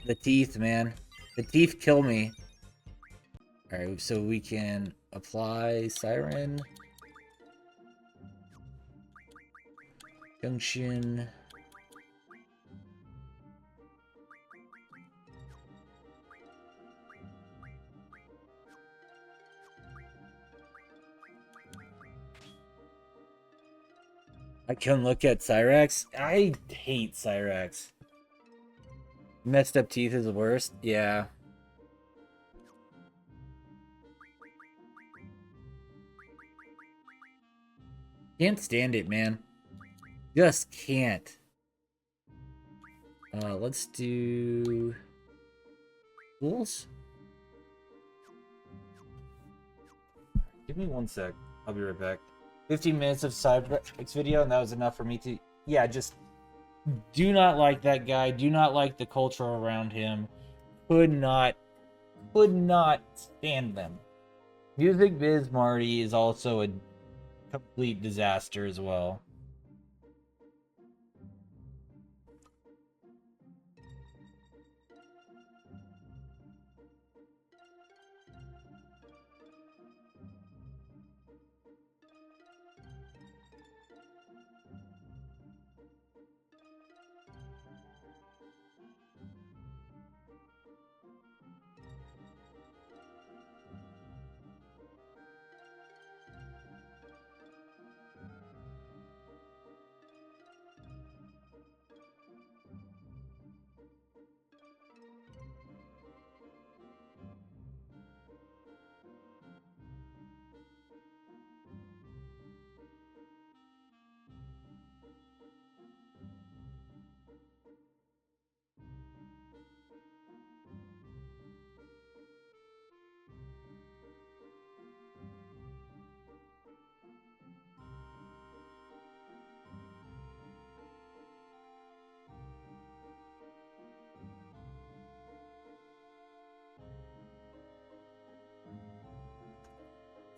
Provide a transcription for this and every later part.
The teeth, man. The teeth kill me. Alright, so we can apply Siren. Junction. I can look at Cyrax. I hate Cyrax. Messed up teeth is the worst. Yeah. Can't stand it, man. Just can't. Let's do tools. Give me 1 sec. I'll be right back. 15 minutes of Cyberx video, and that was enough for me to... Yeah, just do not like that guy. Do not like the culture around him. Could not stand them. Music Biz Marty is also a complete disaster as well.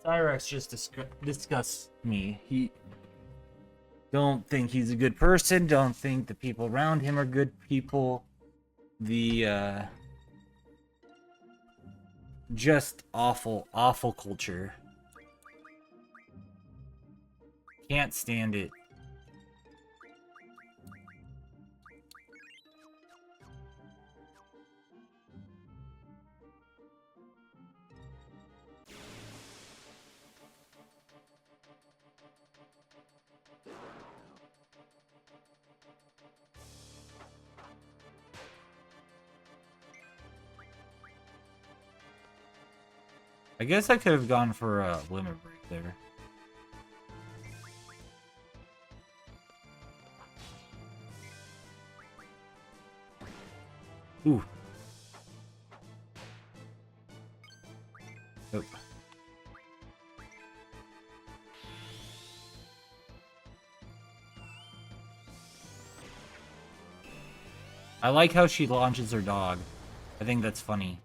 Cyrax just disgusts me. He don't think he's a good person. Don't think the people around him are good people. The just awful culture. Can't stand it. I guess I could have gone for a limit break there. Ooh. Nope. I like how she launches her dog. I think that's funny.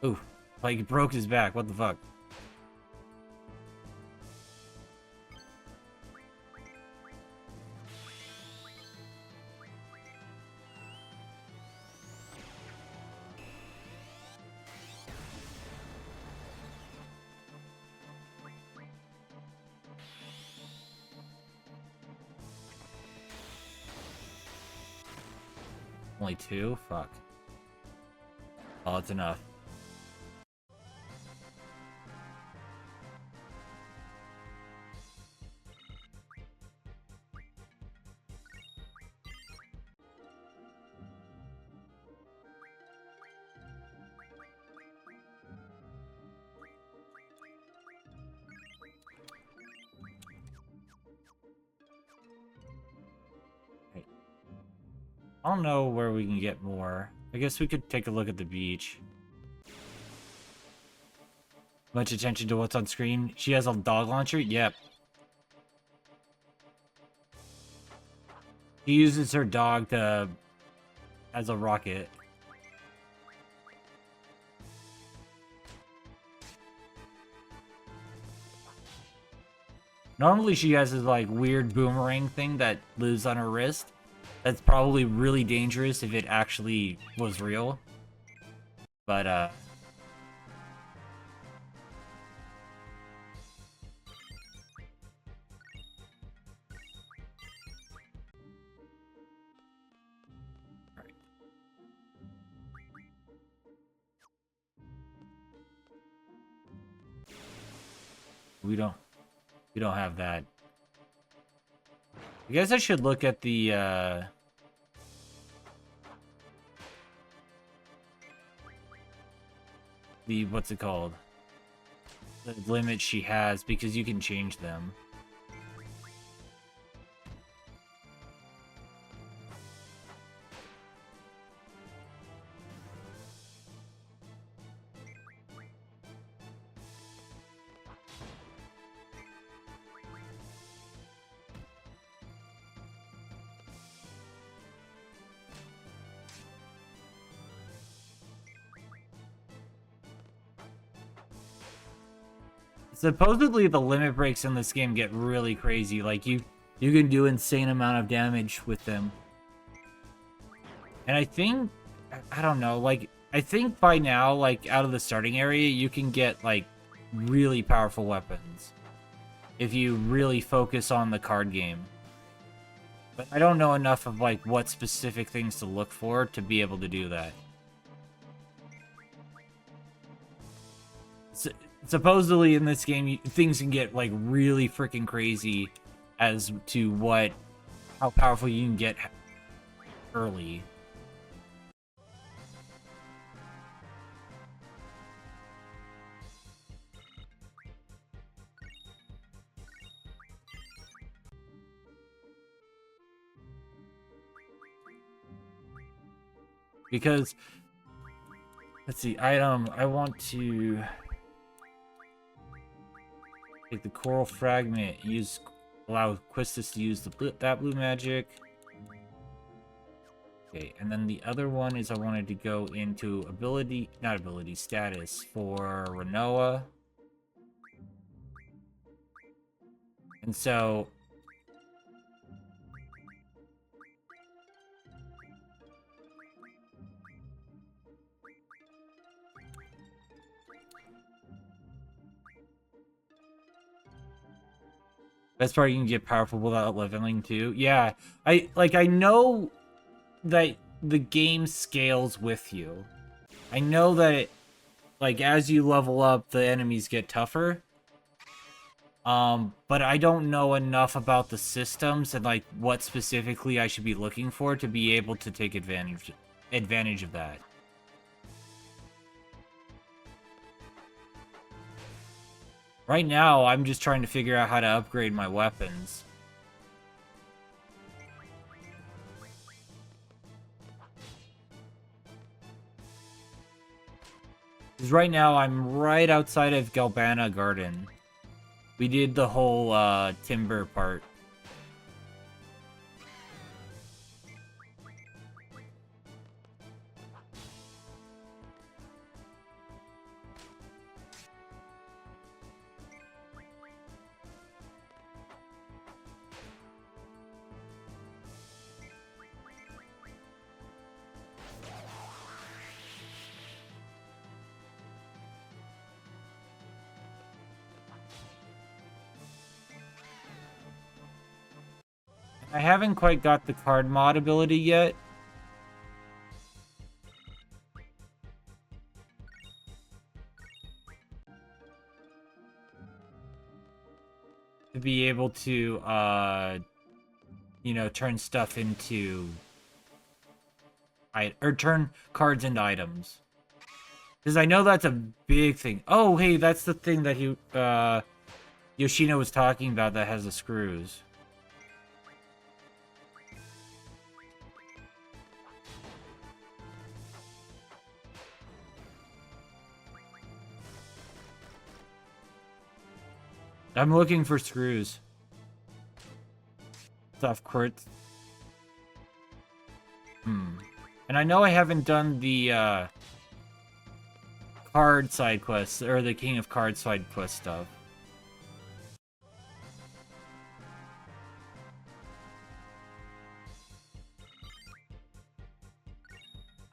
Ooh, like it broke his back. What the fuck? Only 2? Fuck. Oh, that's enough. I don't know where we can get more. I guess we could take a look at the beach. Much attention to what's on screen. She has a dog launcher? Yep. She uses her dog as a rocket. Normally she has this like weird boomerang thing that lives on her wrist. That's probably really dangerous if it actually was real. But we don't have that. I guess I should look at the what's it called? The limit she has, because you can change them. Supposedly the limit breaks in this game get really crazy. Like you can do insane amount of damage with them. And I think, I don't know, like I think by now, like out of the starting area, you can get like really powerful weapons if you really focus on the card game. But I don't know enough of like what specific things to look for to be able to do that. Supposedly in this game, things can get like really freaking crazy as to how powerful you can get early. Because, let's see, item, I want to take the coral fragment, allow Quistis to use that blue magic. Okay, and then the other one is I wanted to go into status for Rinoa. And so best part, you can get powerful without leveling too. Yeah, I know that the game scales with you. I know that like as you level up, the enemies get tougher. But I don't know enough about the systems and like what specifically I should be looking for to be able to take advantage of that. Right now, I'm just trying to figure out how to upgrade my weapons. Because right now, I'm right outside of Galbana Garden. We did the whole timber part. I haven't quite got the card mod ability yet. To be able to, you know, turn stuff into... or turn cards into items. Because I know that's a big thing. Oh, hey, that's the thing that Yoshino was talking about that has the screws. I'm looking for screws. Soft quartz. And I know I haven't done the card side quests, or the King of Cards side quest stuff.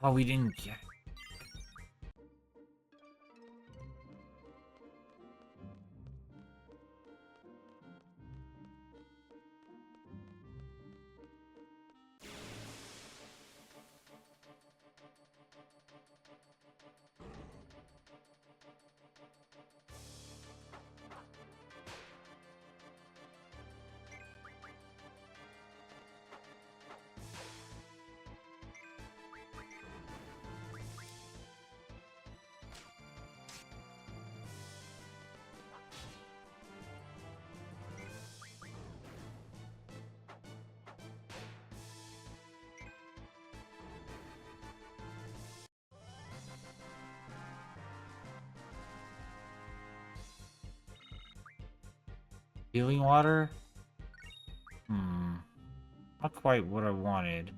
Oh, we didn't get... Healing water? Not quite what I wanted.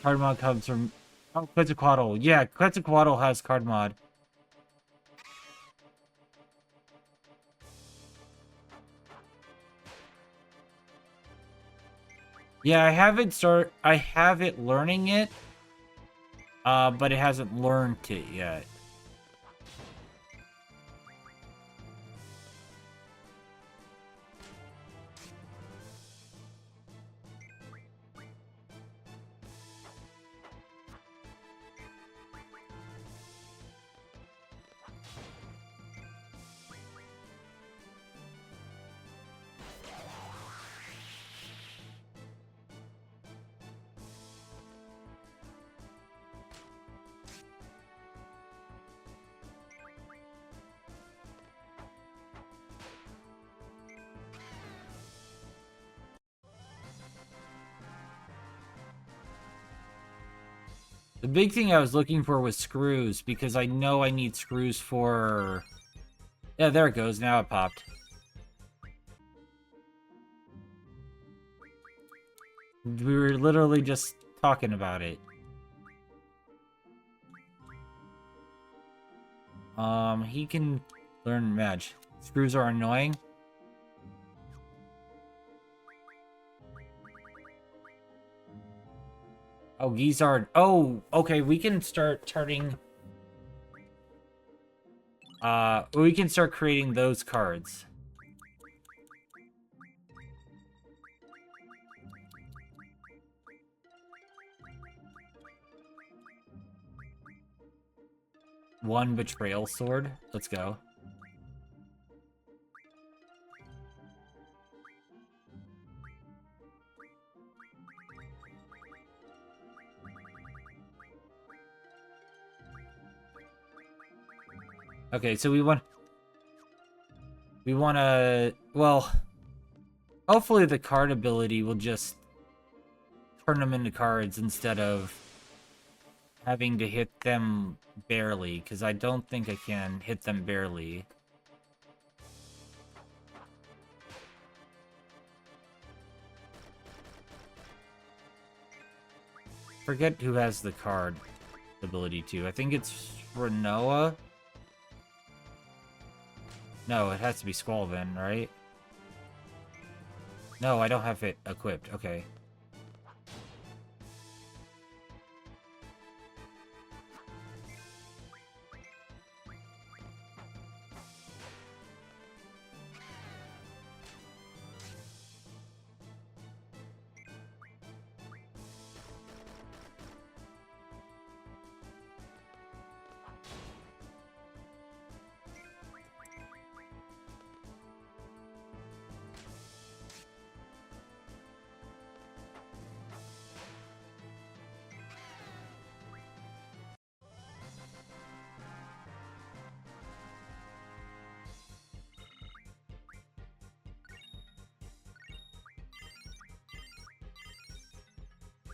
Card mod comes from... Oh, Quetzalcoatl. Yeah, Quetzalcoatl has card mod. Yeah, I have it learning it. But it hasn't learned it yet. The big thing I was looking for was screws, because I know I need screws for... Yeah, there it goes. Now it popped. We were literally just talking about it. He can learn Mage. Screws are annoying. Oh, Gizzard. Oh, okay, we can start turning... we can start creating those cards. One Betrayal Sword. Let's go. Okay, so we want to... Well, hopefully the card ability will just turn them into cards instead of having to hit them barely, because I don't think I can hit them barely. Forget who has the card ability to. I think it's Renoa. No, it has to be Squallven, right? No, I don't have it equipped. Okay.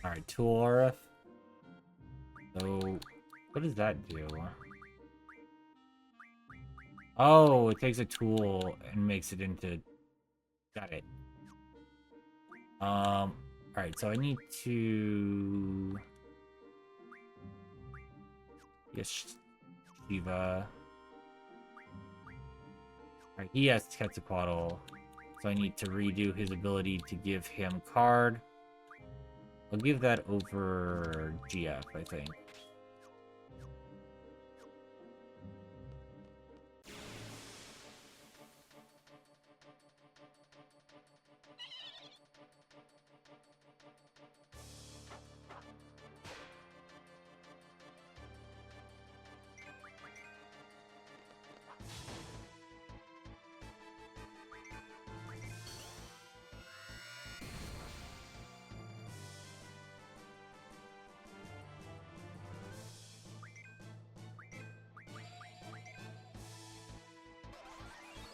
Alright, Tool Aura. So, what does that do? Oh, it takes a tool and makes it into... Got it. Alright, so I need to... Yes, Shiva. Alright, he has Quetzalcoatl. So I need to redo his ability to give him card. I'll give that over GF, I think.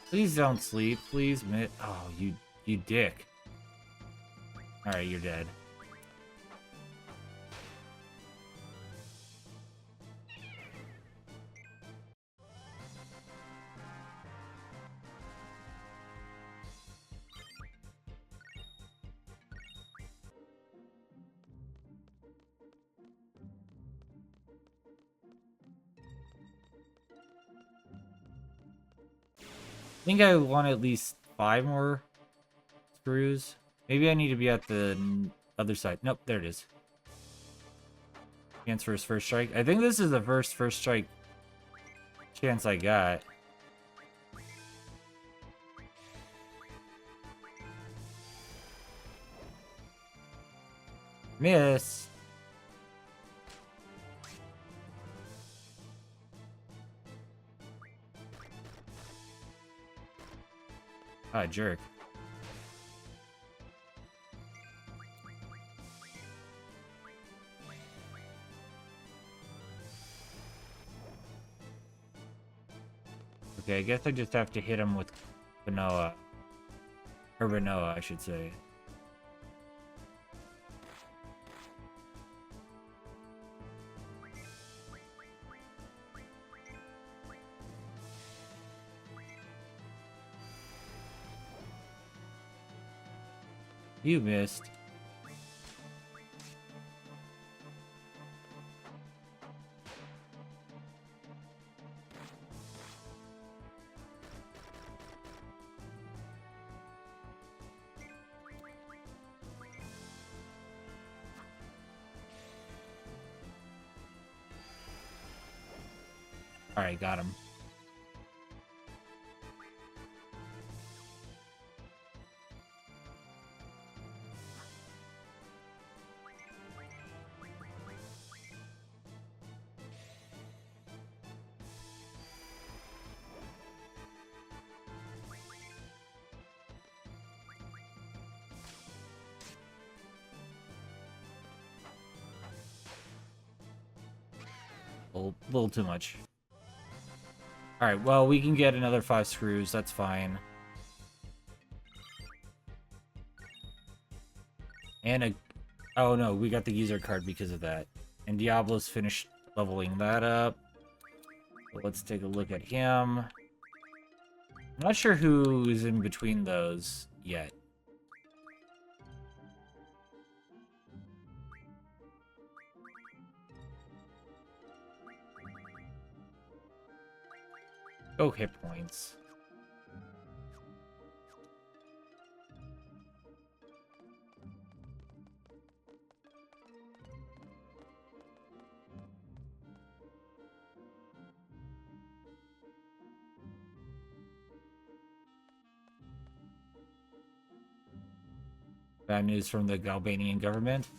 Please don't sleep, please, oh, you dick. Alright, you're dead. I think I want at least 5 more screws. Maybe I need to be at the other side. Nope, there it is. Chance for his first strike. I think this is the first strike chance I got. Miss. Ah, jerk. Okay, I guess I just have to hit him with Banoa. Or Banoa, I should say. You missed. Alright, got him. A little too much. Alright, well, we can get another 5 screws. That's fine. And a... Oh, no, we got the user card because of that. And Diablo's finished leveling that up. So let's take a look at him. I'm not sure who is in between those yet. Go hit points. Bad news from the Albanian government.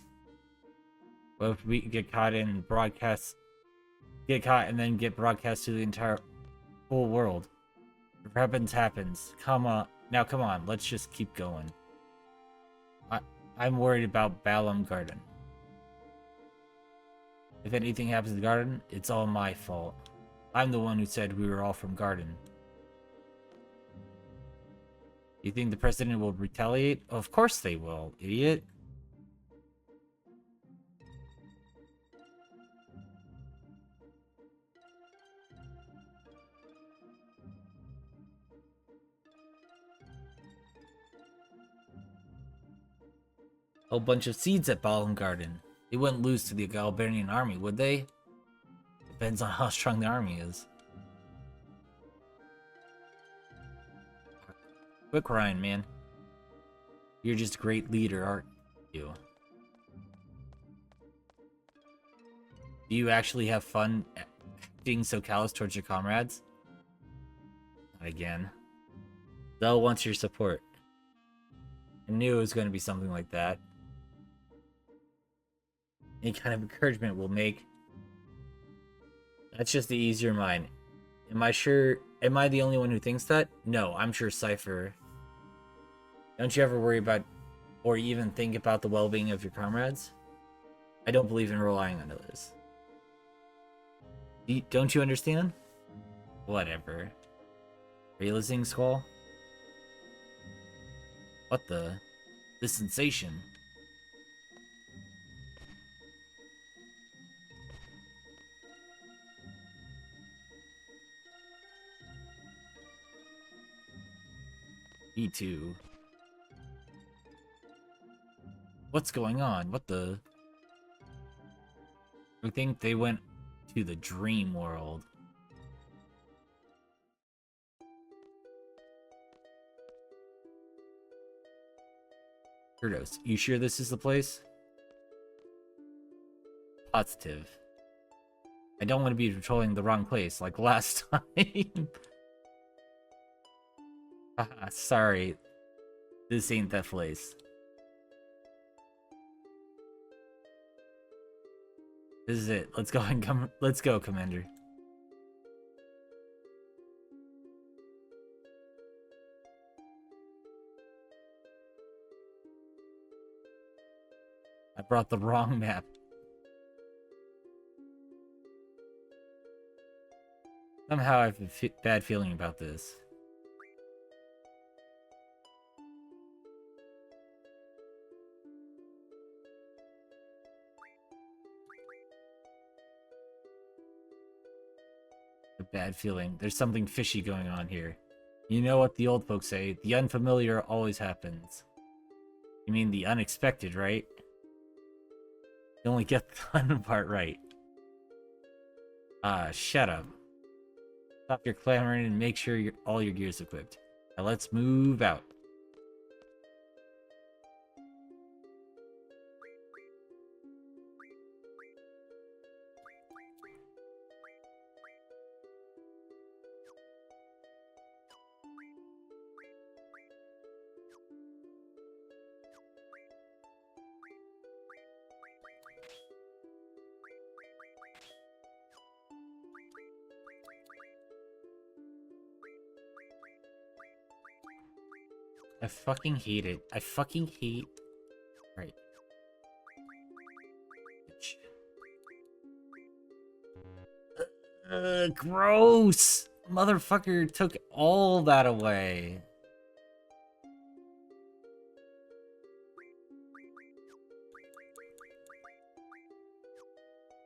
Well, if we get caught in broadcast, get caught and then get broadcast to the entire whole world. If happens, happens. Come on. Now, come on. Let's just keep going. I'm worried about Balam Garden. If anything happens to the garden, it's all my fault. I'm the one who said we were all from Garden. You think the president will retaliate? Of course they will, idiot. A whole bunch of seeds at Balam Garden. They wouldn't lose to the Albanian army, would they? Depends on how strong the army is. Quit crying, man. You're just a great leader, aren't you? Do you actually have fun being so callous towards your comrades? Not again. They'll want your support. I knew it was going to be something like that. Any kind of encouragement will make... That's just the easier mind. Am I sure... Am I the only one who thinks that? No, I'm sure Cypher... Don't you ever worry about... or even think about the well-being of your comrades? I don't believe in relying on others. Don't you understand? Whatever. Are you listening, Squall? What the? This sensation. Me too. What's going on? What the? I think they went to the dream world. Kurdos, you sure this is the place? Positive. I don't want to be patrolling the wrong place like last time. Sorry. This ain't that place. This is it. Let's go and come. Let's go, Commander. I brought the wrong map. Somehow I have a bad feeling about this. A bad feeling. There's something fishy going on here. You know what the old folks say, the unfamiliar always happens. You mean the unexpected, right? You only get the fun part right. Shut up. Stop your clamoring and make sure all your gear's equipped. Now let's move out. I fucking hate it. I fucking hate... Right. Gross! Motherfucker took all that away.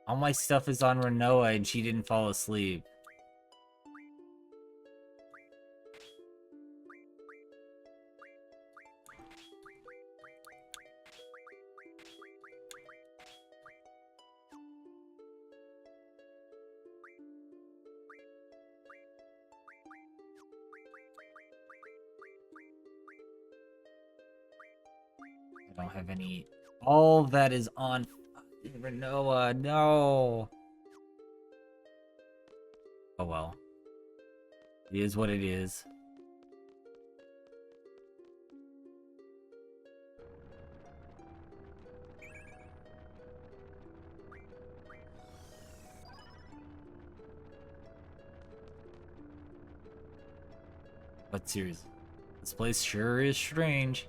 All my stuff is on Rinoa and she didn't fall asleep. I don't have any... All that is on Rinoa, no! Oh well. It is what it is. But seriously, this place sure is strange.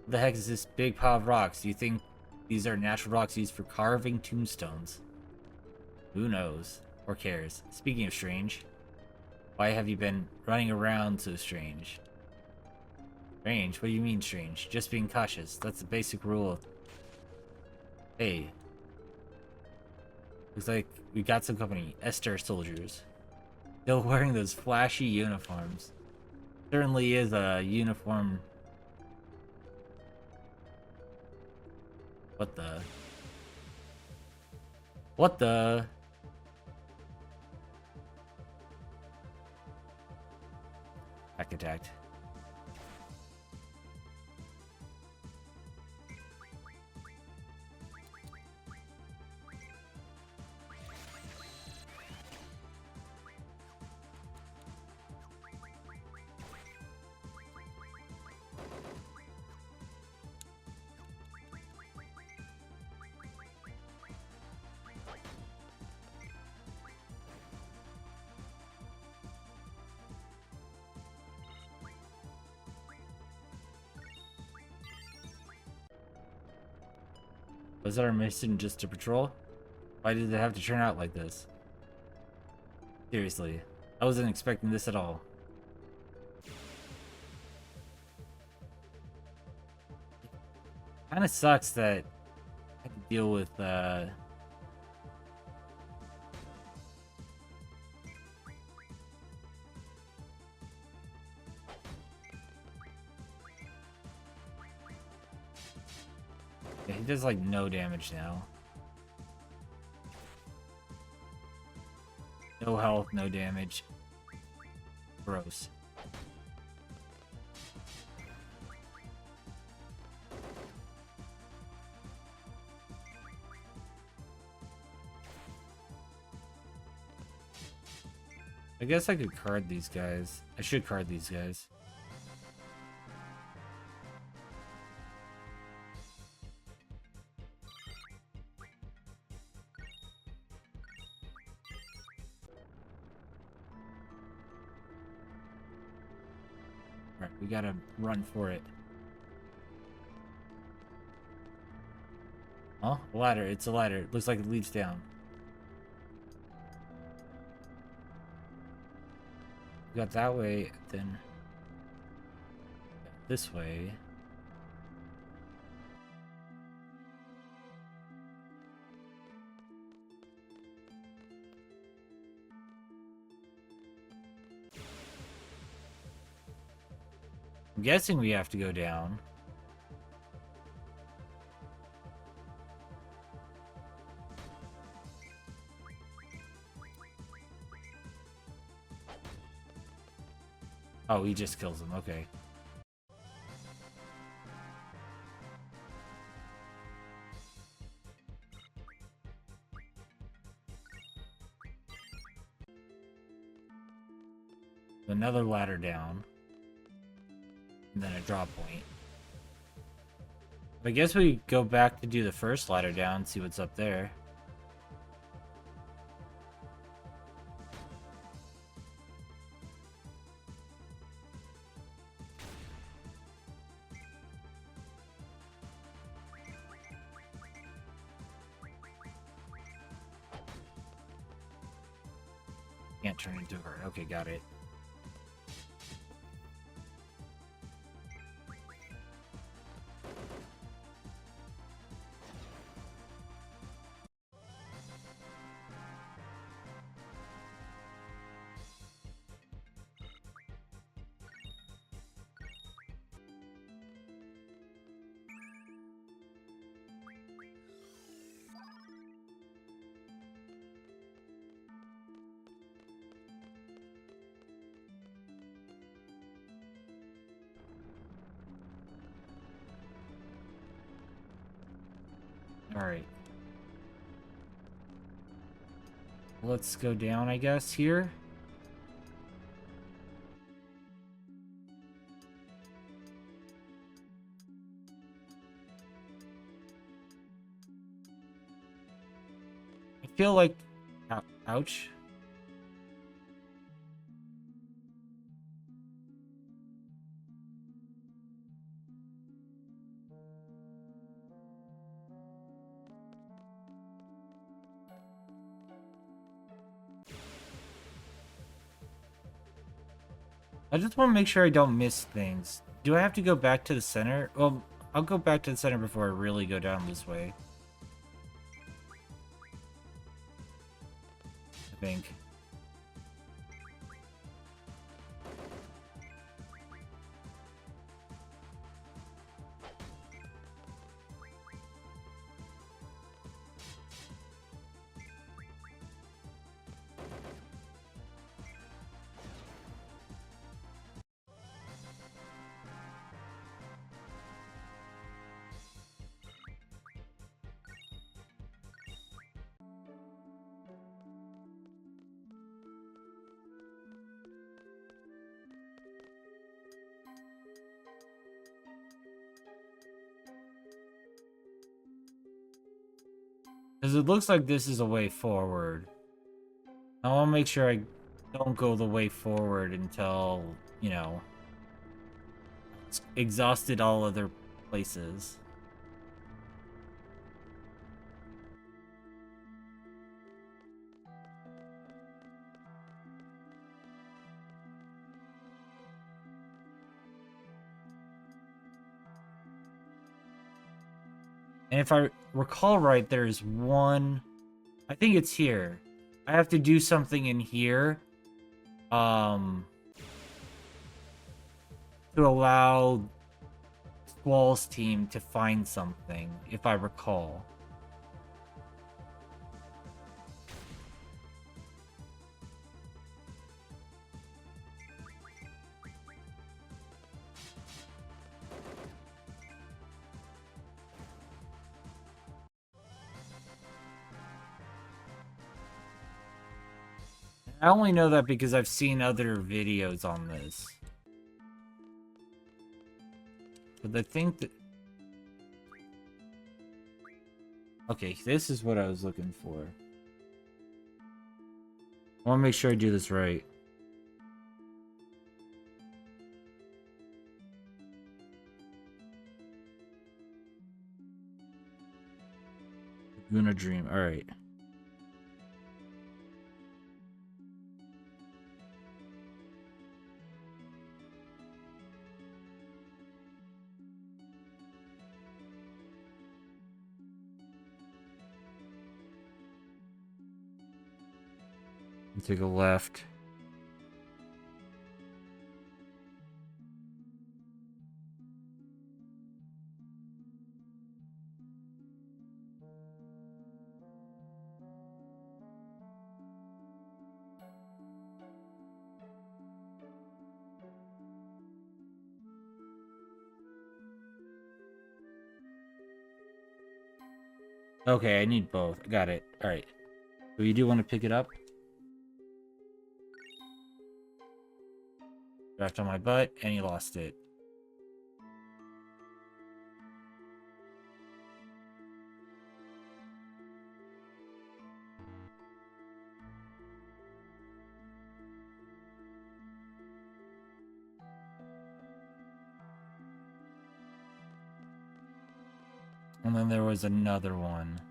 What the heck is this big pile of rocks? Do you think these are natural rocks used for carving tombstones? Who knows? Or cares? Speaking of strange, why have you been running around so strange? Strange? What do you mean strange? Just being cautious. That's the basic rule. Hey. Looks like we got some company. Esther soldiers. Still wearing those flashy uniforms. Certainly is a uniform. What the? What the? Hack attacked. Was our mission just to patrol? Why did it have to turn out like this? Seriously, I wasn't expecting this at all. Kinda sucks that I had to deal with, yeah, he does, like, no damage now. No health, no damage. Gross. I guess I could card these guys. I should card these guys. Alright, we gotta run for it. Huh? A ladder. It's a ladder. It looks like it leads down. We got that way, then this way. I'm guessing we have to go down. Oh, he just kills him. Okay. Another ladder down. And then a drop point. I guess we go back to do the first ladder down and see what's up there. Can't turn into her. Okay, got it. Alright. Let's go down, I guess, here. I feel like... Ouch. I just want to make sure I don't miss things. Do I have to go back to the center? Well, I'll go back to the center before I really go down this way. I think. Because it looks like this is a way forward. I want to make sure I don't go the way forward until, you know, it's exhausted all other places. And if I recall right, there's one... I think it's here. I have to do something in here. To allow Squall's team to find something, if I recall. I only know that because I've seen other videos on this. But I think that... Okay, this is what I was looking for. I want to make sure I do this right. Laguna Dream, alright. Take a left. Okay, I need both. I got it. Alright. So you do want to pick it up? Draft on my butt, and you lost it. And then there was another one.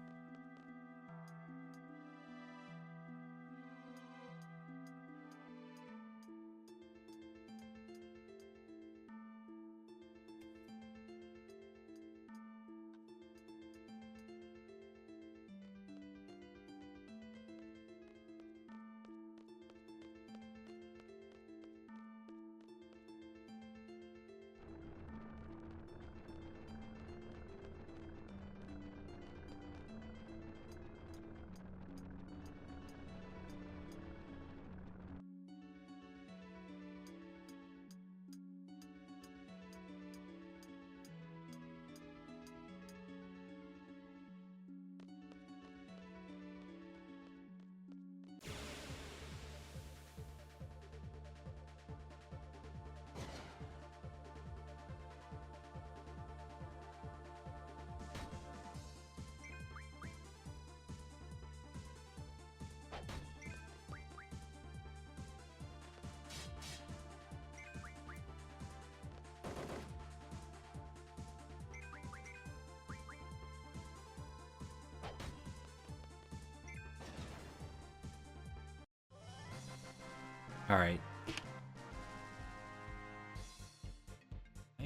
Alright.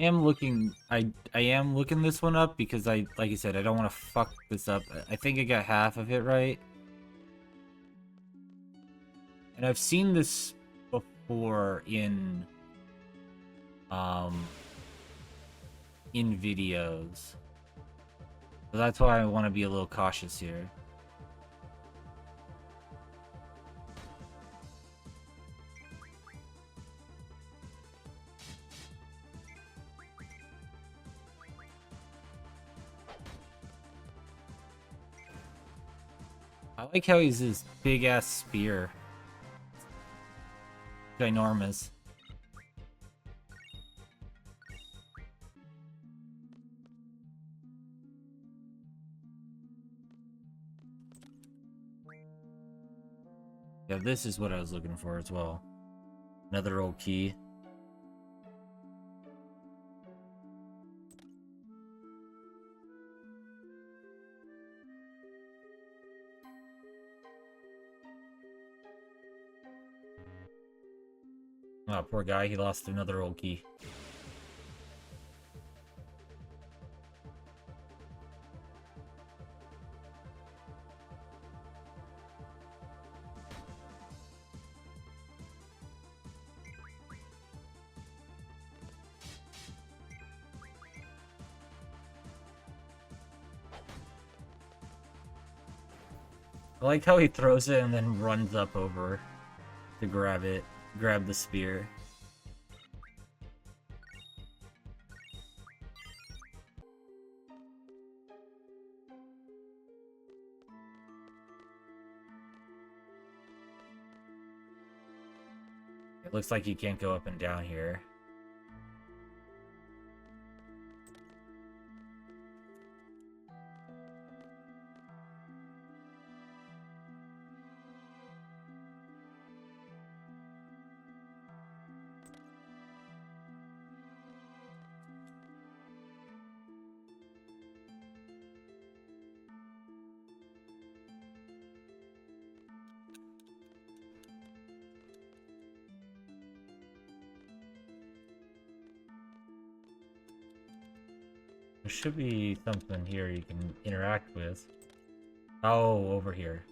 I am looking this one up because like I said, I don't want to fuck this up. I think I got half of it right. And I've seen this before in videos. So that's why I want to be a little cautious here. I like how he's this big-ass spear. Ginormous. Yeah, this is what I was looking for as well. Another old key. Oh, poor guy, he lost another old key. I like how he throws it and then runs up over to grab it, grab the spear. It looks like you can't go up and down here. There should be something here you can interact with. Oh, over here.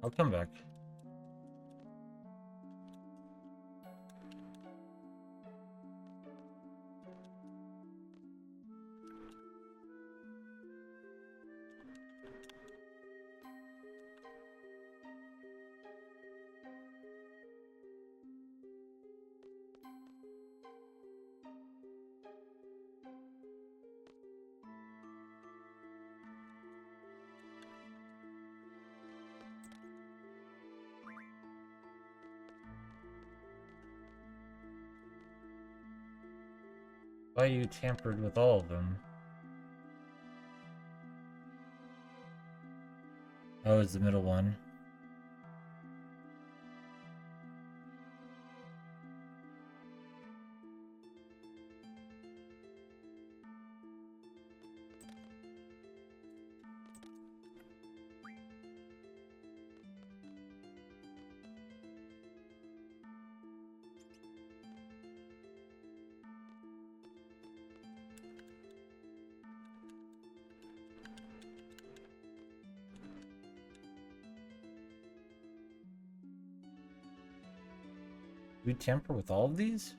I'll come back. Why you tampered with all of them? Oh, it's the middle one. We tamper with all of these?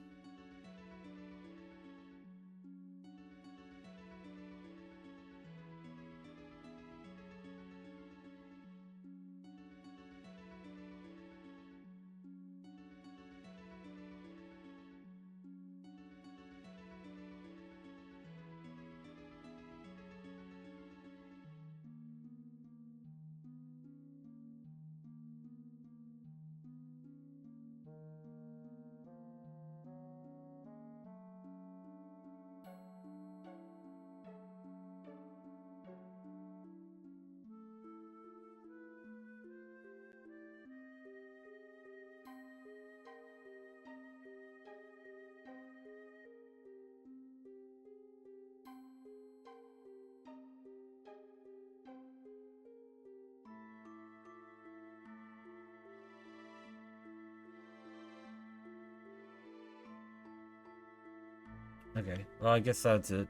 Okay, well, I guess that's it.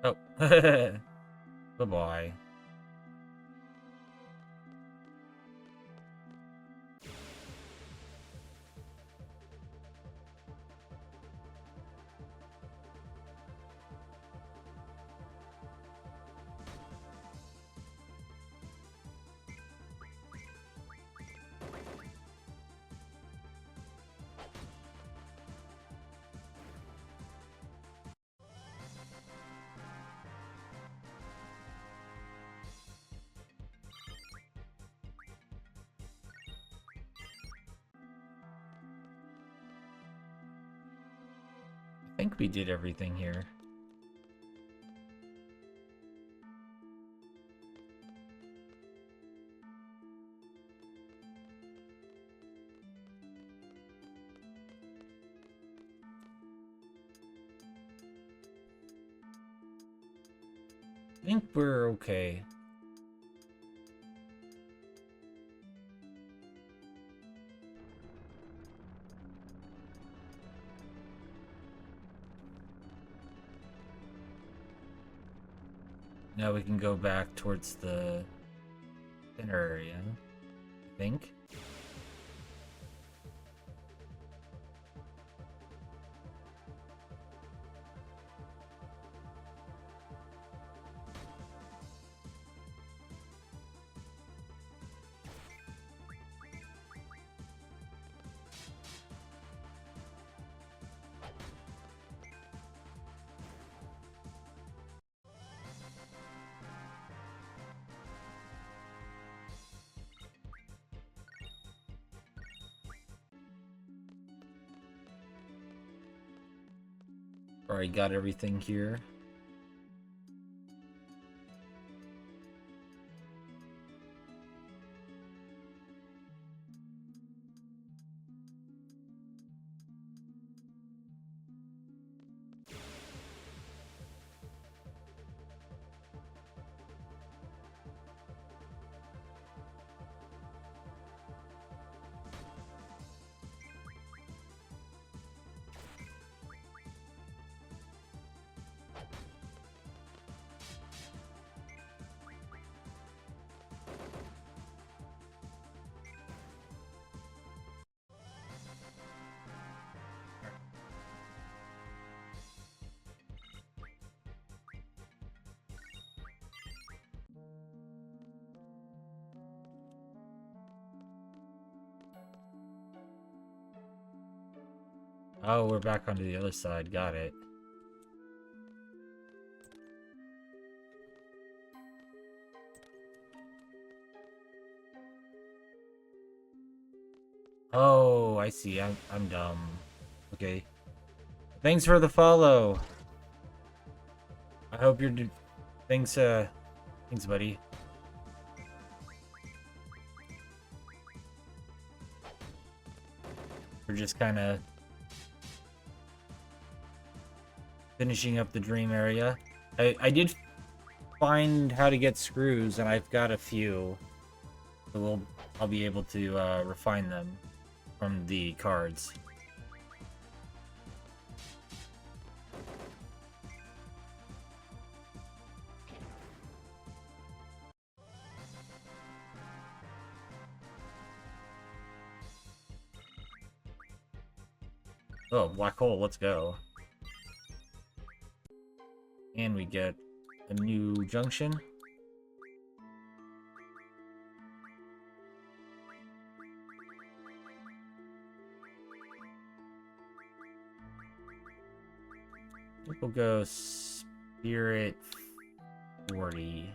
Oh. Bye-bye. I think we did everything here. I think we're okay. Now we can go back towards the center area, I think. Alright, got everything here. Oh, we're back onto the other side. Got it. Oh, I see. I'm dumb. Okay. Thanks for the follow. I hope you're thanks thanks buddy. We're just kind of finishing up the dream area. I did find how to get screws, and I've got a few. So I'll be able to refine them from the cards. Oh, black hole, let's go. And we get a new junction. I think we'll go Spirit 40.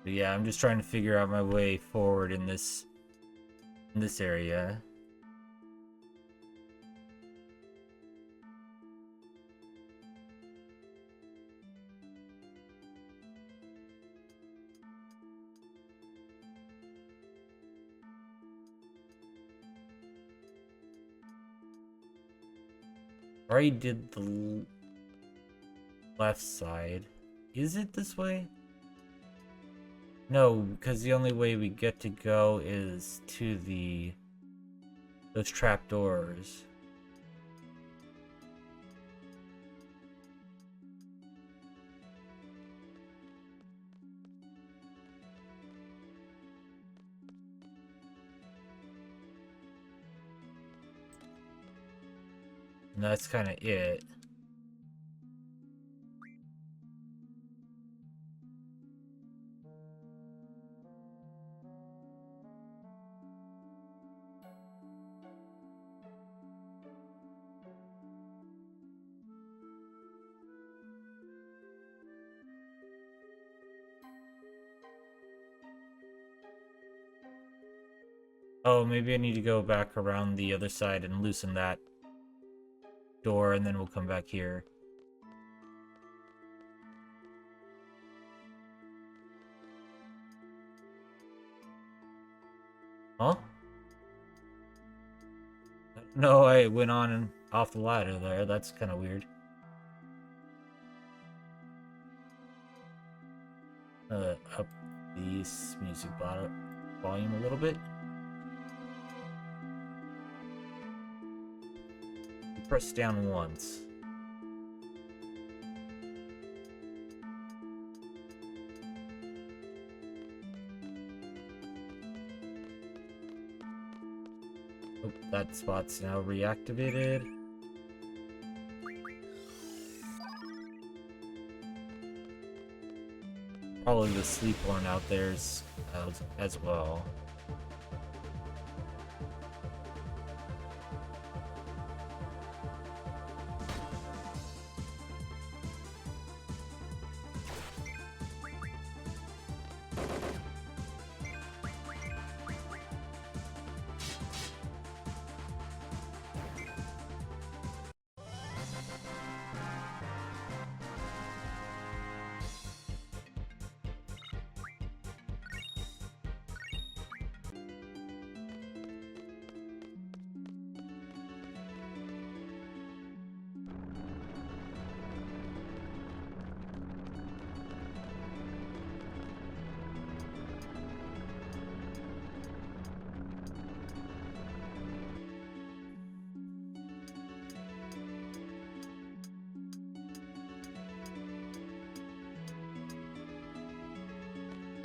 But yeah, I'm just trying to figure out my way forward in this area. Already did the left side. Is it this way? No, because the only way we get to go is to those trapdoors. And that's kind of it. Oh, maybe I need to go back around the other side and loosen that door, and then we'll come back here. Huh? no, I went on and off the ladder there. That's kind of weird. Up the music volume a little bit. Press down once. Oh, that spot's now reactivated. Probably the Sleephorn out there's as well.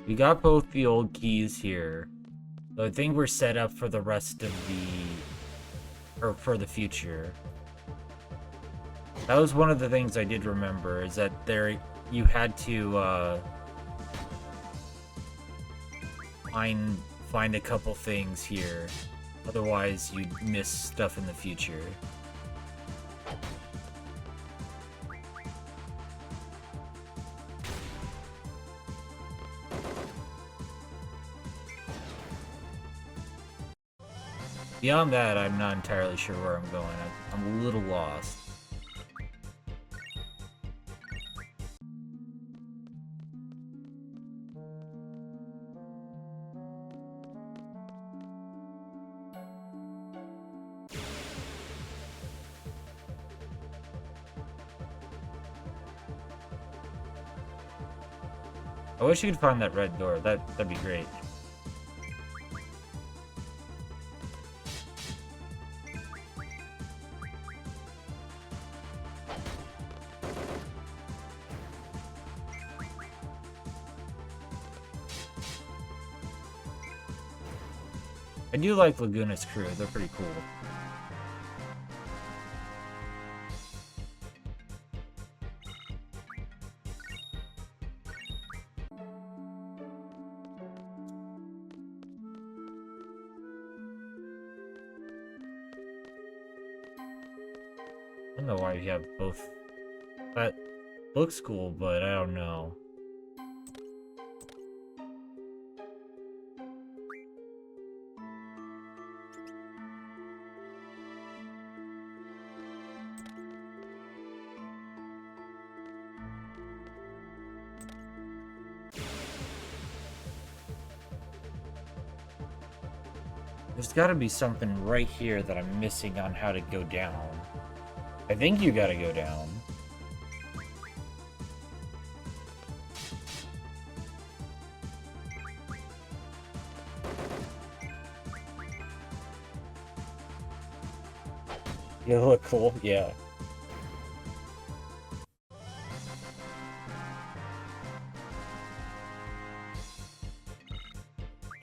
We got both the old keys here. So I think we're set up for the rest of or for the future. That was one of the things I did remember, is that you had to find a couple things here. Otherwise you'd miss stuff in the future. Beyond that, I'm not entirely sure where I'm going. I'm a little lost. I wish you could find that red door. That'd be great. I do like Laguna's crew, they're pretty cool. I don't know why you have both. That looks cool, but I don't know. There's gotta be something right here that I'm missing on how to go down. I think you gotta go down. You look cool, yeah.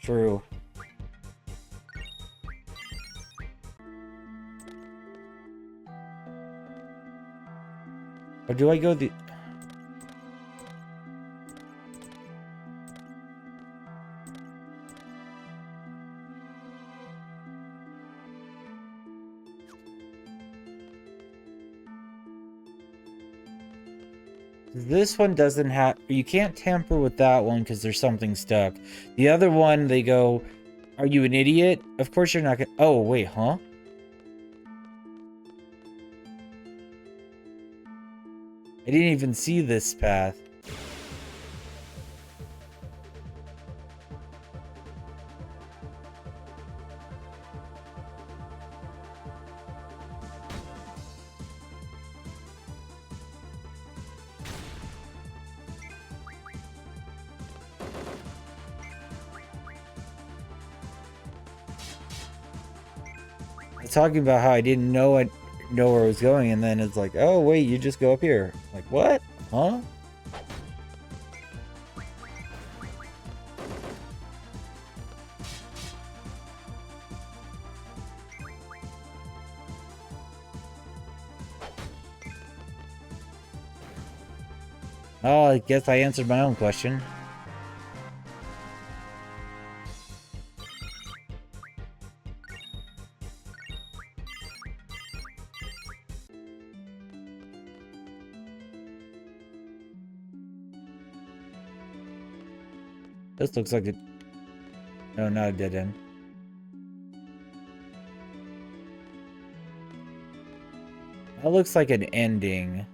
True. Or do I go the... This one doesn't have... You can't tamper with that one because there's something stuck. The other one, they go, are you an idiot? Of course you're not gonna... Oh, wait, huh? I didn't even see this path. was talking about how I didn't know where it was going, and then it's like, oh wait, you just go up here. Like, what? Huh? Oh, I guess I answered my own question. This looks like a... No, not a dead end. That looks like an ending.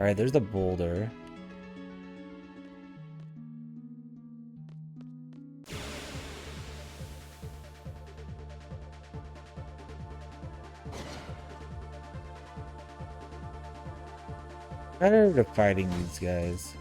Alright, there's the boulder. Tired of fighting these guys.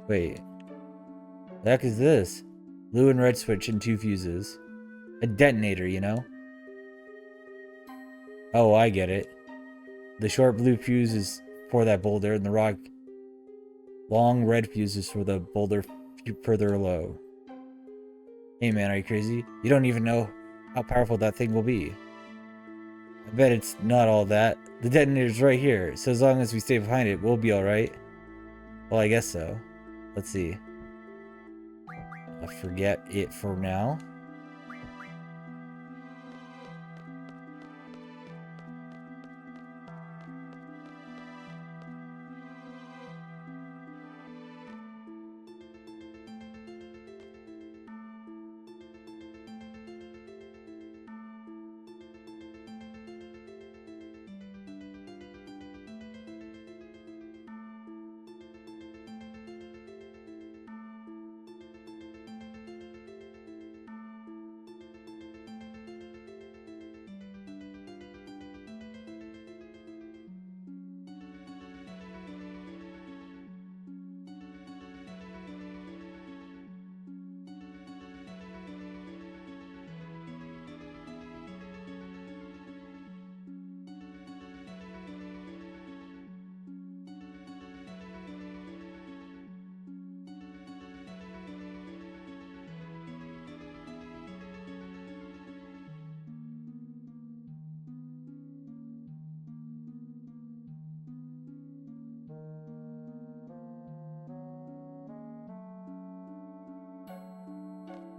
Wait. The heck is this? Blue and red switch and 2 fuses. A detonator, you know? Oh, I get it. The short blue fuse is for that boulder, and the long red fuse is for the boulder further low. Hey man, are you crazy? You don't even know how powerful that thing will be. I bet it's not all that. The detonator's right here, so as long as we stay behind it, we'll be alright. Well, I guess so. Let's see. I'll forget it for now.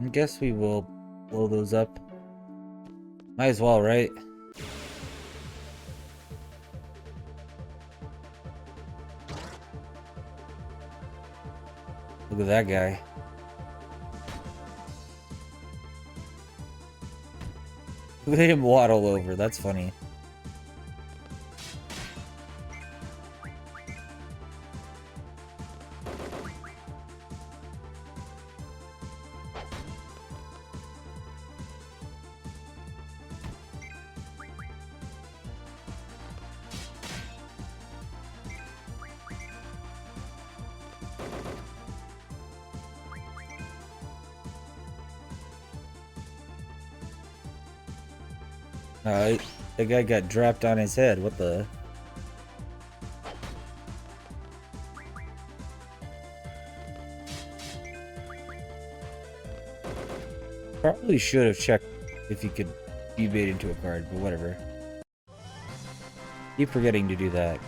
I guess we will blow those up. Might as well, right? Look at that guy. Look at him waddle over. That's funny. The guy got dropped on his head. What the? Probably should have checked if he could be bait into a card, but whatever. Keep forgetting to do that.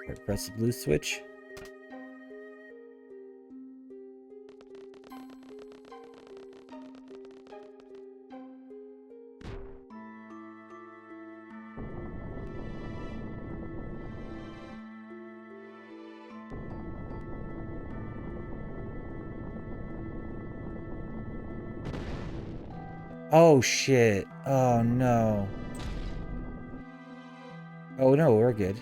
Right, press the blue switch. Oh, shit. Oh, no. Oh, no, we're good.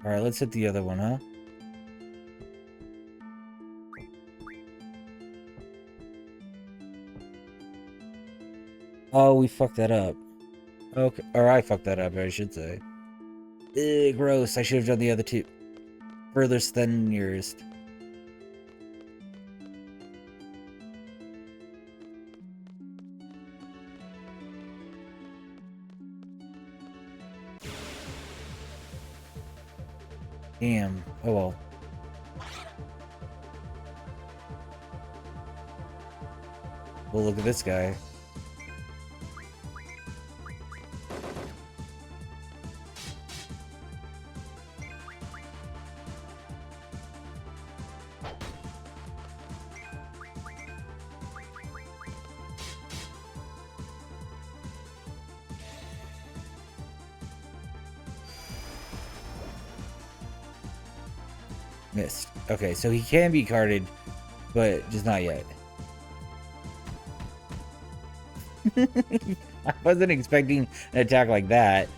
Alright, let's hit the other one, huh? Oh, we fucked that up. Okay, or I fucked that up, I should say. Ugh, gross. I should have done the other two. Furthest than nearest. Damn. Oh well. Well, look at this guy. Missed. Okay, so he can be carded, but just not yet. I wasn't expecting an attack like that.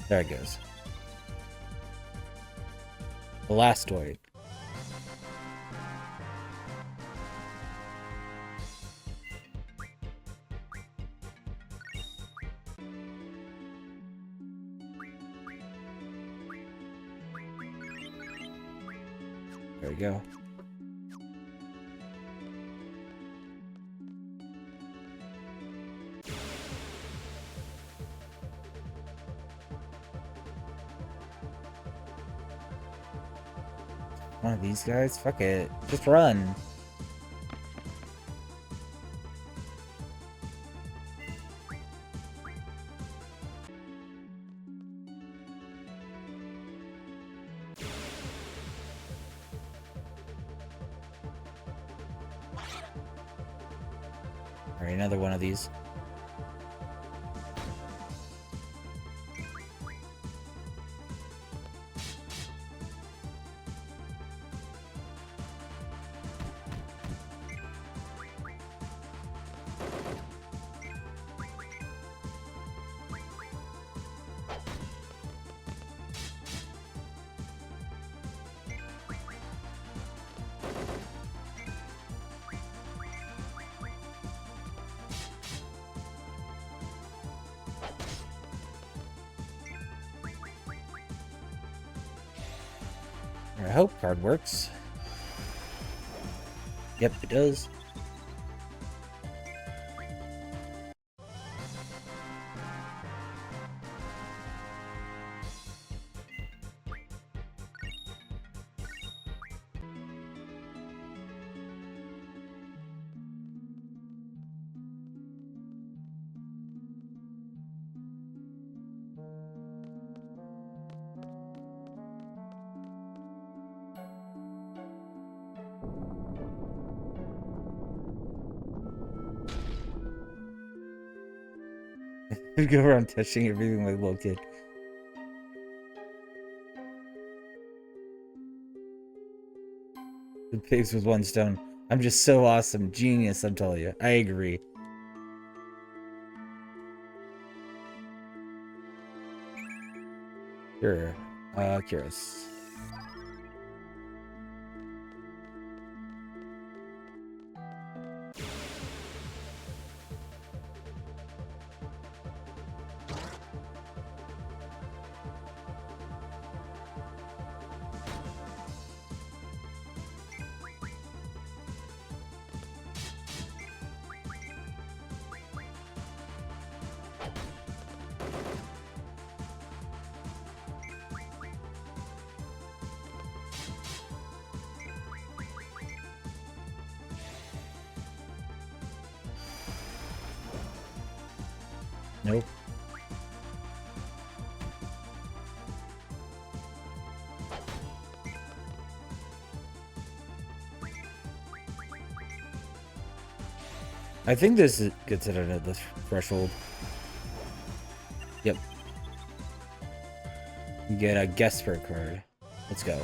There it goes. Blastoid. There we go. One of these guys? Fuck it. Just run. Alright, another one of these. I hope card works. Yep, it does. Go around touching everything like a little kid. The pigs with one stone. I'm just so awesome. Genius, I'm telling you. I agree. Sure. Curious. Nope. I think this gets it at the threshold. Yep. You get a Gesper card. Let's go.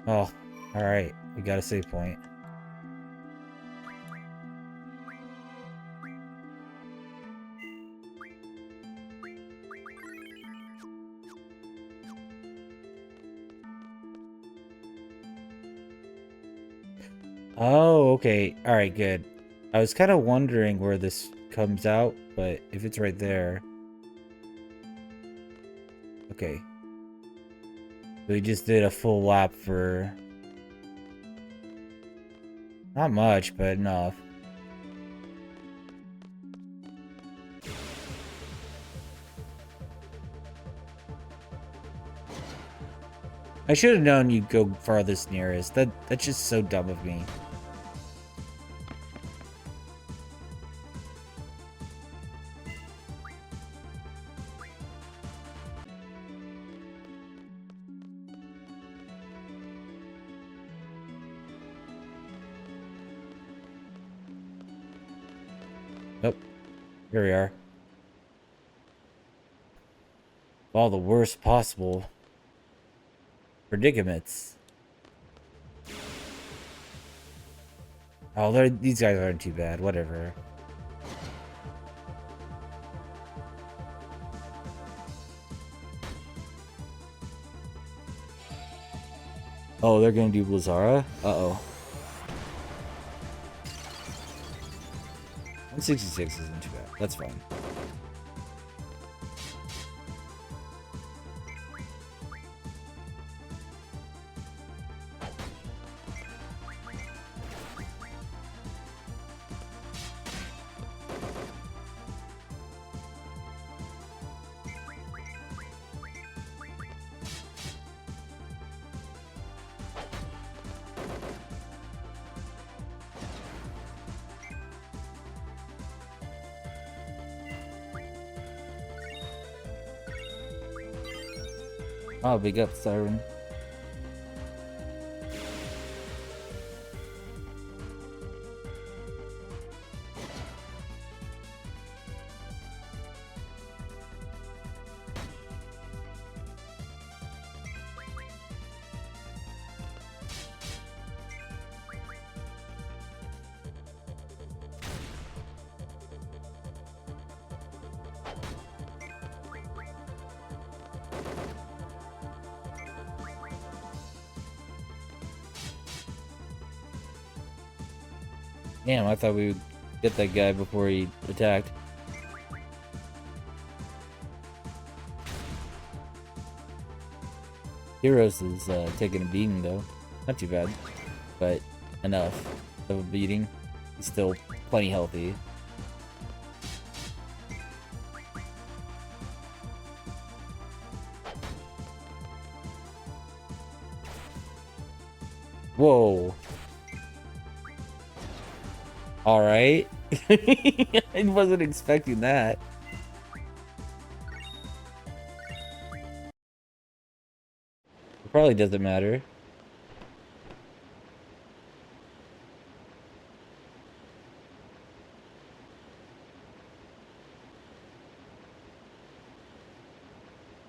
Oh, alright. We got a save point. Oh, okay. Alright, good. I was kind of wondering where this comes out, but if it's right there... Okay. We just did a full lap for... Not much, but enough. I should have known you'd go farthest nearest. That's just so dumb of me. Nope. Here we are. All the worst possible predicaments. Oh, these guys aren't too bad. Whatever. Oh, they're gonna do Blizzara? Uh-oh. 166 isn't too bad. That's fine. Oh, big up, Siren. Damn, I thought we would get that guy before he attacked. Heroes is taking a beating though. Not too bad, but enough of a beating. He's still plenty healthy. Whoa. Alright. I wasn't expecting that. It probably doesn't matter.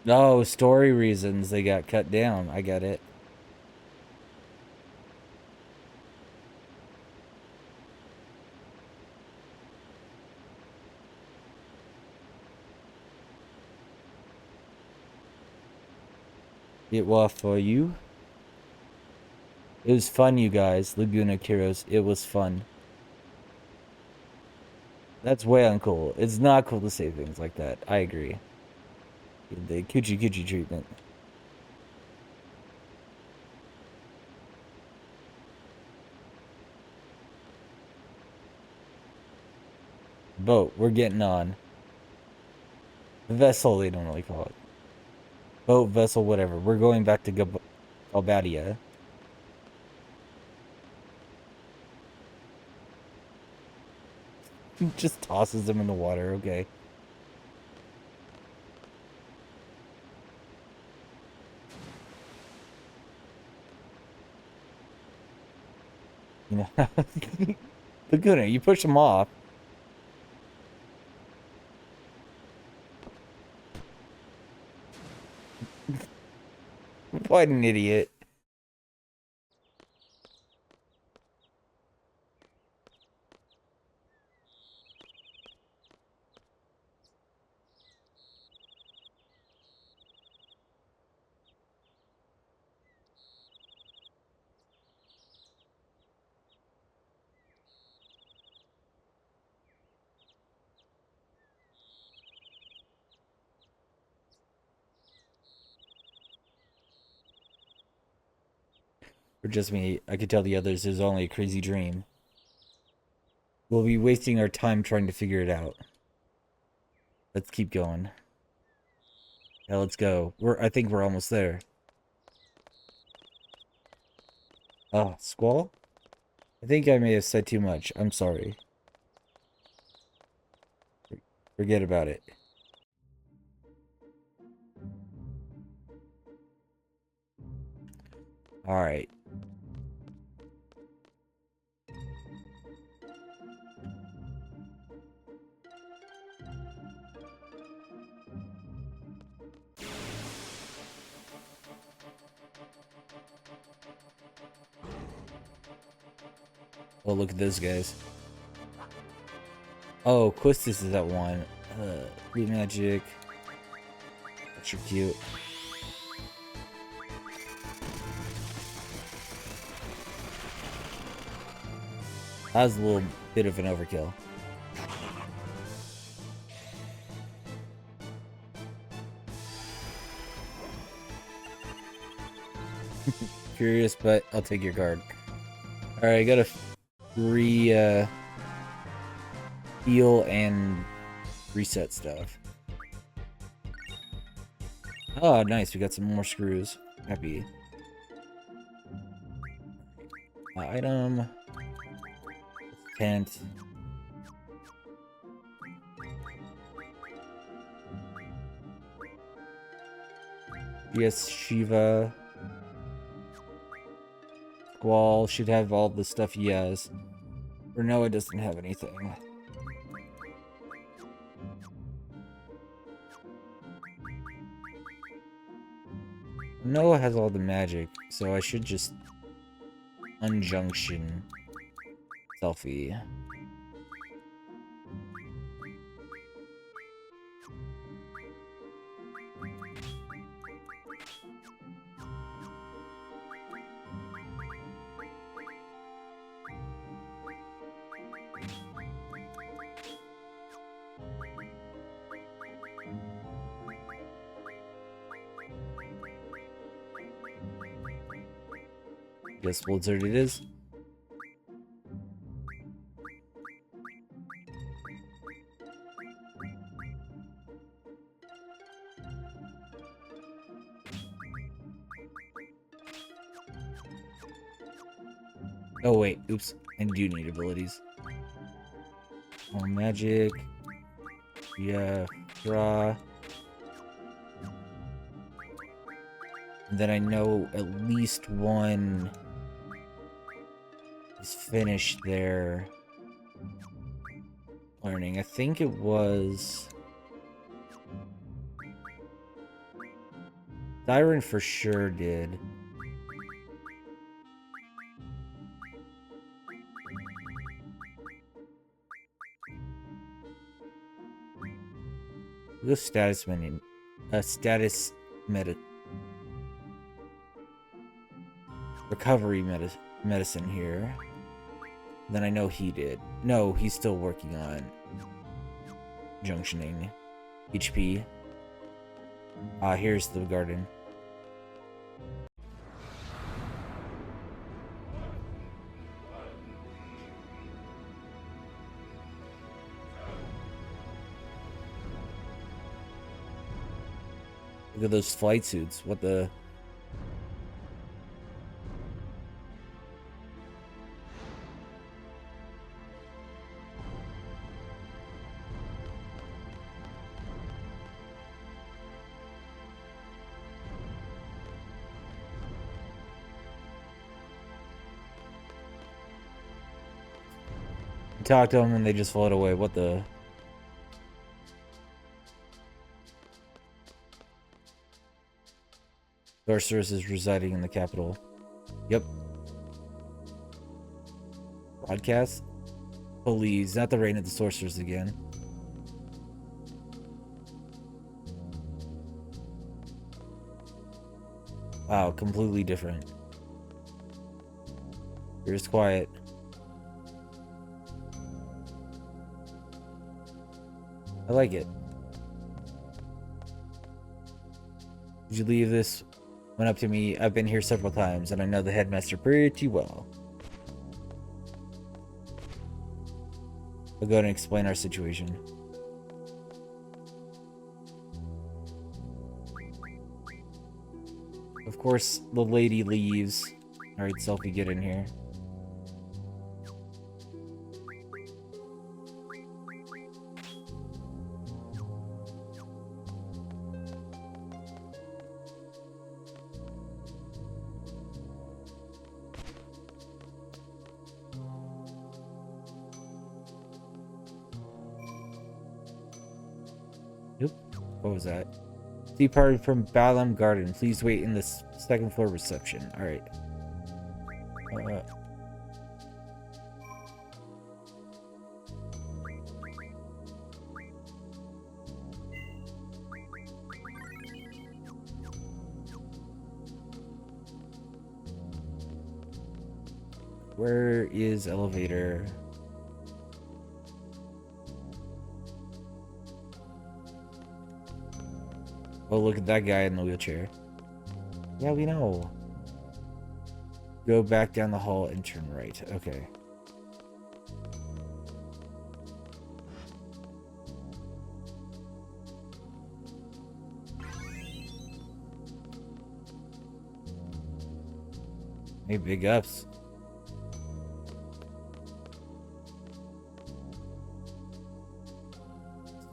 No, story reasons they got cut down. I get it. It was for you. It was fun, you guys. Laguna Heroes. It was fun. That's way uncool. It's not cool to say things like that. I agree. The coochie coochie treatment. Boat. We're getting on. The vessel, they don't really call it. Boat, vessel, whatever. We're going back to Galbadia. Just tosses them in the water, okay. You know, Laguna, you push them off. What an idiot. Or just me. I could tell the others it was only a crazy dream. We'll be wasting our time trying to figure it out. Let's keep going. Yeah, let's go. I think we're almost there. Ah, Squall? I think I may have said too much. I'm sorry. Forget about it. Alright. Oh, look at those guys. Oh, Quistis is at one. Blue Magic. Extra cute. That was a little bit of an overkill. Curious, but I'll take your card. Alright, I got a free heal and reset stuff. Oh, nice. We got some more screws. Happy. Item. Tent. Yes, Shiva. Squall should have all the stuff he has. Or Noah doesn't have anything. Noah has all the magic, so I should just unjunction selfie. Guess Blizzard it is. Oh wait, oops. I do need abilities. More magic. Yeah, draw. And then I know at least one is finished their learning. I think it was Siren for sure did. The status menu. Status recovery medicine here. Then I know he did. No, he's still working on junctioning HP. Here's the garden. Look at those flight suits. What the... Talk to them and they just float away. What the... Sorceress is residing in the capital. Yep. Broadcast? Please, not the reign of the sorcerers again. Wow, completely different. Here's quiet. I like it. Did you leave this one up to me? I've been here several times, and I know the headmaster pretty well. We'll go and explain our situation. Of course, the lady leaves. Alright, Selphie, get in here. What was that? Tea party from Balam Garden. Please wait in the second floor reception. Alright. Where is elevator? Oh, look at that guy in the wheelchair. Yeah, we know. Go back down the hall and turn right. Okay. Hey, big ups.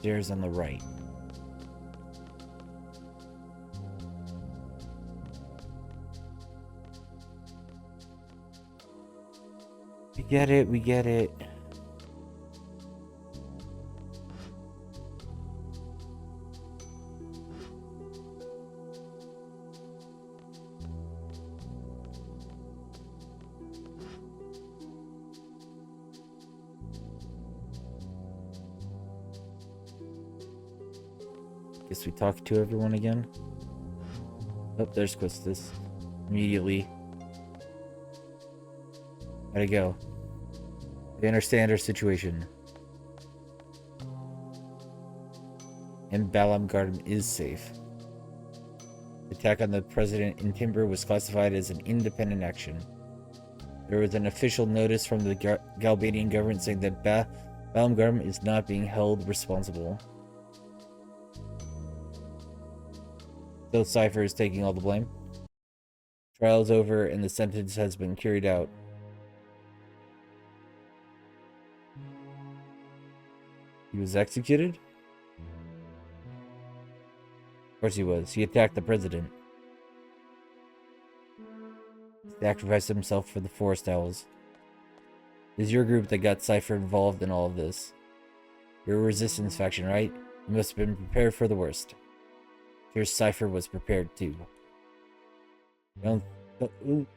Stairs on the right. We get it, we get it. Guess we talk to everyone again. Oh, there's Quistis. Immediately. How'd it go? They understand our situation. And Balam Garden is safe. The attack on the president in Timber was classified as an independent action. There was an official notice from the Galbadian government saying that Balam Garden is not being held responsible. So Cypher is taking all the blame. Trial's over and the sentence has been carried out. He was executed? Of course he was. He attacked the president. He sacrificed himself for the Forest Owls. It is your group that got Cypher involved in all of this. You're a resistance faction, right? You must have been prepared for the worst. Your Cypher was prepared too.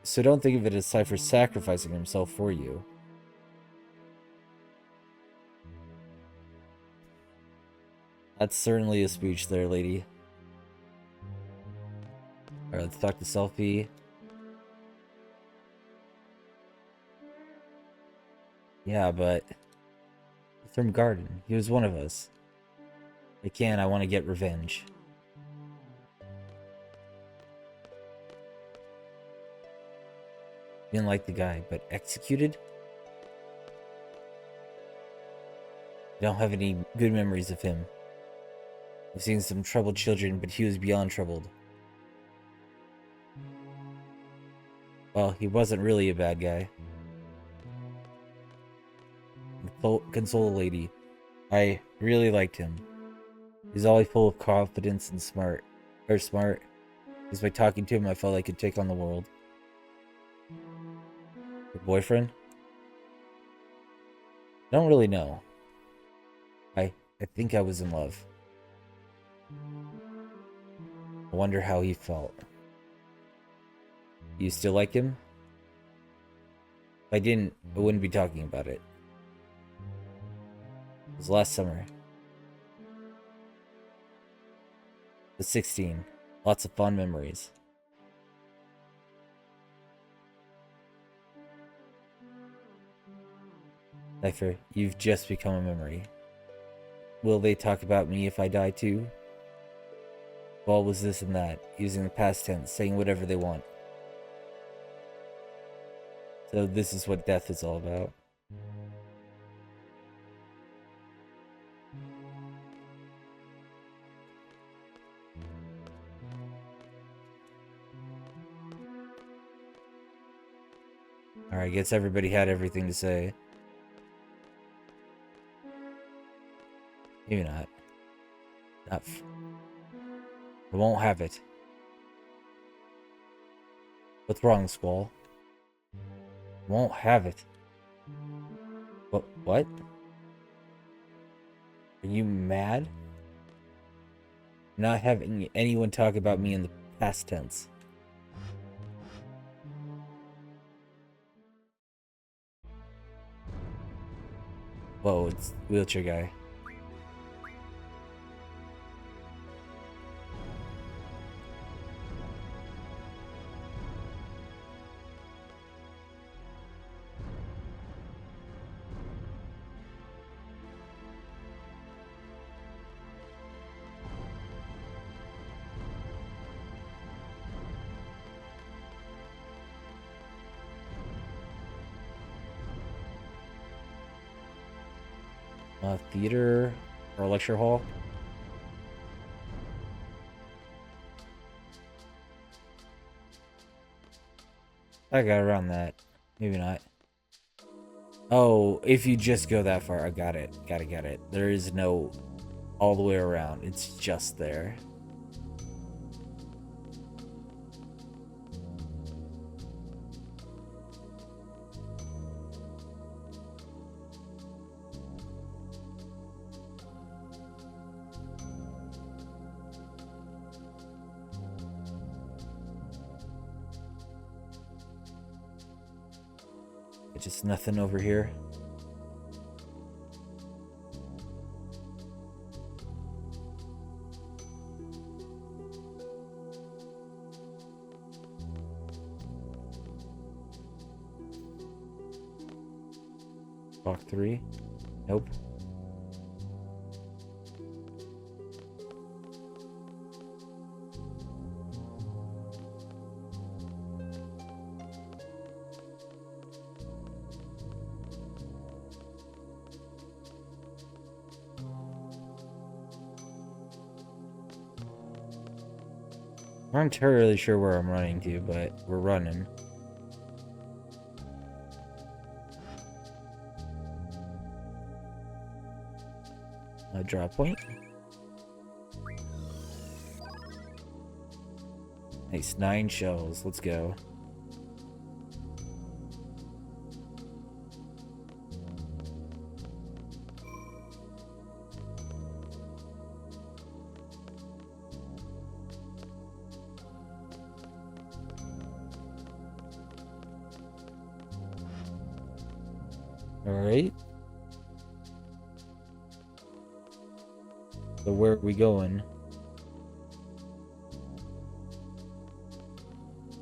So don't think of it as Cypher sacrificing himself for you. That's certainly a speech there, lady. Alright, let's talk to Selphie. Yeah, but... He's from Garden. He was one of us. I want to get revenge. Didn't like the guy, but executed? I don't have any good memories of him. I've seen some troubled children, but he was beyond troubled. Well, he wasn't really a bad guy. Console the lady. I really liked him. He's always full of confidence and smart. Because by talking to him, I felt I could take on the world. Your boyfriend? I don't really know. I think I was in love. I wonder how he felt. You still like him? If I didn't, I wouldn't be talking about it. It was last summer. I was 16. Lots of fond memories. Cypher, you've just become a memory. Will they talk about me if I die too? Well, was this and that, using the past tense, saying whatever they want. So this is what death is all about. Alright, I guess everybody had everything to say. Maybe not. I won't have it. What's wrong, Squall? Won't have it. What? Are you mad? Not having anyone talk about me in the past tense. Whoa, it's wheelchair guy. Theater or lecture hall? I got around that. Maybe not. Oh, if you just go that far, I got it. Gotta get it. There is no all the way around. It's just there. Just nothing over here. Block 3. Nope. I'm not entirely sure where I'm running to, but we're running. Draw a point. Nice, 9 shells. Let's go. Alright. So where are we going?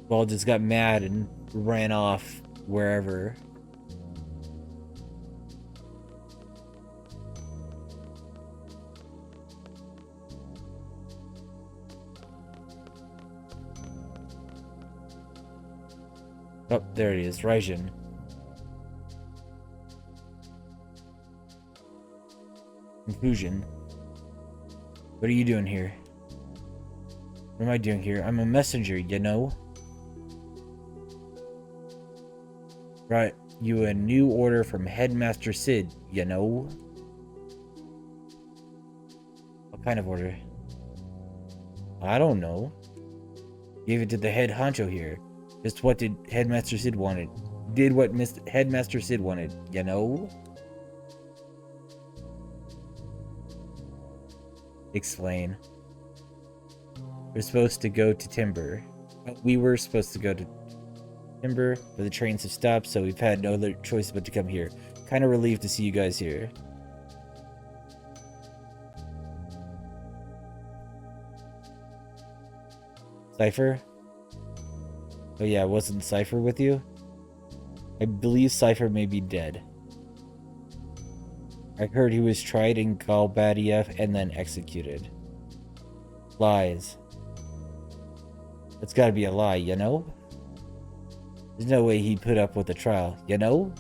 Ball just got mad and ran off wherever. Oh, there it is, Raijin. Confusion. What are you doing here? What am I doing here? I'm a messenger, you know? Brought you a new order from Headmaster Sid, you know? What kind of order? I don't know. Gave it to the head honcho here. Just what did Headmaster Sid wanted. Did what Headmaster Sid wanted, you know? Explain. We're supposed to go to Timber. We were supposed to go to Timber, but the trains have stopped, so we've had no other choice but to come here. Kind of relieved to see you guys here. Cypher? Oh yeah, wasn't Cypher with you? I believe Cypher may be dead. I heard he was tried in Galbadia and then executed. Lies. That's gotta be a lie, you know? There's no way he'd put up with a trial, you know?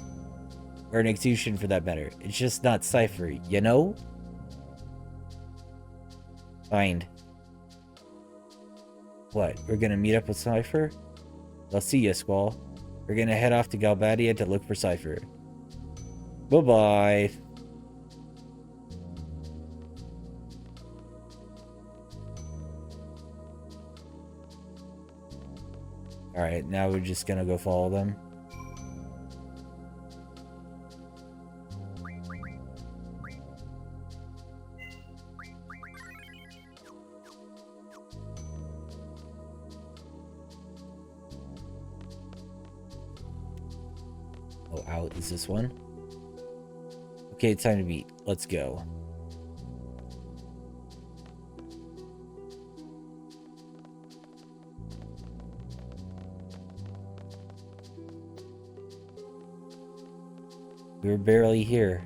Or an execution for that matter. It's just not Cypher, you know? Fine. What, we're gonna meet up with Cypher? I'll see ya, Squall. We're gonna head off to Galbadia to look for Cypher. Bye-bye. Alright, now we're just gonna go follow them. Oh, out is this one? Okay, it's time to meet. Let's go. We were barely here.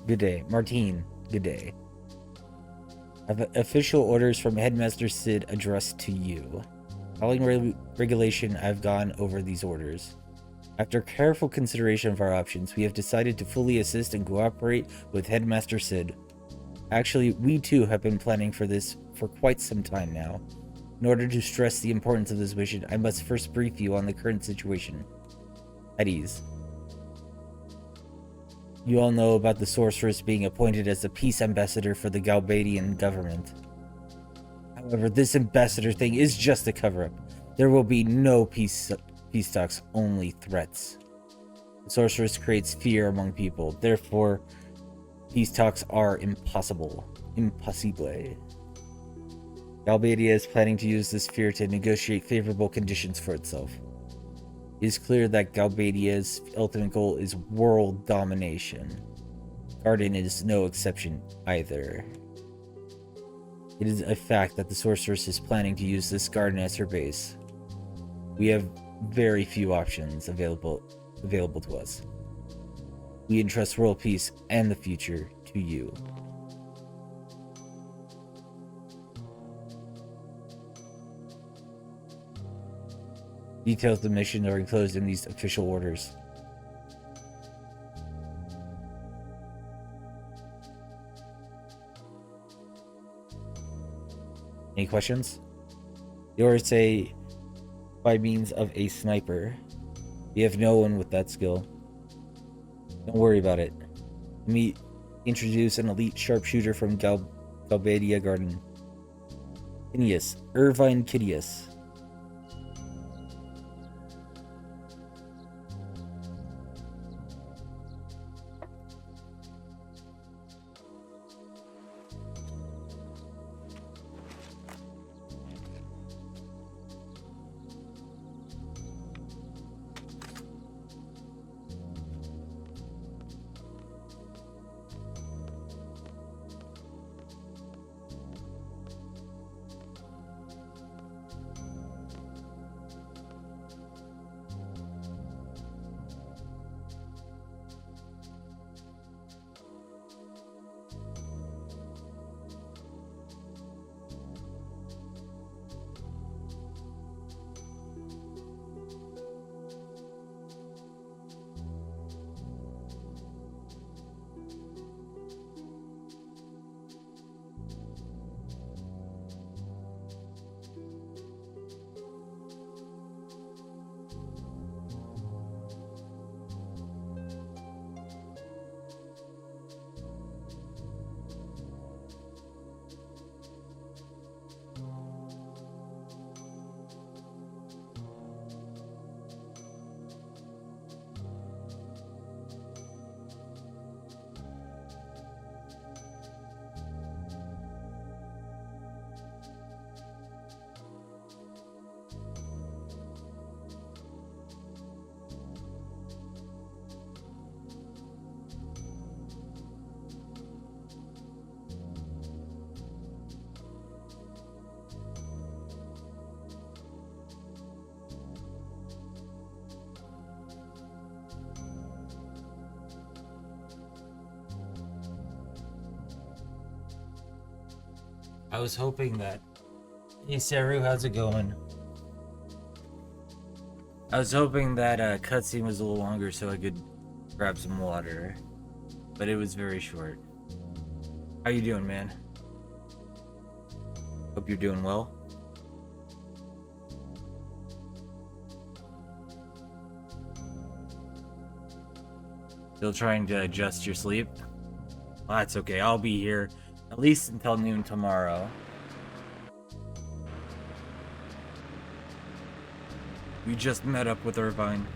Good day. Martine, good day. I have official orders from Headmaster Sid addressed to you. Following regulation, I've gone over these orders. After careful consideration of our options, we have decided to fully assist and cooperate with Headmaster Sid. Actually, we too have been planning for this for quite some time now. In order to stress the importance of this mission, I must first brief you on the current situation. At ease. You all know about the sorceress being appointed as the peace ambassador for the Galbadian government. However, this ambassador thing is just a cover-up. There will be no peace talks, only threats. The sorceress creates fear among people, therefore, peace talks are impossible. Impossible. Galbadia is planning to use this fear to negotiate favorable conditions for itself. It is clear that Galbadia's ultimate goal is world domination. Garden is no exception either. It is a fact that the sorceress is planning to use this garden as her base. We have very few options available to us. We entrust world peace and the future to you. Details of the mission are enclosed in these official orders. Any questions? The orders say by means of a sniper. We have no one with that skill. Don't worry about it. Let me introduce an elite sharpshooter from Galbadia Garden. Kineas, Irvine Kineas. I was hoping that. Hey Saru, how's it going? I was hoping that cutscene was a little longer so I could grab some water, but it was very short. How you doing, man? Hope you're doing well. Still trying to adjust your sleep? Well, that's okay. I'll be here at least until noon tomorrow. We just met up with Irvine.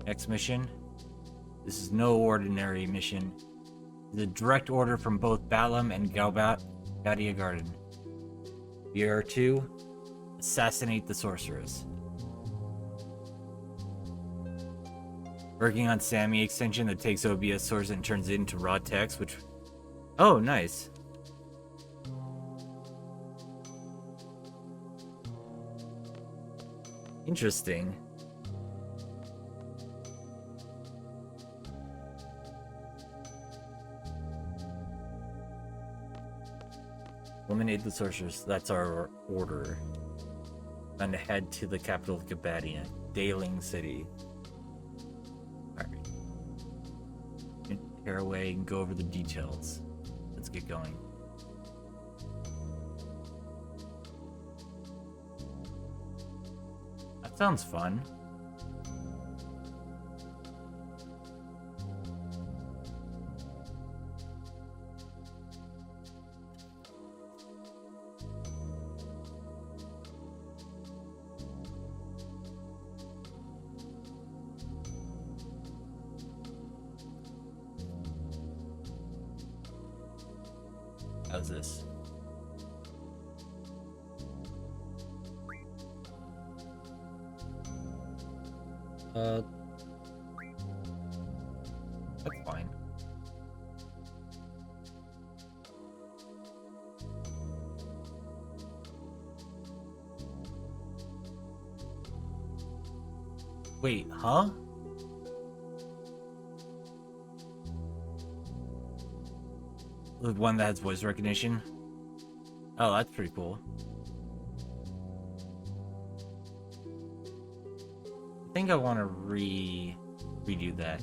Next mission. This is no ordinary mission. It's a direct order from both Balam and Gaudia Garden. We are to assassinate the sorceress. Working on Sammy extension that takes OBS source and turns it into raw text, which... Oh, nice. Interesting. Eliminate the sorceress. That's our order. And head to the capital of Gabadia, Daling City. Alright. Tear away and go over the details. Let's get going. That sounds fun. How's this? That's fine. Wait, huh? The one that has voice recognition? Oh, that's pretty cool. I think I want to redo that.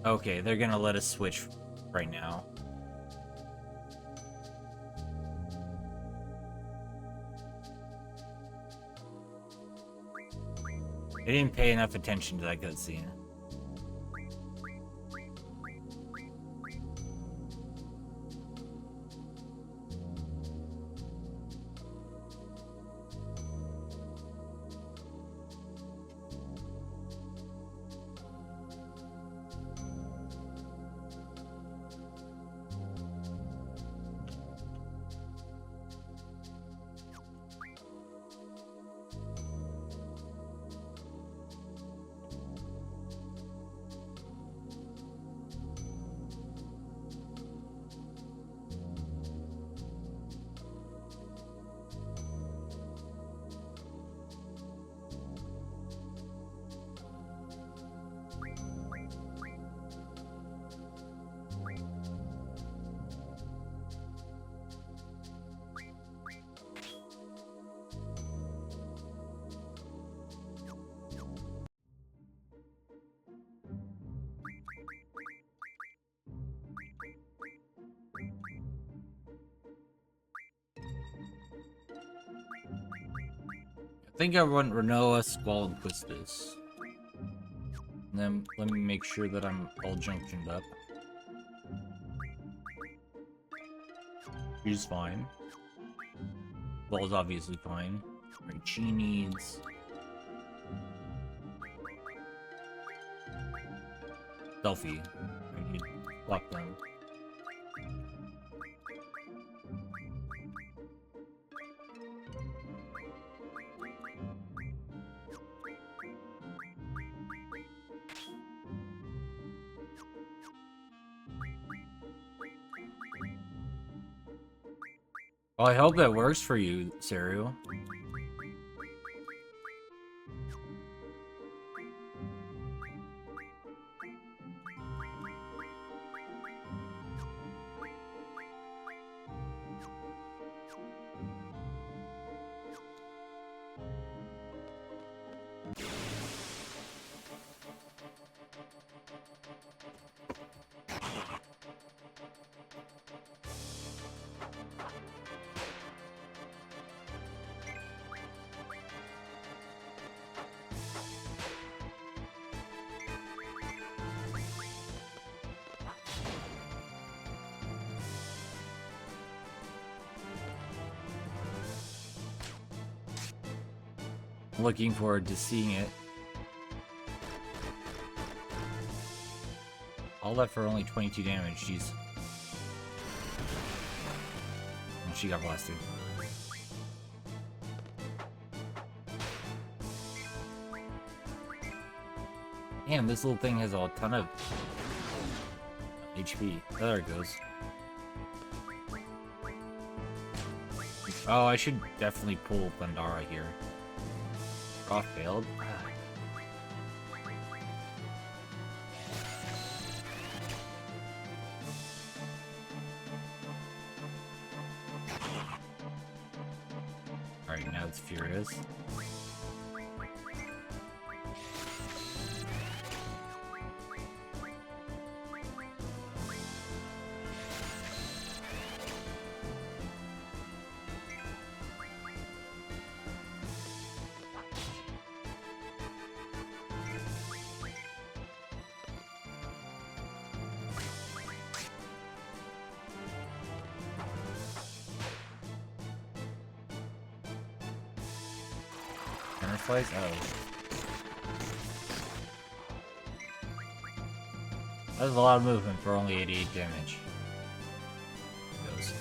Okay, they're gonna let us switch right now. I didn't pay enough attention to that cutscene. I think I want Renoa, Squall, and Quistis. And then let me make sure that I'm all junctioned up. She's fine. Squall's obviously fine. Right, she needs... Selfie. I need lockdown. Well, I hope that works for you, Cereal. Looking forward to seeing it. All that for only 22 damage, jeez. Oh, she got blasted. Damn, this little thing has a ton of HP. There it goes. Oh, I should definitely pull Thundara here. Draw failed. Alright, now it's Furious. Counterflies? Oh. That was a lot of movement for only 88 damage. Goes.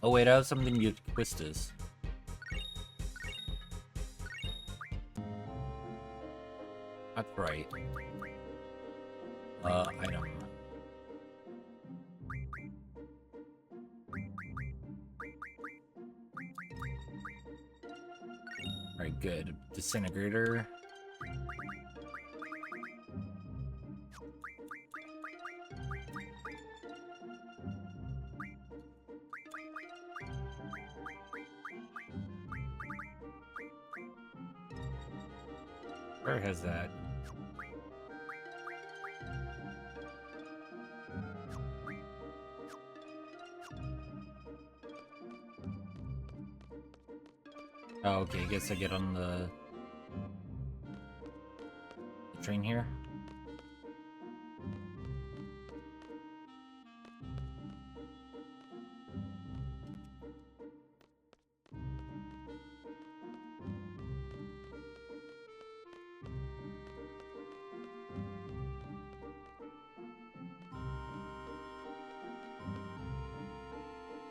Oh wait, I have something to twist this. That's right. Item. Alright, good. Disintegrator. Where has that? Oh, okay, I guess I get on the train here.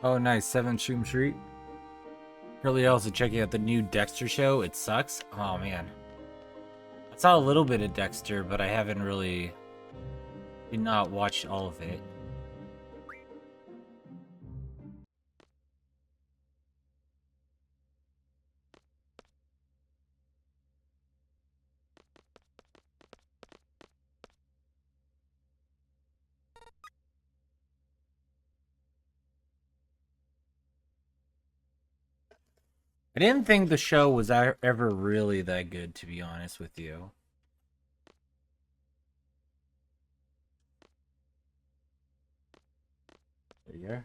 Oh, nice. 7 Shroom Street. Really also checking out the new Dexter show. It sucks. Oh, man. I saw a little bit of Dexter, but I haven't really... did not watch all of it. I didn't think the show was ever really that good, to be honest with you. There you go.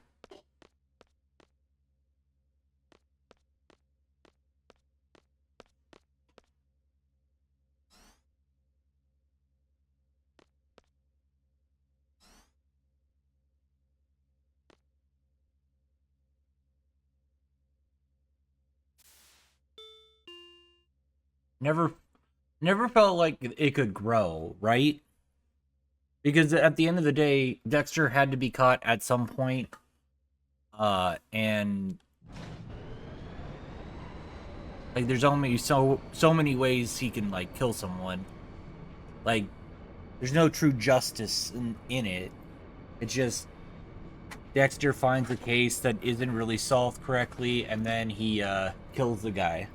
Never felt like it could grow, right? Because at the end of the day, Dexter had to be caught at some point. And Like, there's only so many ways he can like kill someone. Like, there's no true justice in it. It's just Dexter finds a case that isn't really solved correctly, and then he kills the guy.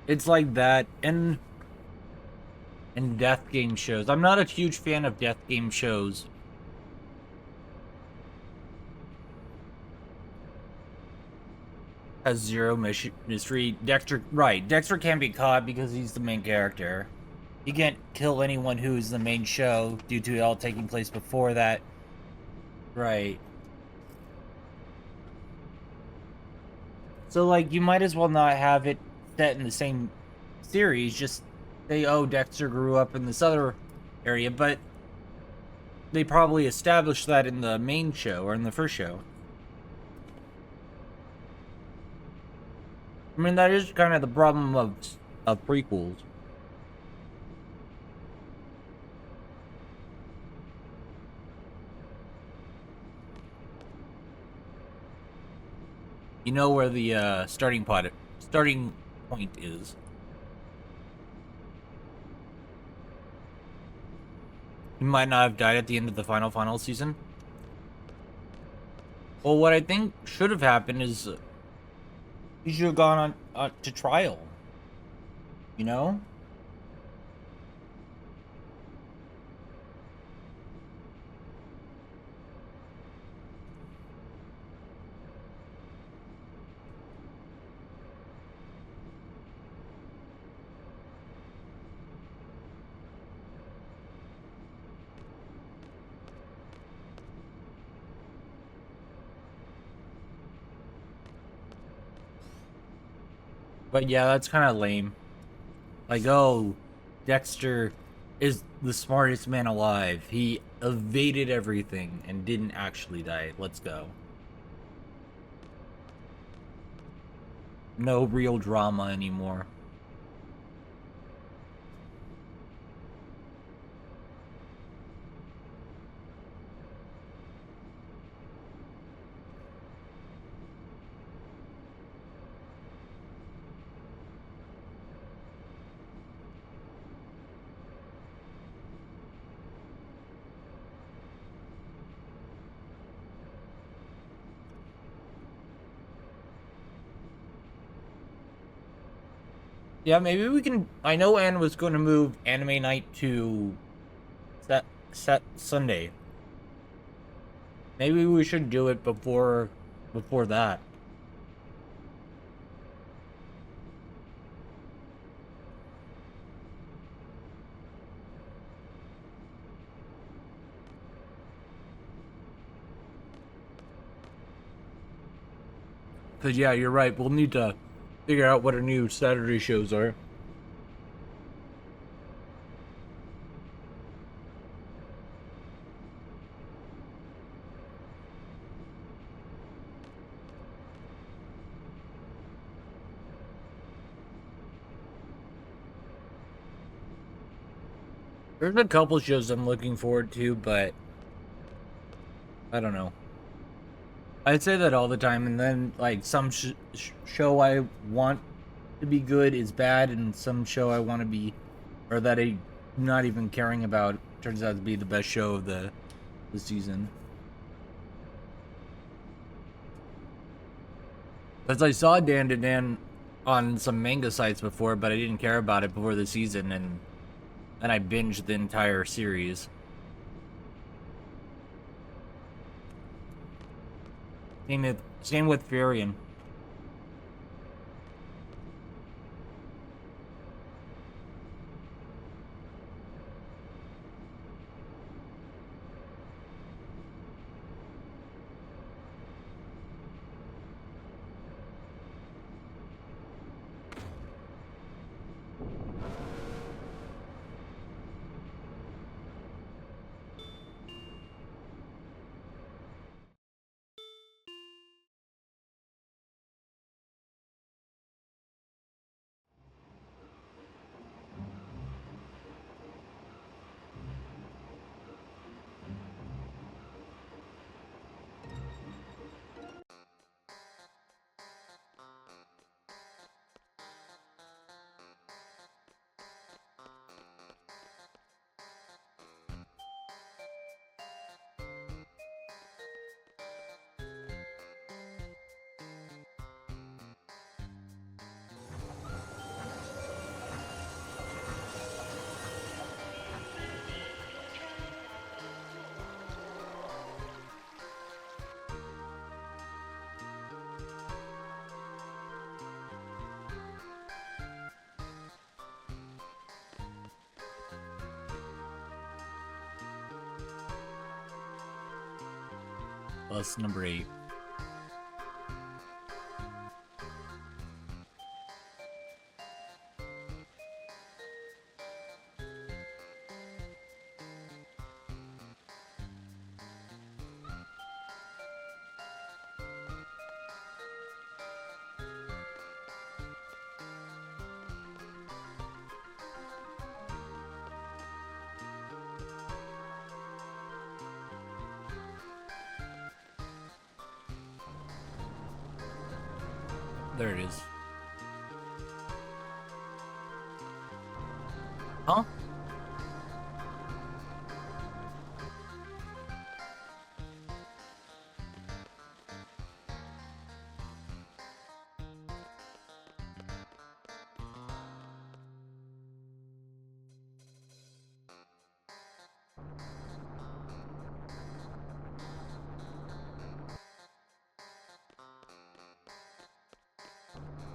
It's like that, and death game shows. I'm not a huge fan of death game shows. Has zero mystery. Dexter, right? Dexter can't be caught because he's the main character. He can't kill anyone who's the main show due to it all taking place before that. Right. So, like, you might as well not have it set in the same series. Just say, oh, Dexter grew up in this other area, but they probably established that in the main show or in the first show. I mean, that is kind of the problem of prequels. You know where the starting point is. He might not have died at the end of the final season. Well, what I think should have happened is he should have gone on to trial. You know? But yeah, that's kind of lame. Like, oh, Dexter is the smartest man alive. He evaded everything and didn't actually die. Let's go. No real drama anymore. Yeah, maybe we can. I know Anne was going to move anime night to set Sunday. Maybe we should do it before that. Cause yeah, you're right. We'll need to figure out what our new Saturday shows are. There's a couple shows I'm looking forward to, but I don't know. I'd say that all the time, and then like some show I want to be good is bad, and some show I want to be, or that I'm not even caring about, turns out to be the best show of the season. Because I saw Dan to Dan on some manga sites before, but I didn't care about it before the season, and I binged the entire series. Same with Furion. Bus number 8. There it is. Huh?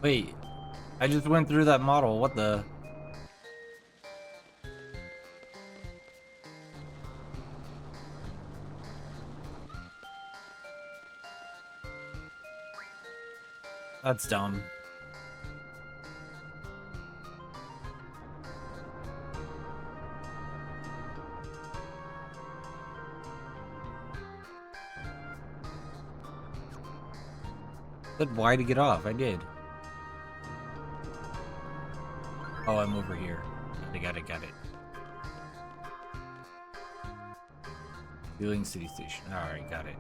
Wait, I just went through that model. What the? That's dumb. Said why to get off? I did. Oh, I'm over here. Got it. Wheeling City Station. Alright, got it.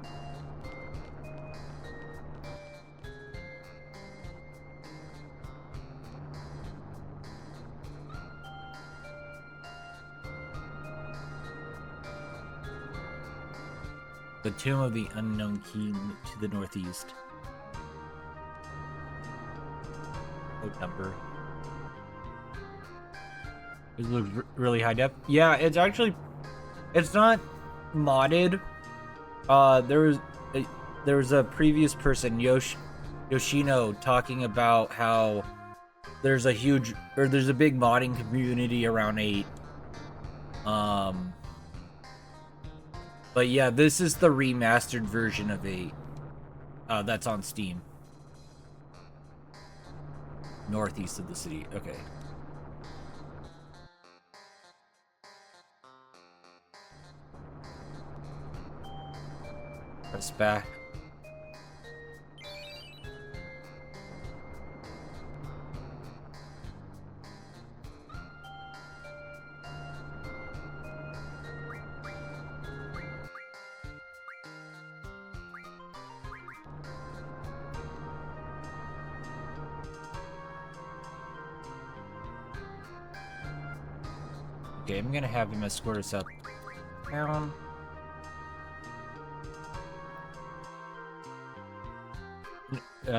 The Tomb of the Unknown King to the northeast. What number? It looks really high def. Yeah, it's actually, it's not modded. There was a previous person, Yoshino, talking about how there's a big modding community around 8. But yeah, this is the remastered version of 8. That's on Steam. Northeast of the city. Okay. Press back. Okay, I'm gonna have him escort us up down.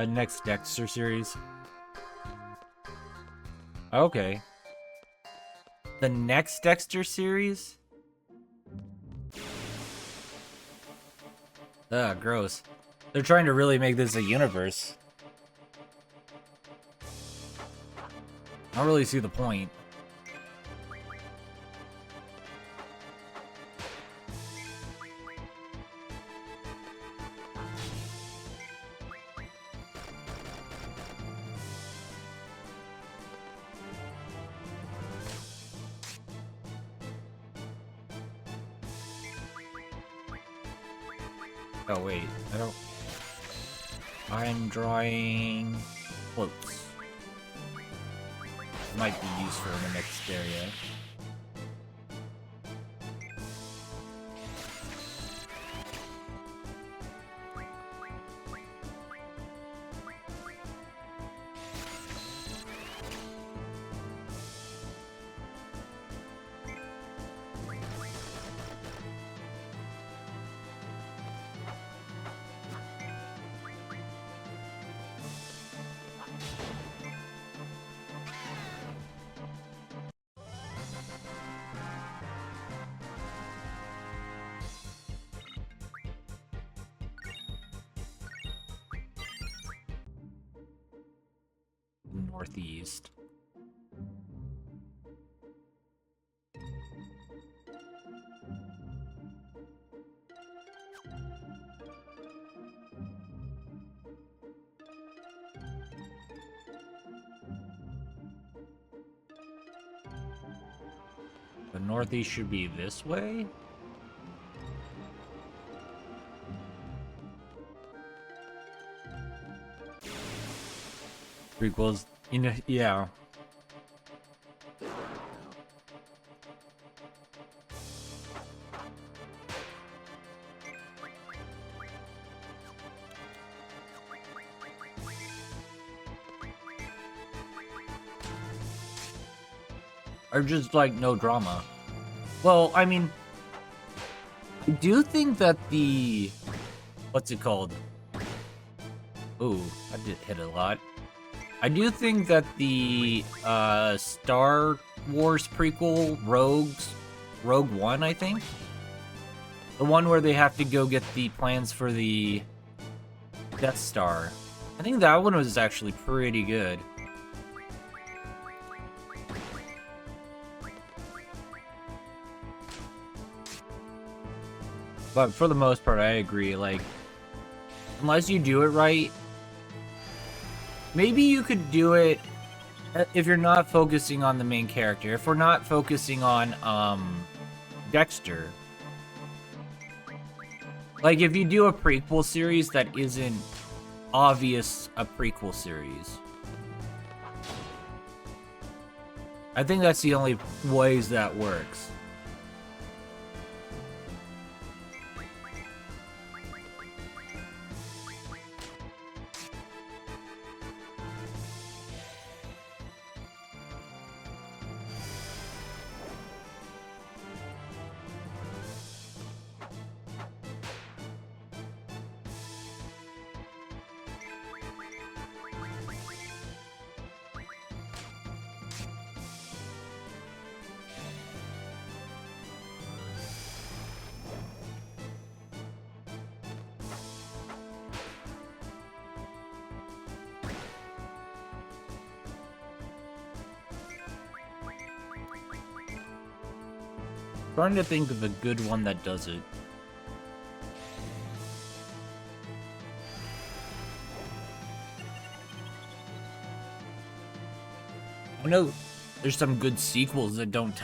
Next Dexter series. Okay. The next Dexter series? Ugh, gross. They're trying to really make this a universe. I don't really see the point. Oh wait, I'm drawing floats. Might be useful in the next area. Northeast. The northeast should be this way? Prequels, you know, yeah. Or just like no drama. Well, I mean, I do think that the what's it called? Ooh, I did hit a lot. I do think that the Star Wars prequel, Rogue One, I think, the one where they have to go get the plans for the Death Star. I think that one was actually pretty good. But for the most part, I agree. Like, unless you do it right, maybe you could do it if you're not focusing on the main character. If we're not focusing on Dexter. Like, if you do a prequel series that isn't obvious a prequel series. I think that's the only ways that works. Trying to think of a good one that does it. I know there's some good sequels that don't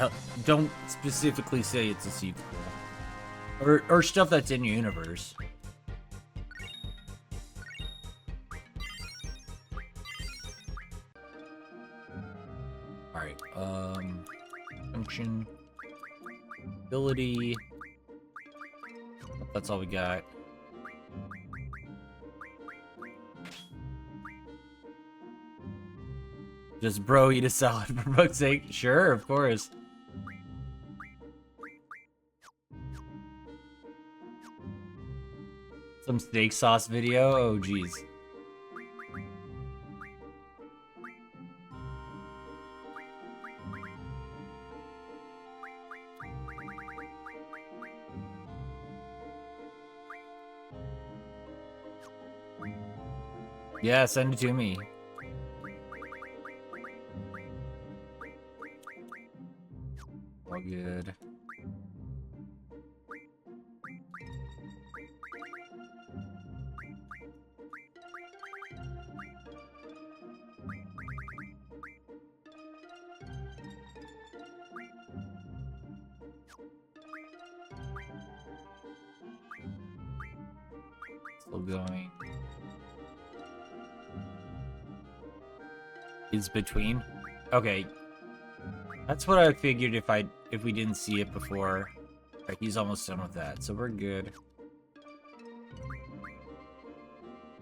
specifically say it's a sequel. Or stuff that's in universe. Alright, function. Ability. That's all we got. Just bro eat a salad for fuck's sake? Sure, of course. Some steak sauce video? Oh jeez. Yeah, send it to me. All good. Still going. Is between? Okay. That's what I figured if we didn't see it before. Right, he's almost done with that, so we're good.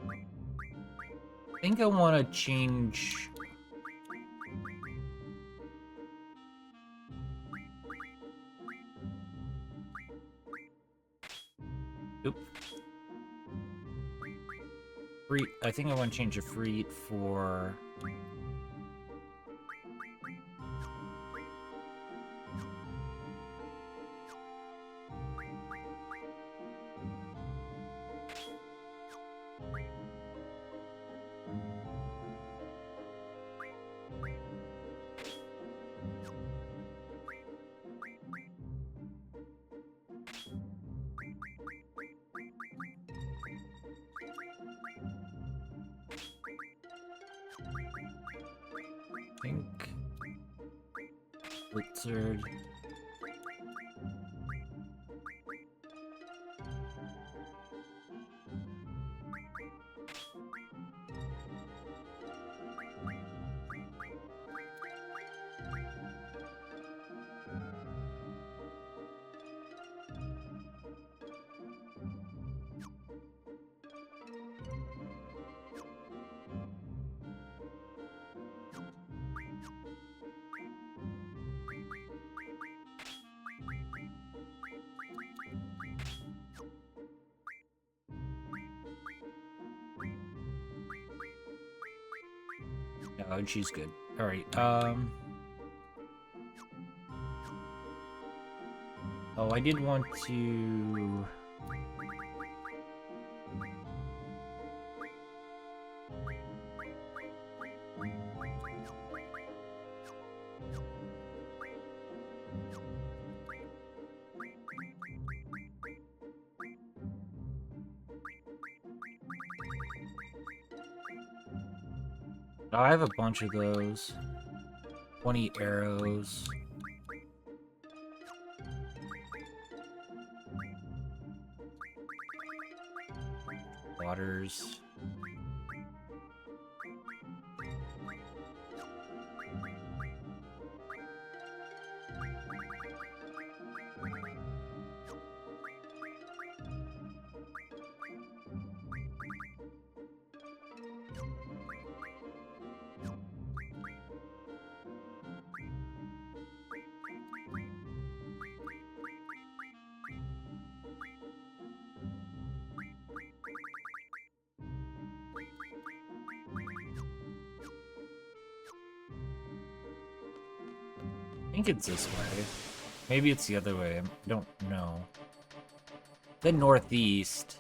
I think I want to change... Oop. Free, I think I want to change a free for... Think Blizzard No, she's good. Alright, oh, I did want to... I have a bunch of those. 20 arrows. Waters. I think it's this way. Maybe it's the other way. I don't know. The northeast.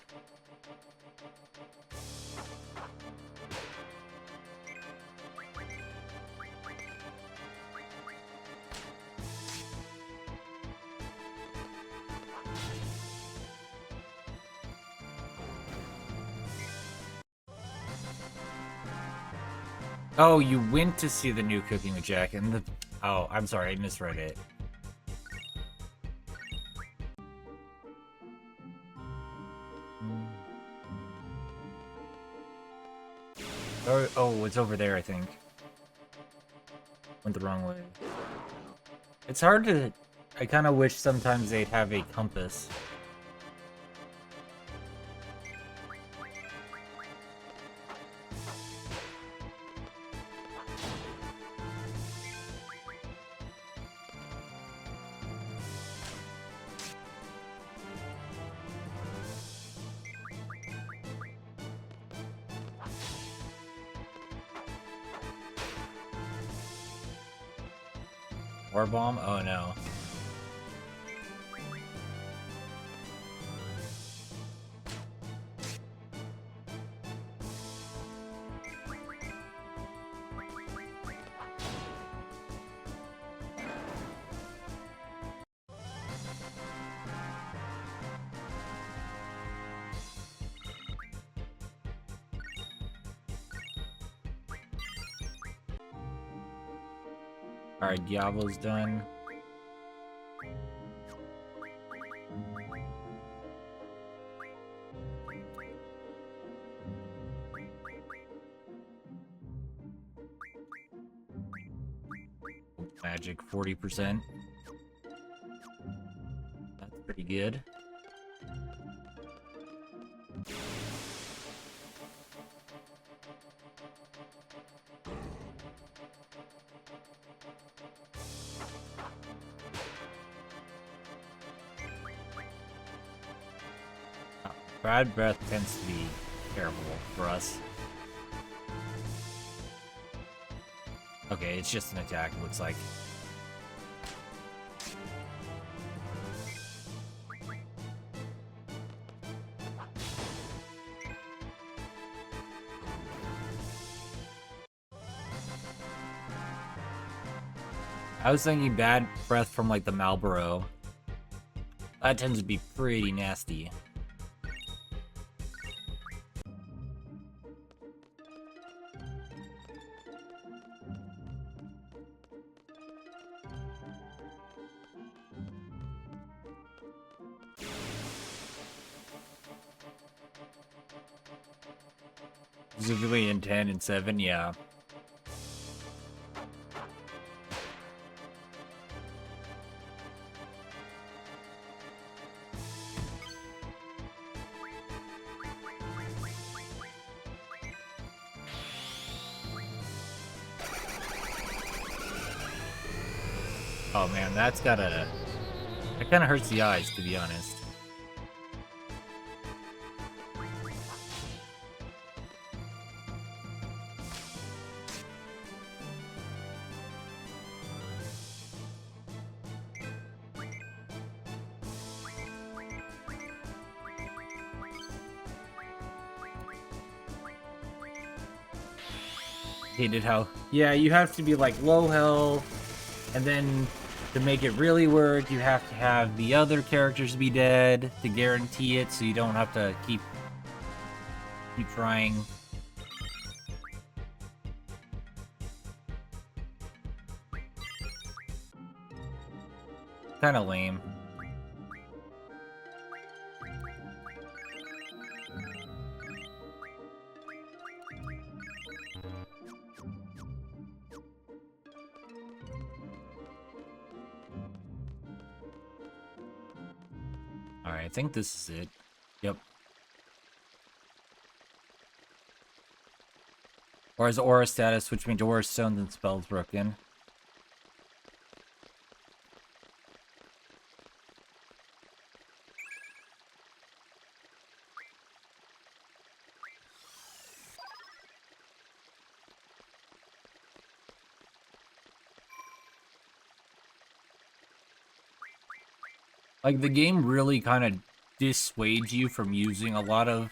Oh, you went to see the new Cooking with Jack and the... Oh, I'm sorry, I misread it. Oh, it's over there, I think. Went the wrong way. It's hard to... I kind of wish sometimes they'd have a compass. War bomb? Oh no. Alright, Diablo's done. Magic 40%. That's pretty good. Bad breath tends to be terrible for us. Okay, it's just an attack, it looks like. I was thinking bad breath from like the Marlboro. That tends to be pretty nasty. Civilian 10 and 7, yeah. Oh man, that's gotta... That kinda hurts the eyes, to be honest. hated how Yeah, you have to be like low health, and then to make it really work, you have to have the other characters be dead to guarantee it, so you don't have to keep trying. Kind of lame. Alright, I think this is it. Yep. Or is aura status, which means aura stones and spells broken. Like, the game really kind of dissuades you from using a lot of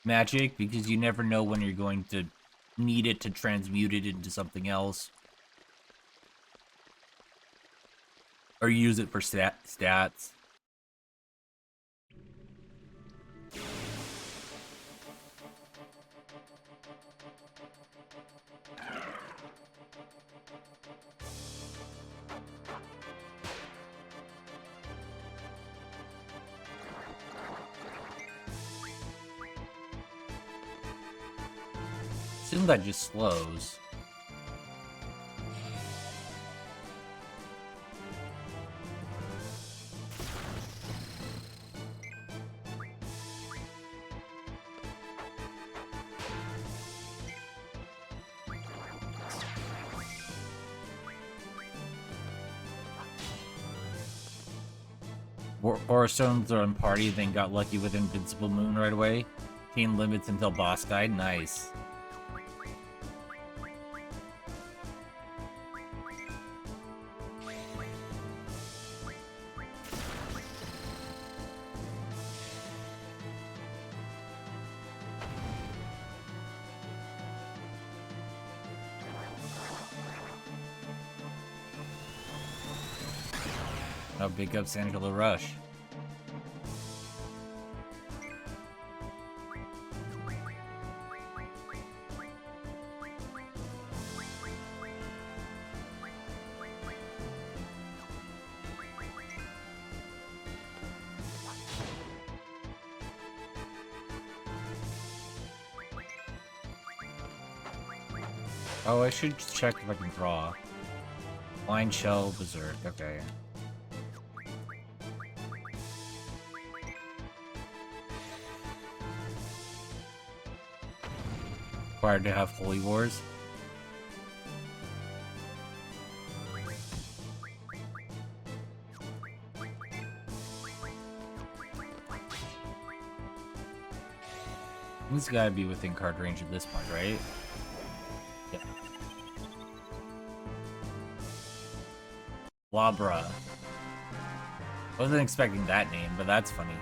magic because you never know when you're going to need it to transmute it into something else. Or use it for stats. Assume that just slows. Aura stones are on party, then got lucky with Invincible Moon right away. Team limits until boss died. Nice. Oh, big ups Angela Rush. Oh, I should check if I can draw. Blind Shell Berserk, okay. Required to have Holy Wars. This gotta be within card range at this point, right? Yep. Labra. Wasn't expecting that name, but that's funny.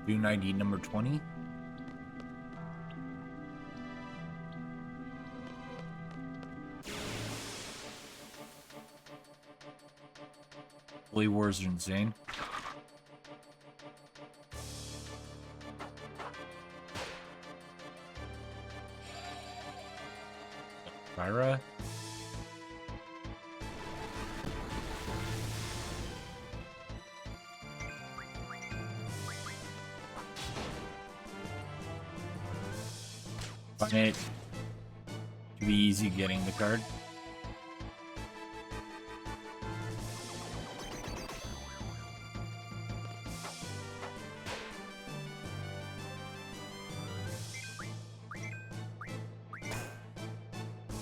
Dune ID number 20. Holy Wars are insane. Kyra. Find it to be easy getting the card.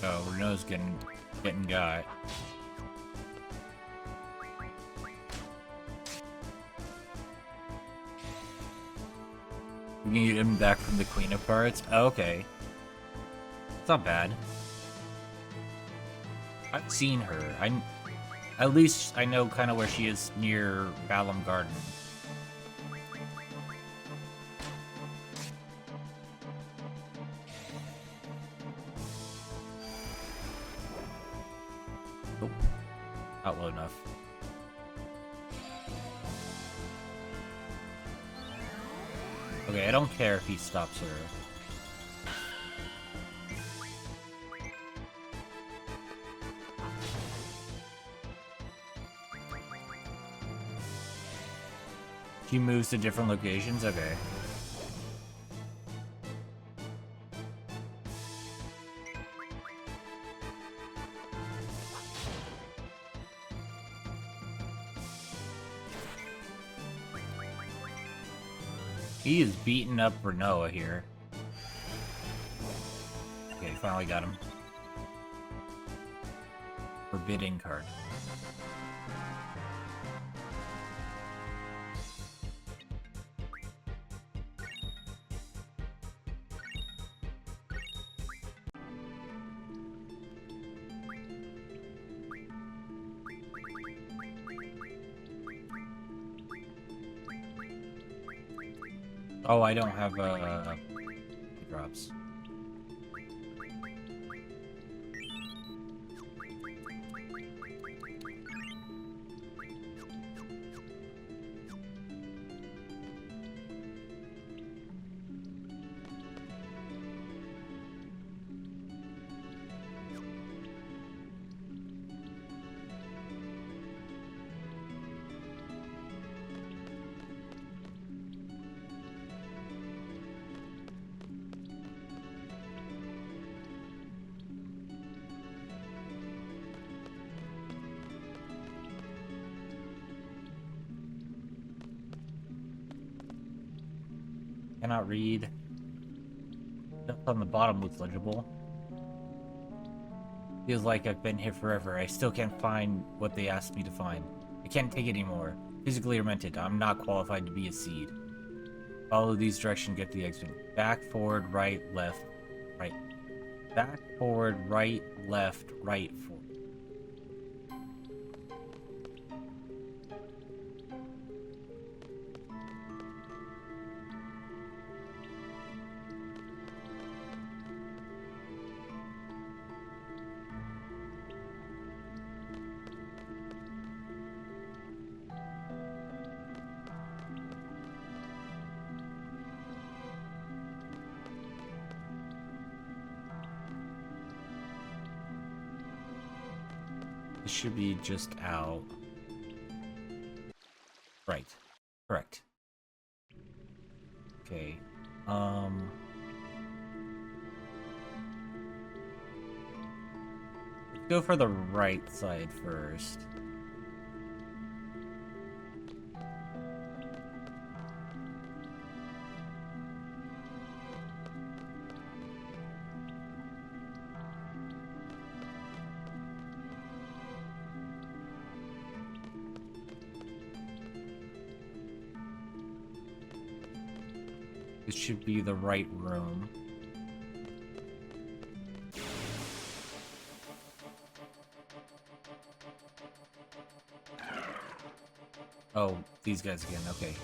Oh, Renault's getting got. Bringing him back from the Queen of Cards? Oh, okay. It's not bad. I've seen her. At least I know kind of where she is near Balam Garden. Oh, not low enough. Okay, I don't care if he stops her. He moves to different locations? Okay. He is beating up Renoa here. Okay, finally got him. Forbidden card. Oh, I don't have drops. Cannot read. Stuff on the bottom looks legible. Feels like I've been here forever. I still can't find what they asked me to find. I can't take it anymore. Physically or mental, I'm not qualified to be a seed. Follow these directions, get the exit. Back, forward, right, left, right. Back, forward, right, left, right, forward. This should be just out. Right. Correct. Okay. Let's go for the right side first. This should be the right room. Oh, these guys again, okay.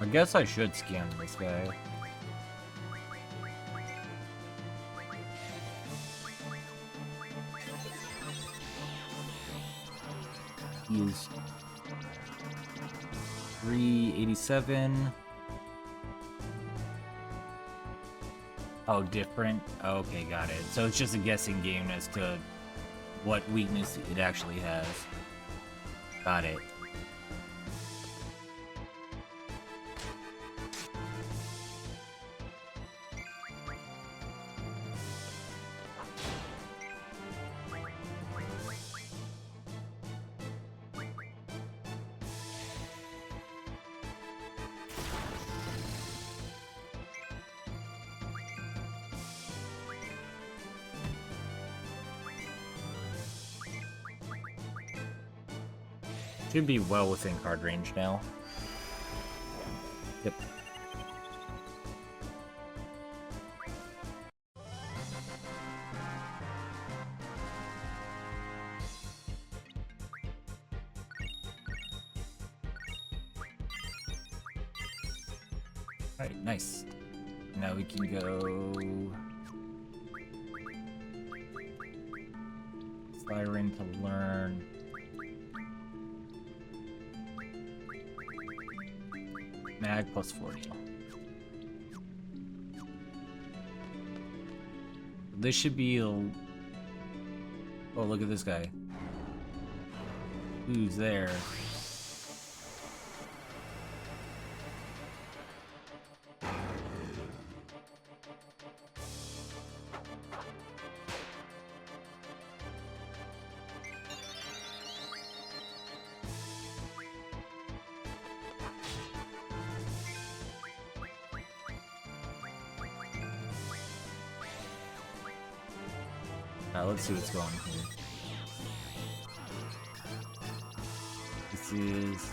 I guess I should scan this guy. He is 387. Oh, different? Okay, got it. So it's just a guessing game as to what weakness it actually has. Got it. Should be well within card range now. Yep. Alright, nice. Now we can go... Siren to learn... Mag plus 40. This should be... Oh, look at this guy. Who's there? Let's see what's going on here. This is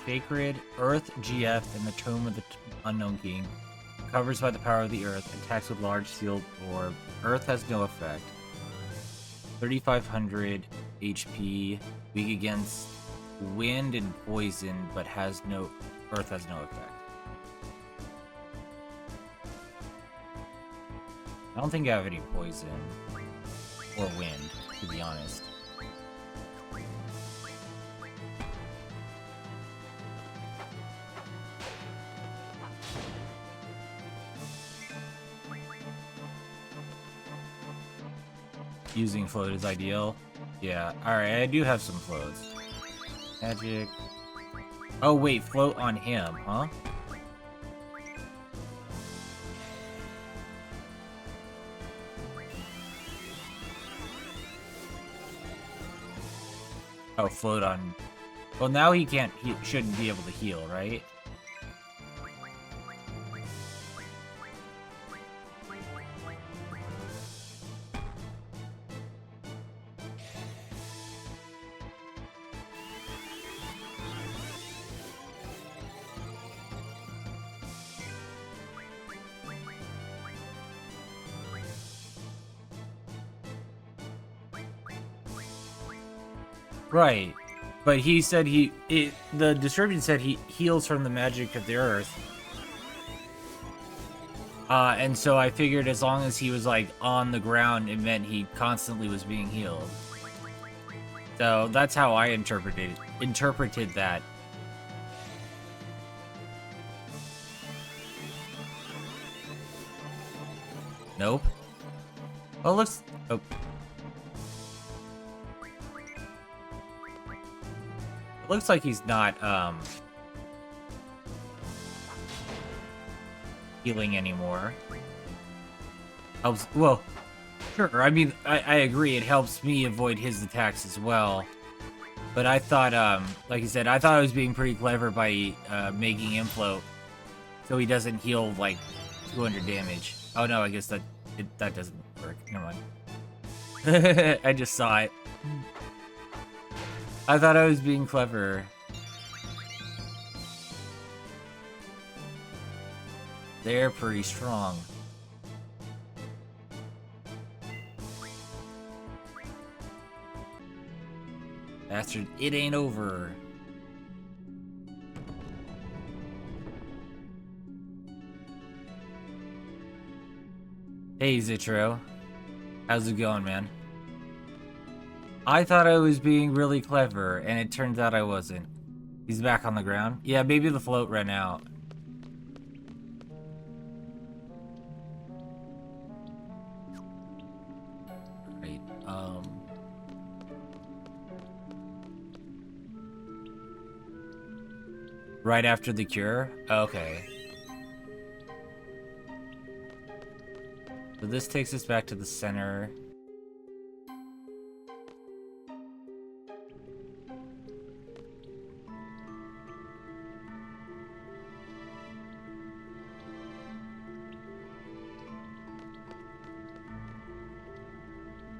Sacred Earth GF in the Tomb of the Unknown King. Covers by the power of the Earth. Attacks with large sealed orb. Earth has no effect. 3,500 HP. Weak against wind and poison, but has no... Earth has no effect. I don't think I have any poison. Or wind, to be honest. Using float is ideal. Yeah, alright, I do have some floats. Magic. Oh wait, float on him, huh? Oh, float on... Well, now he can't... He shouldn't be able to heal, right? Right, but he said the description said he heals from the magic of the earth. And so I figured as long as he was, like, on the ground, it meant he constantly was being healed. So that's how I interpreted that. Nope. Oh, looks... Oh. Looks like he's not, healing anymore. Helps, well, sure, I mean, I agree, it helps me avoid his attacks as well. But I thought, like I said, I thought I was being pretty clever by, making him float. So he doesn't heal, like, 200 damage. Oh no, I guess that doesn't work. Never mind. I just saw it. I thought I was being clever. They're pretty strong. Bastard, it ain't over. Hey, Zitro. How's it going, man? I thought I was being really clever, and it turns out I wasn't. He's back on the ground. Yeah, maybe the float ran out. Right, right after the cure? Okay. So this takes us back to the center.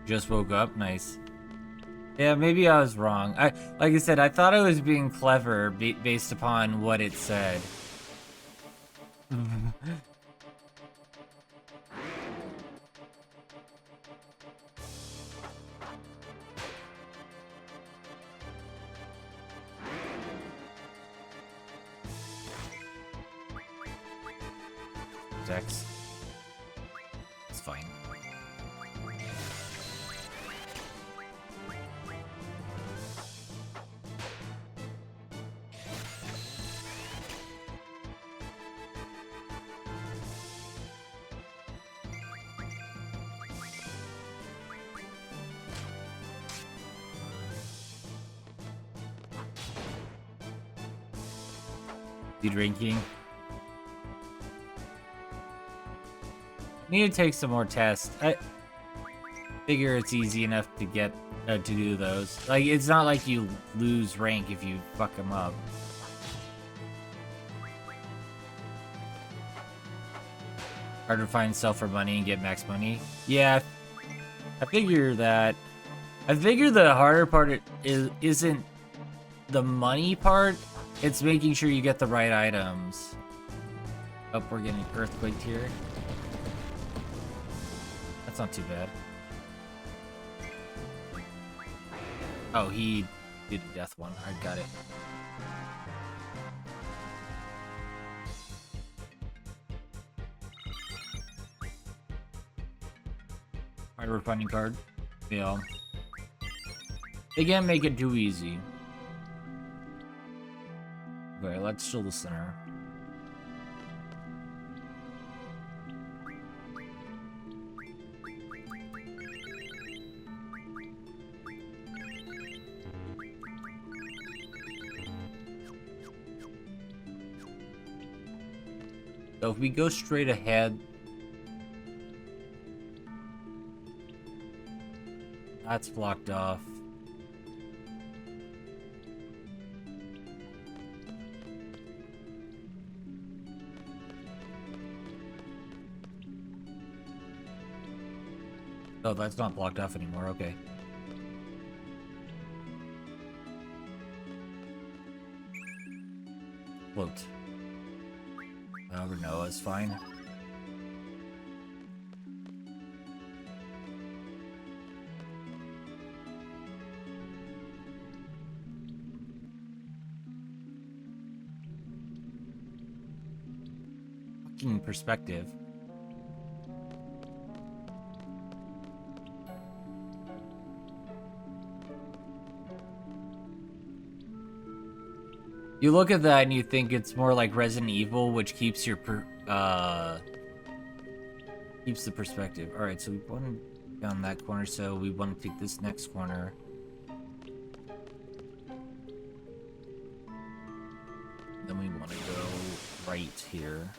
Just woke up, nice. Yeah, maybe I was wrong. Like I said, I thought I was being clever based upon what it said. Dex. It's fine. You drinking? Need to take some more tests. I figure it's easy enough to get to do those. Like, it's not like you lose rank if you fuck them up. Harder to find stuff for money and get max money. Yeah, I figure that. I figure the harder part isn't the money part. It's making sure you get the right items. Oh, we're getting earthquaked here. That's not too bad. Oh, he did a death one. I got it. Hardware funding card. Yeah. They can't make it too easy. Okay, let's still the center. So if we go straight ahead, that's blocked off. Oh, that's not blocked off anymore, okay. Float. Over Noah's fine. Fucking perspective. You look at that and you think it's more like Resident Evil, which keeps your keeps the perspective. All right, so we want to down that corner, so we want to take this next corner. Then we want to go right here.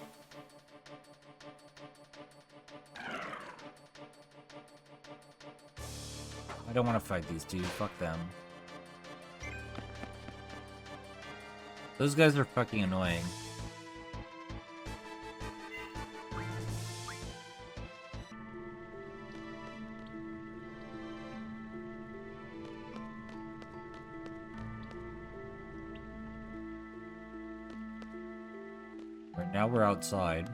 I don't want to fight these two. Fuck them. Those guys are fucking annoying. Right now we're outside.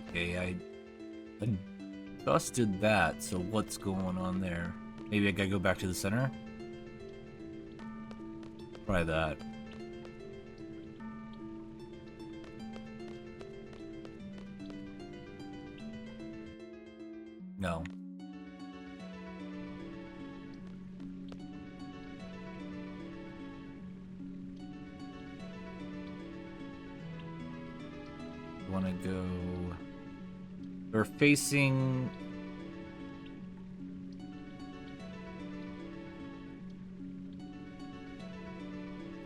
Okay, I just did that, so what's going on there? Maybe I gotta go back to the center? Try that. No. Wanna go... We're facing...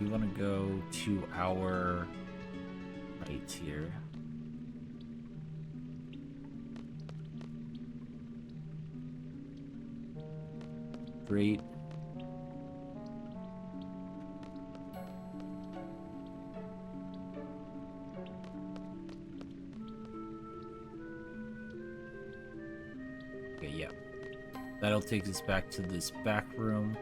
We wanna go to our right here. Great. Okay, yeah. That'll take us back to this back room.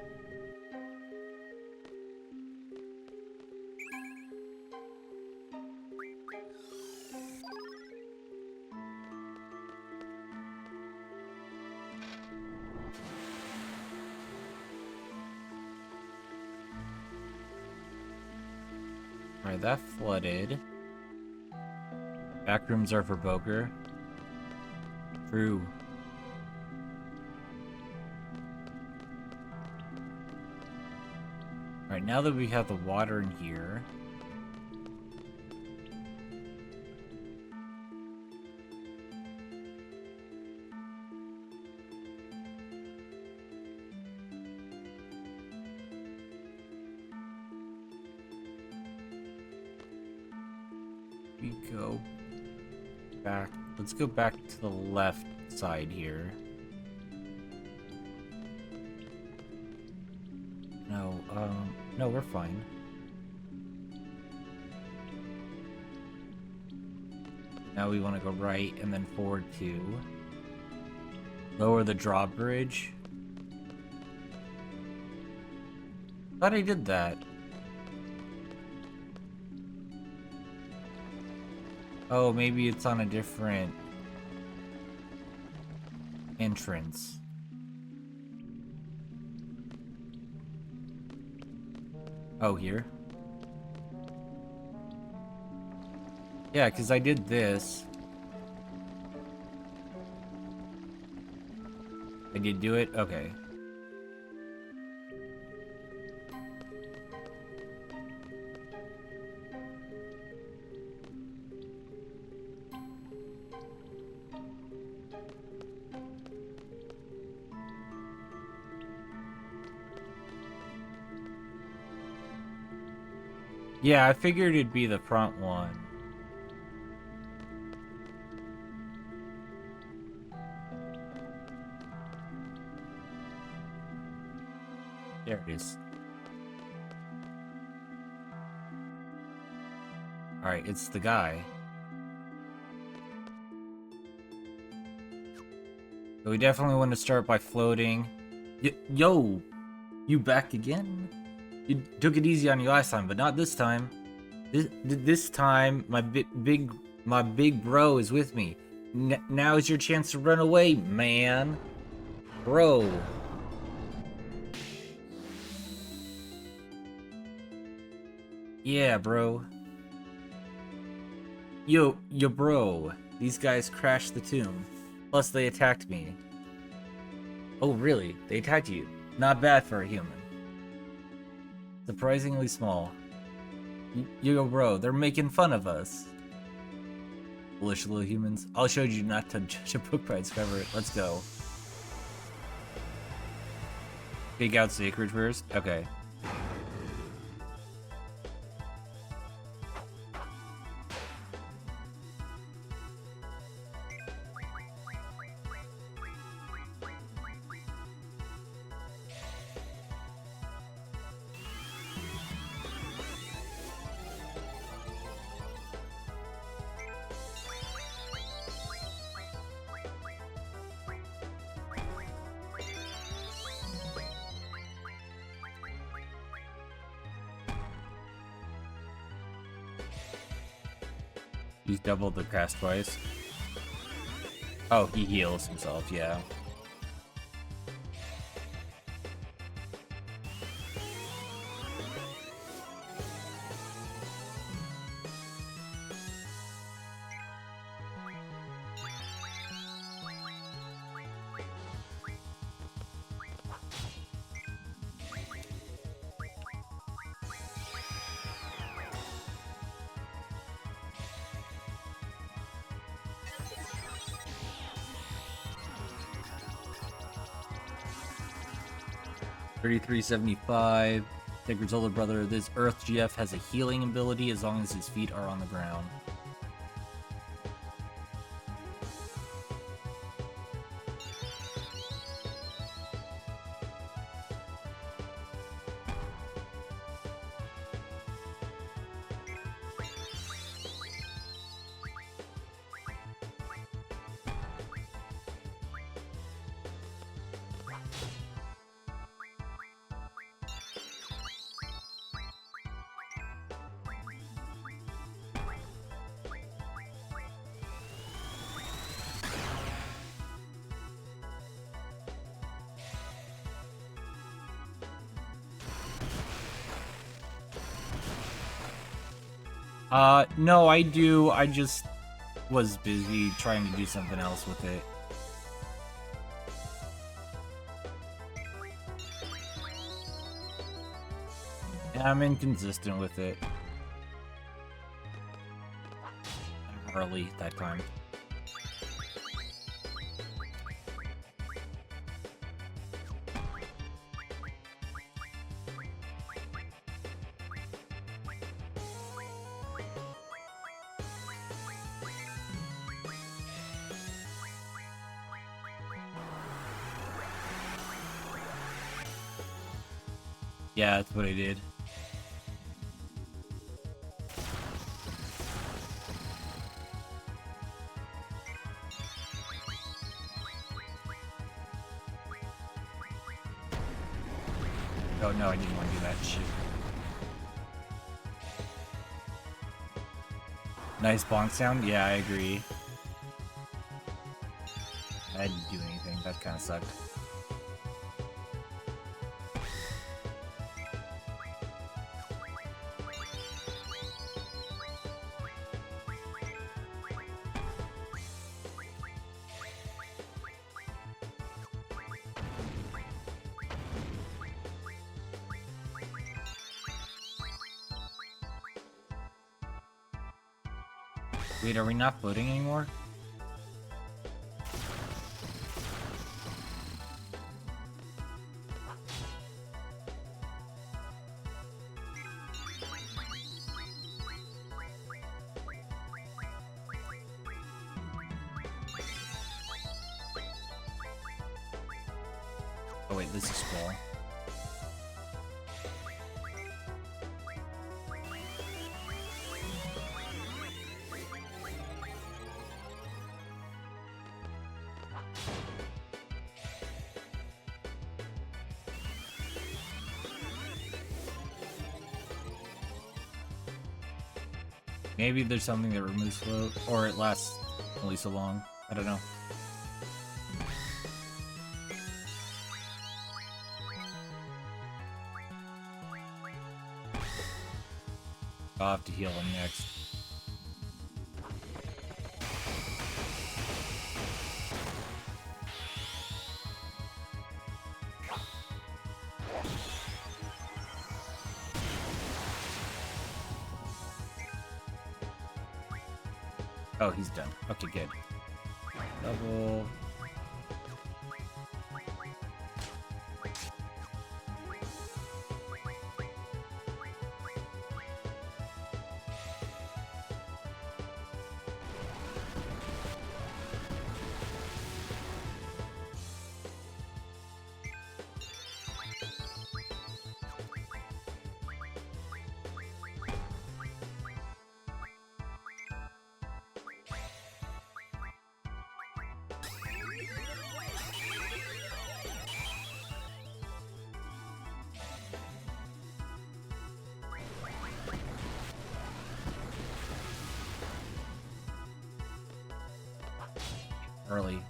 Alright, that flooded. Back rooms are for Boker. True. Alright, now that we have the water in here... we go back. Let's go back to the left side here. No, we're fine. Now we want to go right and then forward to lower the drawbridge. Thought I did that. Oh, maybe it's on a different entrance. Oh, here? Yeah, because I did this. I did do it? Okay. Yeah, I figured it'd be the front one. There it is. Alright, it's the guy. So we definitely want to start by floating. Yo! You back again? You took it easy on you last time, but not this time. This time, my big bro is with me. Now is your chance to run away, man. Bro. Yeah, bro. Yo, bro. These guys crashed the tomb. Plus, they attacked me. Oh, really? They attacked you? Not bad for a human. Surprisingly small. Yo, bro, they're making fun of us. Foolish little humans. I'll show you not to judge a book by its cover. Let's go. Take out Sacred first? Okay. He's doubled the cast twice. Oh, he heals himself, yeah. $33.75. Tigger's older brother. This Earth GF has a healing ability as long as his feet are on the ground. No, I do. I just was busy trying to do something else with it. And I'm inconsistent with it. I'm early that time. Yeah, that's what I did. Oh no, I didn't want to do that shit. Nice bonk sound? Yeah, I agree. I didn't do anything. That kind of sucked. Wait, are we not floating anymore? Oh wait, this is Squall. Maybe there's something that removes float, or it lasts only so long. I don't know. I'll have to heal him next. Oh, he's done. Okay, good. Double. early.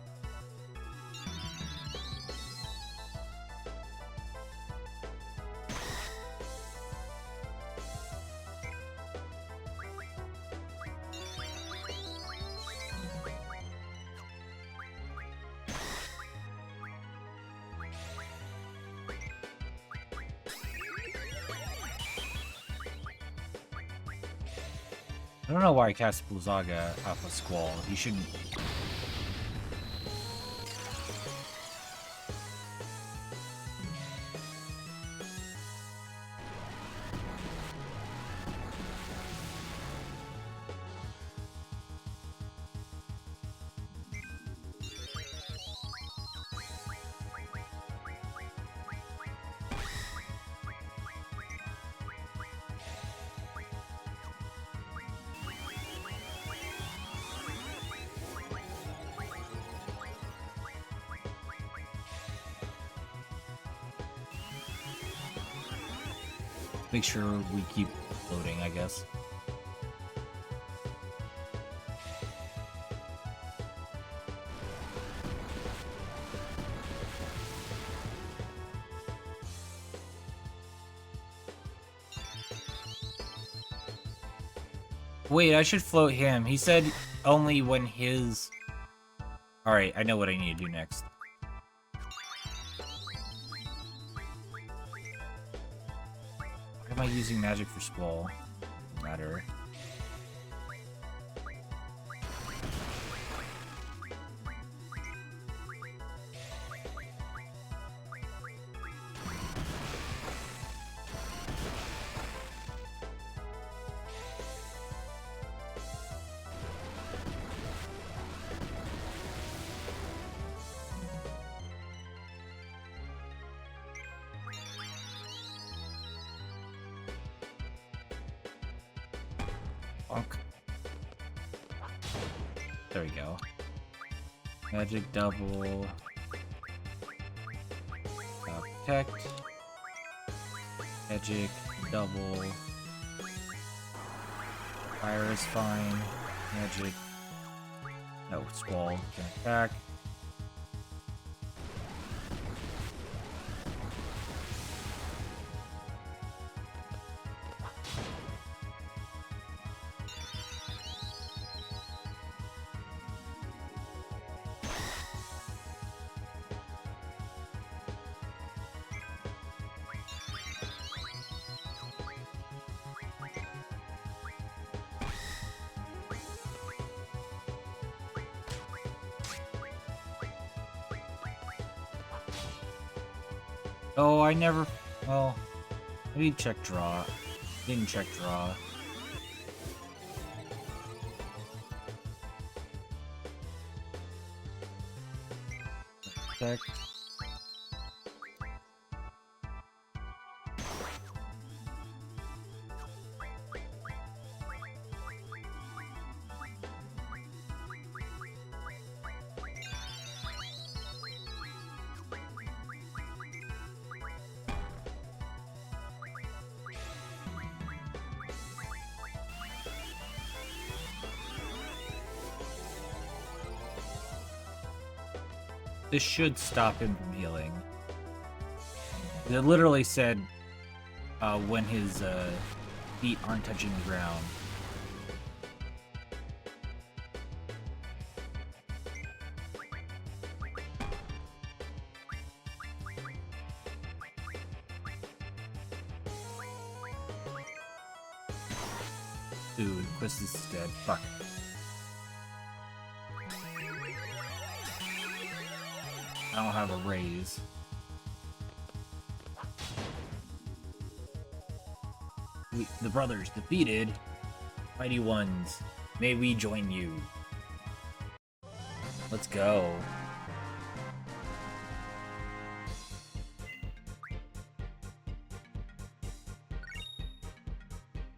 I don't know why I cast Blizzaga off of Squall. He shouldn't. Make sure we keep loading, I guess. Wait, I should float him. He said only when his... Alright, I know what I need to do next. Why am I using magic for Squall? Doesn't matter. There we go. Magic double. Protect. Magic double. Fire is fine. Magic. No, Squall can attack. Oh, I never... Well, I need check draw. Didn't check draw. Protect. This should stop him from healing. It literally said when his feet aren't touching the ground. Dude, Quist is dead. Fuck. I don't have a raise. The brothers defeated. Mighty ones, may we join you. Let's go.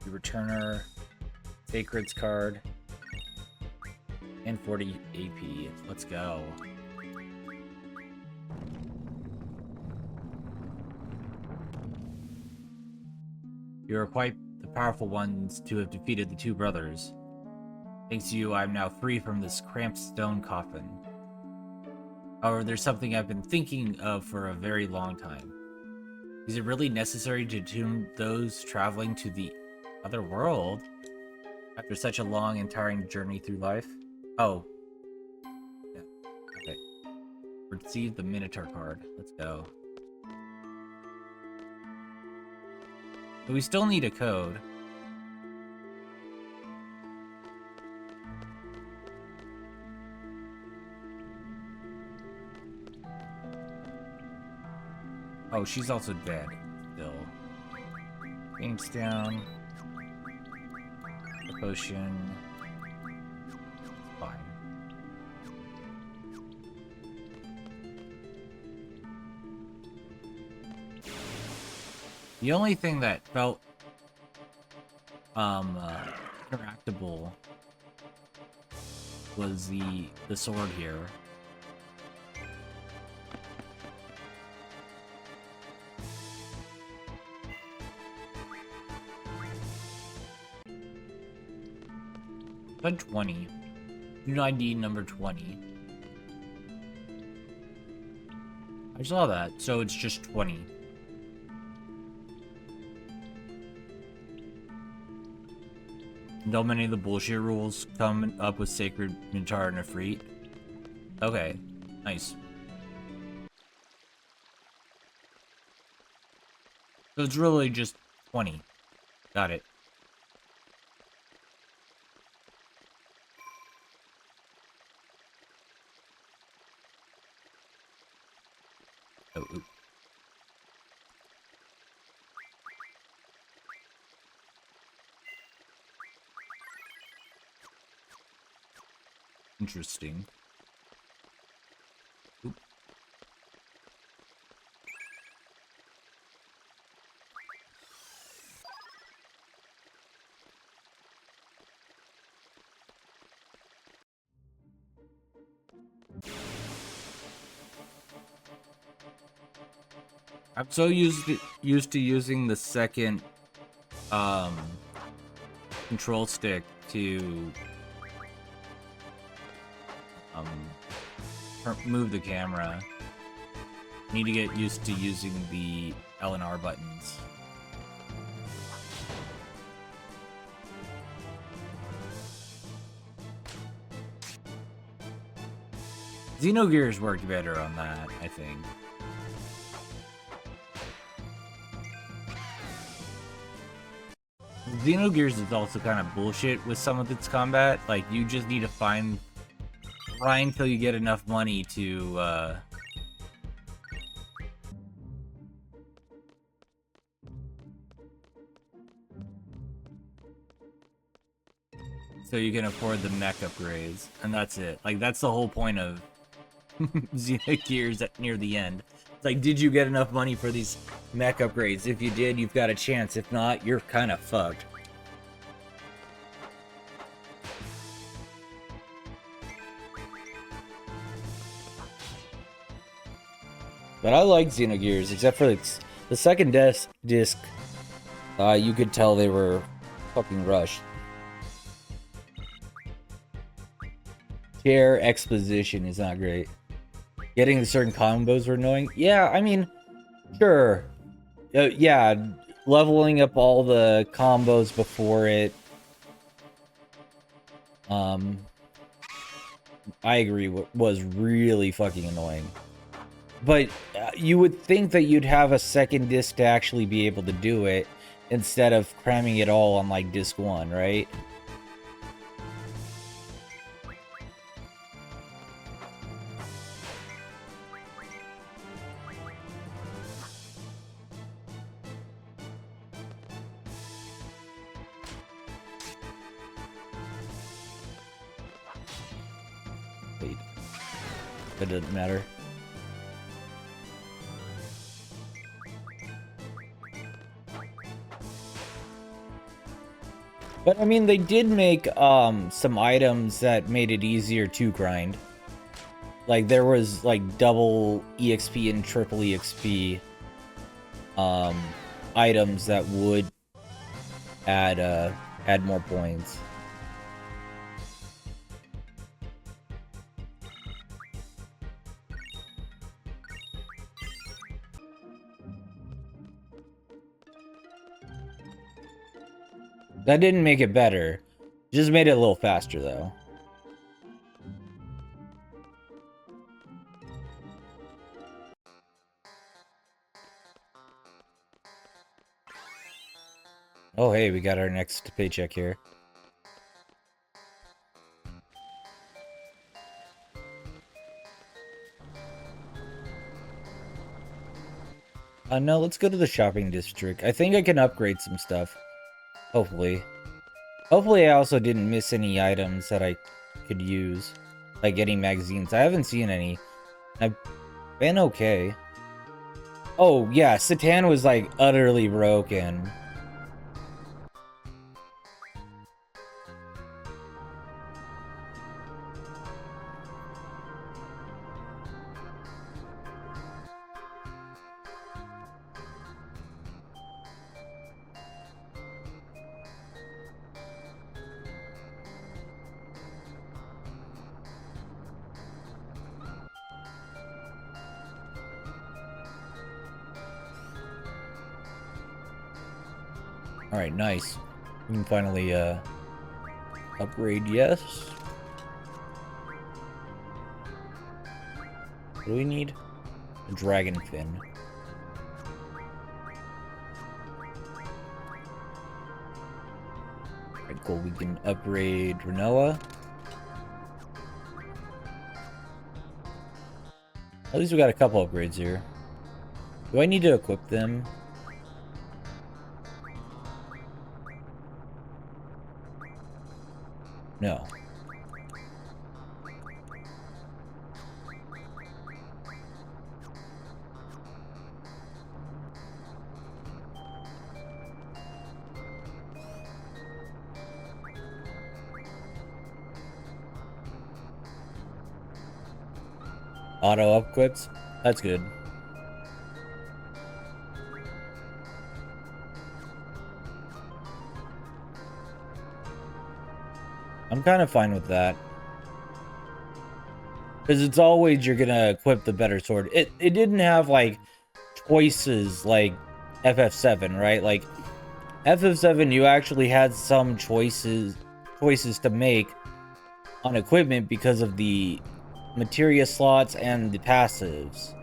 The returner, Sacred's card, and 40 AP. Let's go. You are quite the powerful ones to have defeated the two brothers. Thanks to you, I am now free from this cramped stone coffin. However, there's something I've been thinking of for a very long time. Is it really necessary to tune those traveling to the other world after such a long and tiring journey through life? Oh. Yeah. Okay. Receive the Minotaur card. Let's go. But we still need a code. Oh, she's also dead. Still. Games down. A potion. Fine. The only thing that felt interactable was the sword here. But 20. Do ID number 20. I saw that, so it's just 20. Don't many of the bullshit rules come up with Sacred Minotaur and Ifrit? Okay, nice. So it's really just 20. Got it. Oh, ooh. Interesting. Oop. I'm so used to using the second control stick to move the camera. Need to get used to using the L and R buttons. Xenogears worked better on that, I think. Xenogears is also kind of bullshit with some of its combat. Like, you just need to grind until you get enough money to, so you can afford the mech upgrades, and that's it. Like, that's the whole point of Xenogears near the end. It's like, did you get enough money for these mech upgrades? If you did, you've got a chance. If not, you're kind of fucked. But I like Xenogears, except for the second disc. You could tell they were fucking rushed. Chair exposition is not great. Getting the certain combos were annoying. Yeah, I mean, sure. Yeah, leveling up all the combos before it. I agree. Was really fucking annoying. But you would think that you'd have a second disc to actually be able to do it instead of cramming it all on like disc 1, right? Wait. That doesn't matter. But I mean, they did make some items that made it easier to grind. Like there was like double EXP and triple EXP items that would add more points. That didn't make it better. Just made it a little faster, though. Oh, hey, we got our next paycheck here. No, let's go to the shopping district. I think I can upgrade some stuff. Hopefully. Hopefully I also didn't miss any items that I could use. Like getting magazines. I haven't seen any. I've been okay. Oh, yeah, Satan was like utterly broken. Alright, nice. We can finally, upgrade, yes. What do we need? A dragon fin. Alright, cool. We can upgrade Renoa. At least we got a couple upgrades here. Do I need to equip them? No. Auto equips? That's good. I'm kind of fine with that. Because it's always you're gonna equip the better sword. It didn't have, like, choices like FF7, right? Like, FF7, you actually had some choices to make on equipment because of the materia slots and the passives.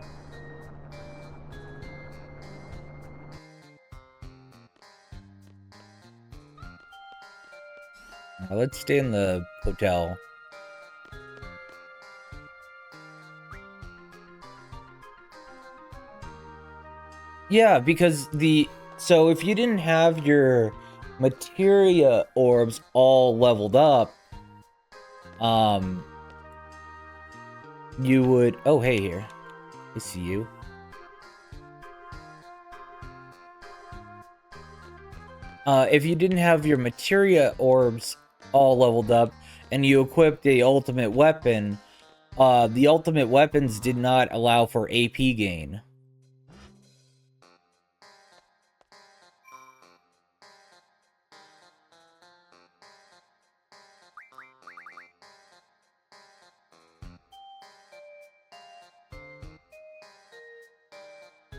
Now let's stay in the hotel. Yeah, because so if you didn't have your materia orbs all leveled up, you would... Oh, hey, here. I see you. If you didn't have your materia orbs all leveled up, and you equipped the ultimate weapon, the ultimate weapons did not allow for AP gain.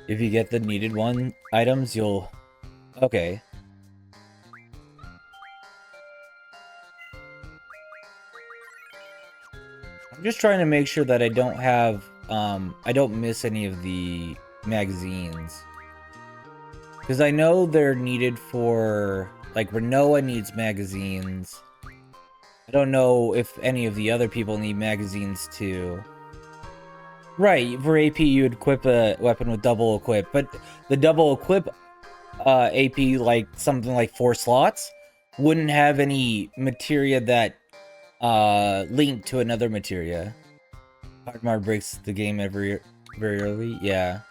If you get the needed items, you'll... Okay. I'm just trying to make sure that I don't have, I don't miss any of the magazines. Because I know they're needed for, like, Renoa needs magazines. I don't know if any of the other people need magazines too. Right, for AP you would equip a weapon with double equip, but the double equip AP, like something like 4 slots, wouldn't have any materia that linked to another materia. Hardmar breaks the game very early, yeah.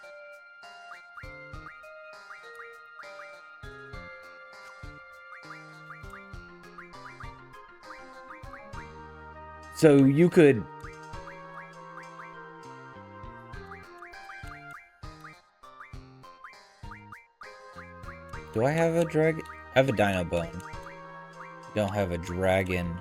So you could... Do I have a dragon? I have a dino bone. Don't have a dragon.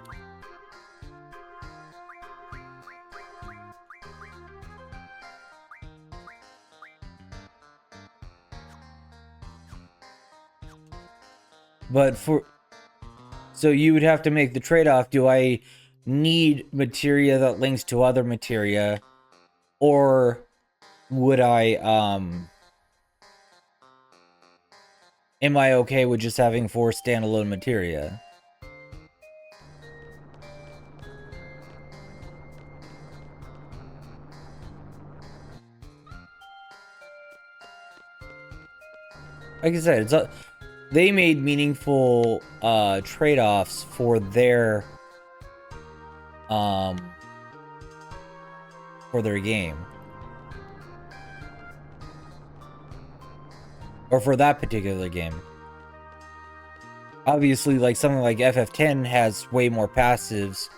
But for... So you would have to make the trade-off. Do I need materia that links to other materia, or would I am I okay with just having 4 standalone materia? Like I said, they made meaningful trade-offs for their game. Or for that particular game. Obviously, like something like FF10 has way more passives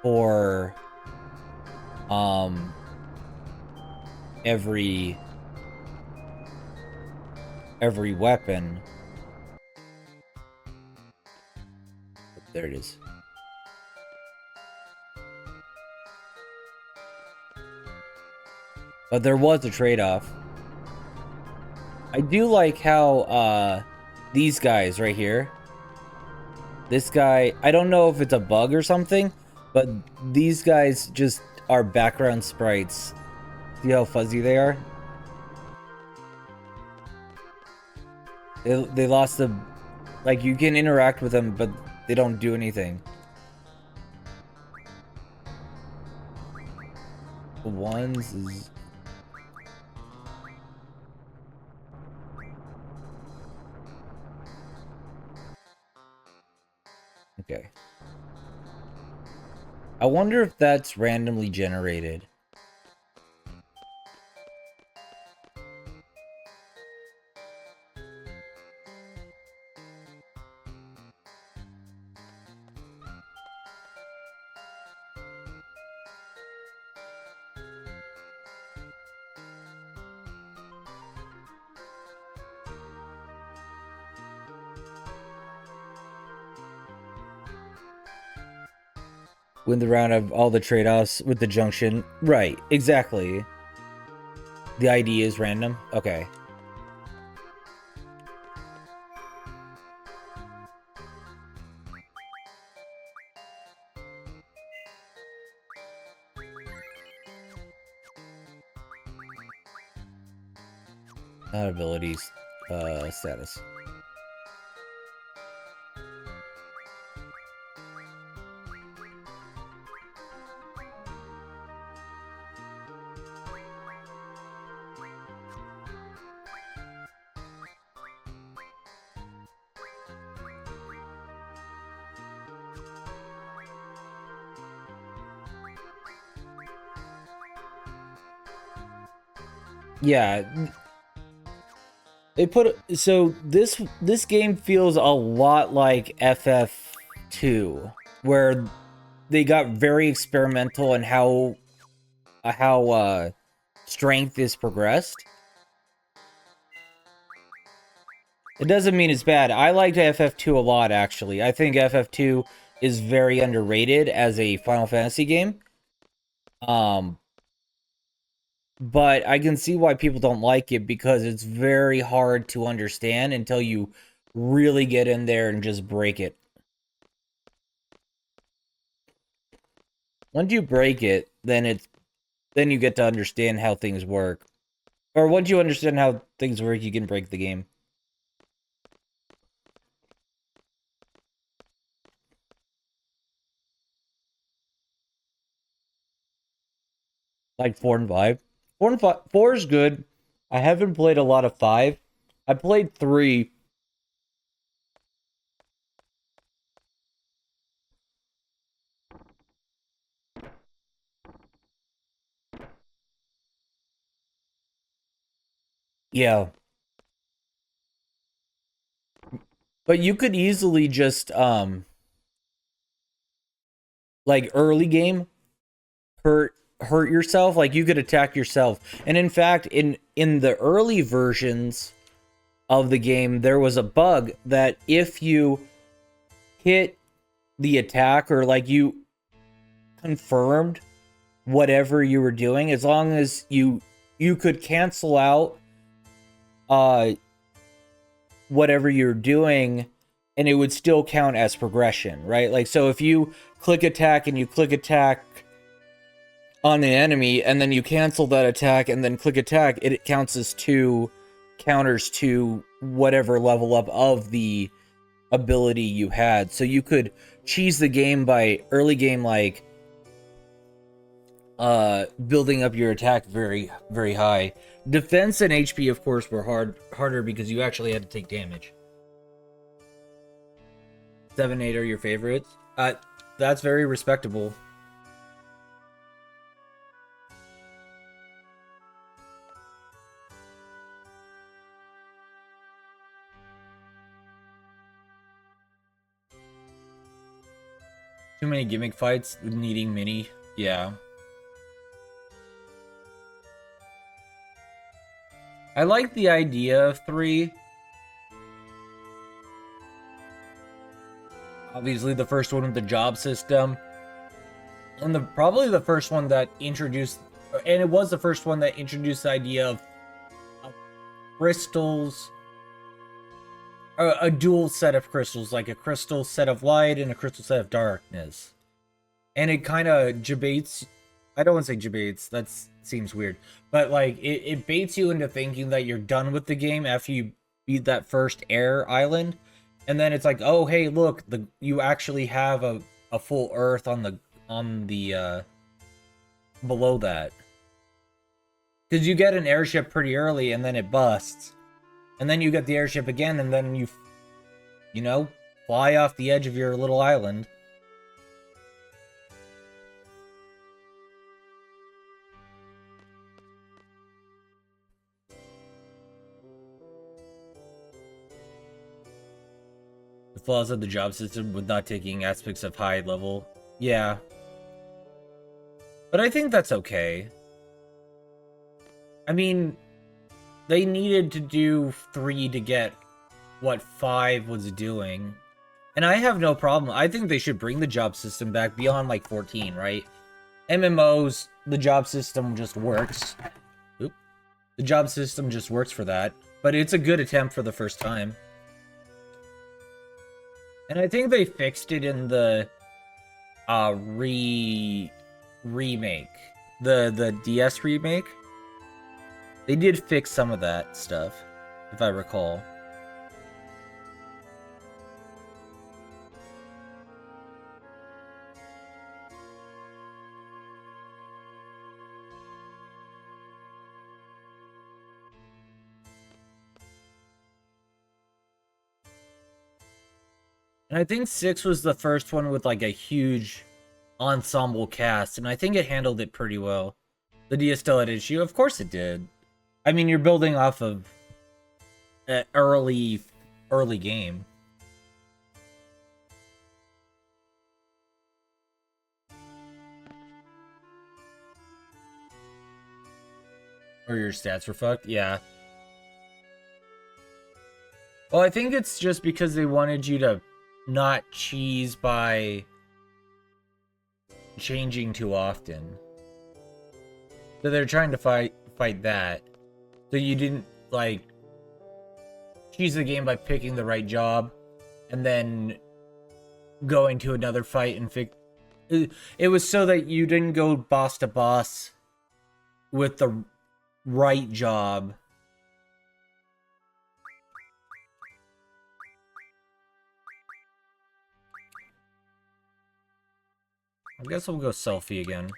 for every weapon. There it is. But there was a trade-off. I do like how these guys right here, this guy, I don't know if it's a bug or something, but these guys just are background sprites. See how fuzzy they are? They lost the, like, you can interact with them, but they don't do anything. The ones is... Okay. I wonder if that's randomly generated. Win the round of all the trade-offs with the junction. Right, exactly. The ID is random? Okay. Not abilities, status. Yeah. They put so this game feels a lot like FF2, where they got very experimental in how strength is progressed. It doesn't mean it's bad. I liked FF2 a lot, actually. I think FF2 is very underrated as a Final Fantasy game. But I can see why people don't like it, because it's very hard to understand until you really get in there and just break it. Once you break it, then you get to understand how things work. Or once you understand how things work, you can break the game. Like 4 and 5. 4 is good. I haven't played a lot of 5. I played 3. Yeah. But you could easily just like early game hurt yourself. Like you could attack yourself. And in fact, in the early versions of the game, there was a bug that if you hit the attack, or like you confirmed whatever you were doing, as long as you could cancel out whatever you're doing and it would still count as progression, right? Like, so if you click attack and you click attack on the enemy, and then you cancel that attack and then click attack, it counts as 2 counters to whatever level up of the ability you had. So you could cheese the game by early game, like building up your attack very, very high. Defense and HP, of course, were harder because you actually had to take damage. 7, 8 are your favorites. That's very respectable. Too many gimmick fights needing mini. Yeah. I like the idea of 3. Obviously, the first one with the job system. And probably the first one that introduced... And it was the first one that introduced the idea of crystals... A dual set of crystals, like a crystal set of light and a crystal set of darkness. And it kind of debates... I don't want to say debates, that seems weird. But, like, it baits you into thinking that you're done with the game after you beat that first air island. And then it's like, oh, hey, look, you actually have a full Earth on the below that. Because you get an airship pretty early, and then it busts. And then you get the airship again, and then you know, fly off the edge of your little island. The flaws of the job system with not taking aspects of high level. Yeah. But I think that's okay. I mean, they needed to do 3 to get what 5 was doing. And I have no problem. I think they should bring the job system back beyond, like, 14, right? MMOs, the job system just works. Oop. The job system just works for that. But it's a good attempt for the first time. And I think they fixed it in the remake. The DS remake. They did fix some of that stuff, if I recall. And I think 6 was the first one with, like, a huge ensemble cast, and I think it handled it pretty well. The DS still had issue? Of course it did. I mean, you're building off of an early game. Or your stats were fucked? Yeah. Well, I think it's just because they wanted you to not cheese by changing too often. So they're trying to fight that. So you didn't, like, cheese the game by picking the right job and then going to another fight and fix... It was so that you didn't go boss to boss with the right job. I guess we'll go selfie again.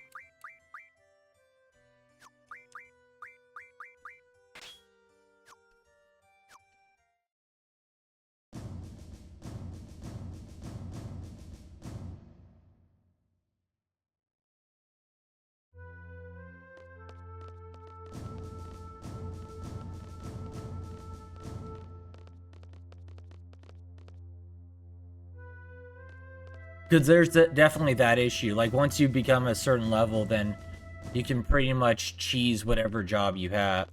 Because there's definitely that issue. Like, once you become a certain level, then you can pretty much cheese whatever job you have.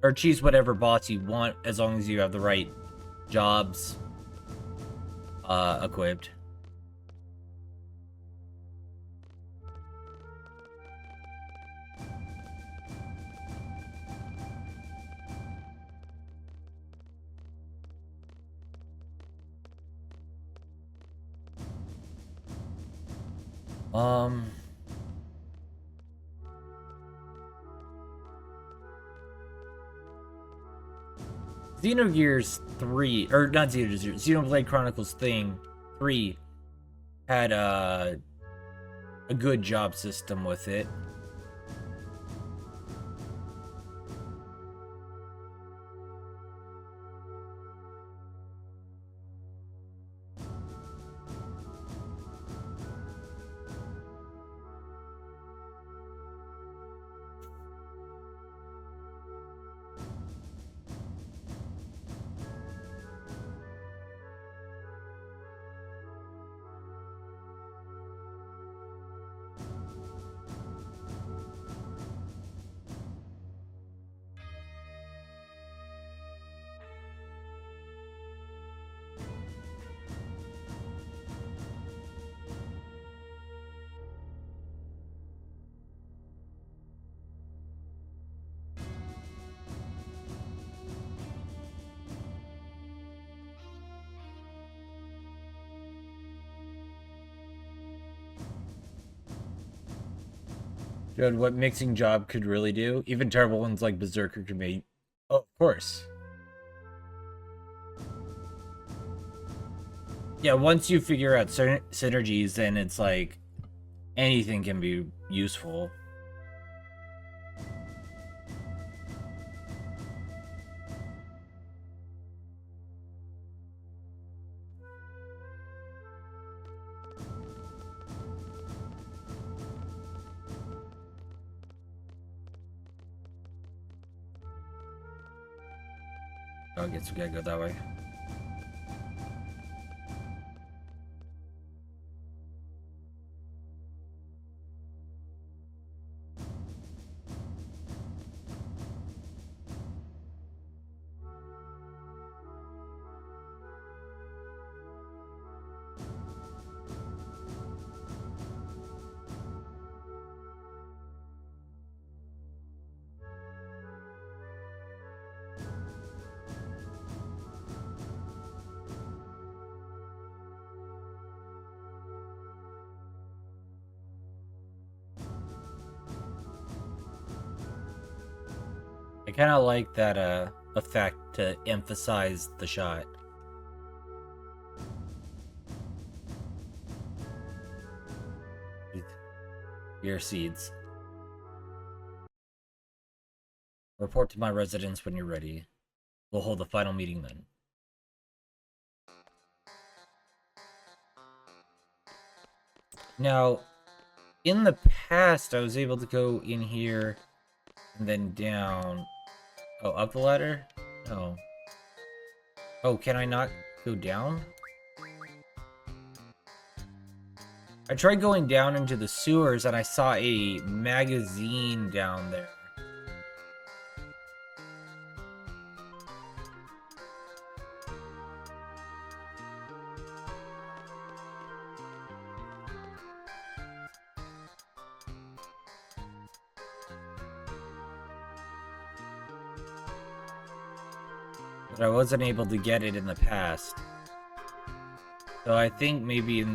Or cheese whatever boss you want, as long as you have the right jobs equipped. Um... Xenogears 3, or not Xenogears, Xenoblade Chronicles thing 3 had a good job system with it. Showed what mixing job could really do. Even terrible ones like Berserker could make. Oh, of course. Yeah, once you figure out certain synergies, then it's like anything can be useful. Oh, I guess we gotta go that way. I kind of like that effect to emphasize the shot. Your seeds. Report to my residence when you're ready. We'll hold the final meeting then. Now, in the past, I was able to go in here and then down. Oh, up the ladder? No. Oh, can I not go down? I tried going down into the sewers and I saw a magazine down there. But I wasn't able to get it in the past. So I think maybe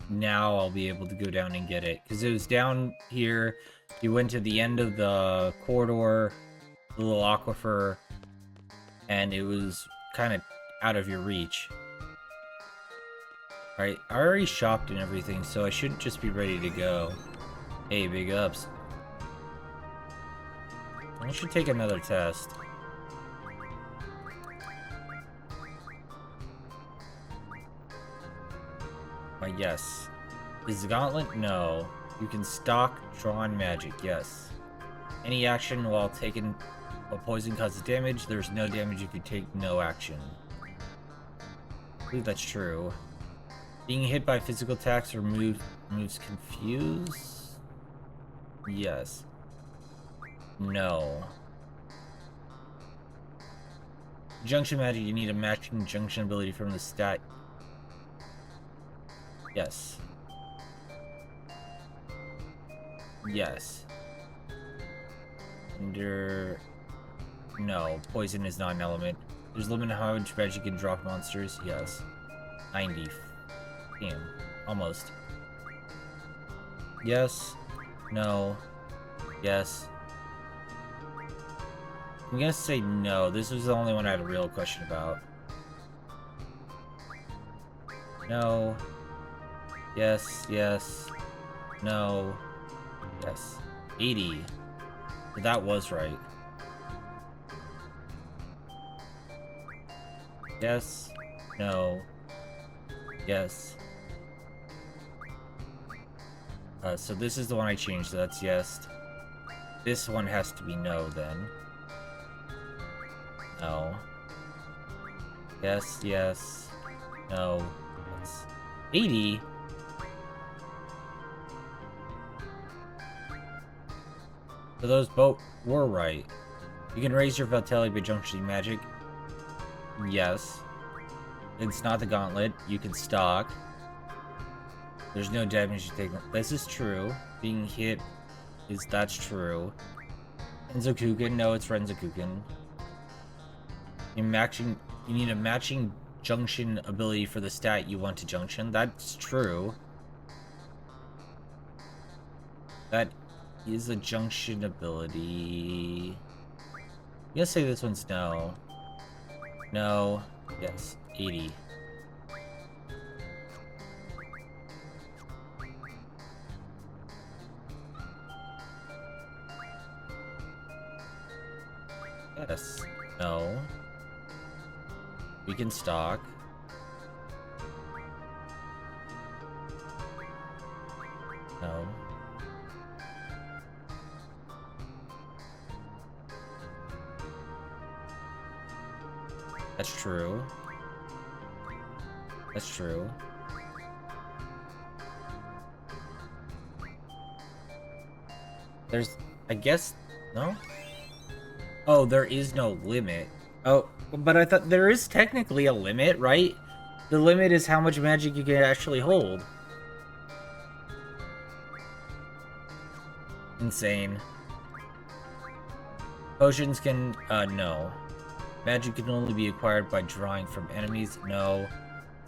now I'll be able to go down and get it. Because it was down here. You went to the end of the corridor, the little aquifer, and it was kind of out of your reach. Alright, I already shopped and everything, so I should just be ready to go. Hey, big ups. I should take another test. Yes. Is the gauntlet? No. You can stock drawn magic, yes. Any action while poison causes damage, there's no damage if you take no action. I believe that's true. Being hit by physical attacks or moves confuse? Yes. No. Junction magic, you need a matching junction ability from the stat. Yes. Yes. No, poison is not an element. There's a limit on how much magic you can drop monsters. Yes. 90. Damn. Almost. Yes. No. Yes. I'm gonna say no. This was the only one I had a real question about. No. Yes, yes. No. Yes. 80. That was right. Yes. No. Yes. So this is the one I changed, so that's yes. This one has to be no, then. No. Yes, yes. No. Yes. 80? So those both were right. You can raise your vitality by junctioning magic. Yes. It's not the gauntlet. You can stock. There's no damage you take. This is true. Being hit that's true. Renzokuken, no, it's Renzokuken. You need a matching junction ability for the stat you want to junction. That's true. That is a junction ability. I'm gonna say this one's no. No. Yes. 80. Yes. No. We can stock. No. That's true. That's true. There's, I guess, no? Oh, there is no limit. Oh, but I thought there is technically a limit, right? The limit is how much magic you can actually hold. Insane. Potions can, no. Magic can only be acquired by drawing from enemies, no.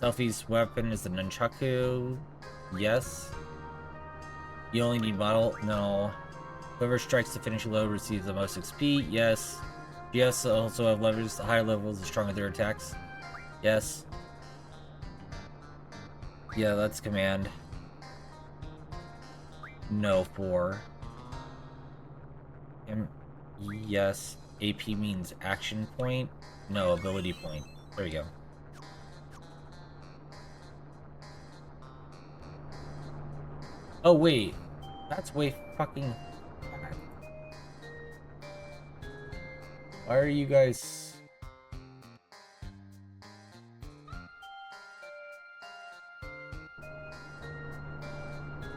Selfie's weapon is the nunchaku, yes. You only need model, no. Whoever strikes the finishing blow receives the most XP, yes. GS also have levers, the higher levels, the stronger their attacks, yes. Yeah, that's command. No, 4. Yes. AP means action point. No, ability point. There we go. Oh, wait. That's way fucking... Why are you guys...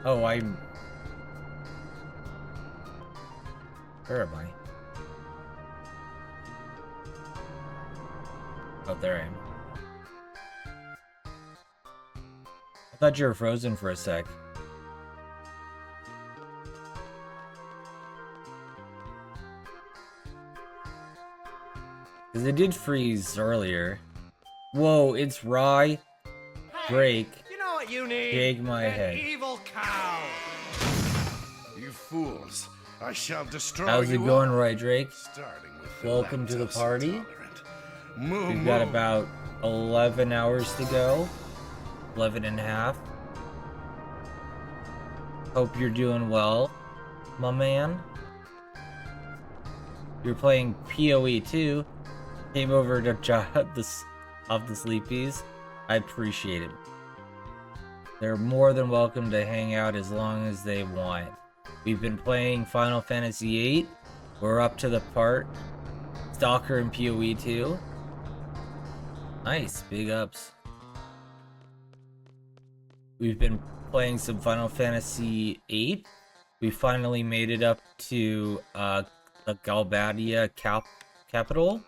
Oh, I'm... Where am I? Oh, there I am. I thought you were frozen for a sec. Because it did freeze earlier. Whoa, it's Rye. Drake. You know what you need? Shake my An head. evil cow. You fools. I shall destroy How's it you going, all, Rye Drake? starting with the Welcome to the lactose party. intolerant. Moo, We've got moo. about 11 hours to go. 11 and a half. Hope you're doing well, my man. You're playing PoE too. Came over to job this off the sleepies. I appreciate it. They're more than welcome to hang out as long as they want. We've been playing Final Fantasy VIII. We're up to the part. Stalker and PoE 2. Nice, big ups. We've been playing some Final Fantasy VIII. We finally made it up to the Galbadia capital.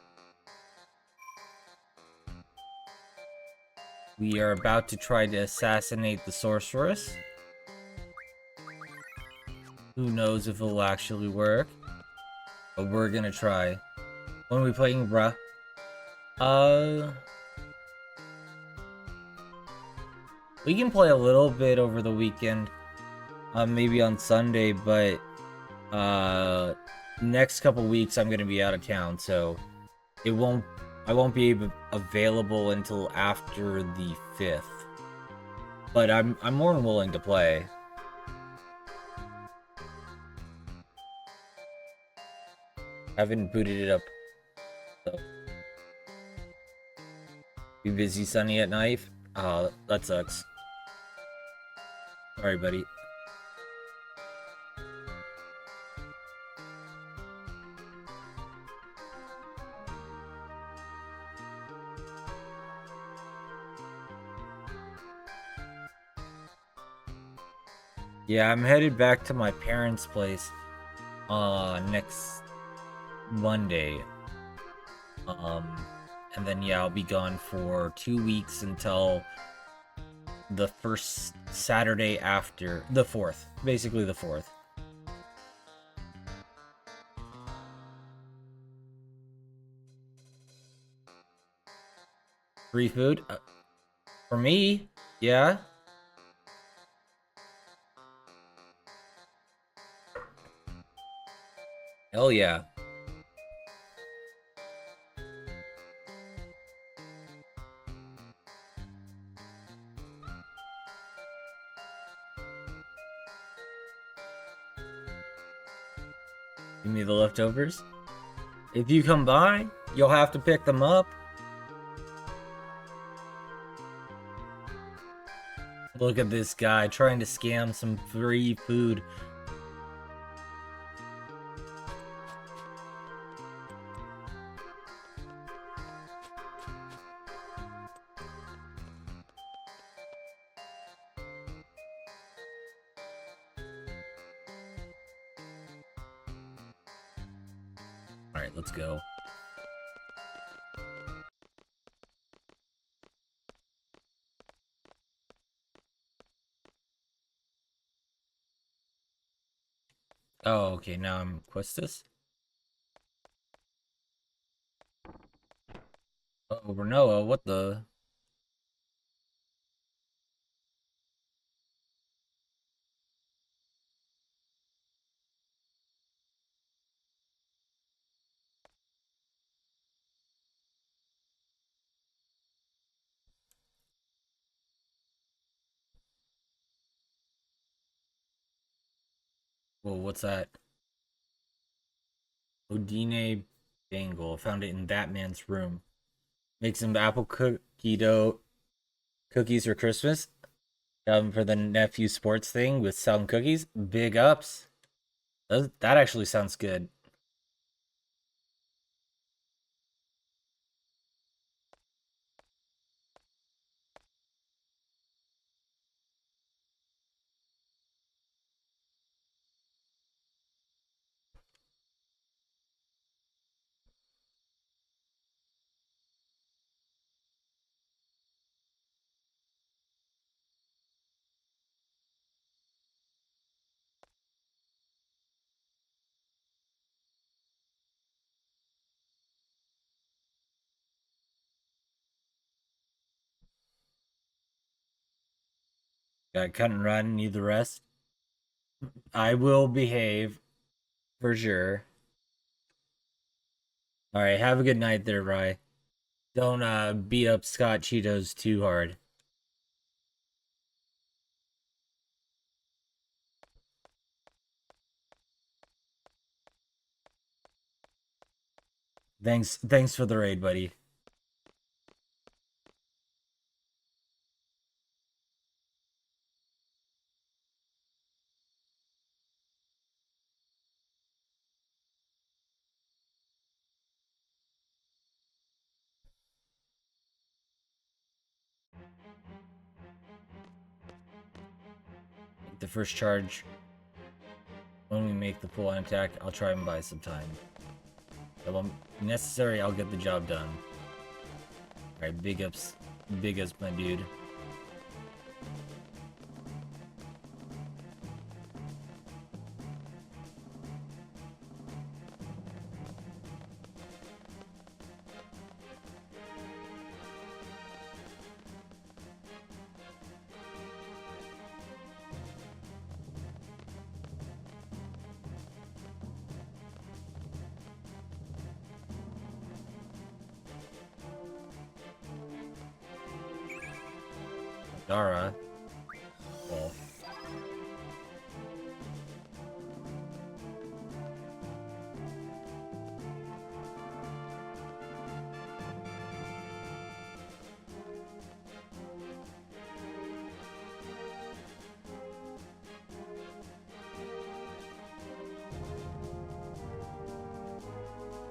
We are about to try to assassinate the sorceress. Who knows if it'll actually work? But we're gonna try. When are we playing, bruh? We can play a little bit over the weekend. maybe on Sunday, but next couple weeks I'm gonna be out of town, so I won't be available until after the 5th. But I'm more than willing to play. Haven't booted it up. So. Be busy Sunny at night? That sucks. Sorry, buddy. Yeah, I'm headed back to my parents' place next Monday. And then yeah, I'll be gone for 2 weeks until the first Saturday after the 4th. Basically the 4th. Free food? For me? Yeah. Hell yeah. Give me the leftovers. If you come by, you'll have to pick them up. Look at this guy trying to scam some free food. Alright, let's go. Oh, okay, now I'm Questus. Oh, Renoa, what the? Whoa, what's that? Odine Bangle. Found it in Batman's room. Make some apple cookie dough cookies for Christmas. For the nephew sports thing with selling cookies. Big ups. That actually sounds good. Got cut and run, need the rest. I will behave. For sure. Alright, have a good night there, Rye. Don't beat up Scott Cheetos too hard. Thanks for the raid, buddy. The first charge. When we make the full attack, I'll try and buy some time. If I'm necessary, I'll get the job done. Alright, big ups, my dude. Dara. Well.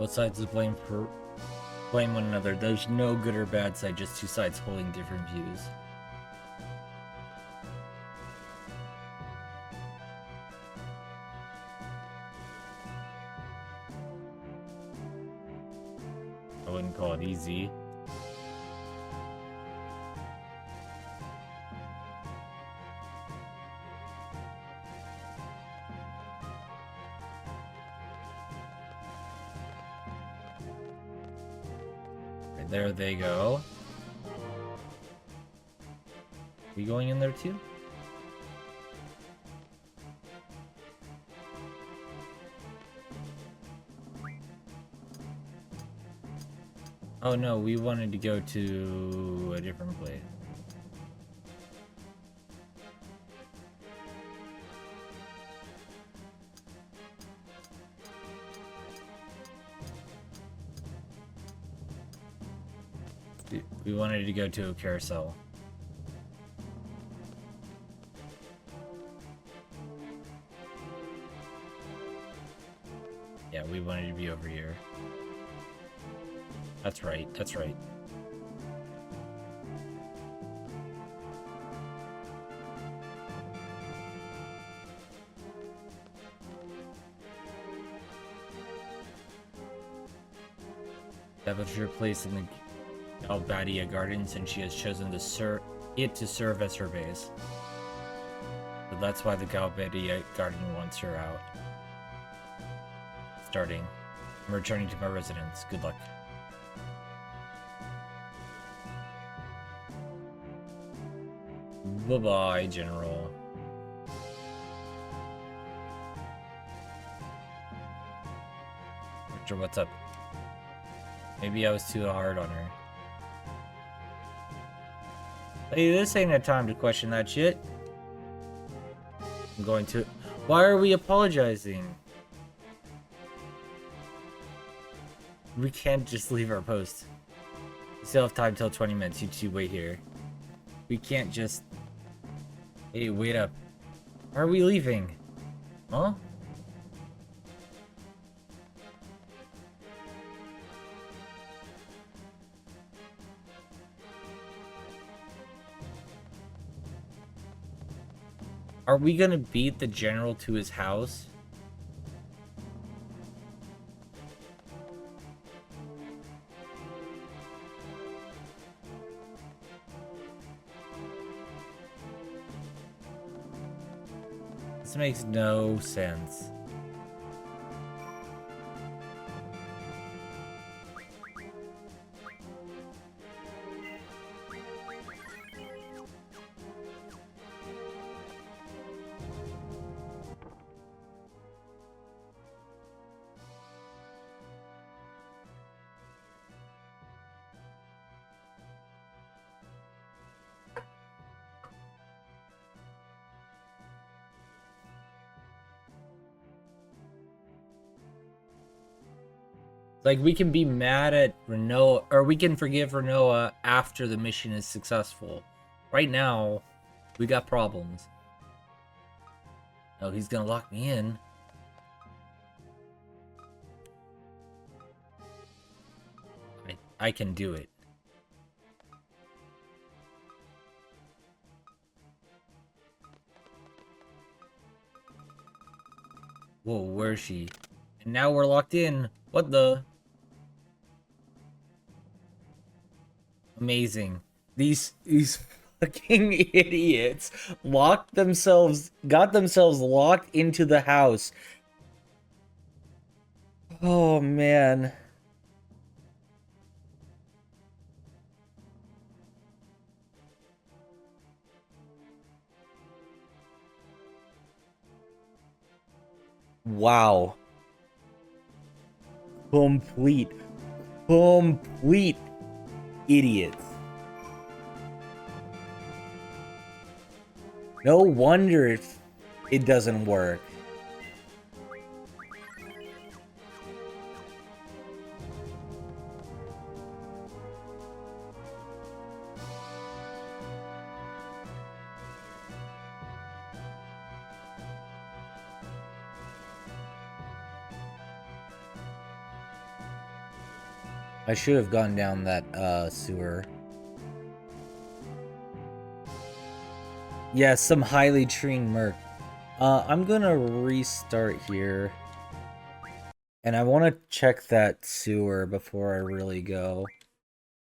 Both sides of blame one another. There's no good or bad side, just two sides holding different views. I wouldn't call it easy. There they go. We going in there too? Oh no, we wanted to go to a different place. We wanted to go to a carousel. Yeah, we wanted to be over here. That's right, that's right. Established her place in the Galbadia Gardens, and she has chosen to serve as her base. So that's why the Galbadia Garden wants her out. Starting. I'm returning to my residence. Good luck. Bye-bye, General. Victor, what's up? Maybe I was too hard on her. Hey, this ain't a time to question that shit. I'm going to... Why are we apologizing? We can't just leave our post. We still have time till 20 minutes. You two wait here. We can't just... Hey, wait up. Why are we leaving? Huh? Are we gonna beat the general to his house? This makes no sense. Like, we can be mad at Renoa, or we can forgive Renoa after the mission is successful. Right now, we got problems. Oh, he's gonna lock me in. I can do it. Whoa, where is she? And now we're locked in. What the? Amazing. These fucking idiots got themselves locked into the house. Oh man. Wow. Complete idiots. No wonder it doesn't work. I should have gone down that sewer. Yeah, some highly trained merc. I'm gonna restart here. And I want to check that sewer before I really go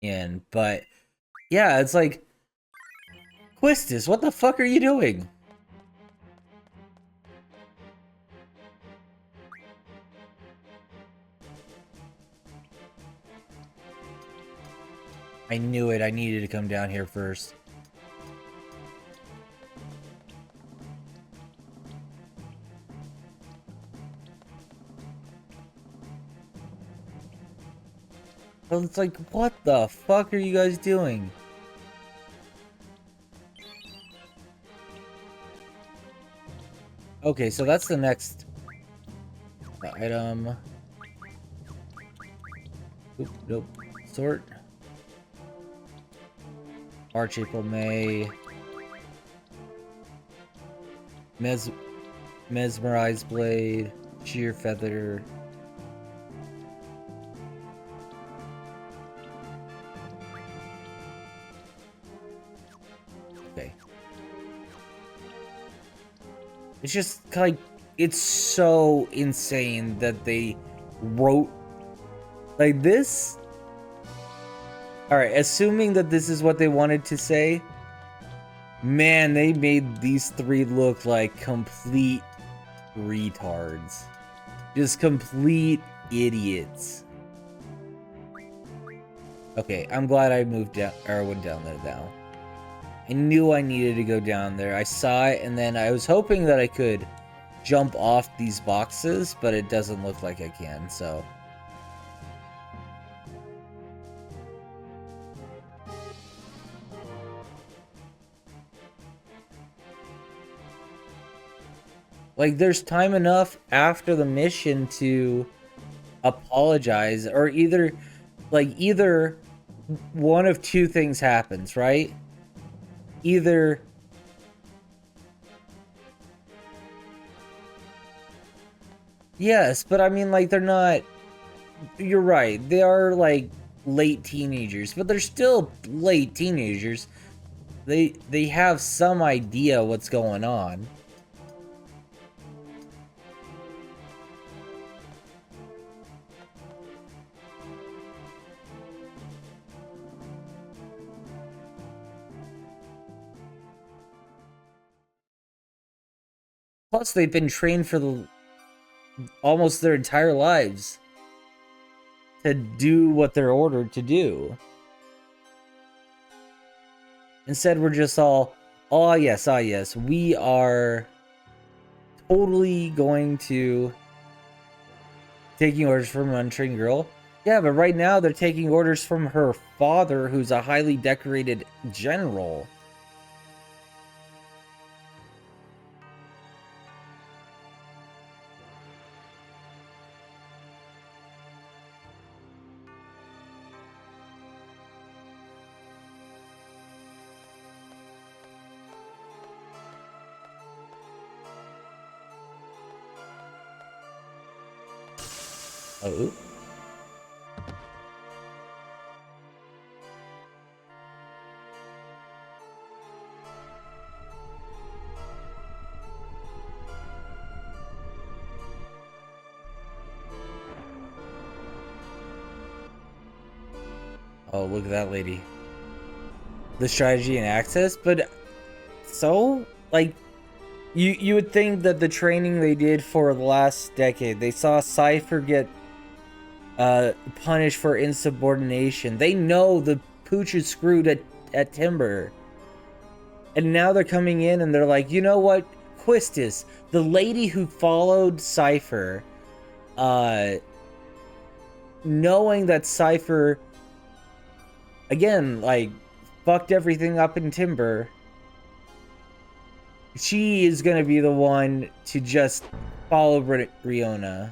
in. But, yeah, it's like... Quistis, what the fuck are you doing? I knew it. I needed to come down here first. Well, it's like, what the fuck are you guys doing? Okay, so that's the next item. Oop, nope. Sort. March, April, May. Mesmerize Blade. Sheer Feather. Okay. It's just like, it's so insane that they wrote like this. Alright, assuming that this is what they wanted to say, man, they made these three look like complete retards. Just complete idiots. Okay, I'm glad I moved down, or went down there now. I knew I needed to go down there. I saw it, and then I was hoping that I could jump off these boxes, but it doesn't look like I can, so... Like, there's time enough after the mission to apologize, or either one of two things happens, right? Either yes, but I mean, like, they're not, you're right, they are like late teenagers, but they're still late teenagers. They have some idea what's going on. Plus, they've been trained for almost their entire lives to do what they're ordered to do. Instead, we're just all, oh yes, we are totally going to taking orders from an untrained girl. Yeah, but right now they're taking orders from her father, who's a highly decorated general. Oh. Oh, look at that lady. The strategy and access, but so, like, you would think that the training they did for the last decade, they saw Cypher get punished for insubordination. They know the pooch is screwed at Timber. And now they're coming in and they're like, you know what? Quistis, the lady who followed Cypher, knowing that Cypher, again, like, fucked everything up in Timber, she is gonna be the one to just follow Riona.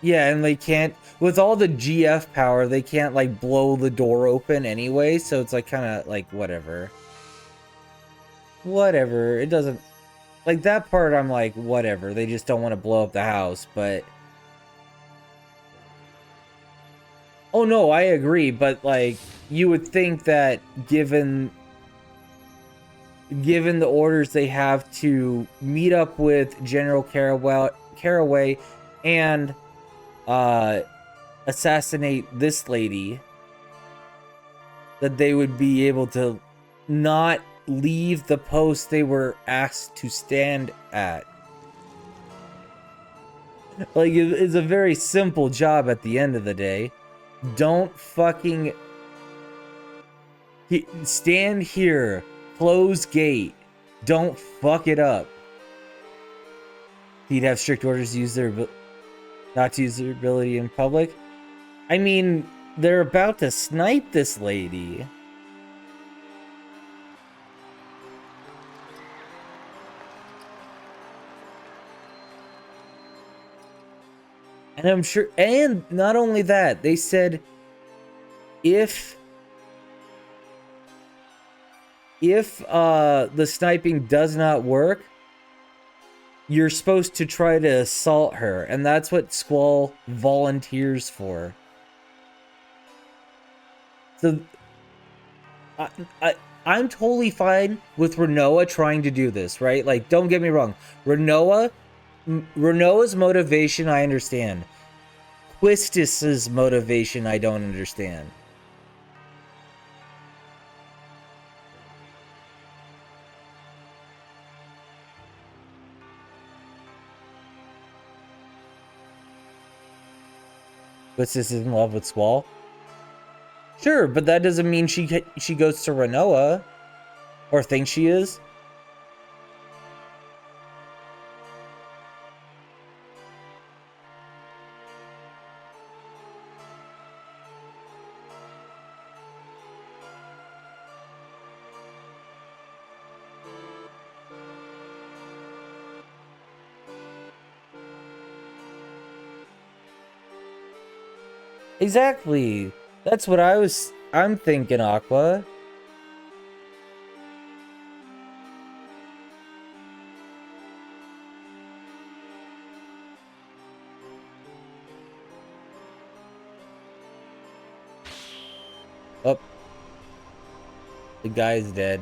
Yeah, and they can't, with all the GF power, they can't like blow the door open anyway, so it's like kind of like whatever. Whatever, it doesn't, like that part I'm like, whatever, they just don't want to blow up the house, but... Oh no, I agree, but like, you would think that given the orders they have to meet up with General Caraway and assassinate this lady, that they would be able to not leave the post they were asked to stand at. Like, it's a very simple job at the end of the day. Don't fucking stand here, close gate, don't fuck it up. He'd have strict orders to use not to use their ability in public. I mean, they're about to snipe this lady. And I'm sure, and not only that, they said if the sniping does not work, you're supposed to try to assault her, and that's what Squall volunteers for. So I'm totally fine with Rinoa trying to do this, right? Like, don't get me wrong, Rinoa's motivation I understand. Quistis's motivation I don't understand. Quistis is in love with Squall? Sure, but that doesn't mean she goes to Rinoa, or thinks she is. Exactly. That's what I'm thinking, Aqua. Oh. The guy's dead.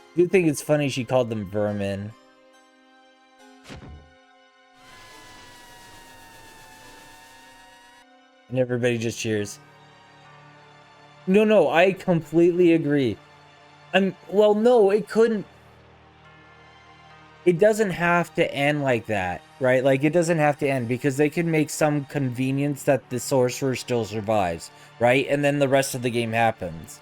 I do think it's funny she called them vermin. And everybody just cheers. No, I completely agree. Well, no, it couldn't. It doesn't have to end like that, right? Like, it doesn't have to end, because they can make some convenience that the sorcerer still survives, right? And then the rest of the game happens.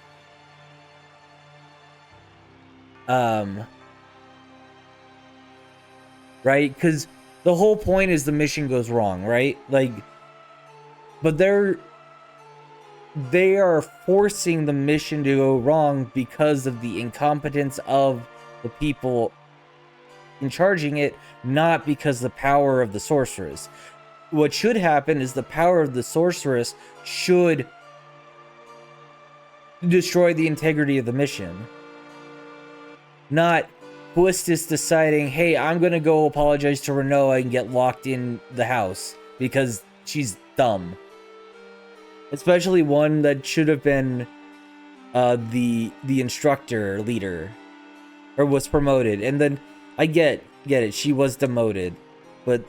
Right? Because the whole point is the mission goes wrong, right? Like, but they are forcing the mission to go wrong because of the incompetence of the people in charging it, not because the power of the sorceress. What should happen is the power of the sorceress should destroy the integrity of the mission. Not Quistis deciding, hey, I'm gonna go apologize to Rinoa and get locked in the house because she's dumb. Especially one that should have been the instructor leader, or was promoted. And then I get it, she was demoted, but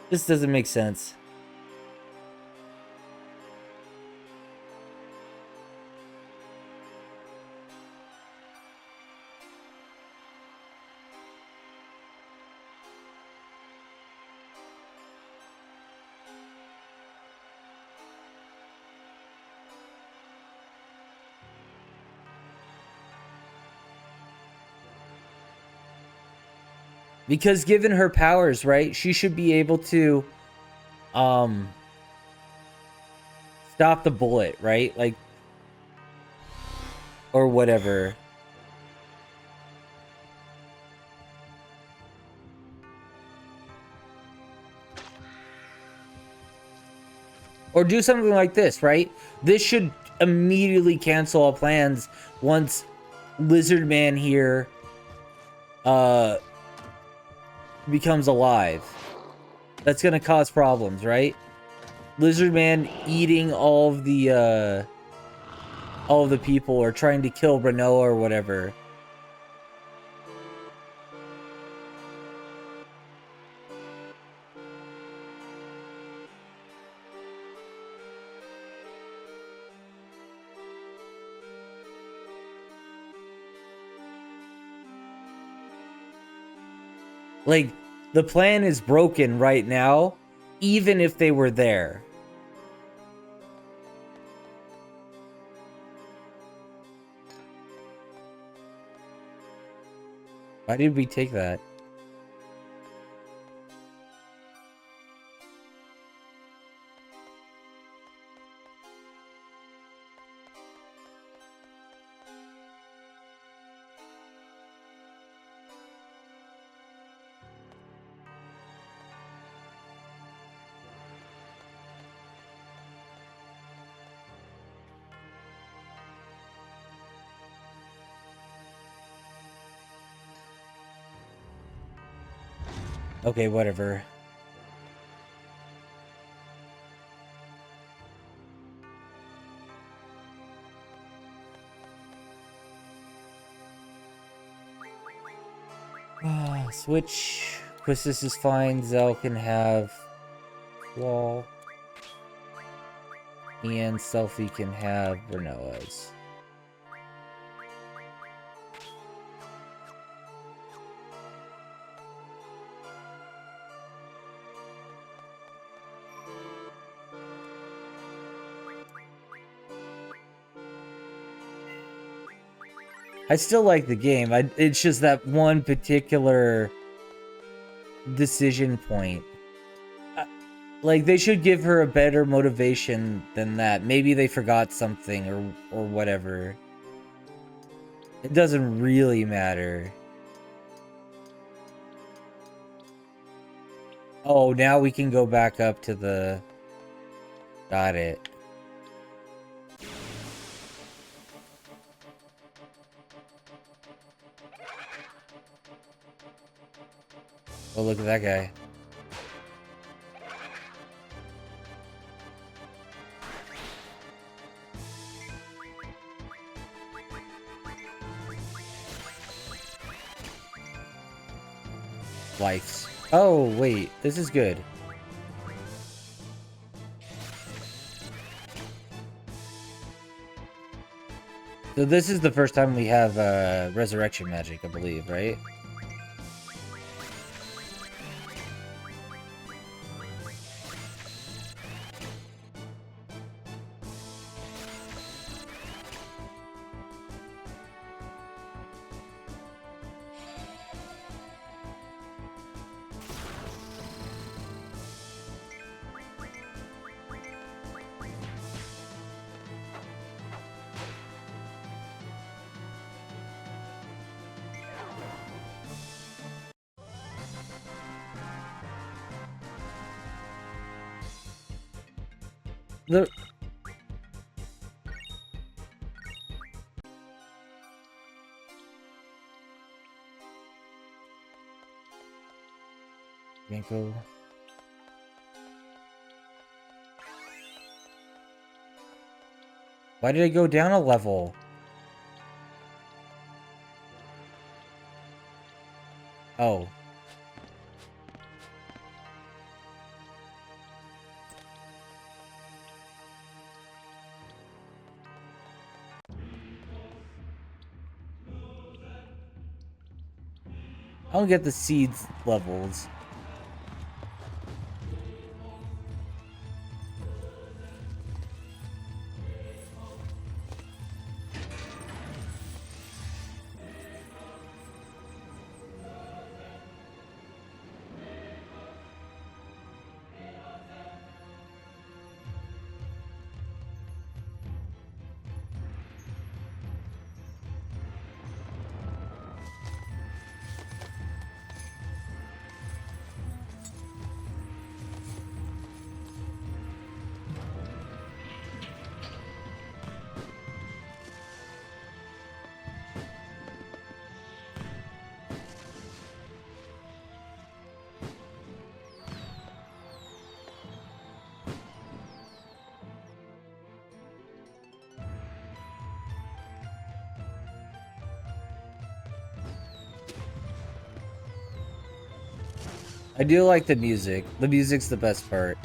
this doesn't make sense. Because given her powers, right, she should be able to stop the bullet, right? Like, or whatever. Or do something like this, right? This should immediately cancel all plans once Lizard Man here becomes alive. That's gonna cause problems, right? Lizard Man eating all of the people, or trying to kill Renoa or whatever. Like, the plan is broken right now, even if they were there. Why did we take that? Okay, whatever. Switch. Quistis is fine. Zell can have Wall. And Selfie can have Renoa's. I still like the game. It's just that one particular decision point. Like, they should give her a better motivation than that. Maybe they forgot something or whatever. It doesn't really matter. Oh, now we can go back up to the... Got it. Oh, look at that guy. Lights. Oh, wait. This is good. So this is the first time we have resurrection magic, I believe, right? The... Yanko. Why did I go down a level? Oh. I don't get the seeds levels. I do like the music. The music's the best part.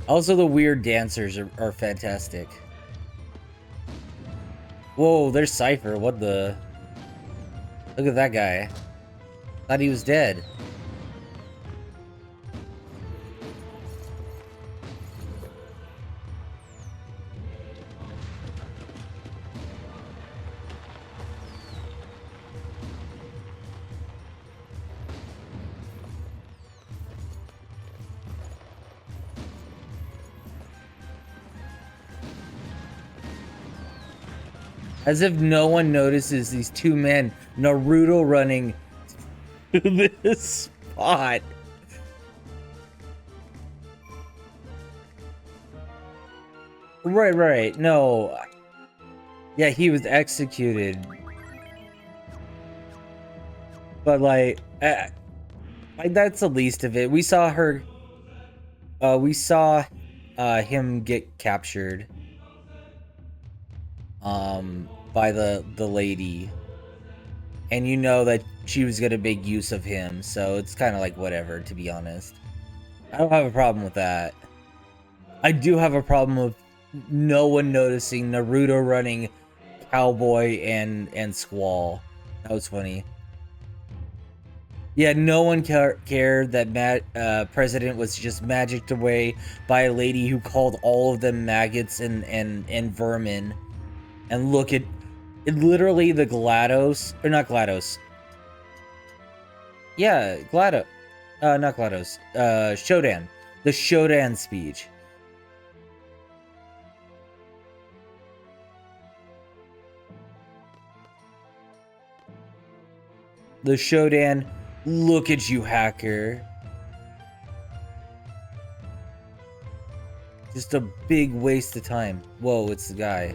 Also, the weird dancers are fantastic. Whoa, there's Cypher. What the? Look at that guy. Thought he was dead. As if no one notices these two men Naruto running to this spot. Right. No. Yeah, he was executed. But like that's the least of it. We saw her. We saw him get captured. By the lady, and you know that she was gonna make use of him, so it's kind of like whatever, to be honest. I don't have a problem with that. I do have a problem with no one noticing Naruto running Cowboy and Squall. That was funny. Yeah, no one cared that President was just magicked away by a lady who called all of them maggots and vermin. And look at it, literally the GLaDOS, or not GLaDOS. Yeah, GLaDOS. Not GLaDOS. Shodan. The Shodan speech. The Shodan, look at you, hacker. Just a big waste of time. Whoa, it's the guy.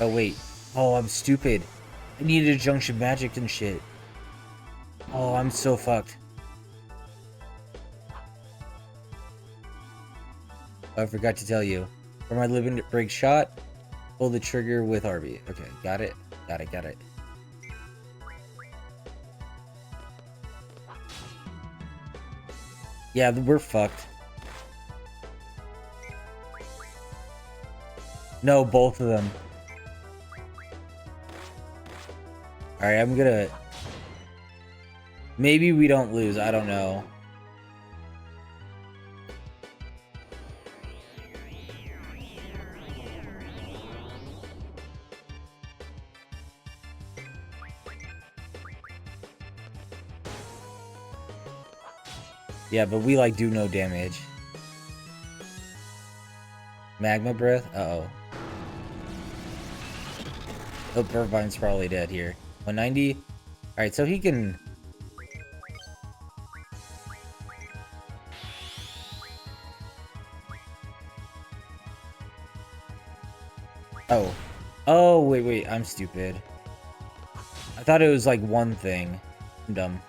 Oh, wait. Oh, I'm stupid. I needed a junction magic and shit. Oh, I'm so fucked. I forgot to tell you. For my limit break shot, pull the trigger with RB. Okay, got it. Got it. Yeah, we're fucked. No, both of them. Alright, I'm gonna... Maybe we don't lose, I don't know. Yeah, but we like do no damage. Magma breath? Uh-oh. Oh, Irvine's probably dead here. 190. Alright, so he can... Oh. Oh, wait, I'm stupid. I thought it was like one thing. I'm dumb.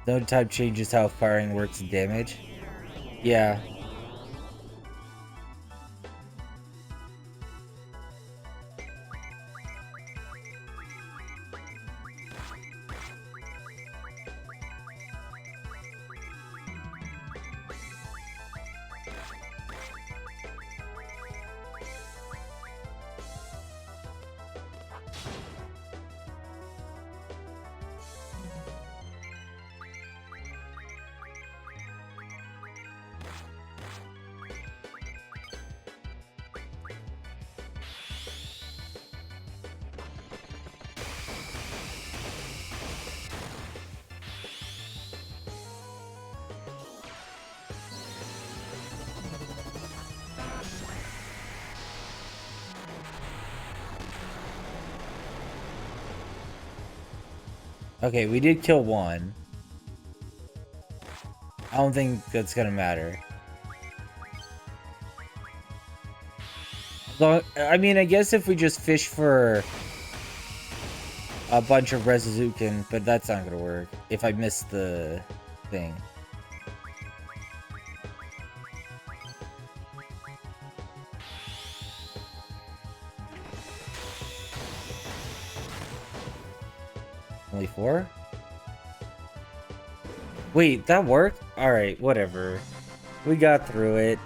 Node type changes how firing works and damage. Yeah. Okay, we did kill one. I don't think that's gonna matter. So, I mean, I guess if we just fish for a bunch of Rezuzukin, but that's not gonna work if I miss the thing. Only 4? Wait, that worked? Alright, whatever. We got through it.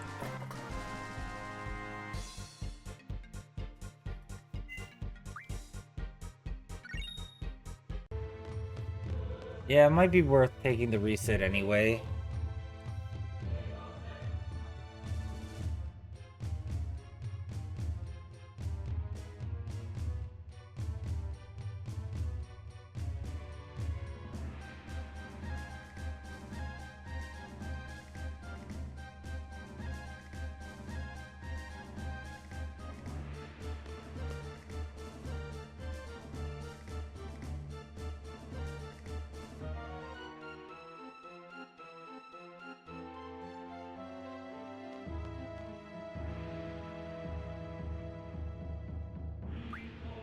Yeah, it might be worth taking the reset anyway.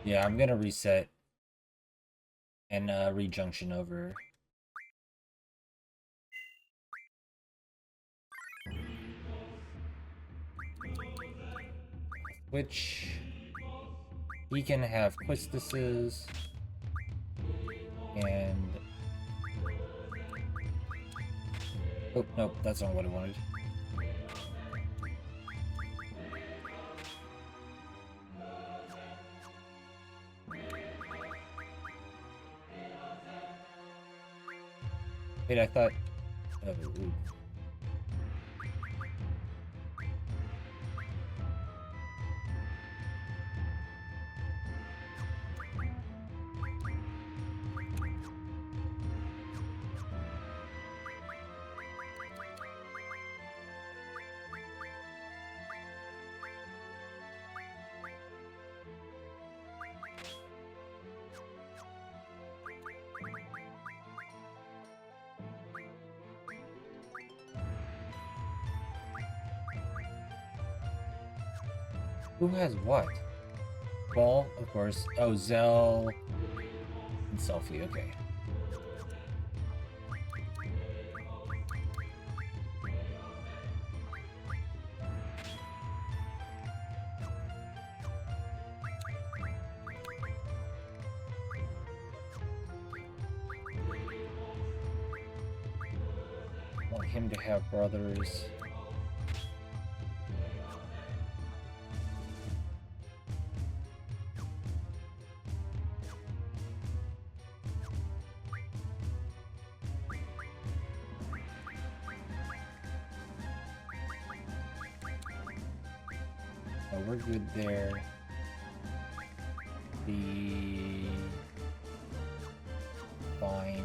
Yeah, I'm gonna reset and rejunction over. Which he can have Quistuses and oh nope, that's not what I wanted. Wait, I thought. Oh, ooh. Who has what? Ball, of course. Oh, Zell and Selfie. Okay. Want him to have brothers. Oh, we're good there. The fine.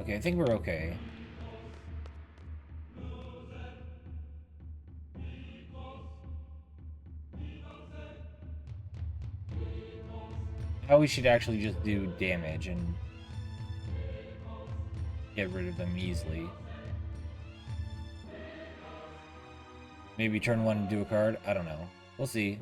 Okay, I think we're okay. Now we should actually just do damage and get rid of them easily. Maybe turn one and do a card? I don't know. We'll see.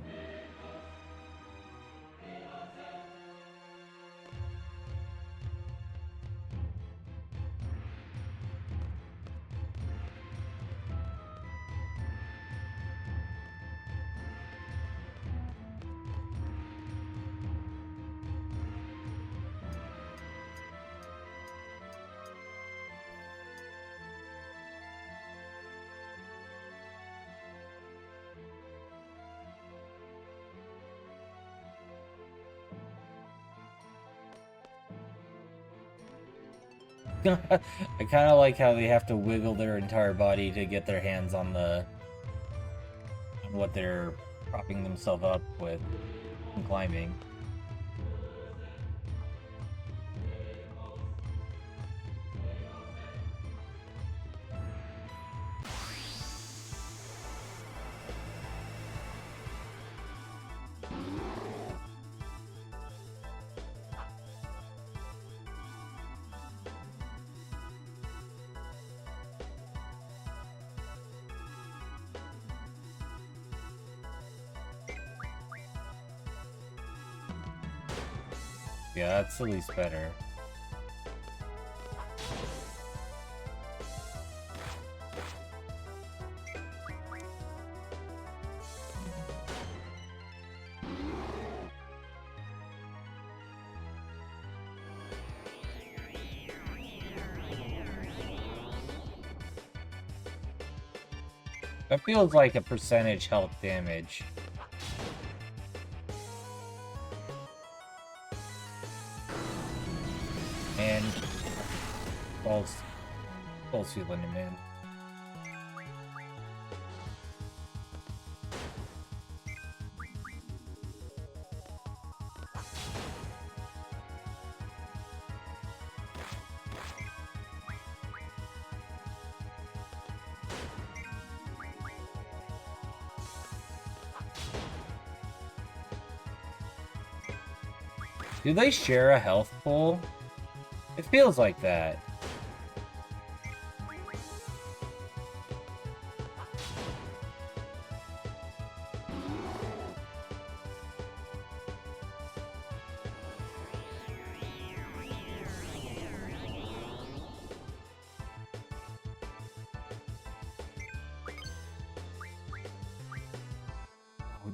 I kind of like how they have to wiggle their entire body to get their hands on what they're propping themselves up with and climbing. Yeah, that's at least better. That feels like a percentage health damage. And false feeling him in. Do they share a health pool? It feels like that.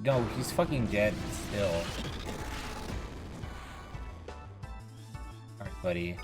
No, he's fucking dead still. Alright, buddy.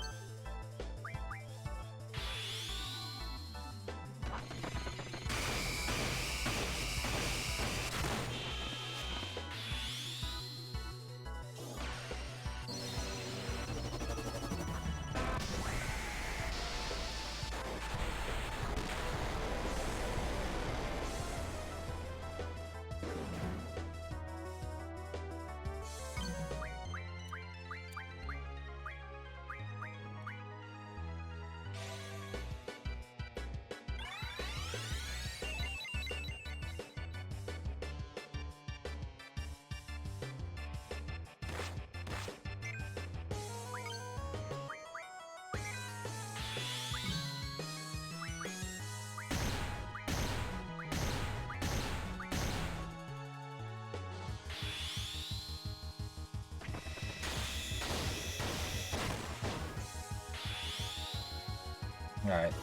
Alright.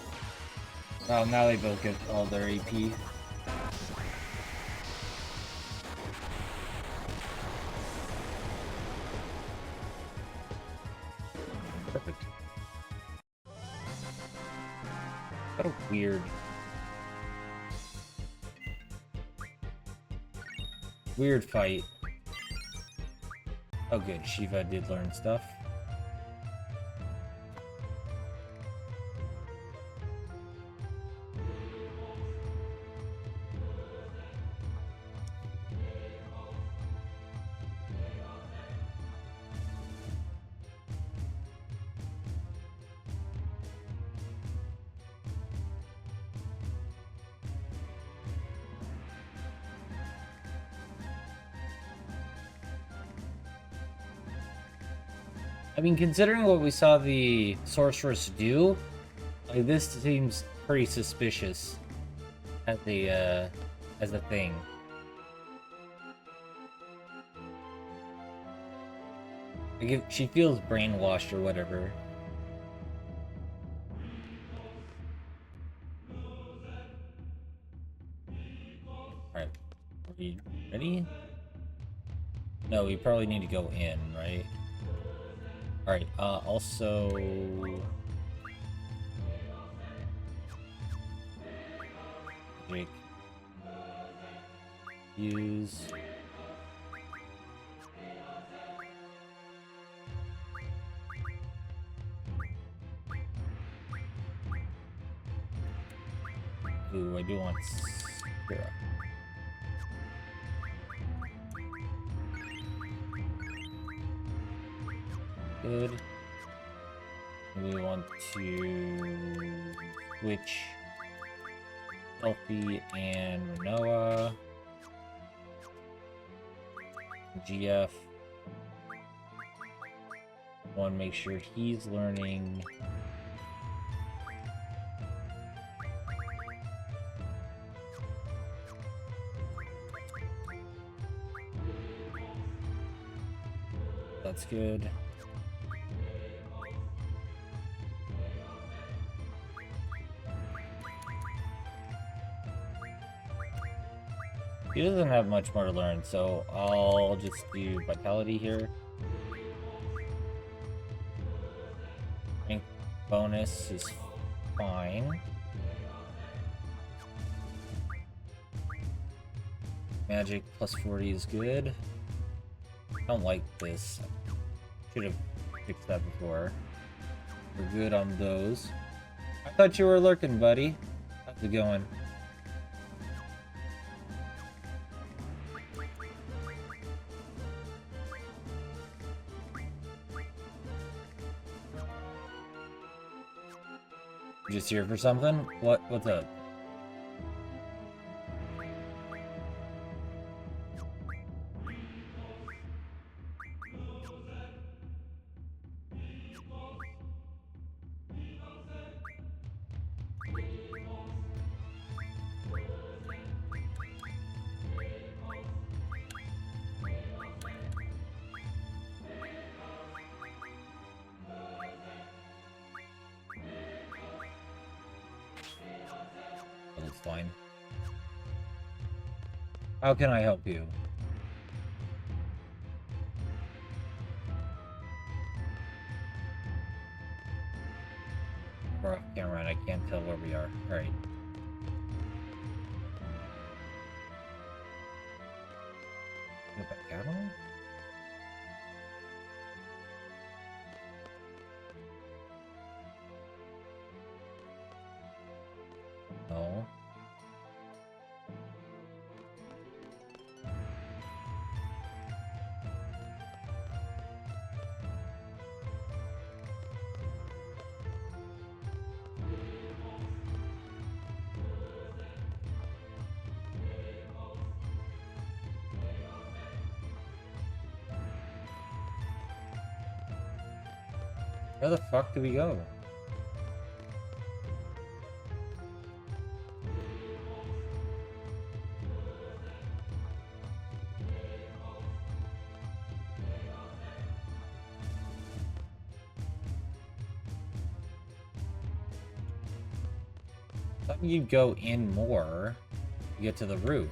Well, now they both get all their AP. Perfect. What a weird fight. Oh good, Shiva did learn stuff. I mean, considering what we saw the sorceress do, like, this seems pretty suspicious as a thing. Like, if she feels brainwashed or whatever. Alright, are we ready? No, we probably need to go in, right? Alright, also... Jake. Use... Ooh, I do want... Spira. Good. We want to switch Elfie and Renoa. GF. Want to make sure he's learning. That's good. He doesn't have much more to learn, so I'll just do Vitality here. Rank bonus is fine. Magic plus 40 is good. I don't like this. Should have fixed that before. We're good on those. I thought you were lurking, buddy. How's it going? You just here for something? What's up? That's fine. How can I help you? We're off camera and I can't tell where we are. Alright. Go back out on? No. Where the fuck do we go? Thought you'd go in more to get to the roof.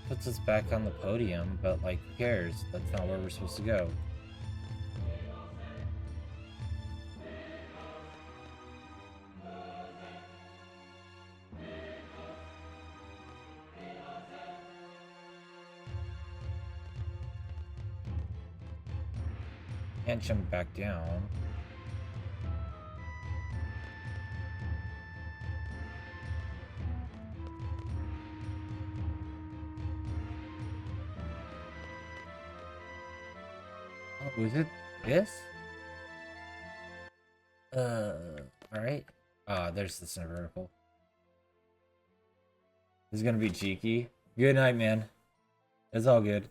Puts us back on the podium, but like, who cares? That's not where we're supposed to go. Can't jump back down. Oh, is it this? Alright. Ah, there's the center vertical. This is gonna be cheeky. Good night, man. It's all good.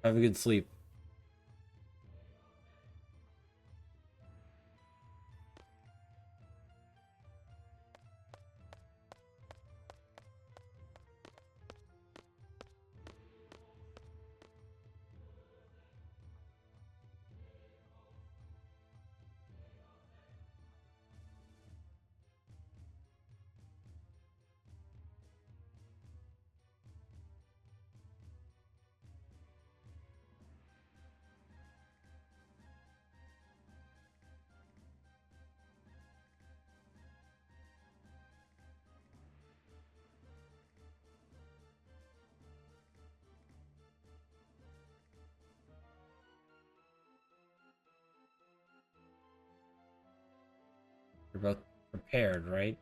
Have a good sleep. You're both prepared, right?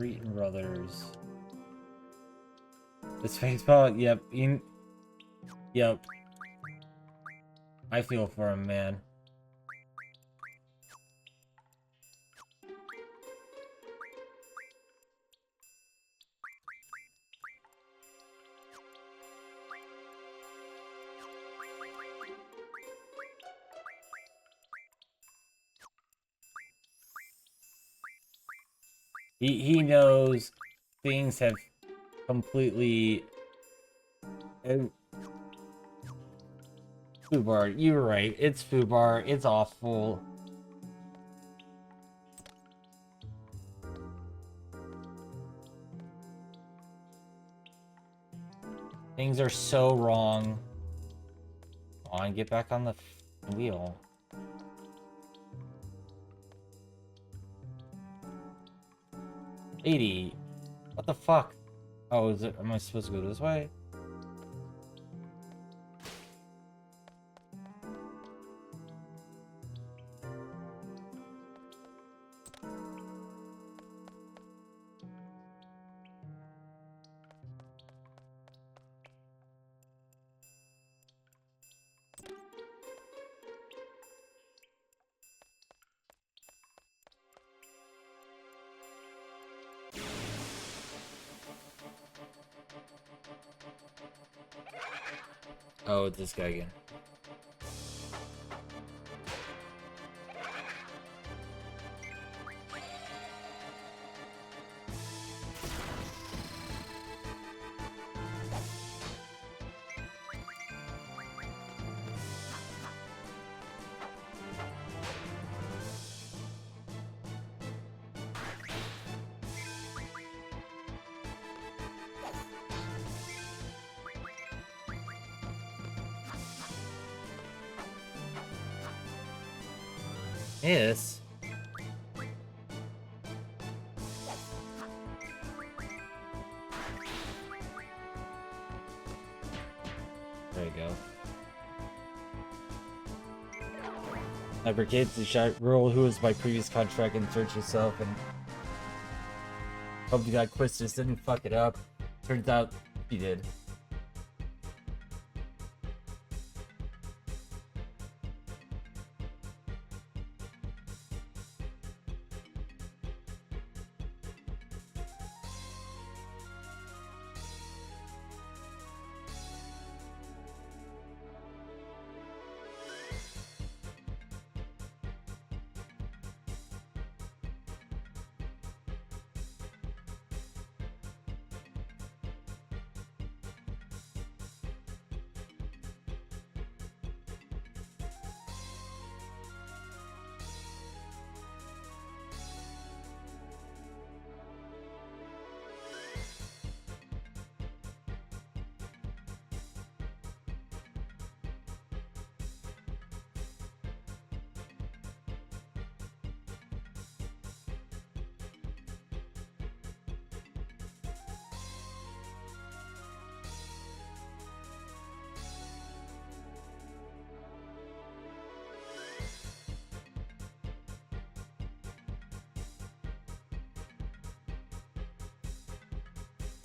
Breton Brothers. This baseball, yep, yep. I feel for him, man. He knows things have completely... Fubar, you were right. It's Fubar. It's awful. Things are so wrong. Come on, get back on the wheel. $80. What the fuck? Oh, is it? Am I supposed to go this way? Oh, it's this guy again. Yes. There you go. Fabricates the shot girl who was my previous contract and search yourself and hope you got Quistis didn't fuck it up. Turns out he did.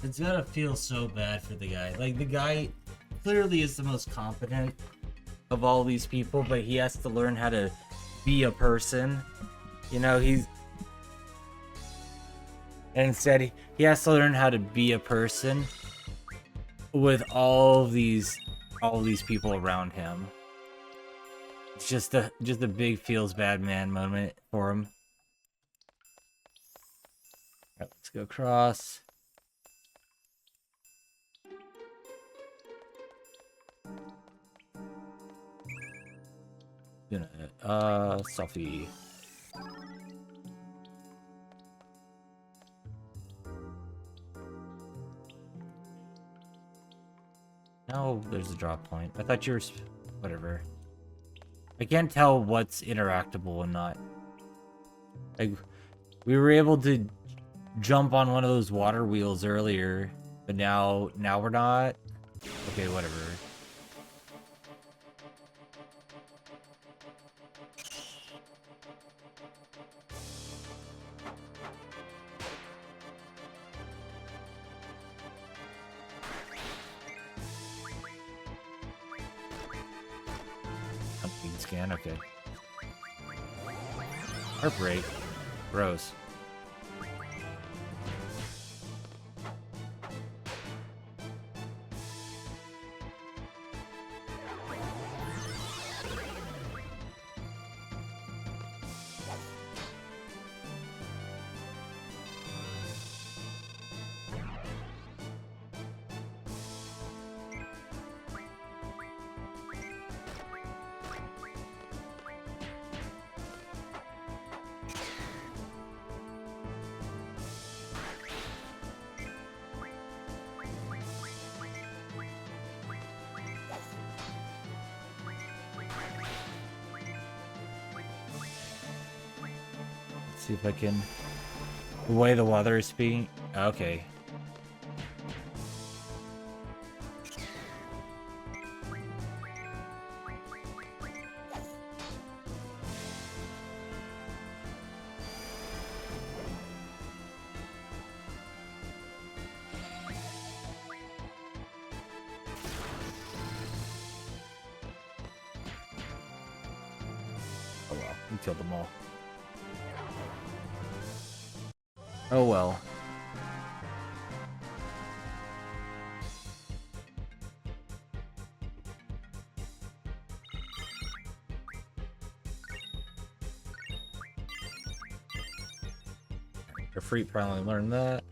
It's gotta feel so bad for the guy. Like, the guy clearly is the most competent of all these people, but he has to learn how to be a person. You know, and instead, he has to learn how to be a person with all these people around him. It's just a big feels bad man moment for him. Alright, let's go across. Selfie. No, there's a drop point. I thought you were... whatever. I can't tell what's interactable and not. Like, we were able to jump on one of those water wheels earlier, but now we're not. Okay, whatever. You can scan, okay. Heartbreak. Gross. See if I can. The way the weather is being. Okay. Oh well, we killed them all. Oh well. Ifrit finally learned that.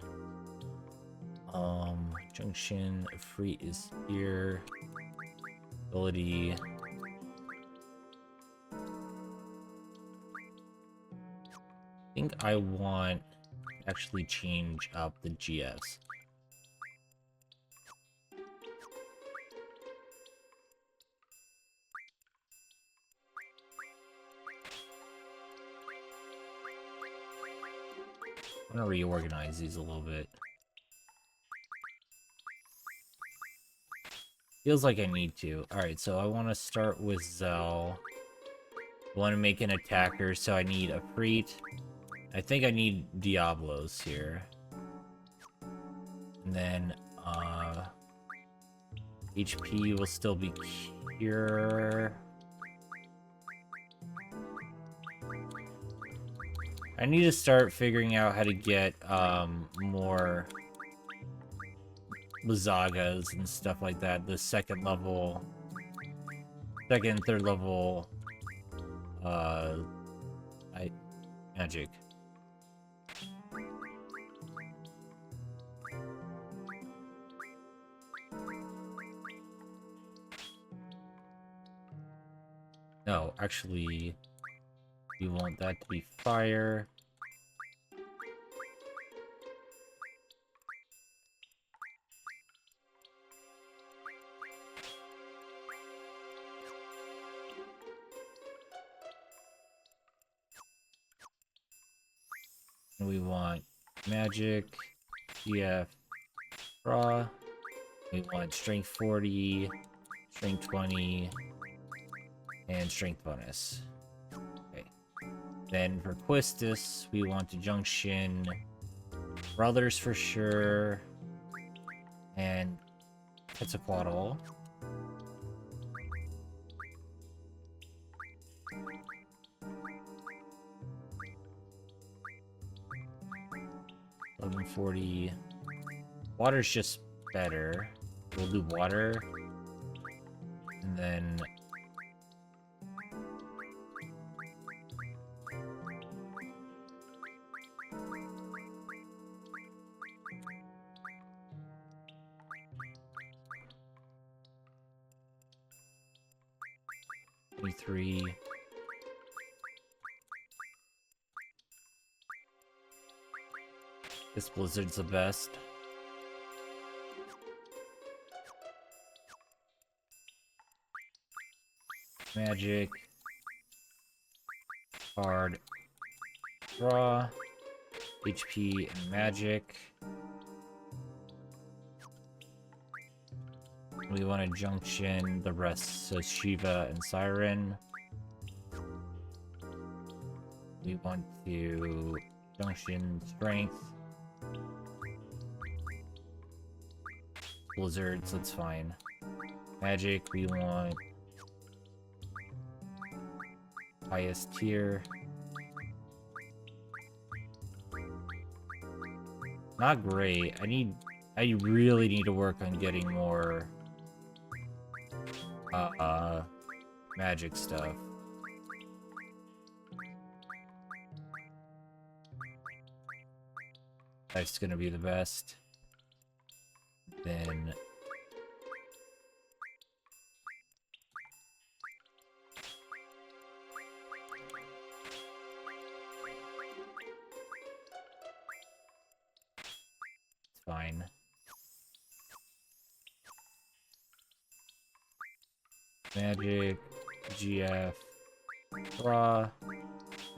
Junction, Ifrit is here. Ability. I think I want to actually change up the GS. I'm gonna reorganize these a little bit. Feels like I need to. Alright, so I want to start with Zell. I want to make an attacker, so I need a Preet. I think I need Diablos here. And then, HP will still be Cure. I need to start figuring out how to get, more Lazagas and stuff like that. The second and third level, magic. No, actually, we want that to be fire. We want magic, EF, raw. We want strength 40, strength 20, and strength bonus. Okay. Then for Quistis, we want to junction Brothers for sure, and Quetzalcoatl. $1140. Water's just better. We'll do water. And then three. This blizzard's the best. Magic. Card. Draw. HP and magic. We want to junction the rest, so Shiva and Siren. We want to junction Strength. Blizzards, that's fine. Magic, we want highest tier. Not great. I really need to work on getting more magic stuff. That's gonna be the best. Then it's fine. Magic, GF, Raw,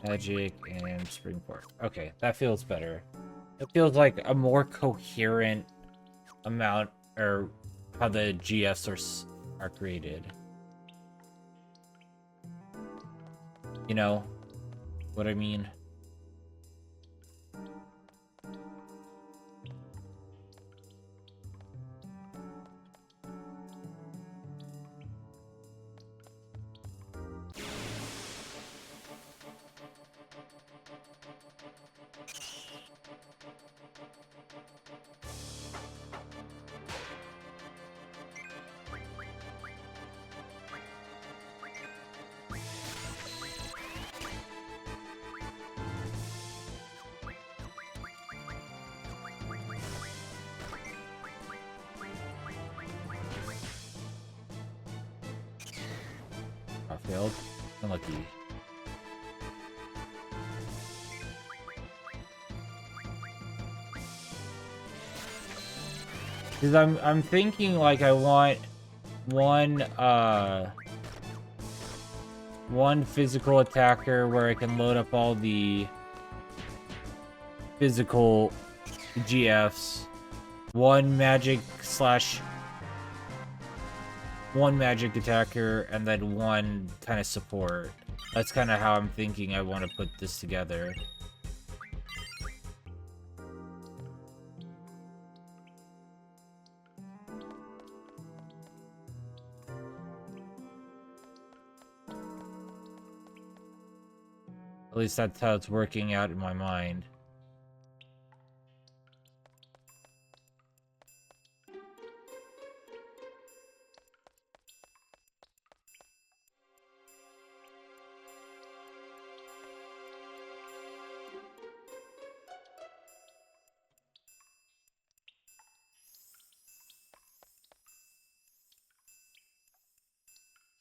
Magic, and Springport. Okay, that feels better. It feels like a more coherent amount, or how the GFs are created. You know what I mean? I failed. Unlucky. Because I'm thinking like I want one physical attacker where I can load up all the physical GFs, one magic attacker, and then one kind of support. That's kind of how I'm thinking I want to put this together. At least that's how it's working out in my mind.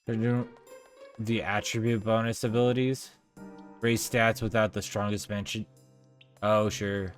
They're doing the attribute bonus abilities. Raise stats without the strongest mention. Oh, sure.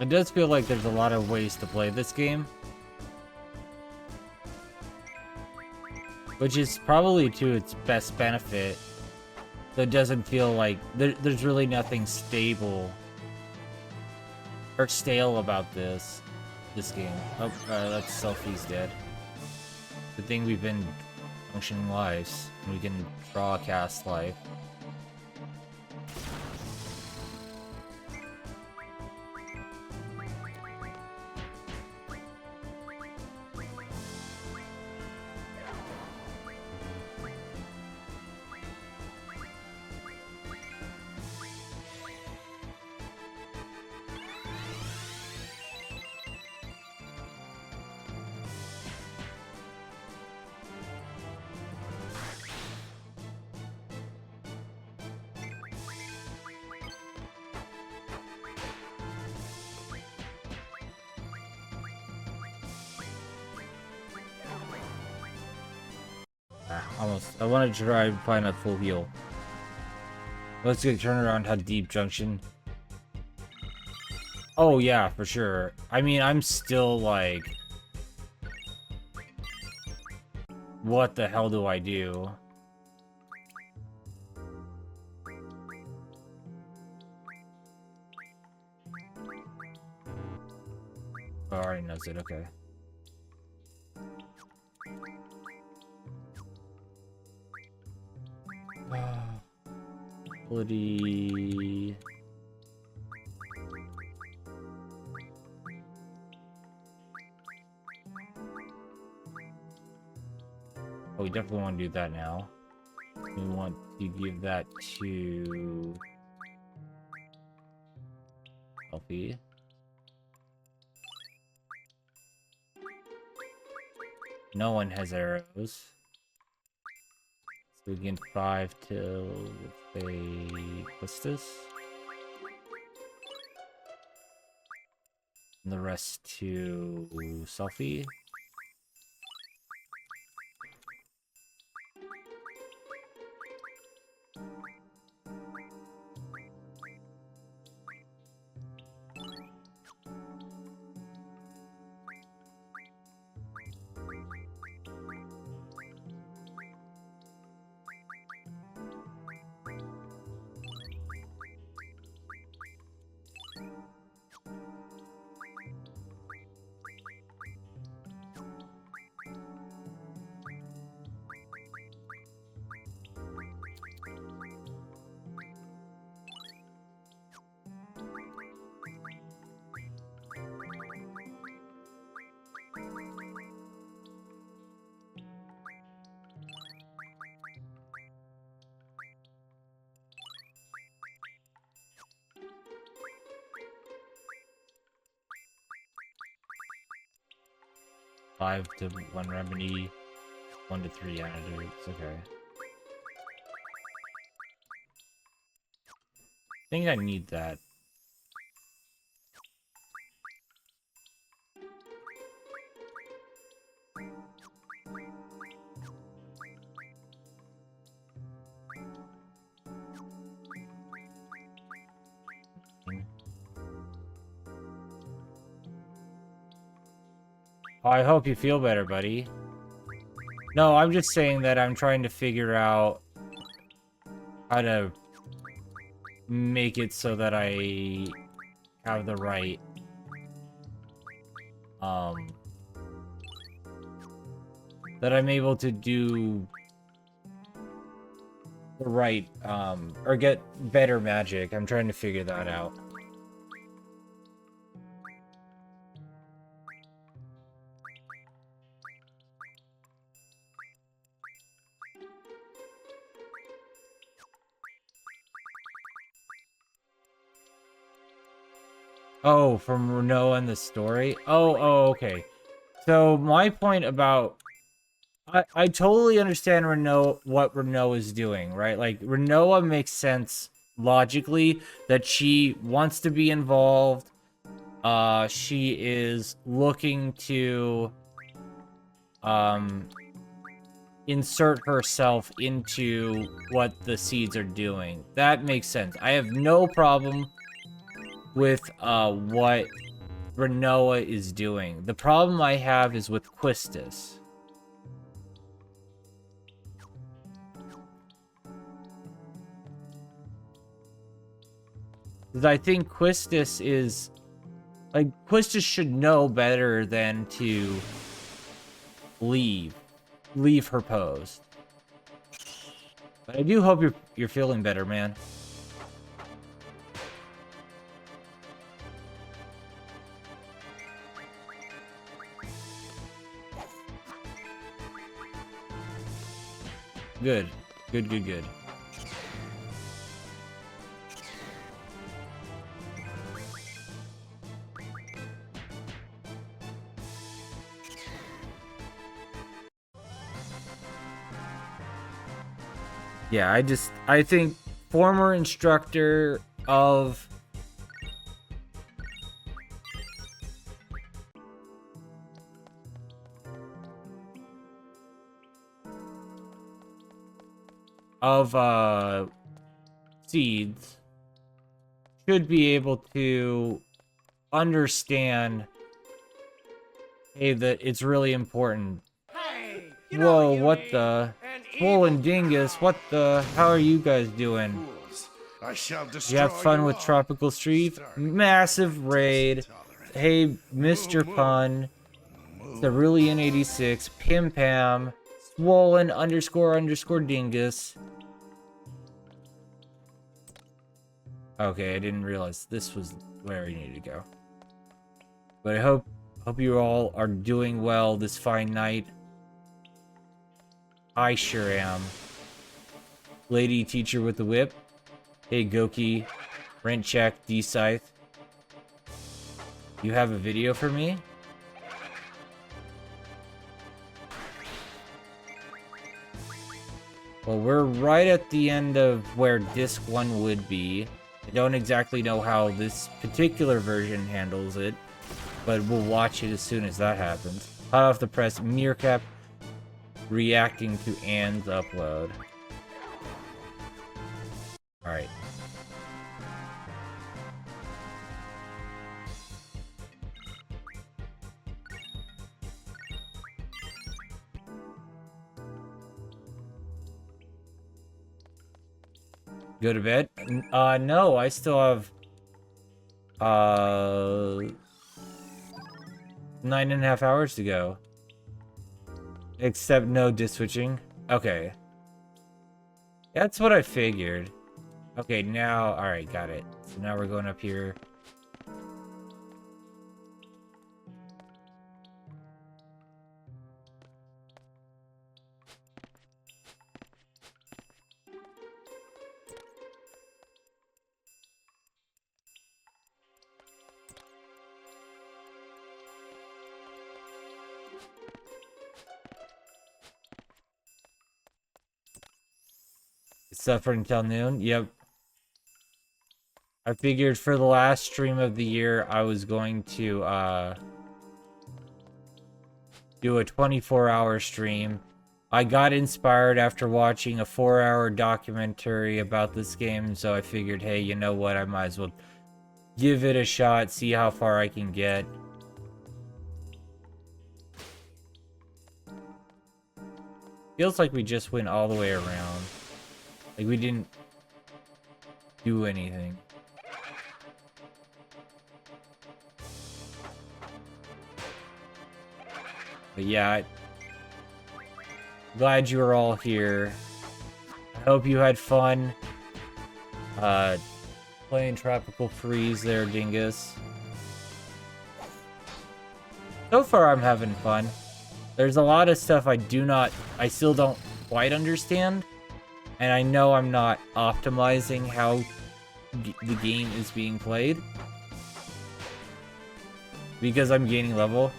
It does feel like there's a lot of ways to play this game, which is probably to its best benefit. So it doesn't feel like there's really nothing stable or stale about this game. Oh, that's Selfie's dead. Good thing we've been functioning lives, and we can draw a cast life. Almost. I want to try find a full heal. Let's get turnaround. How deep junction? Oh yeah, for sure. I mean, I'm still like, what the hell do I do? Oh, I already knows it. Okay. Ability. Oh, we definitely want to do that now. We want to give that to Selfie. No one has arrows. So we get 5 till, let's say, what's this? And the rest to Selfie. Five to 1 remedy, 1 to 3 antidotes. Okay. I think I need that. Oh, I hope you feel better, buddy. No, I'm just saying that I'm trying to figure out how to make it so that I have the right that I'm able to do the right or get better magic. I'm trying to figure that out. Oh, from Renault and the story? Oh, okay. So my point about I totally understand Renault, what Renault is doing, right? Like, Renault makes sense logically that she wants to be involved. She is looking to insert herself into what the seeds are doing. That makes sense. I have no problem with what Rinoa is doing. The problem I have is with Quistis. Because I think Quistis is... Like, Quistis should know better than to leave her post. But I do hope you're feeling better, man. Good. Good. Yeah, I think former instructor of... of seeds should be able to understand, hey, that it's really important. Hey, you know Whoa, you what need the? an Swollen evil Dingus, what the? How are you guys doing? Fools, I shall You destroy have fun you with all. Tropical Street? Stark, Massive raid. intolerant. Hey, Mr. Moo, moo. Pun. Cerulean 86. Pim Pam. Swollen __ Dingus. Okay, I didn't realize this was where I needed to go. But I hope you all are doing well this fine night. I sure am. Lady Teacher with the Whip. Hey Goki. Rent check. D-Scythe. You have a video for me? Well, we're right at the end of where disc 1 would be. I don't exactly know how this particular version handles it, but we'll watch it as soon as that happens. Hot off the press, Meerkat reacting to Anne's upload. Alright. Go to bed? No, I still have 9.5 hours to go. Except no disc switching. Okay. That's what I figured. Okay, now, alright, got it. So now we're going up here. Suffering until noon. Yep. I figured for the last stream of the year, I was going to do a 24-hour stream. I got inspired after watching a 4-hour documentary about this game, so I figured, hey, you know what? I might as well give it a shot, see how far I can get. Feels like we just went all the way around. Like, we didn't do anything. But yeah, glad you were all here. I hope you had fun playing Tropical Freeze there, Dingus. So far, I'm having fun. There's a lot of stuff I still don't quite understand. And I know I'm not optimizing how the game is being played. Because I'm gaining level.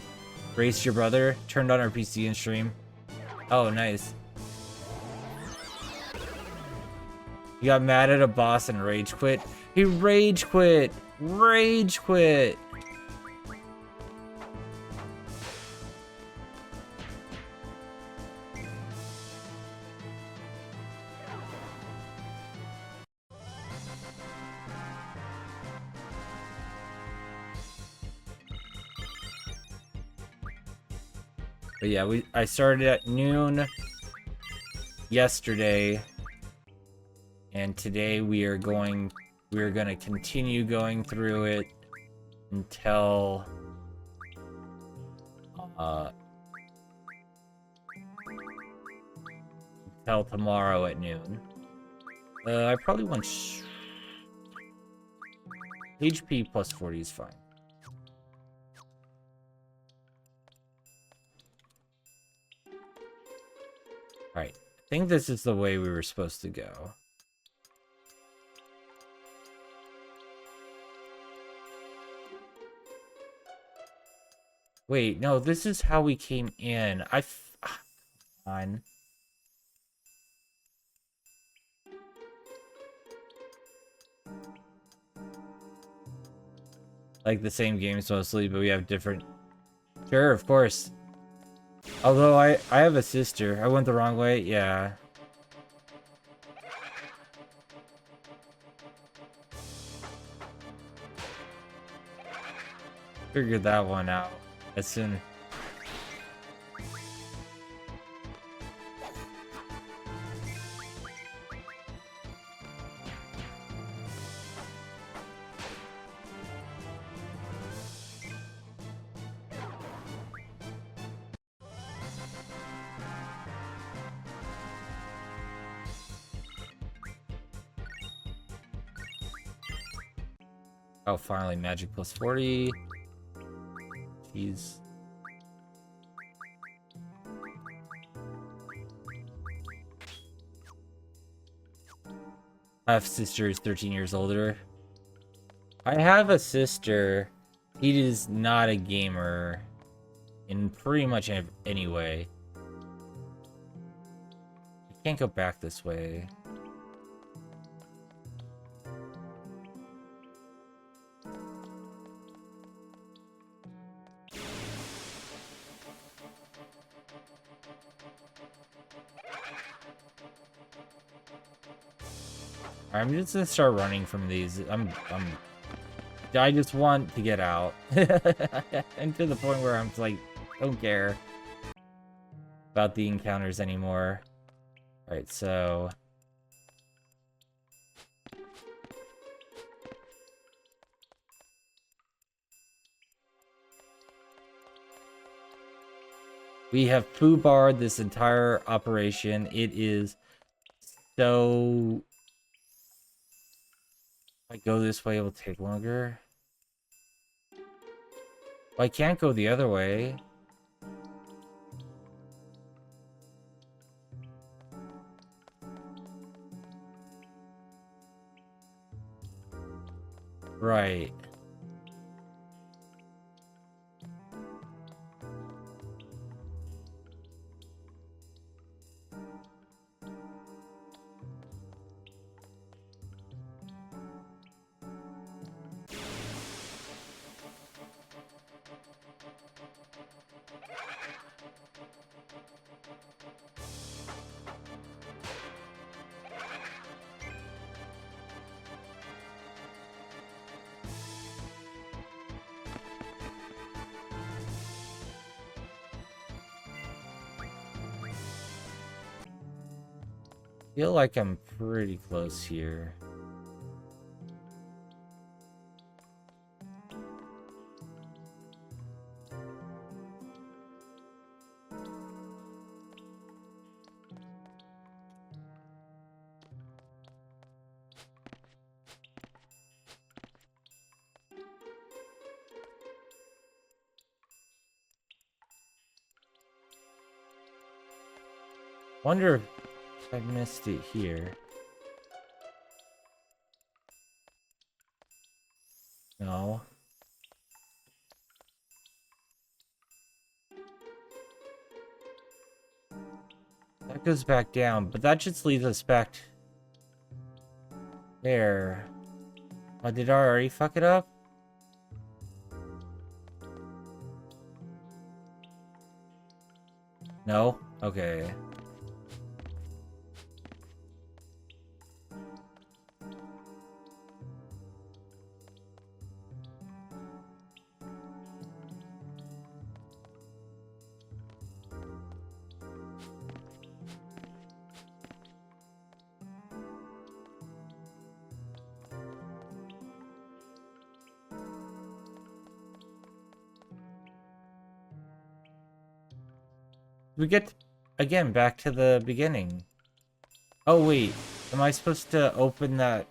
Race your brother. Turned on our PC and stream. Oh, nice. You got mad at a boss and rage quit. He rage quit. Rage quit. But yeah, I started at noon yesterday, and today we are going to continue going through it until tomorrow at noon. I probably want HP plus 40 is fine. Alright, I think this is the way we were supposed to go. Wait, no, this is how we came in. Fine. Like the same games mostly, but we have different... Sure, of course. Although I have a sister. I went the wrong way? Yeah. Figured that one out as soon. Oh, finally, magic plus 40. Jeez. I have a sister who's 13 years older. I have a sister. He is not a gamer in pretty much any way. I can't go back this way. I'm just gonna start running from these. I just want to get out. And to the point where I'm like, don't care about the encounters anymore. Alright, so we have foobarred this entire operation. It is so... If I go this way, it will take longer. Well, I can't go the other way. Right. Feel like I'm pretty close here. Wonder if I missed it here. No. That goes back down, but that just leads us back there. Oh, did I already fuck it up? No? Okay. We get, again, back to the beginning. Oh, wait. Am I supposed to open that?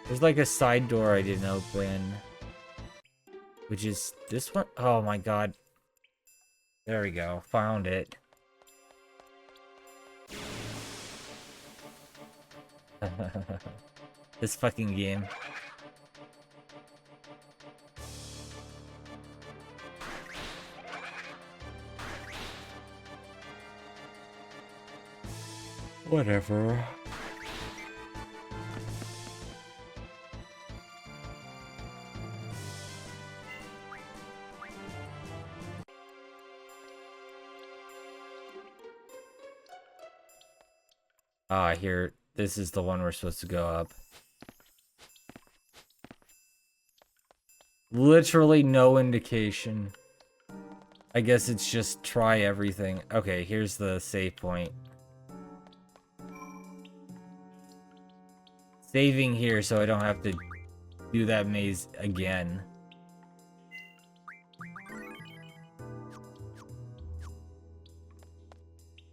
There's like a side door I didn't open. Which is this one? Oh my god. There we go. Found it. This fucking game. Whatever. Ah, here. This is the one we're supposed to go up. Literally no indication. I guess it's just try everything. Okay, here's the save point. Saving here so I don't have to do that maze again.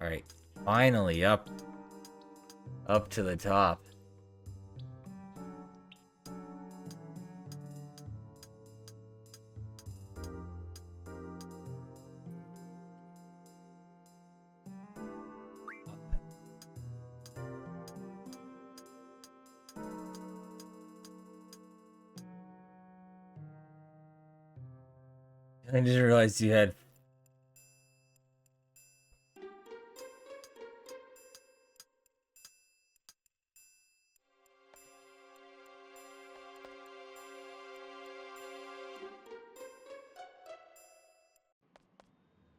Alright, finally up to the top. I didn't realize you had...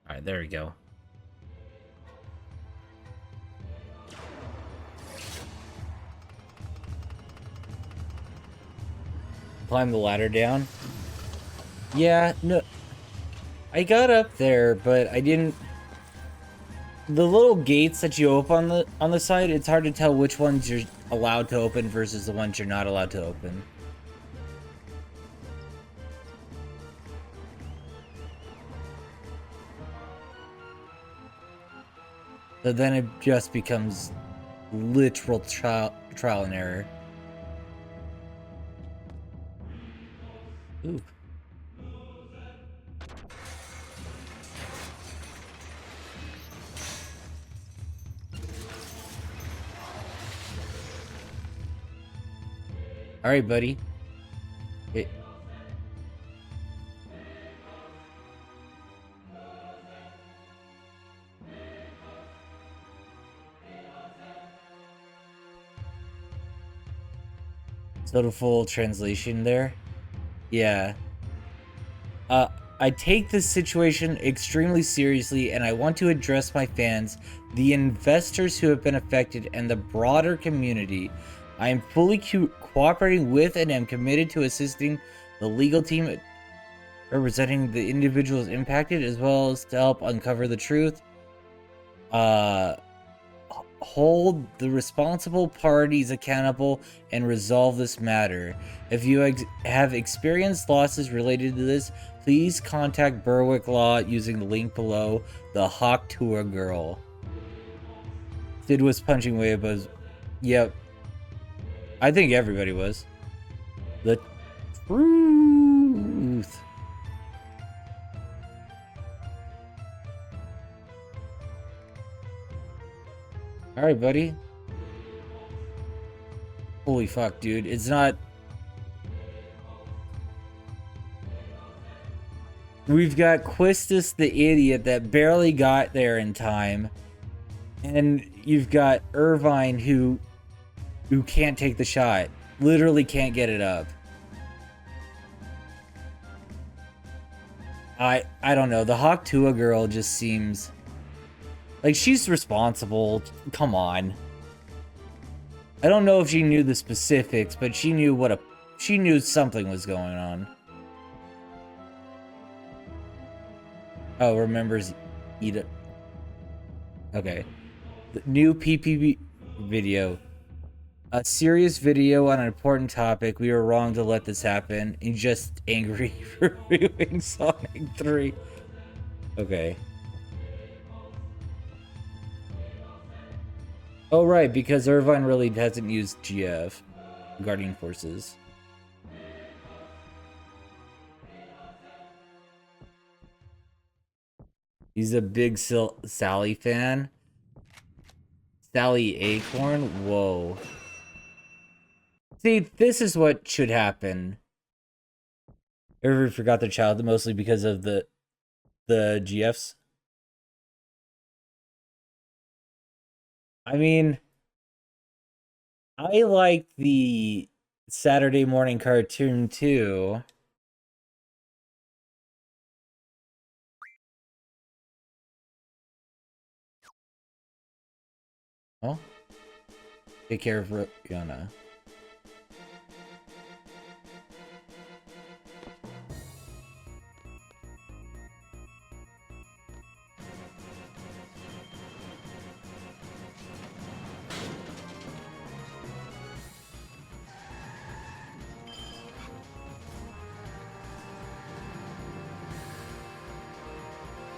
Alright, there we go. Climb the ladder down. Yeah, no. I got up there, but I didn't. The little gates that you open on the side, it's hard to tell which ones you're allowed to open versus the ones you're not allowed to open. So then it just becomes literal trial and error. Ooh. All right, buddy. It... So the full translation there. Yeah. I take this situation extremely seriously, and I want to address my fans, the investors who have been affected, and the broader community. I am fully cooperating with and am committed to assisting the legal team representing the individuals impacted, as well as to help uncover the truth. Hold the responsible parties accountable and resolve this matter. If you have experienced losses related to this, please contact Berwick Law using the link below. The Hawk Tour Girl. Sid was punching way above. Yep. I think everybody was. The truth. Alright, buddy. Holy fuck, dude. It's not... We've got Quistis the idiot that barely got there in time. And you've got Irvine who can't take the shot. Literally can't get it up. I don't know. The Hawk Tua girl just seems... like, she's responsible. Come on. I don't know if she knew the specifics, but she knew she knew something was going on. Oh, remembers Ida. Okay. The new PPV video. A serious video on an important topic. We were wrong to let this happen. And just angry for reviewing Sonic 3. Okay. Oh, right, because Irvine really hasn't used GF, Guardian Forces. He's a big Sally fan. Sally Acorn? Whoa. See, this is what should happen. Everybody forgot their child, mostly because of the GFs. I mean, I like the Saturday morning cartoon too. Oh. Take care of Yona.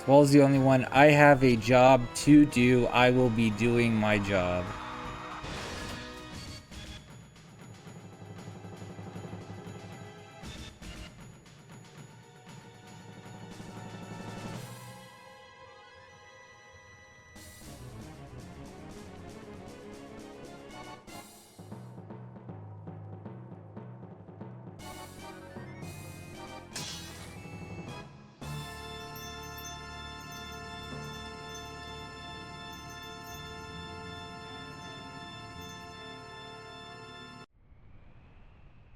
Swallow's the only one. I have a job to do. I will be doing my job.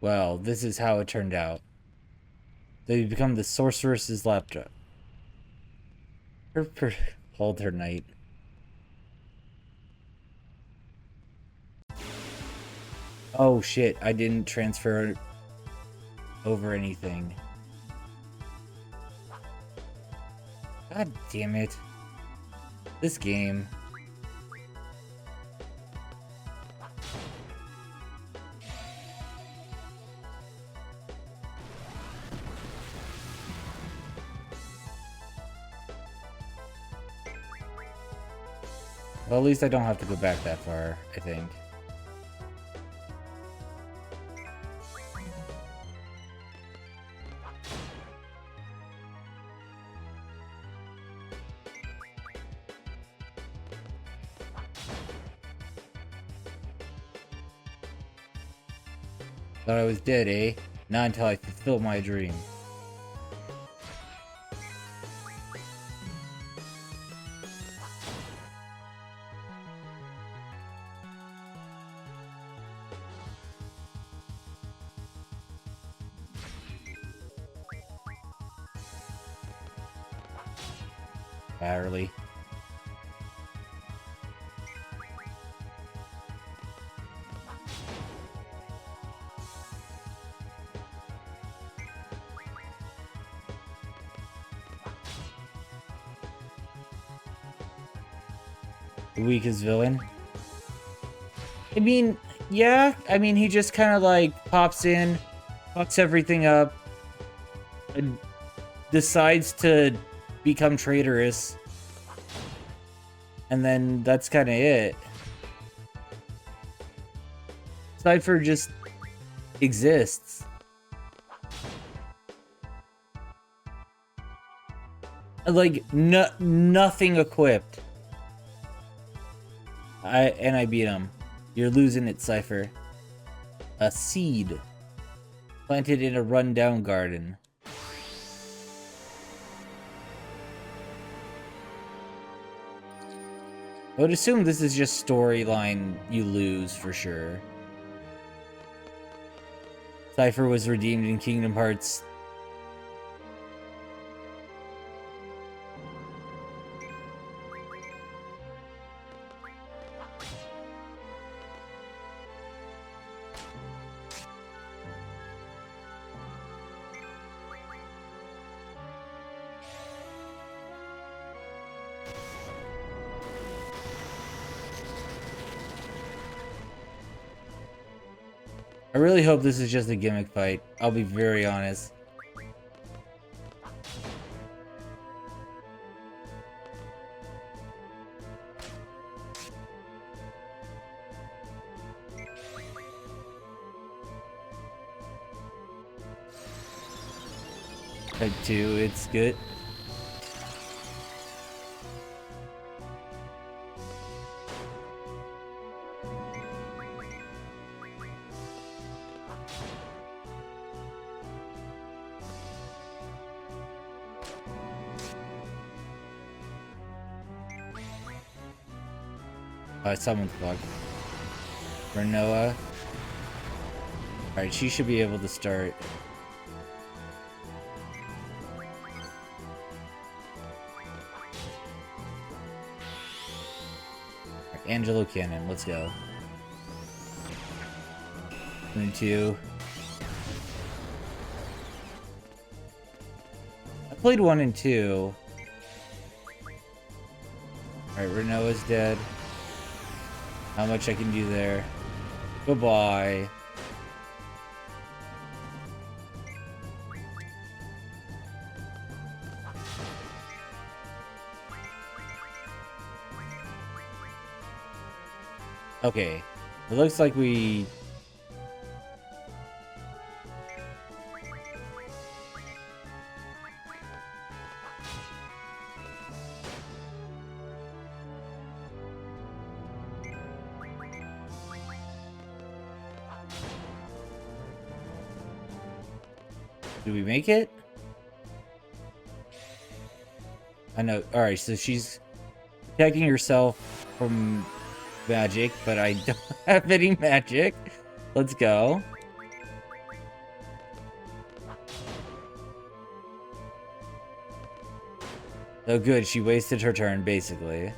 Well, this is how it turned out. They become the sorceress's lapdog. Hold her knight. Oh shit, I didn't transfer over anything. God damn it. This game. Well, at least I don't have to go back that far, I think. Thought I was dead, eh? Not until I fulfilled my dream. Barely. The weakest villain? I mean, yeah. I mean, he just kind of like pops in, fucks everything up, and decides to become traitorous. And then that's kind of it. Cypher just exists. Like, nothing equipped. I beat him. You're losing it, Cypher. A seed. Planted in a rundown garden. I would assume this is just storyline you lose for sure. Cypher was redeemed in Kingdom Hearts. I really hope this is just a gimmick fight. I'll be very honest. Type 2, it's good. Someone's blocked. Renoa. Alright, she should be able to start. Right, Angelo Cannon, let's go. 1 and 2. I played 1 and 2. Alright, Renoa's dead. How much I can do there. Goodbye. Okay. It looks like we... Did we make it? I know. Alright, so she's protecting herself from magic, but I don't have any magic. Let's go. Oh good, she wasted her turn, basically.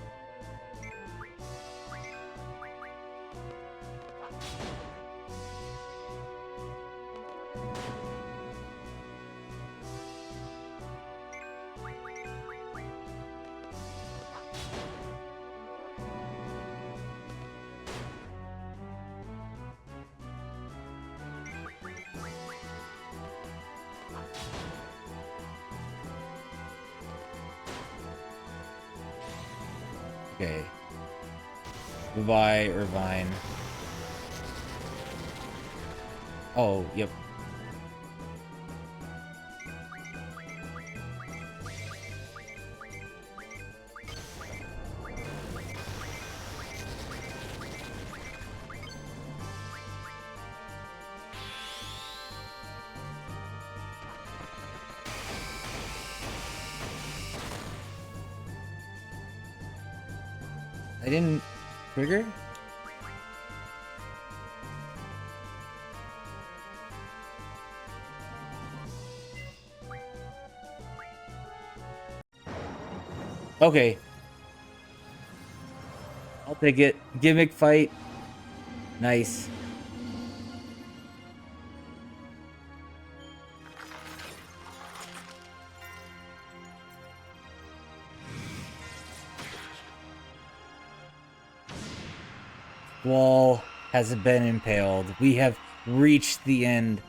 Okay. Goodbye, Irvine. Oh, yep. I didn't trigger? Okay. I'll take it. Gimmick fight. Nice. Wall has been impaled. We have reached the end.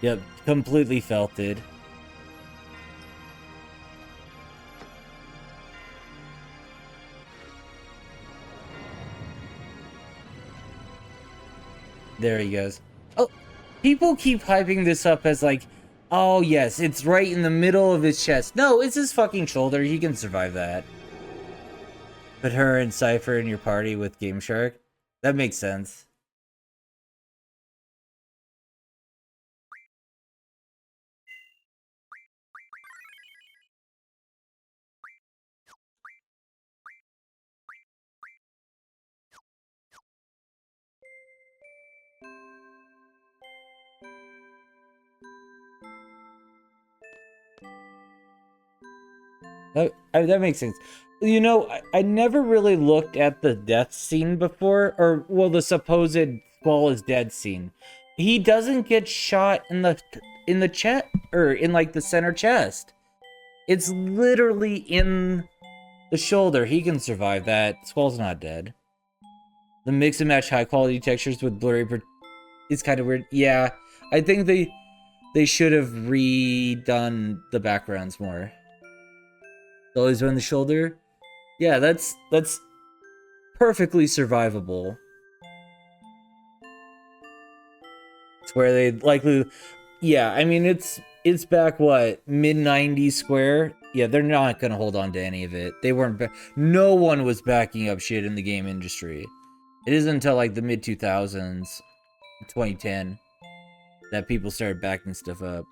Yep, completely felt it. There he goes. Oh, people keep hyping this up as like, oh yes, it's right in the middle of his chest. No, it's his fucking shoulder. He can survive that. Put her and Cypher in your party with Game Shark. That makes sense. That makes sense. You know, I never really looked at the death scene before, or, well, the supposed Squall is dead scene. He doesn't get shot in the chest, or in, like, the center chest. It's literally in the shoulder. He can survive that. Squall's not dead. The mix and match high quality textures with blurry is kind of weird. Yeah, I think they should have redone the backgrounds more. Always on the shoulder. Yeah, that's perfectly survivable. It's where they likely, yeah. I mean, it's back what, mid '90s Square. Yeah, they're not gonna hold on to any of it. They weren't. No one was backing up shit in the game industry. It isn't until like the mid 2000s, 2010, that people started backing stuff up.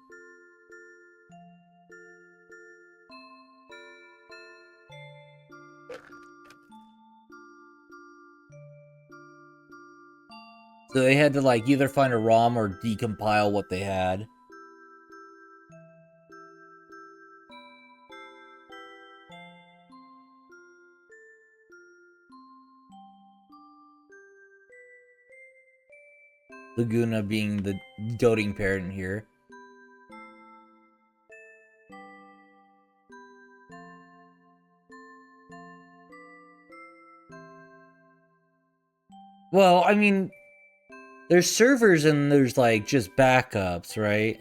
So they had to like either find a ROM or decompile what they had. Laguna being the doting parent here. Well, I mean, there's servers and there's like just backups, right?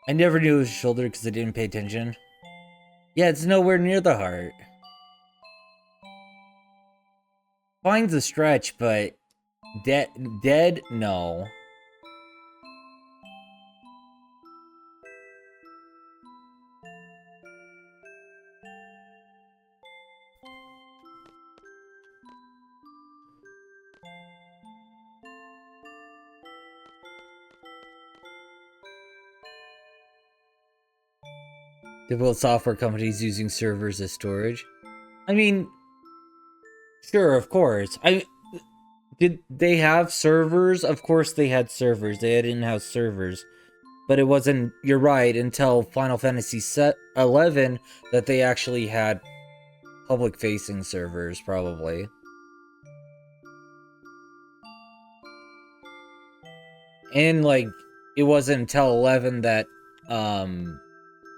I never knew it was shoulder because I didn't pay attention. Yeah, it's nowhere near the heart. Fine's a stretch, but dead? No. Typical software companies using servers as storage. I mean, sure, of course. Did they have servers? Of course they had servers. They had in-house servers. But it wasn't, you're right, until Final Fantasy XI that they actually had public-facing servers, probably. And, like, it wasn't until 11 that,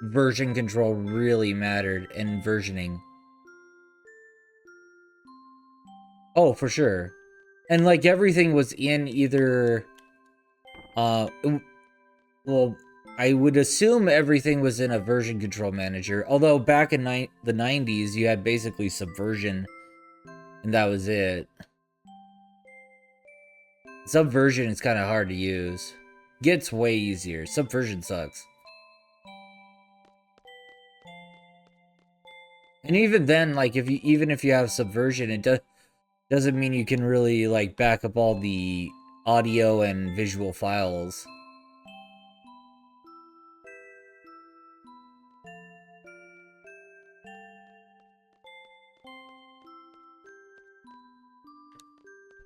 version control really mattered, and versioning. Oh, for sure. And, like, everything was in either, well, I would assume everything was in a version control manager. Although back in the 90s, you had basically Subversion, and that was it. Subversion is kind of hard to use. Gets way easier. Subversion sucks. And even then, like, even if you have Subversion, it doesn't mean you can really, like, back up all the audio and visual files.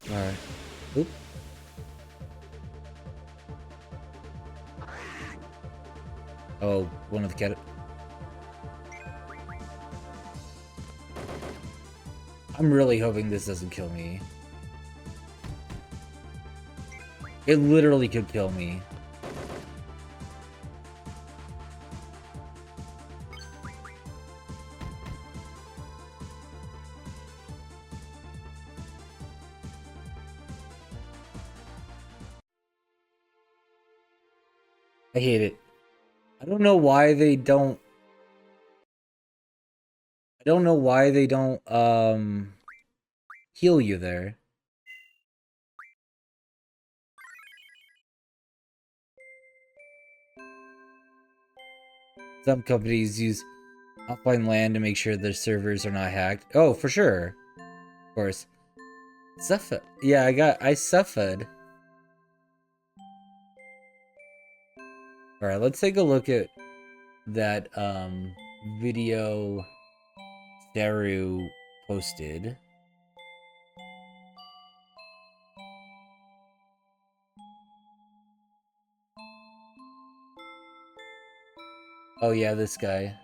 Alright. Oop. Oh, one of the cat. I'm really hoping this doesn't kill me. It literally could kill me. I hate it. I don't know why they don't heal you there. Some companies use offline LAN to make sure their servers are not hacked. Oh, for sure. Of course. Suffered. Yeah, I suffered. Alright, let's take a look at that video Daru posted. Oh yeah, this guy.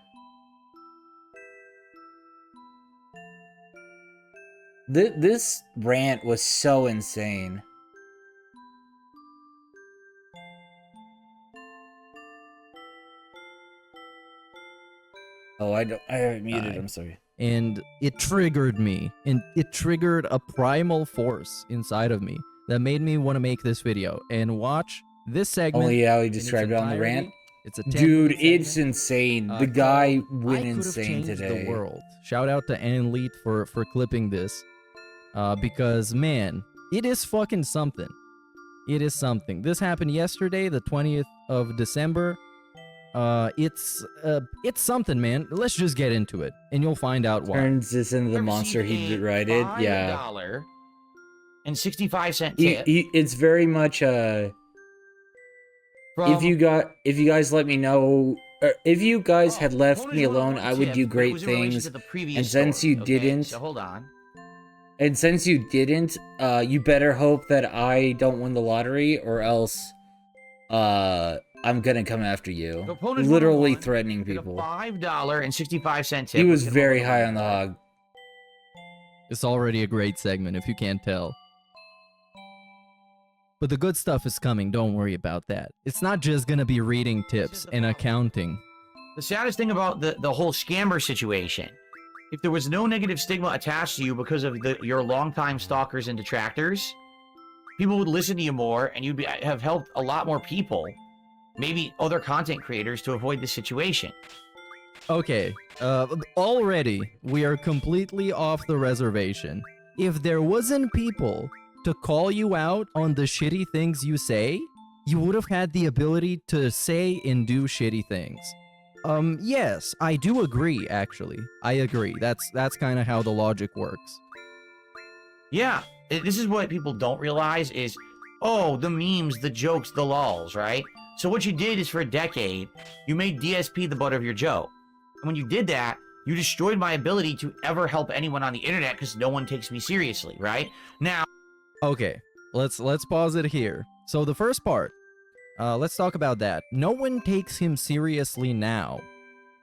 This rant was so insane. Oh, I haven't muted, I'm sorry. And it triggered me, and it triggered a primal force inside of me that made me want to make this video and watch this segment. Only how he in its described it on the entirety. rant. It's a Dude, 10-minute it's segment, insane. The guy called went I Could've insane Changed today. The world. Shout out to Ann Leet for clipping this, because man, it is fucking something. It is something. This happened yesterday, the 20th of December. It's something, man. Let's just get into it, and you'll find out why. Turns this into the Ever monster seen he a derided. Yeah. $5.65 tip It's very much from if you guys let me know, if you guys had left me alone, I would do great things. And since you didn't, so hold on. And since you didn't, you better hope that I don't win the lottery, or else, I'm gonna come after you. The opponent Literally won threatening Get a people. $5.65 tip. He was Get a very moment. high on the hog. It's already a great segment, if you can't tell. But the good stuff is coming. Don't worry about that. It's not just gonna be reading tips and accounting. The saddest thing about the whole scammer situation, if there was no negative stigma attached to you because of your longtime stalkers and detractors, people would listen to you more, and you'd have helped a lot more people, maybe other content creators, to avoid this situation. Okay, already we are completely off the reservation. If there wasn't people to call you out on the shitty things you say, you would have had the ability to say and do shitty things. Yes, I do agree, actually. I agree. That's kind of how the logic works. Yeah, this is what people don't realize is, oh, the memes, the jokes, the lols, right? So what you did is for a decade, you made DSP the butt of your joke. And when you did that, you destroyed my ability to ever help anyone on the internet because no one takes me seriously, right? Now, Okay, let's pause it here. So the first part, let's talk about that. No one takes him seriously now,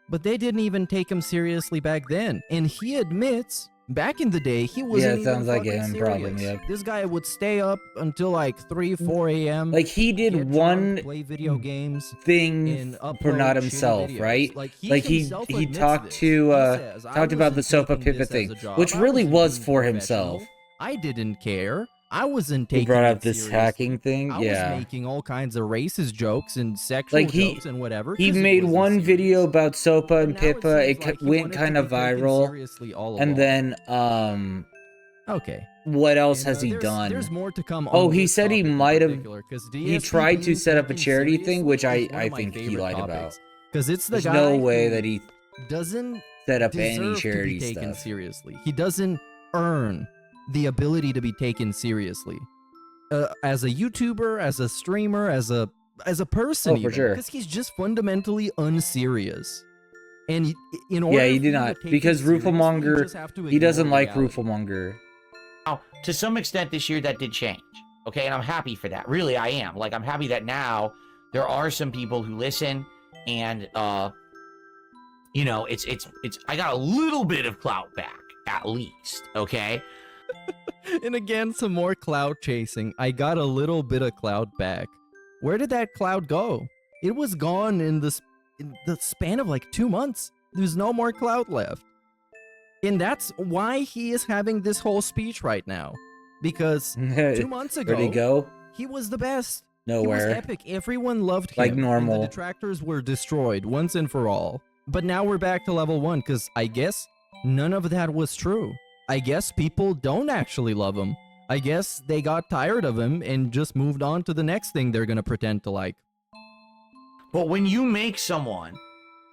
but they didn't even take him seriously back then. And he admits, back in the day, he wasn't it sounds even like a fucking him problem, serious. yep. This guy would stay up until like 3, 4 a.m. Like, he did get one drunk, play video games, thing and for upload not shitty himself, videos. right? Like he he admits talked this. to He says, "I talked about the wasn't Sopa taking Pippa this as thing, a job. which I really wasn't was being for professional. himself. I didn't care. I wasn't He taking brought up it this seriously. hacking thing, I yeah. was making all kinds of racist jokes and sexual Like, jokes and whatever. He 'cause it made wasn't one serious. video about Sopa But and now Pippa. seems It like he went wanted to kind be of taken viral. seriously all And along. then, Okay. what else And, has he there's, done? There's more to come. Oh, on he this said he topic in might have- particular, 'cause he DSP tried to being set up a taken charity thing, which seriously I is one of my think he favorite lied about. topics, 'cause it's the There's guy no way who that he doesn't set up any deserve charity to be taken stuff. seriously. He doesn't earn the ability to be taken seriously. As a YouTuber, as a streamer, as a person, Oh, for even, sure. because he's just fundamentally unserious. And in order, Yeah, he for did you to not, take because it seriously, you Rufelmonger, just have to he doesn't ignore like reality. Rufelmonger. now, to some extent this year that did change, okay? And I'm happy for that. Really, I am. Like, I'm happy that now there are some people who listen and, you know, it's, I got a little bit of clout back, at least, okay? And again, some more cloud chasing. I got a little bit of cloud back. Where did that cloud go? It was gone in the span of like 2 months. There's no more cloud left. And that's why he is having this whole speech right now. Because 2 months ago, Where'd he go? he was the best. He was Nowhere. epic. Everyone loved him. Like And normal. the detractors were destroyed once and for all. But now we're back to level 1 because I guess none of that was true. I guess people don't actually love him. I guess they got tired of him and just moved on to the next thing they're gonna pretend to like. But when you make someone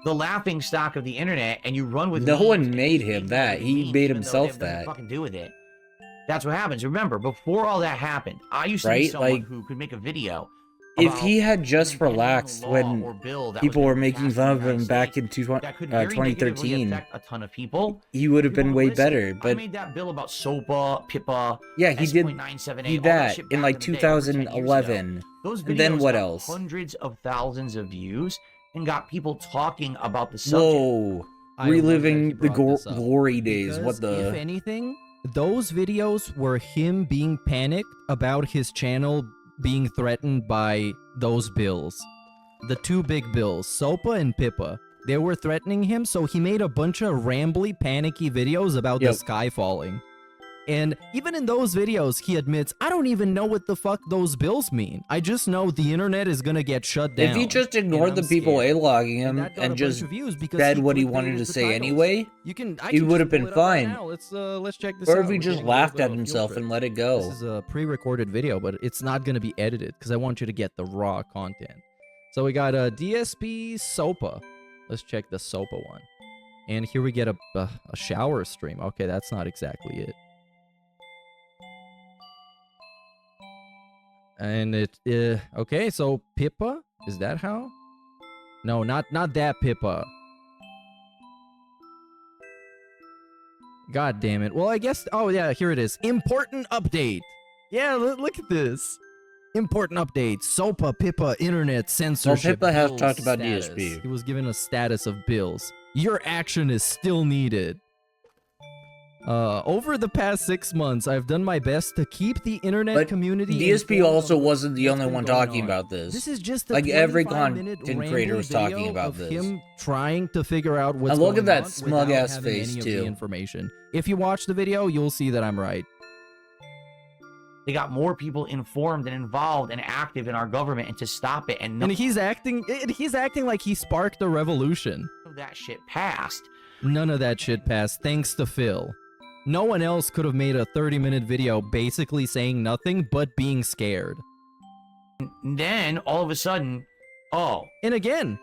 the laughing stock of the internet and you run with No memes one and made you him keep that. doing He memes made even though himself they have nothing that. to fucking do with it. That's what happens. Remember, before all that happened, I used to be Right? someone Like, who could make a video. If about he had just any relaxed law when or bill that people was were being making passed fun in of the him United back States in that could very negatively 2013, affect a ton of people, he would have people been would way listen. better. I But made that bill about SOPA, PIPA, yeah, he did S.97A, he all that shit in back like the day, over 10 years ago. 2011. Those videos And then what got else? hundreds of thousands of views and got people talking about the subject. Whoa. I love that he Reliving the brought this up, glory days. because What the? if anything, those videos were him being panicked about his channel being threatened by those bills. The 2 big bills, SOPA and PIPA. They were threatening him, so he made a bunch of rambly, panicky videos about the Yep. sky falling. And even in those videos, he admits, I don't even know what the fuck those bills mean. I just know the internet is gonna get shut down. If he just and ignored I'm the people scared." A-logging And him that got a and bunch just of views because said what he clickbaited wanted to the say titles. anyway, You can. I he can would just have been pull it up right fine. now. Let's check this or out. if he We're just getting a little laughed bit at of a field himself trip. and let it This go. is a pre-recorded video, but it's not going to be edited because I want you to get the raw content. So we got a DSP SOPA. Let's check the SOPA one. And here we get a shower stream. Okay, that's not exactly it. And it okay, so Pippa, is that how? No, not that Pippa. God damn it. Well, I guess oh yeah, here it is. Important update. Yeah, look at this. Important update. SOPA, Pippa, internet censorship. Pippa has bills talked about status. DSP. He was given a status of bills. Your action is still needed. Over the past 6 months, I've done my best to keep the internet But community. DSP informed also of wasn't the what's only been one going talking on. about this. This is just a Like, every 25-minute content creator rambly was talking video about of this. him trying to figure out what's And look going at that on smug without ass having face, any of the too. information. If you watch the video, you'll see that I'm right. They got more people informed and involved and active in our government, and to stop it, and none And he's acting like he sparked a revolution. of that shit passed. None of that shit passed, thanks to Phil. No one else could have made a 30-minute video basically saying nothing but being scared. And then all of a sudden, oh, And again,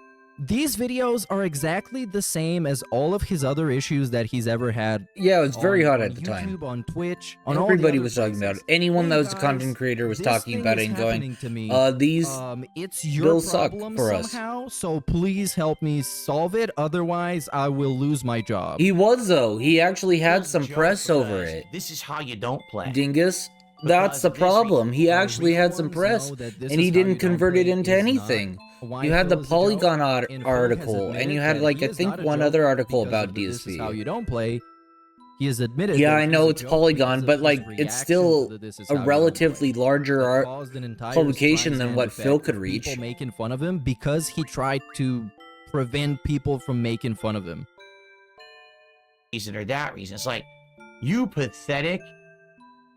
these videos are exactly the same as all of his other issues that he's ever had. Yeah, it was very on- hot on at the time. YouTube, on Twitch, on all the Everybody other was talking about places. it. Anyone that Hey, was a content guys, creator was this talking thing about it is and going, happening to me. these It's your bills suck problem for us. somehow, so please help me solve it. Otherwise, I will lose my job. He was, though. He actually had Phil's some joke press over was, it. This is how you don't play. Dingus. That's Because the this problem. He The actually real had some ones press, know that this and is he how didn't you don't convert it play into is not anything. why You had the Phil is a joke, Polygon and Phil has article, and admitted you had, that like, he I is think not a one joke other article because about of the This is how DSP. you don't play. He has admitted. Yeah, that I he's know a it's joke Polygon, because but, of like, his it's reaction still to the This Is a How You Don't Play. relatively larger That caused an entire publication than Streisand what Phil effect could of reach. People making fun of him because he tried to prevent people from making fun of him. Reason or that reason. It's like, you pathetic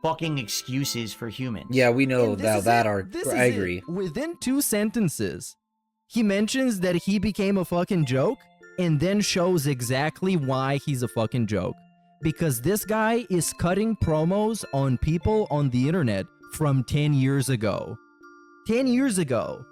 fucking excuses for humans. Yeah, we know And this about is that it. article. This I is it. agree. Within 2 sentences, he mentions that he became a fucking joke and then shows exactly why he's a fucking joke. Because this guy is cutting promos on people on the internet from 10 years ago. 10 years ago.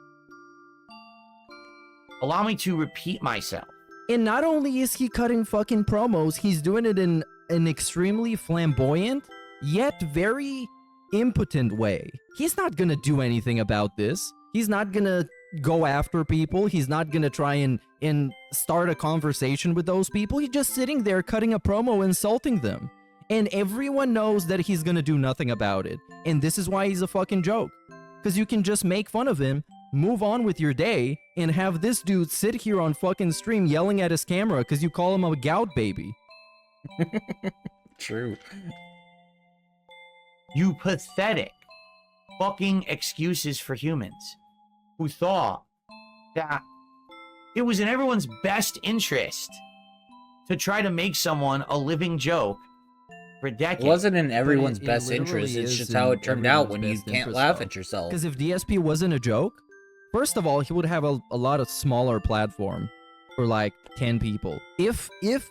Allow me to repeat myself. And not only is he cutting fucking promos, he's doing it in an extremely flamboyant, yet very impotent way. He's not gonna do anything about this. He's not gonna go after people. He's not gonna try and start a conversation with those people. He's just sitting there cutting a promo, insulting them. And everyone knows that he's gonna do nothing about it. And this is why he's a fucking joke. Because you can just make fun of him, move on with your day, and have this dude sit here on fucking stream yelling at his camera because you call him a gout baby. True. You pathetic fucking excuses for humans who thought that it was in everyone's best interest to try to make someone a living joke for It decades. wasn't in everyone's it best literally interest. It's is just how in it turned out everyone's when you best can't interest, laugh though. at yourself. Because if DSP wasn't a joke, first of all, he would have a lot of smaller platform for like 10 people. If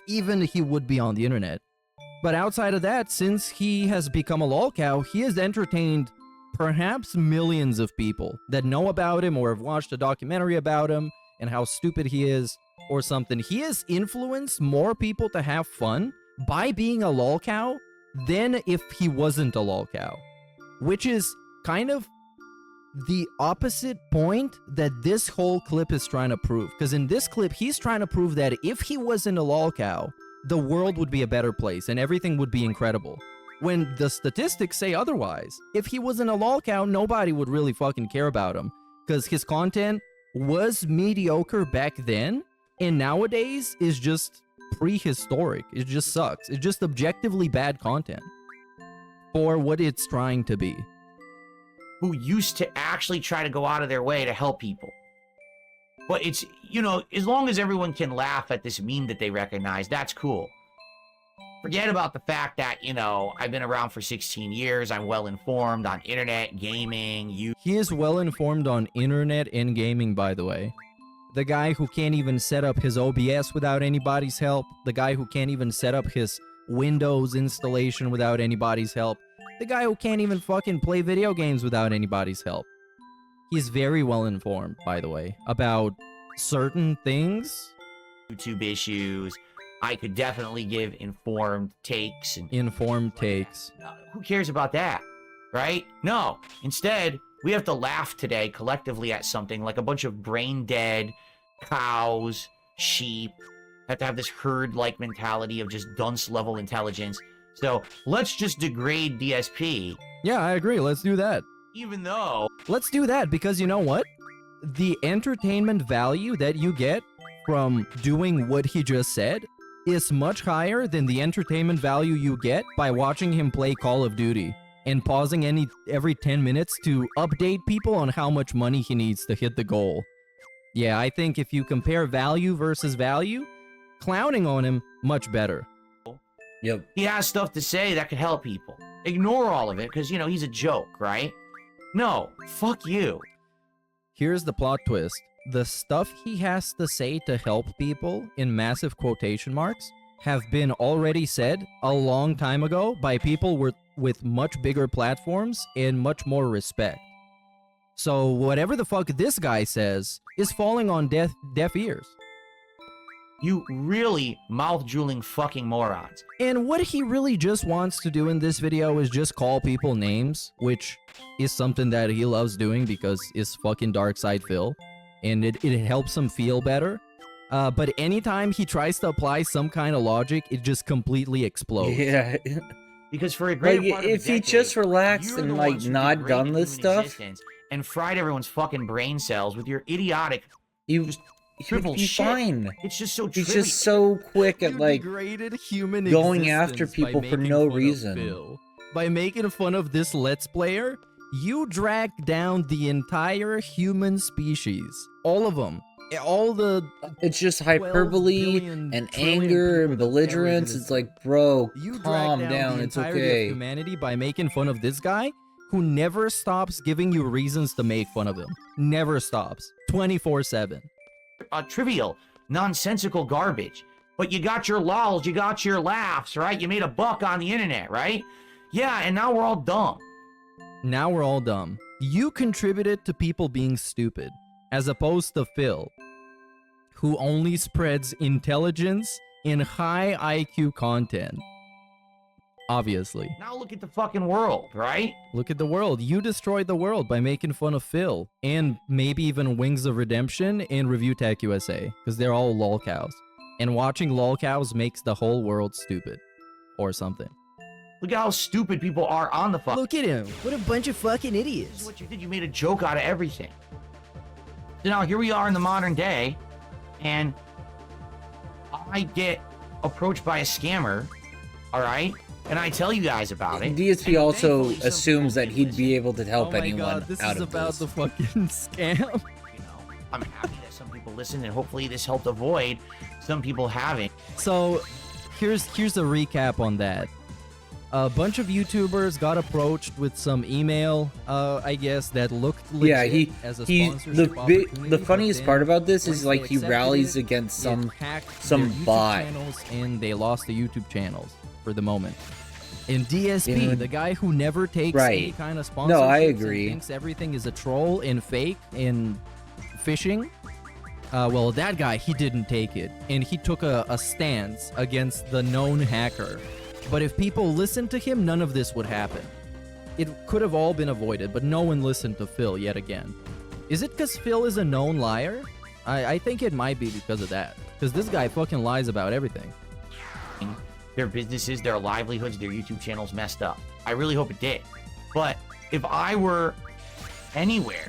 even he would be on the internet. But outside of that, since he has become a lolcow, he has entertained perhaps millions of people that know about him or have watched a documentary about him and how stupid he is or something. He has influenced more people to have fun by being a lolcow than if he wasn't a lolcow, which is kind of the opposite point that this whole clip is trying to prove. Because in this clip, he's trying to prove that if he wasn't a lolcow, the world would be a better place and everything would be incredible. When the statistics say otherwise. If he wasn't a lolcow, nobody would really fucking care about him. Because his content was mediocre back then, and nowadays is just prehistoric. It just sucks. It's just objectively bad content for what it's trying to be. Who used to actually try to go out of their way to help people. But it's, you know, as long as everyone can laugh at this meme that they recognize, that's cool. Forget about the fact that, you know, I've been around for 16 years, I'm well informed on internet, gaming, He is well informed on internet and gaming, by the way. The guy who can't even set up his OBS without anybody's help. The guy who can't even set up his Windows installation without anybody's help. The guy who can't even fucking play video games without anybody's help. He's very well informed, by the way, about certain things. YouTube issues. I could definitely give informed takes. And Informed takes. who cares about that, right? No. Instead, we have to laugh today collectively at something like a bunch of brain dead cows, sheep. Have to have this herd-like mentality of just dunce level intelligence. So let's just degrade DSP, Yeah, I agree. Let's do that. even though Let's do that because you know what? The entertainment value that you get from doing what he just said is much higher than the entertainment value you get by watching him play Call of Duty and pausing every 10 minutes to update people on how much money he needs to hit the goal. Yeah, I think if you compare value versus value, clowning on him, much better. Yep. He has stuff to say that could help people. Ignore all of it because, you know, he's a joke, right? No, fuck you. Here's the plot twist. The stuff he has to say to help people, in massive quotation marks, have been already said a long time ago by people with much bigger platforms and much more respect. So whatever the fuck this guy says is falling on deaf ears. You really mouth-drooling fucking morons. And what he really just wants to do in this video is just call people names, which is something that he loves doing because it's fucking Darkside Phil, and it helps him feel better. But anytime he tries to apply some kind of logic, it just completely explodes. Yeah. Because for a great Like, part of if the he decade, just relaxed you're and, the like, ones who not degraded done this human stuff, existence and fried everyone's fucking brain cells with your idiotic. he'd triple be shit. fine. It's just so He's trivial. just so quick at, You like, degraded human going after existence by people for making no fun of reason. Phil. By making fun of this Let's Player, you dragged down the entire human species. All of them. All the it's just 12 hyperbole billion and trillion anger people and that ever belligerence. existed. It's like, bro, You calm dragged down. the It's entirety okay. of humanity by making fun of this guy who never stops giving you reasons to make fun of him. Never stops. 24/7. Trivial, nonsensical garbage. But you got your lols, you got your laughs, right? You made a buck on the internet, right? Yeah, and now we're all dumb. Now we're all dumb. You contributed to people being stupid, as opposed to Phil, who only spreads intelligence and high IQ content. Obviously. Now look at the fucking world, right? Look at the world. You destroyed the world by making fun of Phil, and maybe even Wings of Redemption and Review Tech USA, because they're all lolcows. And watching lolcows makes the whole world stupid. Or something. Look at how stupid people are on the fuck. Look at him. What a bunch of fucking This is idiots. what you did. You made a joke out of everything. So now here we are in the modern day, and I get approached by a scammer, all right? And I tell you guys about it. DSP and also thankfully some assumes people that he'd be listen. able to help Oh my anyone god, this out is of about this. the fucking scam. You know, I'm happy that some people listen, and hopefully this helped avoid some people having. So, here's a recap on that. A bunch of YouTubers got approached with some email, I guess, that looked legit Yeah, as a he sponsorship the opportunity, funniest but part then about this once is they like he accepted rallies it, against it some hacked some their YouTube bot. channels, and they lost the YouTube channels for the moment. And DSP, Yeah. the guy who never takes Right. any kind of sponsorship, No, I agree. thinks everything is a troll and fake and phishing. Well, that guy, he didn't take it, and he took a stance against the known hacker. But if people listened to him, none of this would happen. It could have all been avoided, but no one listened to Phil yet again. Is it because Phil is a known liar? I think it might be because of that. Because this guy fucking lies about everything. Their businesses, their livelihoods, their YouTube channels messed up. I really hope it did. But if I were anywhere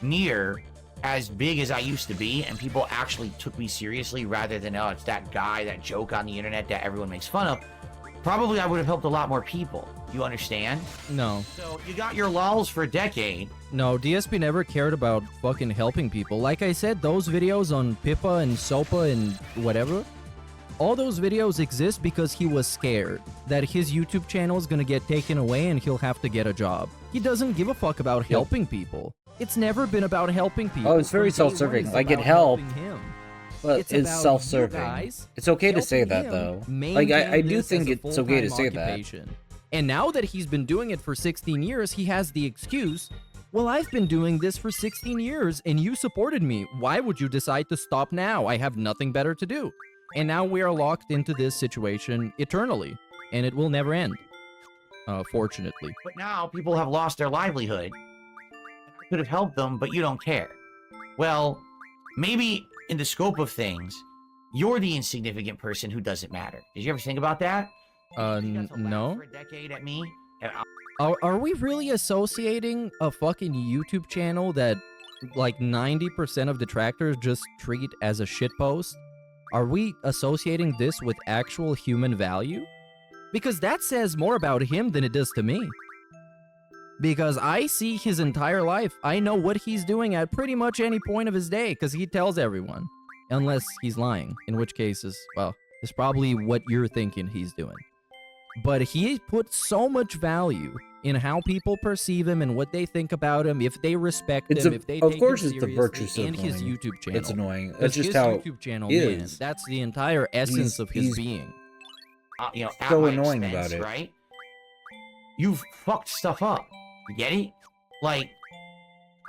near as big as I used to be, and people actually took me seriously rather than, oh, it's that guy, that joke on the internet that everyone makes fun of, probably I would have helped a lot more people. You understand? No. So you got your lols for a decade. No, DSP never cared about fucking helping people. Like I said, those videos on Pippa and Sopa and whatever, all those videos exist because he was scared that his YouTube channel is gonna get taken away and he'll have to get a job. He doesn't give a fuck about helping people. It's never been about helping people. Oh, it's very From day one, self-serving. it's Like, it about helped, helping him. But It's it's about you self-serving. guys It's okay to say helping that him though. Like maintain I do this think as a it's okay to full-time say that. occupation. And now that he's been doing it for 16 years, he has the excuse, well, I've been doing this for 16 years and you supported me. Why would you decide to stop now? I have nothing better to do. And now we are locked into this situation eternally, and it will never end. Fortunately. But now people have lost their livelihood. I could have helped them, but you don't care. Well, maybe in the scope of things, you're the insignificant person who doesn't matter. Did you ever think about that? You got to laugh No. For a decade at me. And Are we really associating a fucking YouTube channel that like 90% of detractors just treat as a shitpost Are we associating this with actual human value? Because that says more about him than it does to me. Because I see his entire life. I know what he's doing at pretty much any point of his day because he tells everyone. Unless he's lying, in which case it's probably what you're thinking he's doing. But he put so much value in how people perceive him and what they think about him, if they respect him, if they of take course him it's the virtues seriously, and his annoying. YouTube channel. It's annoying. That's Because just his how YouTube channel, is. man, that's the entire essence of his he's- being. You know, at So my annoying expense, about it. right? You've fucked stuff up. You get it? Like,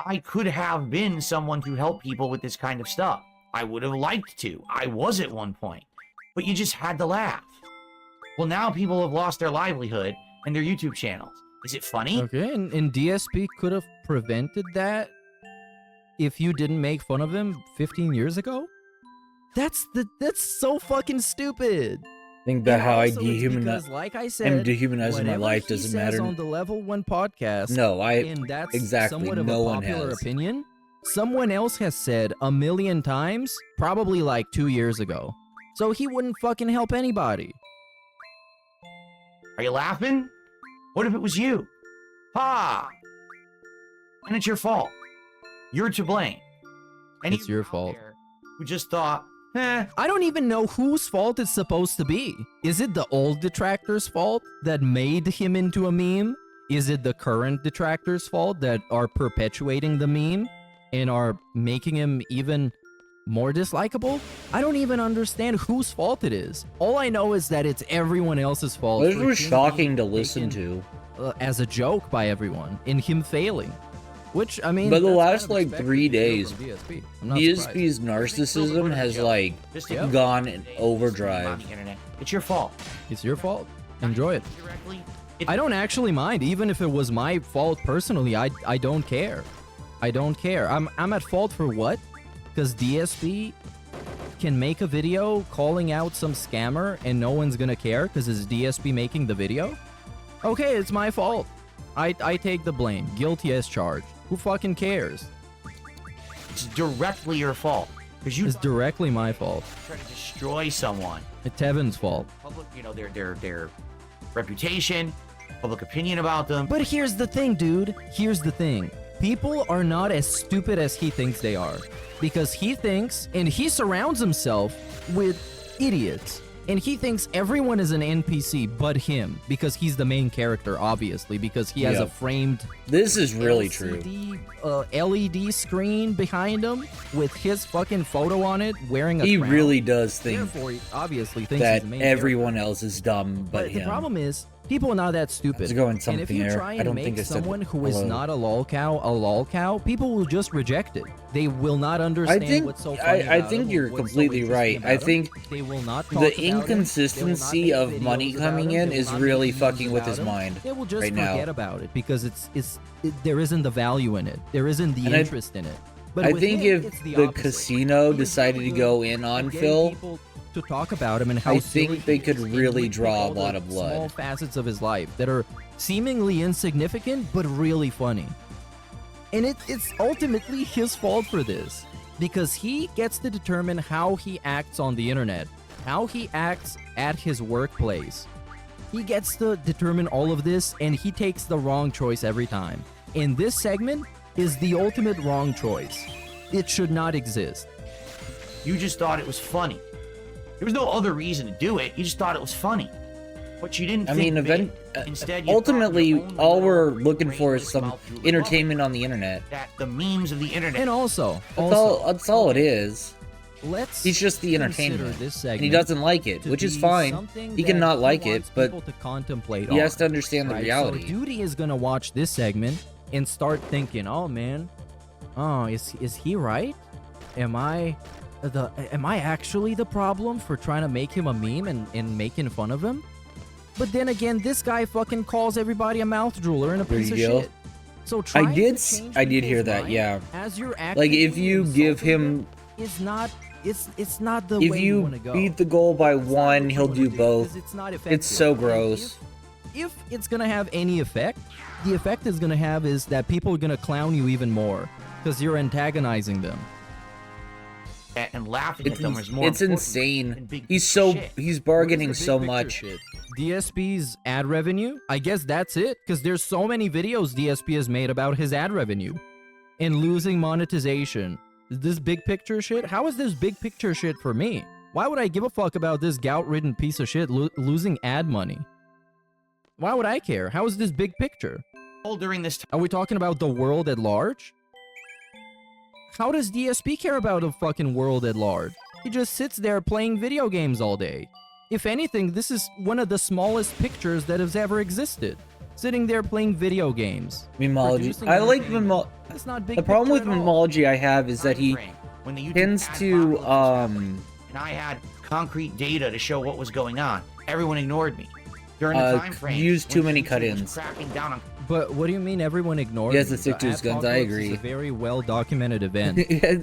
I could have been someone to help people with this kind of stuff. I would have liked to. I was at one point. But you just had to laugh. Well, now people have lost their livelihood and their YouTube channels. Is it funny? Okay, and DSP could have prevented that if you didn't make fun of him 15 years ago? That's so fucking stupid. Think about how I Also, it's because, like I am said, dehumanizing my whatever life he doesn't says matter. on the Level 1 podcast, No, and that's exactly, somewhat of no a one popular has. opinion, someone else has said a million times, probably like 2 years ago. So he wouldn't fucking help anybody. Are you laughing? What if it was you? Ha! And it's your fault. You're to blame. And It's your fault. Who just thought, eh, I don't even know whose fault it's supposed to be. Is it the old detractors' fault that made him into a meme? Is it the current detractors' fault that are perpetuating the meme and are making him even more dislikable? I don't even understand whose fault it is. All I know is that it's everyone else's fault. This for was him shocking being to listen taken, to. as a joke by everyone and him failing. Which, I mean, But the that's last, kind of like, 3 expected to hear days, from DSP. I'm not surprised. DSP's narcissism has, like, just Yep. gone in overdrive. on the internet. It's your fault. It's your fault. Enjoy it. Directly. I don't actually mind, even if it was my fault personally. I don't care. I don't care. I'm at fault for what? Because DSP can make a video calling out some scammer and no one's gonna care because it's DSP making the video? Okay, it's my fault. I take the blame. Guilty as charged. Who fucking cares? It's directly your fault. Because you It's directly my fault. try to destroy someone. It's Tevin's fault. Public, you know, their reputation, public opinion about them. But here's the thing, dude. Here's the thing. People are not as stupid as he thinks they are. Because he thinks, and he surrounds himself with idiots. And he thinks everyone is an NPC but him. Because he's the main character, obviously. Because he has Yeah. a framed This is really true. LCD, LED screen behind him with his fucking photo on it, wearing a He crown. really does think Therefore, he obviously thinks that he's the main character. everyone else is dumb but But him. the problem is, people are not that stupid. Let's go in And if something you there. try I and don't make think I said someone who is hello. not a lol cow, people will just reject it. They will not understand think- what's so funny I about think him, you're what's so completely interesting right. I about him. think they will not talk the about him. They will not inconsistency make of videos money about coming him. in They will is not really make fucking memes with about his him. mind They will just right now. forget about it because there isn't the value in it. There isn't the And interest in it. But I with think him, if it's the opposite. casino He is decided really to go good in on at getting Phil, people to talk about him and how I silly think they he could is and really nitpick draw a all the lot of blood. Small facets of his life that are seemingly insignificant but really funny. And it's ultimately his fault for this because he gets to determine how he acts on the internet, how he acts at his workplace. He gets to determine all of this and he takes the wrong choice every time. And this segment is the ultimate wrong choice. It should not exist. You just thought it was funny. There was no other reason to do it. You just thought it was funny. But you didn't I think mean, big. Instead, you ultimately, thought your own all little we're looking brain for would is some come out through the entertainment on the internet. public, that the memes of the internet. And also, That's all it is. let's He's just the consider entertainment. this And segment he doesn't like it, to which is be fine. something He that cannot like it, wants but people to contemplate he has on, to understand the right? reality. So Duty is gonna watch this segment and start thinking, "Oh man, oh is he right? Am I actually the problem for trying to make him a meme and making fun of him?" But then again, this guy fucking calls everybody a mouth drooler and a There piece you of go. shit. So I trying did to change I did hear people's that, mind yeah. As you're Like, if actively you give insulting him- them is not it's not the If way you want you to go. beat the goal by That's not one, what you he'll wanna do because both. It's not It's effective. so And gross. If it's gonna have any effect, the effect it's gonna have is that people are gonna clown you even more because you're antagonizing them. and laughing at them is more It's important insane. than big He's piece so of shit. he's What bargaining is the so big picture much. shit? DSP's ad revenue? I guess that's it, because there's so many videos DSP has made about his ad revenue and losing monetization. Is this big picture shit? How is this big picture shit for me? Why would I give a fuck about this gout-ridden piece of shit losing ad money? Why would I care? How is this big picture? All during this Are we talking about the world at large? How does DSP care about the fucking world at large? He just sits there playing video games all day. If anything, this is one of the smallest pictures that has ever existed. Sitting there playing video games. Memology. Producing I like entertainment. Memology. That's not big The problem with picture at all. Memology I have is that he time frame, when the YouTube tends ad to apocalypse was happening, and I had concrete data to show what was going on. Everyone ignored me. During the time frame, use too when many YouTube was cut-ins. cracking down on But what do you mean everyone ignored He has me? to stick to The his guns, I Apocalypse agree. is a very well-documented event. Yeah,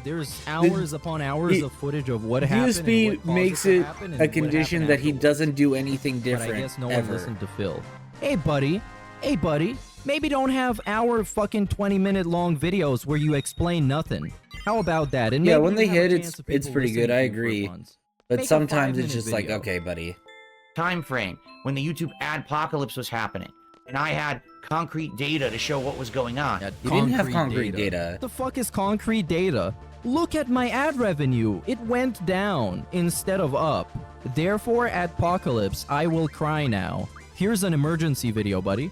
There's hours upon hours of footage of what happened. and USB what caused makes to it happen and a what condition happened that he afterwards. doesn't do anything But different I guess no one ever. listened to Phil. Hey buddy, maybe don't have hour fucking 20-minute long videos where you explain nothing. How about that? And Yeah, maybe when you they have a hit, chance of it's people pretty good. listening I to you for agree. once. But Make a sometimes it's 5-minute just like, video. okay, buddy. time frame when the YouTube ad apocalypse was happening, and I had concrete data to show what was going on. Yeah, You didn't have concrete data. What the fuck is concrete data? Look at my ad revenue. It went down instead of up. Therefore, at Apocalypse, I will cry now. Here's an emergency video, buddy.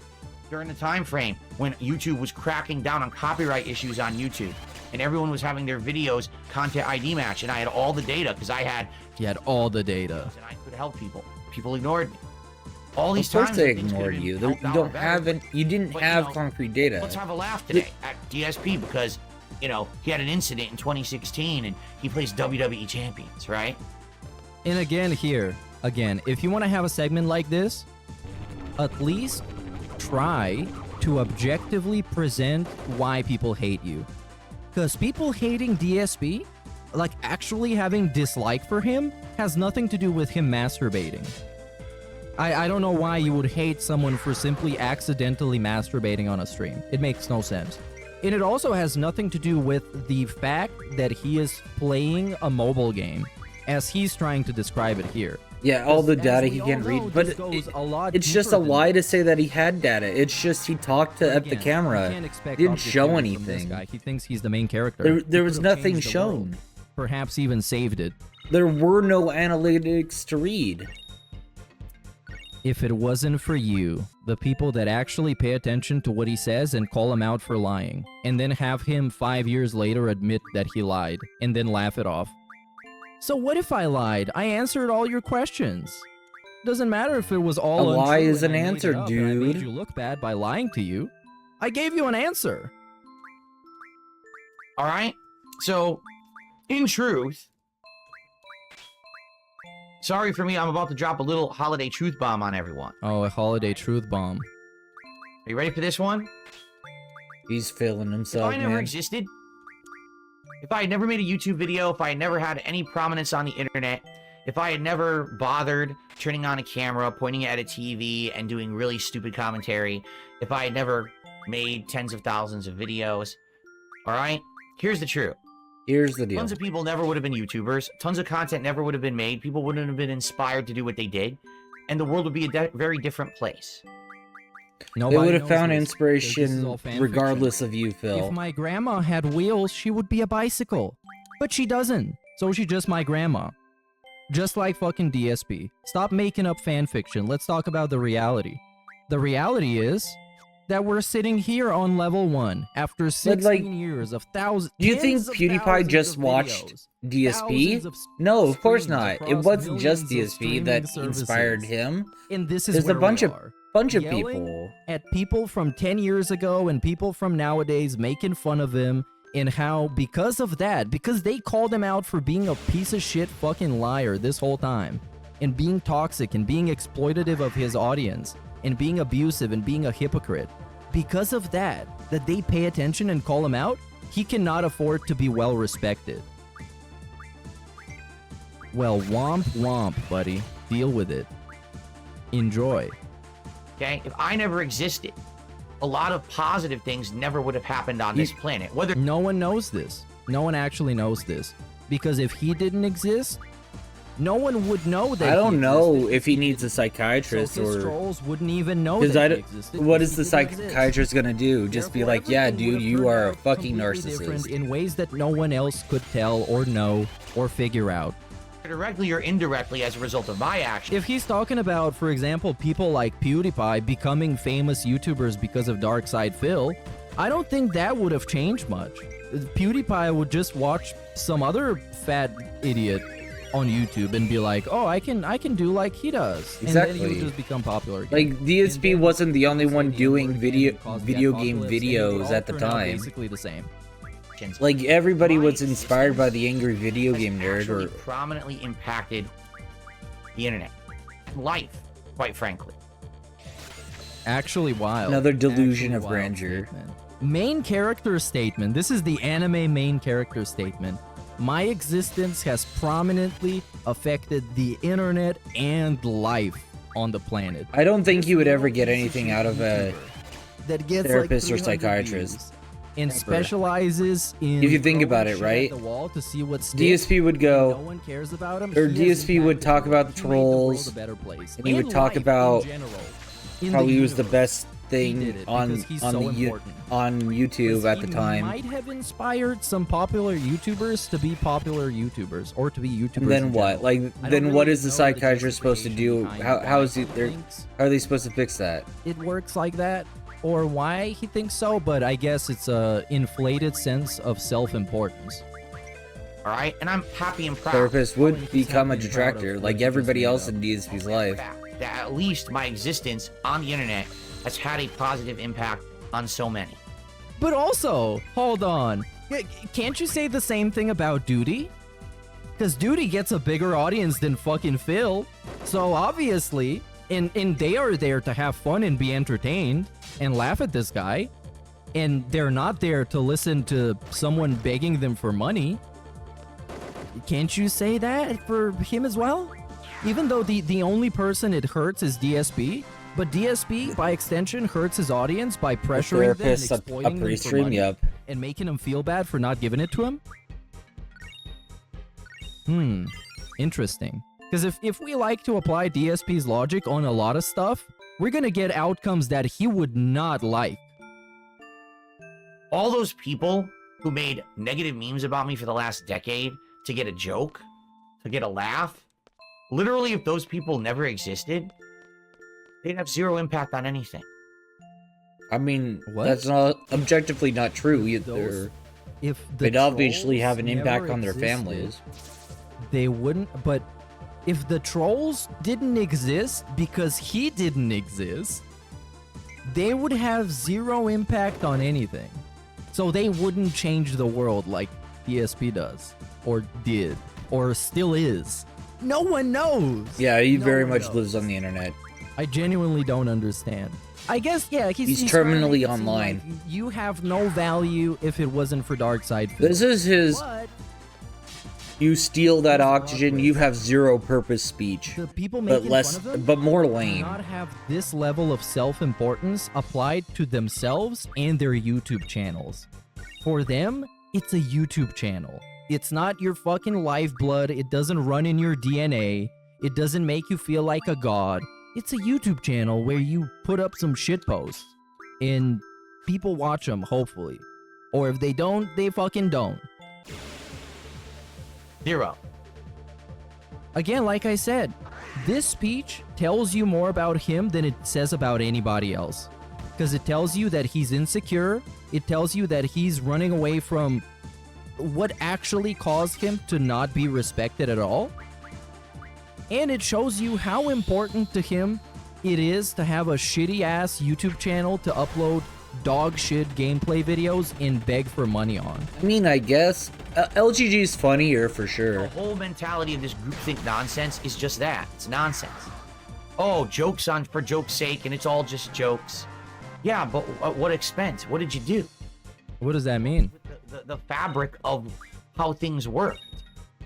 During the time frame when YouTube was cracking down on copyright issues on YouTube, and everyone was having their videos content ID match, and I had all the data because I had He had all the data. and I could help people. People ignored me. All these Of course times they when things could've ignored been you. helped You out don't better. have you didn't But, have you know, concrete data. Let's have a laugh today at DSP because, you know, he had an incident in 2016 and he plays WWE Champions, right? And again, if you want to have a segment like this, at least try to objectively present why people hate you. Because people hating DSP, like actually having dislike for him, has nothing to do with him masturbating. I don't know why you would hate someone for simply accidentally masturbating on a stream. It makes no sense. And it also has nothing to do with the fact that he is playing a mobile game, as he's trying to describe it here. Yeah, all the As data we he all can know, read, but this goes a lot it's just a deeper than lie that. to say that he had data. It's just he talked to at the Again, camera. you can't expect Didn't show objectivity from this anything. guy. He thinks he's the main character. There He was could have nothing changed the world. shown. Perhaps even saved it. There were no analytics to read. If it wasn't for you, the people that actually pay attention to what he says and call him out for lying, and then have him 5 years later admit that he lied, and then laugh it off. So what if I lied? I answered all your questions. Doesn't matter if it was all A lie untrue is and an I made it answer, up and I made dude. you look bad by lying to you. I gave you an answer. All right? So, in truth, sorry for me, I'm about to drop a little holiday truth bomb on everyone. Oh, a holiday truth bomb. Are you ready for this one? He's feeling If himself, I never man. existed, if I had never made a YouTube video, if I had never had any prominence on the internet, if I had never bothered turning on a camera, pointing it at a TV, and doing really stupid commentary, if I had never made tens of thousands of videos, all right? Here's the truth. Here's the deal. Tons of people never would have been YouTubers. Tons of content never would have been made. People wouldn't have been inspired to do what they did. And the world would be a very different place. They Nobody would have knows found this, 'cause this is inspiration all fan regardless of you, fiction. Phil. If my grandma had wheels, she would be a bicycle. But she doesn't. So she's just my grandma. Just like fucking DSP. Stop making up fan fiction. Let's talk about the reality. The reality is that we're sitting here on level 1 after 16 like, years of thousands. Do you think tens of PewDiePie thousands just of watched videos, DSP? thousands of No, of course streams not. It across wasn't just millions of DSP that streaming inspired services. him. And this is There's a where bunch we of are. Bunch of Yelling people. at people from 10 years ago and people from nowadays making fun of him, and how because of that, because they called him out for being a piece of shit fucking liar this whole time, and being toxic and being exploitative of his audience, and being abusive and being a hypocrite, because of that they pay attention and call him out, he cannot afford to be well respected. Well, womp womp, buddy. Deal with it. Enjoy. Okay? If I never existed, a lot of positive things never would have happened on this planet. Whether No one knows this. No one actually knows this. because if he didn't exist, no one would know that. I don't he know existed. if he needs a So psychiatrist his or trolls wouldn't even know because that I he don't. existed. What because is the he didn't exist. psychiatrist gonna do? Just be Therefore, like, yeah, everything dude, would've you turned are a out fucking completely different narcissist. in ways that no one else could tell or know or figure out. Directly or indirectly as a result of my action. If he's talking about, for example, people like PewDiePie becoming famous YouTubers because of Darkside Phil, I don't think that would have changed much. PewDiePie would just watch some other fat idiot on YouTube and be like, "Oh, I can do like he does," and then he Exactly. would just become popular again. Like DSP wasn't the only one doing video game videos videos at the time. Basically the same. Like everybody My was inspired by the existence angry video has game nerd actually or prominently impacted the internet, life, quite frankly. Actually wild. Another delusion Actually of wild grandeur. statement. Main character statement. This is the anime main character statement. My existence has prominently affected the internet and life on the planet. I don't think you would ever get anything out of a that gets therapist or like 300 psychiatrist. views and Ever. specializes in If you think throwing about it, shit right? at the wall to see what sticks. DSP would No go, one cares about him. or He has DSP would impacted talk the about world. the He made the world trolls, a better place. and he would And talk life in about general, in how the he was the universe. best He thing did it on because he's on so the important. on YouTube 'Cause at the he time. might have inspired some popular YouTubers to be popular YouTubers or to be YouTubers. And then in what? general. Like I don't then what really is the know psychiatrist supposed to do? justification How behind is he? why he They're, thinks how are they supposed to fix that? it works like that, or why he thinks so? But I guess it's a inflated sense of self-importance. All right, and I'm happy and proud. Therapist How many would kids become a have been proud detractor, of like what he everybody just else made in DSP's life. Fact that at least my existence on the internet has had a positive impact on so many. But also, hold on, can't you say the same thing about Duty? Because Duty gets a bigger audience than fucking Phil, so obviously, and they are there to have fun and be entertained and laugh at this guy, and they're not there to listen to someone begging them for money. Can't you say that for him as well? Even though the only person it hurts is DSP, but DSP by extension hurts his audience by pressuring them and Therapist up exploiting them for restream, money yup. and making him feel bad for not giving it to him. Interesting. Because if we like to apply DSP's logic on a lot of stuff, we're gonna get outcomes that he would not like. All those people who made negative memes about me for the last decade to get a joke, to get a laugh, literally, if those people never existed, they'd have zero impact on anything. I mean, What? that's not objectively not true either. Those- If the They'd obviously trolls have an impact never on their existed, families. They wouldn't, but if the trolls didn't exist because he didn't exist, they would have zero impact on anything. So they wouldn't change the world like DSP does, or did, or still is. No one knows. Yeah, he No very one much knows. lives on the internet. I genuinely don't understand. I guess, yeah, He's trying to terminally make it seem online. like you have no value if it wasn't for Darkside Phil. This is his. But You steal that oxygen, you have zero purpose speech, the people but making less, fun of them but more do lame. not have this level of self-importance applied to themselves and their YouTube channels. For them, it's a YouTube channel. It's not your fucking lifeblood. It doesn't run in your DNA. It doesn't make you feel like a god. It's a YouTube channel where you put up some shit posts and people watch them, hopefully. Or if they don't, they fucking don't. Zero. Again, like I said, this speech tells you more about him than it says about anybody else. Because it tells you that he's insecure, it tells you that he's running away from what actually caused him to not be respected at all. And it shows you how important to him it is to have a shitty ass YouTube channel to upload dog shit gameplay videos and beg for money on. I mean, I guess LGG's funnier for The sure. whole mentality of this groupthink nonsense is just that. It's nonsense. Oh, jokes on for joke's sake, and it's all just jokes. Yeah, but at what expense? What did you do? What does that mean? The fabric of how things work.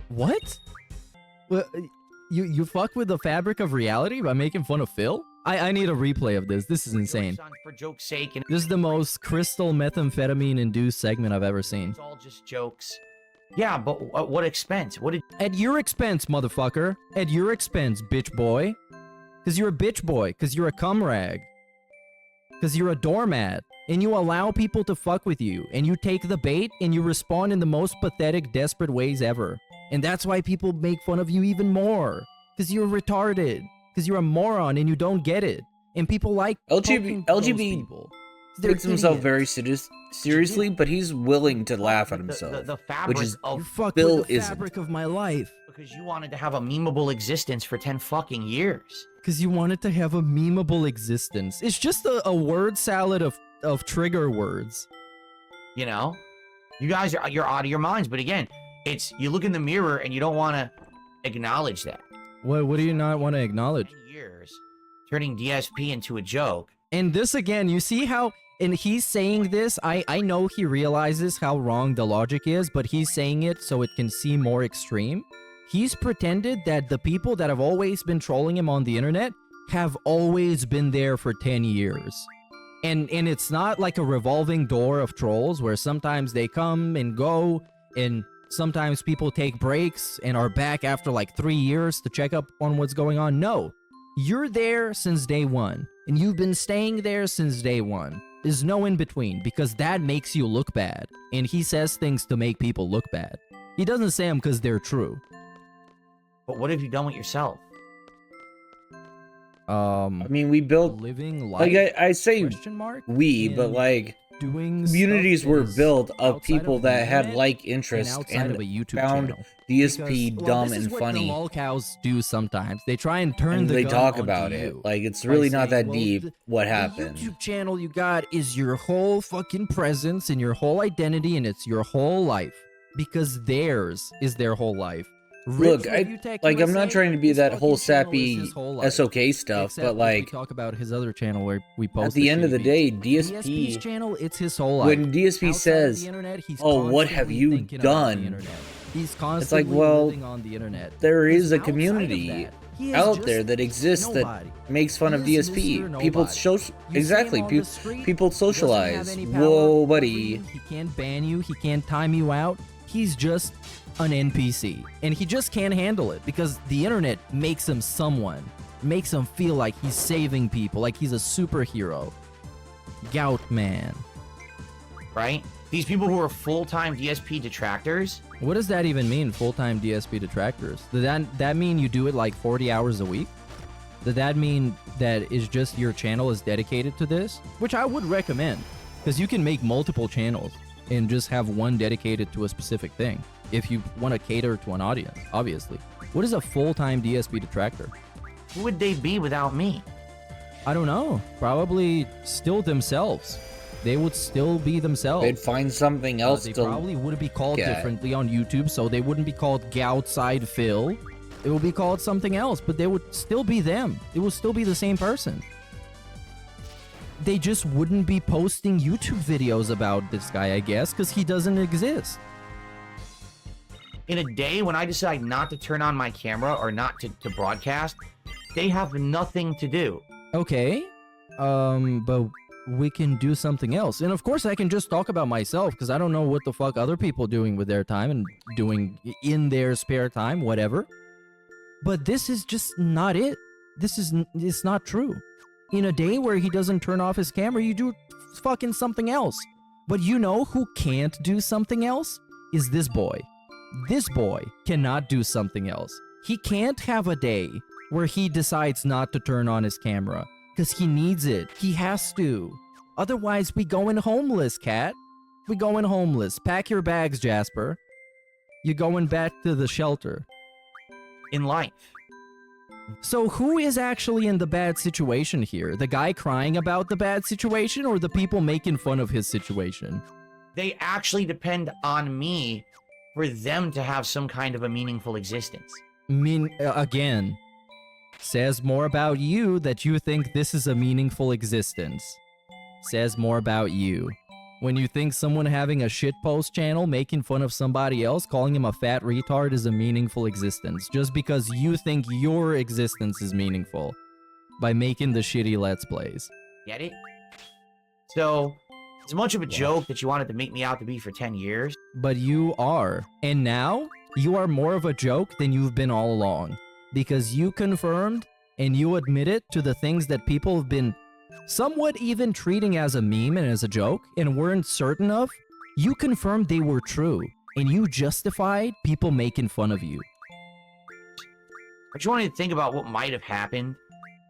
What? Well, you fuck with the fabric of reality by making fun of Phil? I need a replay of this. This is insane. Jokes on for joke's sake, and This is the most crystal methamphetamine induced segment I've ever seen. it's all just jokes. Yeah, but at what expense? What did At your expense, motherfucker. At your expense, bitch boy. Because you're a bitch boy. Because you're a cum rag. Because you're a doormat. And you allow people to fuck with you. And you take the bait and you respond in the most pathetic, desperate ways ever. And that's why people make fun of you even more. Because you're retarded. Because you're a moron and you don't get it. And people like poking those people. They're Takes himself idiots. very seriously, but he's willing to laugh at himself. the fabric which is of You fucked Bill with the isn't. fabric of my life. because you wanted to have a memeable existence for 10 fucking years. Because you wanted to have a memeable existence. It's just a word salad of trigger words. You know, you guys you're out of your minds. But again, it's you look in the mirror and you don't want to acknowledge that. What do you not want to acknowledge? 10 years turning DSP into a joke. And this again, you see how, and he's saying this, I know he realizes how wrong the logic is, but he's saying it so it can seem more extreme. He's pretended that the people that have always been trolling him on the internet have always been there for 10 years. And it's not like a revolving door of trolls where sometimes they come and go, and sometimes people take breaks and are back after like 3 years to check up on what's going on. No, you're there since day one, and you've been staying there since day one. There's no in between, because that makes you look bad. And he says things to make people look bad. He doesn't say them because they're true. But what have you done with yourself? I mean, we built, Living life? like I say Question mark? we, but In like doing communities stuff were is built of outside people of the that had internet like and interest outside and of a YouTube found channel. DSP Because, dumb this is and what funny, the lolcows do sometimes. They try and turn and the they gun talk onto about it. you Like it's by really not saying, that well, deep what the happened. YouTube channel you got is your whole fucking presence and your whole identity, and it's your whole life. Because theirs is their whole life. Look, Rich I Review Tech like I'm USA, not trying to be his that fucking whole channel is sappy his whole life. SOK stuff, Except but if like we talk about his other channel where we post at the end of the day, DSP's DSP, channel, it's his whole life. when DSP Outside of says, the internet, he's "Oh, what have constantly you thinking about the done?" internet. He's constantly well, living on the internet. there Because is a outside of community that, he is out just there that exists nobody. that makes fun of He is DSP. Mr. People Nobody. show You see him exactly. on the street, People he doesn't have socialize. any power Whoa, over buddy. you, He can't ban you. He can't time you out. He's just an NPC, and he just can't handle it because the internet makes him someone, makes him feel like he's saving people, like he's a superhero. Gout man. Right? These people who are full-time DSP detractors, What does that even mean, full-time DSP detractors? Does that mean you do it like 40 hours a week? Does that mean that is just your channel is dedicated to this? Which I would recommend, because you can make multiple channels and just have one dedicated to a specific thing if you want to cater to an audience, obviously. What is a full-time DSP detractor? who would they be without me? I don't know. Probably still themselves. They would still be themselves. They'd find something else They to. probably wouldn't be called Yeah. differently on YouTube, so they wouldn't be called Goutside Phil. It would be called something else, but they would still be them. It would still be the same person. They just wouldn't be posting YouTube videos about this guy, I guess, because he doesn't exist. In a day when I decide not to turn on my camera or not to broadcast, they have nothing to do. Okay, but we can do something else. And of course, I can just talk about myself because I don't know what the fuck other people are doing with their time and doing in their spare time, whatever. But this is just not it. It's not true. In a day where he doesn't turn off his camera, you do fucking something else. But you know who can't do something else? Is this boy. This boy cannot do something else. He can't have a day where he decides not to turn on his camera because he needs it. He has to. Otherwise, we going homeless, cat. We going homeless. Pack your bags, Jasper. You're going back to the shelter. In life. So who is actually in the bad situation here? The guy crying about the bad situation or the people making fun of his situation? They actually depend on me for them to have some kind of a meaningful existence. Again, says more about you that you think this is a meaningful existence. Says more about you. When you think someone having a shitpost channel making fun of somebody else, calling him a fat retard is a meaningful existence, just because you think your existence is meaningful by making the shitty Let's Plays. Get it? So, as much of a joke that you wanted to make me out to be for 10 years. But you are. And now, you are more of a joke than you've been all along. Because you confirmed and you admitted to the things that people have been somewhat even treating as a meme and as a joke and weren't certain of. You confirmed they were true. And you justified people making fun of you. I just wanted to think about what might have happened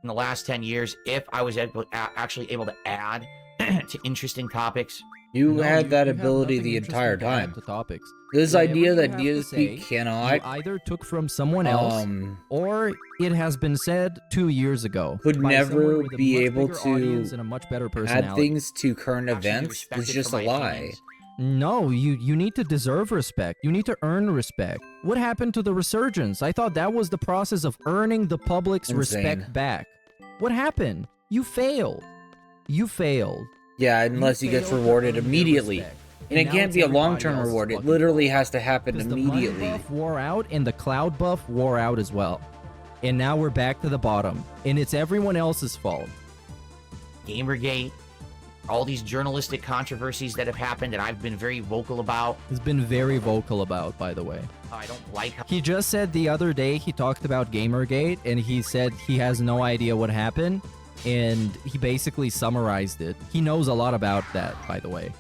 in the last 10 years if I was actually able to add to interesting topics. You No, had that have ability nothing the interesting entire to add time. to topics. This Whatever idea you that have to say, DSP cannot you either took from someone else, or it has been said 2 years ago. could by never someone with a be much able bigger to audience and a much better add personality. things to current Actually events respected is just for a my lie. opinions. No, you need to deserve respect. You need to earn respect. What happened to the resurgence? I thought that was the process of earning the public's Insane. respect back. What happened? You failed. You failed. Yeah, unless he gets failed to rewarded earn their immediately. respect. And it now can't it's be a everybody long-term else's reward. It fucking literally fault. has to happen 'Cause the money immediately. buff wore out and the cloud buff wore out as well. And now we're back to the bottom. And it's everyone else's fault. Gamergate, all these journalistic controversies that have happened that I've been very vocal about. He's been very vocal about, by the way. I don't like how He just said the other day he talked about Gamergate and he said he has no idea what happened. And he basically summarized it. He knows a lot about that, by the way.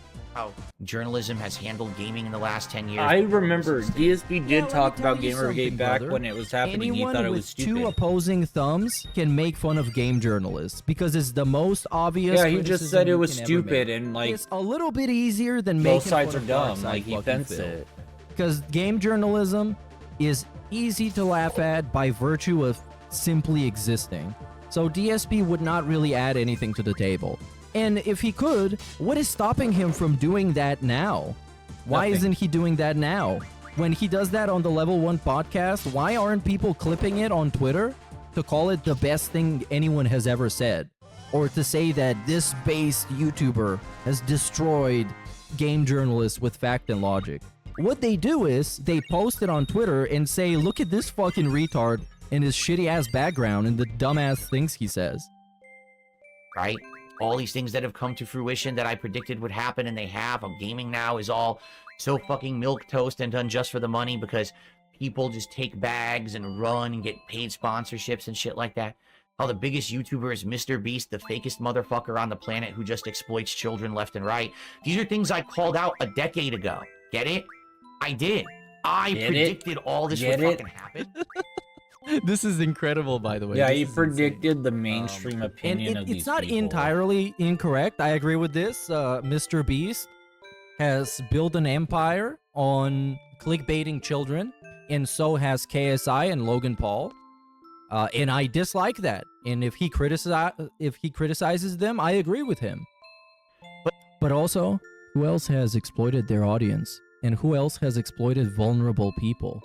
journalism has handled gaming in the last 10 years. I remember DSP did let talk me tell about you Gamergate something, back brother. when it was happening. He Anyone thought it with was two stupid. opposing thumbs can make fun of game journalists because it's the most obvious. Yeah, he just criticism said it you was can ever stupid make. and like It's a little bit easier than making both sides fun are of dumb. Darkseid Like he fucking fenced Phil. it. Because game journalism is easy to laugh at by virtue of simply existing. So DSP would not really add anything to the table. And if he could, what is stopping him from doing that now? Why Nothing. isn't he doing that now? When he does that on the Level 1 podcast, why aren't people clipping it on Twitter to call it the best thing anyone has ever said? Or to say that this based YouTuber has destroyed game journalists with fact and logic? What they do is they post it on Twitter and say, look at this fucking retard and his shitty ass background and the dumbass things he says. right? All these things that have come to fruition that I predicted would happen and they have. Gaming now is all so fucking milquetoast and done just for the money because people just take bags and run and get paid sponsorships and shit like that. How the biggest YouTuber is Mr. Beast, the fakest motherfucker on the planet who just exploits children left and right. These are things I called out a decade ago. Get it? I did. I Get it? predicted all this Get would it? fucking happen. This is incredible, by the way. Yeah, This he is predicted the mainstream and opinion of these it's not people. entirely incorrect. I agree with this. Mr. Beast has built an empire on clickbaiting children, and so has KSI and Logan Paul. And I dislike that. And if he criticizes them, I agree with him. But also, who else has exploited their audience? And who else has exploited vulnerable people?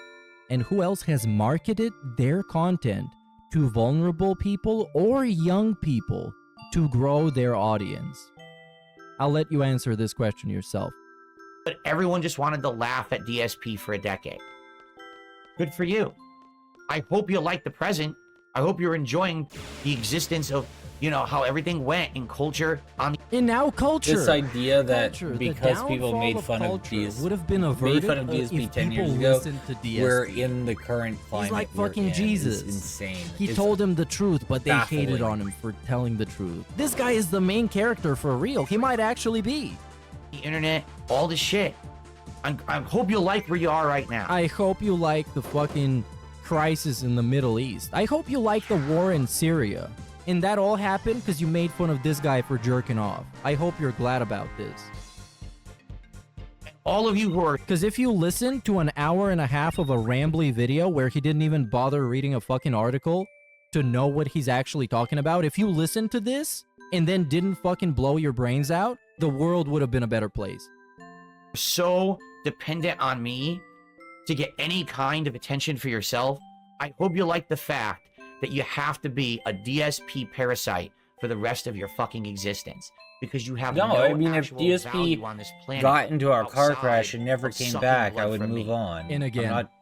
And who else has marketed their content to vulnerable people or young people to grow their audience? I'll let you answer this question yourself. But everyone just wanted to laugh at DSP for a decade. Good for you. I hope you like the present. I hope you're enjoying the existence of, how everything went in culture on the And now culture. This idea that Culture. The because people downfall made of fun of culture these, would have been made averted fun of DSP if 10 years people ago, listened to DSP. we're in the current climate. like we're fucking in. Jesus. It's insane. He It's told them the truth, but they hated baffling. on him for telling the truth. This guy is the main character for real. He might actually be. internet, all this shit. I hope you like where you are right now. I hope you like the fucking crisis in the Middle East. I hope you like the war in Syria. And that all happened because you made fun of this guy for jerking off. I hope you're glad about this. All of you who are Because if you listen to an hour and a half of a rambly video where he didn't even bother reading a fucking article to know what he's actually talking about, if you listen to this and then didn't fucking blow your brains out, the world would have been a better place. so dependent on me to get any kind of attention for yourself, I hope you like the fact that you have to be a DSP parasite for the rest of your fucking existence. because you have No, no, I mean, if actual DSP value on this planet. got into our car outside crash and never of came sucking back, blood I would from move me. on. And I'm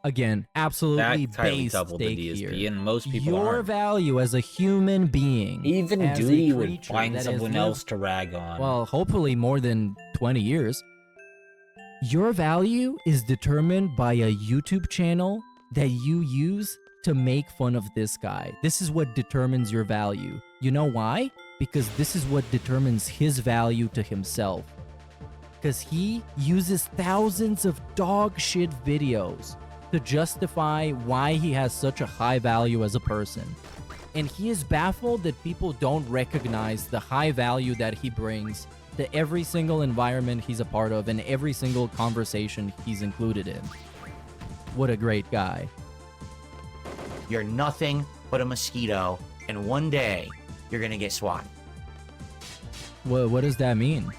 again, not absolutely that tightly base coupled to stake DSP, here. and most people Your aren't. value as a human being, Even as a Duty would creature find that has someone lived- else to rag on. Well, hopefully more than 20 years. Your value is determined by a YouTube channel that you use to make fun of this guy. This is what determines your value. You know why? Because this is what determines his value to himself. Because he uses thousands of dog shit videos to justify why he has such a high value as a person. And he is baffled that people don't recognize the high value that he brings to every single environment he's a part of and every single conversation he's included in. What a great guy. You're nothing but a mosquito, and one day you're gonna get swatted. What does that mean?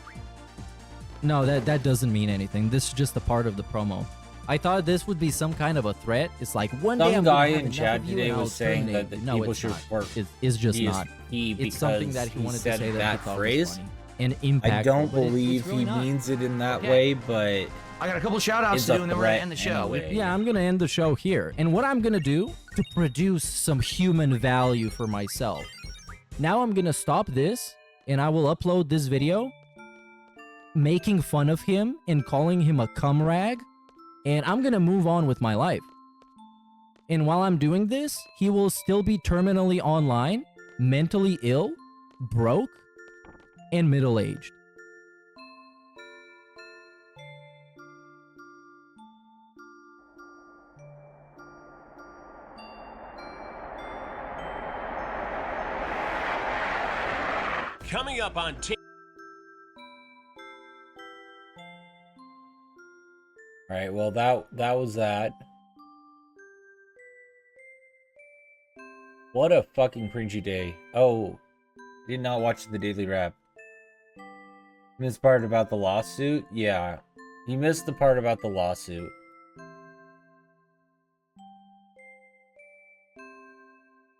No, that doesn't mean anything. This is just a part of the promo. I thought this would be some kind of a threat. It's like one day Some I'm gonna guy have in enough chat of you today and I'll was saying terminate that you. the No, people it's should not. work. It's just not. Because It's something that he wanted to said say that that he thought phrase. was funny and impactful. I don't but believe it's really he not. means it in that Okay. way, but I got a couple shout outs It's to a do, and then we're gonna threat end the show. anyway. Yeah, I'm gonna end the show here. And what I'm gonna do to produce some human value for myself. Now I'm gonna stop this and I will upload this video making fun of him and calling him a cum rag, and I'm gonna move on with my life. And while I'm doing this, he will still be terminally online, mentally ill, broke, and middle-aged. Coming up on Team. all right. Well, that was that. What a fucking cringy day. Oh, did not watch the Daily Wrap. Missed part about the lawsuit? Yeah, he missed the part about the lawsuit.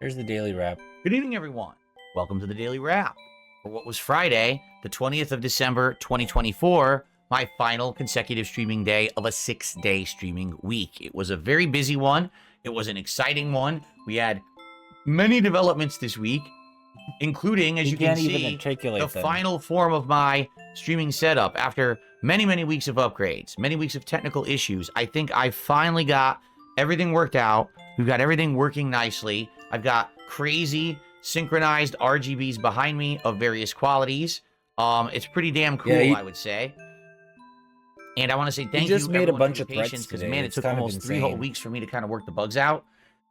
Here's the Daily Wrap. Good evening, everyone. Welcome to the Daily Wrap. For what was Friday, the 20th of December, 2024, my final consecutive streaming day of a 6-day streaming week. It was a very busy one. It was an exciting one. We had many developments this week, including, as you can can't even see, articulate the them. final form of my streaming setup. After many, many weeks of upgrades, many weeks of technical issues, I think I finally got everything worked out. We've got everything working nicely. I've got crazy synchronized RGBs behind me of various qualities. It's pretty damn cool, Yeah, I would say. And I want to say thank just you made a everyone, bunch for of your threats patience, because today. man, it It's took kind of almost 3 whole insane. weeks for me to kind of work the bugs out.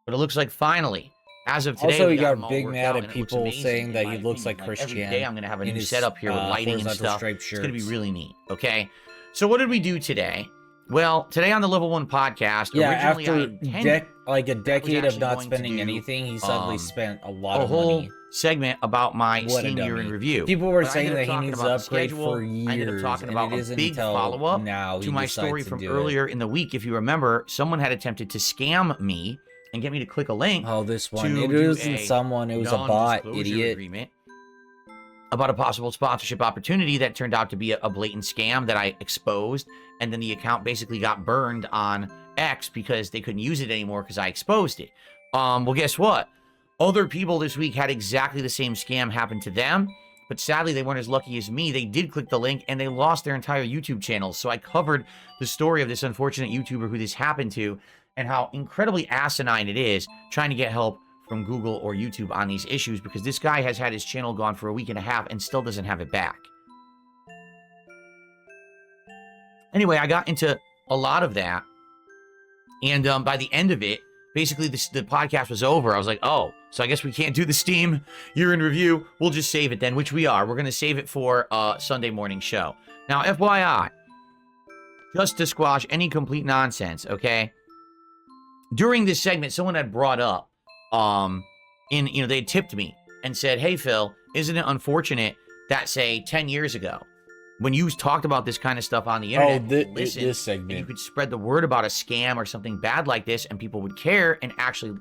But it looks like finally, as of today, Also, we he got them all big worked mad out, at and it looks people amazing, saying in that my he looks opinion. like Christian every day I'm gonna have a in new his, setup here with lighting and horizontal stuff. striped It's gonna be shirts. really neat. Okay, so what did we do today? Well, today on the Level 1 podcast, Yeah, originally I after intended a decade of actually not going to spending do, anything, he suddenly spent a lot a of whole money. segment about my What a Steam year in dummy. review. People were But I saying ended that up he talking needs to about the upgrade schedule. for years. I ended up talking and about it a isn't big until follow-up now to he my decides story to from do earlier in the week. If you remember, someone had attempted to scam me and get me to click a link. Oh, this one. to It do wasn't a someone. It was a bot, non-disclosure idiot. agreement about a possible sponsorship opportunity that turned out to be a blatant scam that I exposed, and then the account basically got burned on X because they couldn't use it anymore because I exposed it. Well, guess what? Other people this week had exactly the same scam happen to them, but sadly they weren't as lucky as me. They did click the link and they lost their entire YouTube channel. So I covered the story of this unfortunate YouTuber who this happened to and how incredibly asinine it is trying to get help from Google or YouTube on these issues, because this guy has had his channel gone for a week and a half and still doesn't have it back. Anyway, I got into a lot of that, and by the end of it, basically the podcast was over. I was like, oh, so I guess we can't do the Steam year in review. We'll just save it then, which we are. We're going to save it for Sunday morning show. Now, FYI, just to squash any complete nonsense, okay? During this segment, someone had brought up, they tipped me and said, hey, Phil, isn't it unfortunate that, say, 10 years ago, when you talked about this kind of stuff on the internet, this and you segment. could spread the word about a scam or something bad like this, and people would care and actually,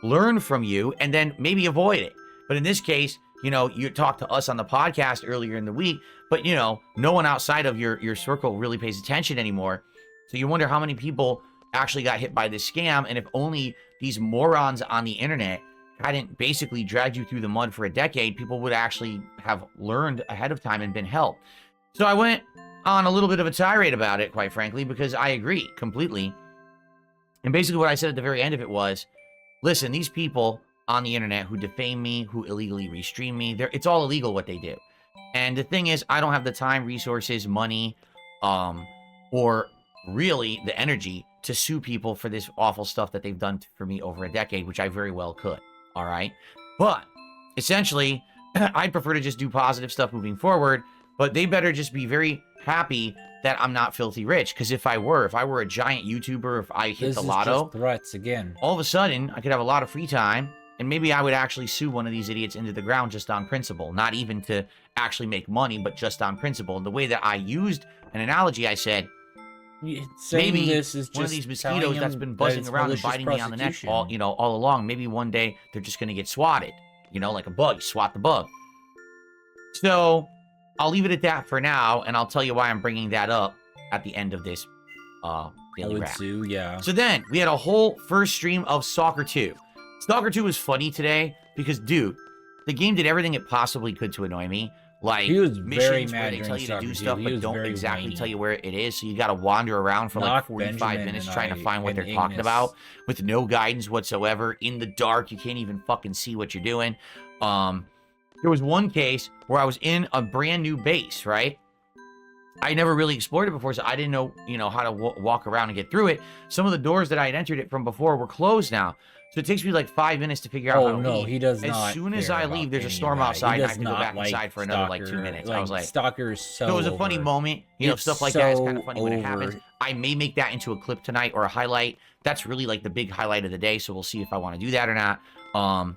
learn from you and then maybe avoid it. But in this case, you know, you talked to us on the podcast earlier in the week, but you know, no one outside of your circle really pays attention anymore. So you wonder how many people actually got hit by this scam, and if only these morons on the internet hadn't basically dragged you through the mud for a decade, people would actually have learned ahead of time and been helped. So I went on a little bit of a tirade about it, quite frankly, because I agree completely. And basically what I said at the very end of it was, listen, these people on the internet who defame me, who illegally restream me, it's all illegal what they do. And the thing is, I don't have the time, resources, money, or really the energy to sue people for this awful stuff that they've done for me over a decade, which I very well could. All right. But essentially, I'd prefer to just do positive stuff moving forward, but they better just be very happy that I'm not filthy rich. Because if I were a giant YouTuber, if I hit the lotto, just threats again. all of a sudden I could have a lot of free time, and maybe I would actually sue one of these idiots into the ground just on principle, not even to actually make money, but just on principle. And the way that I used an analogy, I said, maybe this is one of just these telling mosquitoes that's him been that buzzing it's around and malicious biting me on the neck prosecution. all along. Maybe one day they're just going to get swatted, you know, like a bug. You swat the bug. So I'll leave it at that for now, and I'll tell you why I'm bringing that up at the end of this I daily would wrap. sue, yeah. So then we had a whole first stream of Stalker 2. Stalker 2 was funny today because, dude, the game did everything it possibly could to annoy me. Like He was very missions mad where they during tell you to Stalker do 2. stuff He but was don't very exactly whiny. tell you where it is. So you got to wander around for like Knock 45 Benjamin minutes and trying to find what and they're talking Ignis. about with no guidance whatsoever. In the dark, you can't even fucking see what you're doing. There was one case where I was in a brand new base, right? I never really explored it before, so I didn't know, you know, how to walk around and get through it. Some of the doors that I had entered it from before were closed now. So it takes me like 5 minutes to figure out how Oh to no, leave. he does As not. soon as care I about leave, there's a any of storm that. outside, He and I does have to go not back like inside for another like 2 Stalker. minutes. I was like, Stalker is so so it was a funny over. moment. You know, It's stuff like that is kind of so funny when it happens. over. I may make that into a clip tonight or a highlight. That's really like the big highlight of the day. So we'll see if I want to do that or not.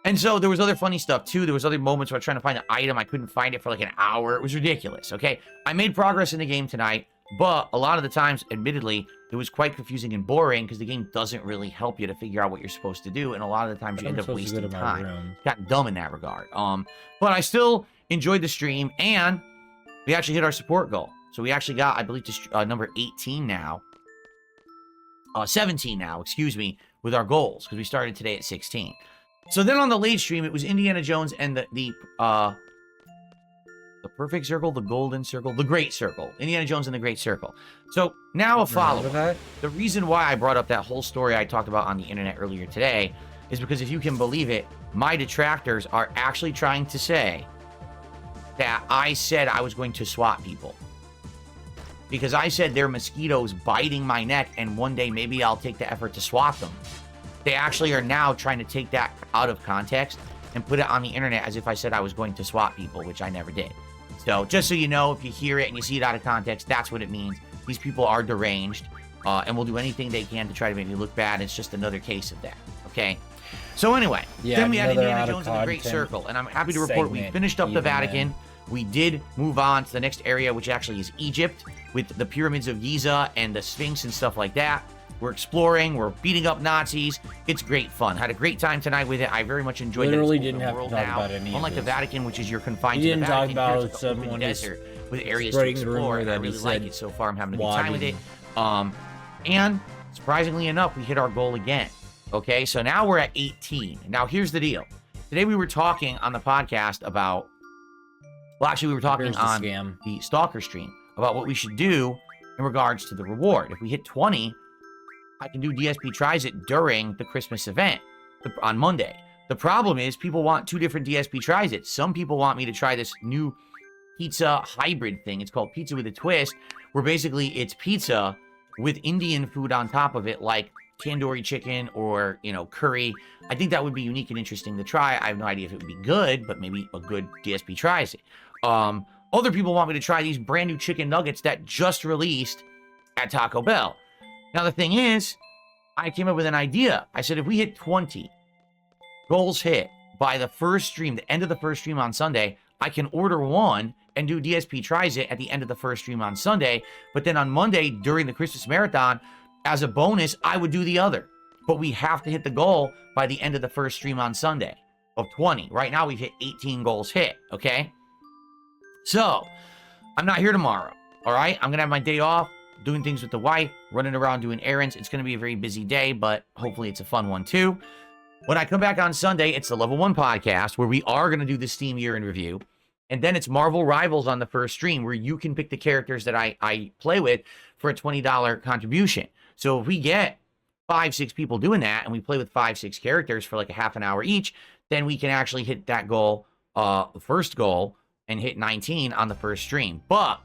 And so there was other funny stuff too. There was other moments where I was trying to find an item. I couldn't find it for like an hour. It was ridiculous. Okay. I made progress in the game tonight, but a lot of the times, admittedly, it was quite confusing and boring because the game doesn't really help you to figure out what you're supposed to do. And a lot of the times you I'm end up supposed to go wasting to my time. room. Got dumb in that regard. But I still enjoyed the stream, and we actually hit our support goal. So we actually got, I believe, to number 18 now. 17 now, excuse me, with our goals, because we started today at 16. So then on the late stream, it was Indiana Jones and the perfect circle, the golden circle, the great circle. Indiana Jones and the great circle. So now a follow-up. that? The reason why I brought up that whole story I talked about on the internet earlier today is because, if you can believe it, my detractors are actually trying to say that I said I was going to swat people. Because I said they're mosquitoes biting my neck, and one day maybe I'll take the effort to swat them. They actually are now trying to take that out of context and put it on the internet as if I said I was going to swat people, which I never did. So just so you know, if you hear it and you see it out of context, that's what it means. These people are deranged and will do anything they can to try to make me look bad. It's just another case of that, okay? So anyway, Yeah, then we had another Indiana out of Jones and the Great content Circle, and I'm happy to report we segment finished up the even Vatican. then. We did move on to the next area, which actually is Egypt, with the pyramids of Giza and the Sphinx and stuff like that. We're exploring, we're beating up Nazis. It's great fun. Had a great time tonight with it. I very much enjoyed Literally that it's didn't open have to world talk now. about any of Unlike the this. Vatican, which is you're confined He to the didn't talk Vatican, here's about like an open someone just desert with areas to spreading the explore. rumor And I that he really like said it so far. I'm having a good time with it. wadding. And surprisingly enough, we hit our goal again. Okay, so now we're at 18. Now here's the deal. Today we were talking on the podcast about, well, actually we were talking Here's the on scam. the Stalker stream about what we should do in regards to the reward. If we hit 20, I can do DSP Tries It during the Christmas event on Monday. The problem is people want two different DSP Tries It. Some people want me to try this new pizza hybrid thing. It's called Pizza with a Twist, where basically it's pizza with Indian food on top of it, like tandoori chicken or, you know, curry. I think that would be unique and interesting to try. I have no idea if it would be good, but maybe a good DSP Tries It. Other people want me to try these brand new chicken nuggets that just released at Taco Bell. Now, the thing is, I came up with an idea. I said, if we hit 20 goals hit by the first stream, the end of the first stream on Sunday, I can order one and do DSP Tries It at the end of the first stream on Sunday. But then on Monday, during the Christmas Marathon, as a bonus, I would do the other. But we have to hit the goal by the end of the first stream on Sunday. of 20. Right now, we've hit 18 goals hit, okay? So, I'm not here tomorrow, all right? I'm going to have my day off, doing things with the wife, running around doing errands. It's going to be a very busy day, but hopefully it's a fun one too. When I come back on Sunday, it's the Level 1 podcast where we are going to do the Steam year in review. And then it's Marvel Rivals on the first stream where you can pick the characters that I play with for a $20 contribution. So if we get 5-6 people doing that and we play with 5-6 characters for like a half an hour each, then we can actually hit that goal, the first goal, and hit 19 on the first stream. But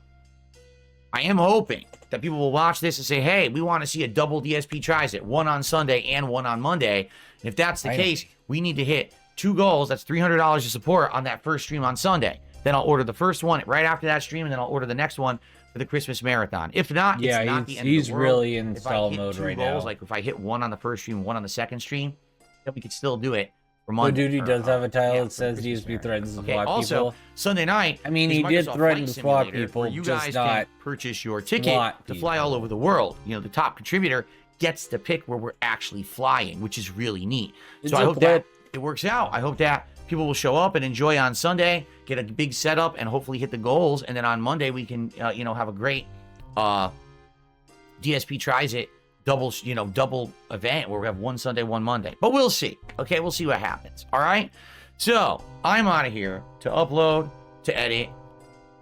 I am hoping that people will watch this and say, hey, we want to see a double DSP tries it, one on Sunday and one on Monday. And if that's the case, we need to hit 2 goals. That's $300 of support on that first stream on Sunday. Then I'll order the first one right after that stream, and then I'll order the next one for the Christmas marathon. If not, Yeah, it's not the end he's of the world. really in If I stall hit mode 2 right goals, now. like if I hit one on the first stream, one on the second stream, then we could still do it for Blue Monday. Duty or, does have a title yeah, that for says Christmas DSP marathon. threatens to Okay, swap also, people. Sunday night, I mean, is he did Microsoft threaten Flight to swap Simulator, people, where you just guys not can purchase your ticket SWAT to fly people. all over the world. You know, the top contributor gets to pick where we're actually flying, which is really neat. So I hope that it works out. I hope that people will show up and enjoy on Sunday, get a big setup, and hopefully hit the goals. And then on Monday, we can, have a great DSP tries it double event where we have one Sunday, one Monday. But we'll see. Okay, we'll see what happens. All right. So I'm out of here to upload, to edit,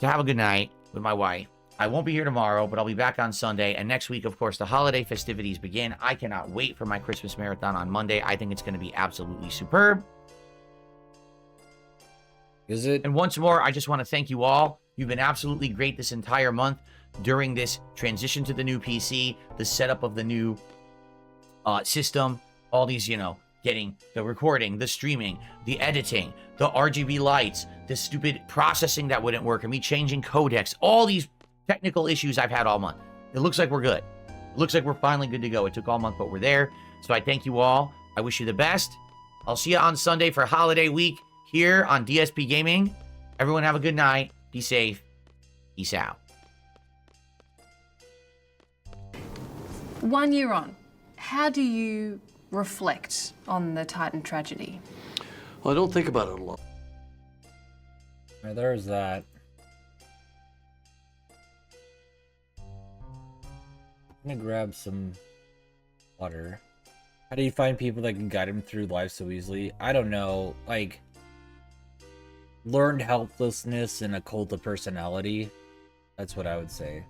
to have a good night with my wife. I won't be here tomorrow, but I'll be back on Sunday. And next week, of course, the holiday festivities begin. I cannot wait for my Christmas marathon on Monday. I think it's going to be absolutely superb. Is it? And once more, I just want to thank you all. You've been absolutely great this entire month during this transition to the new PC, the setup of the new system, all these, getting the recording, the streaming, the editing, the RGB lights, the stupid processing that wouldn't work, and me changing codecs, all these technical issues I've had all month. It looks like we're good. It looks like we're finally good to go. It took all month, but we're there. So I thank you all. I wish you the best. I'll see you on Sunday for holiday week here on DSP Gaming. Everyone have a good night. Be safe. Peace out. 1 year on, how do you reflect on the Titan tragedy? Well, I don't think about it a lot. Yeah, there's that. I'm gonna grab some water. How do you find people that can guide him through life so easily? I don't know. Like, learned helplessness and a cult of personality. That's what I would say.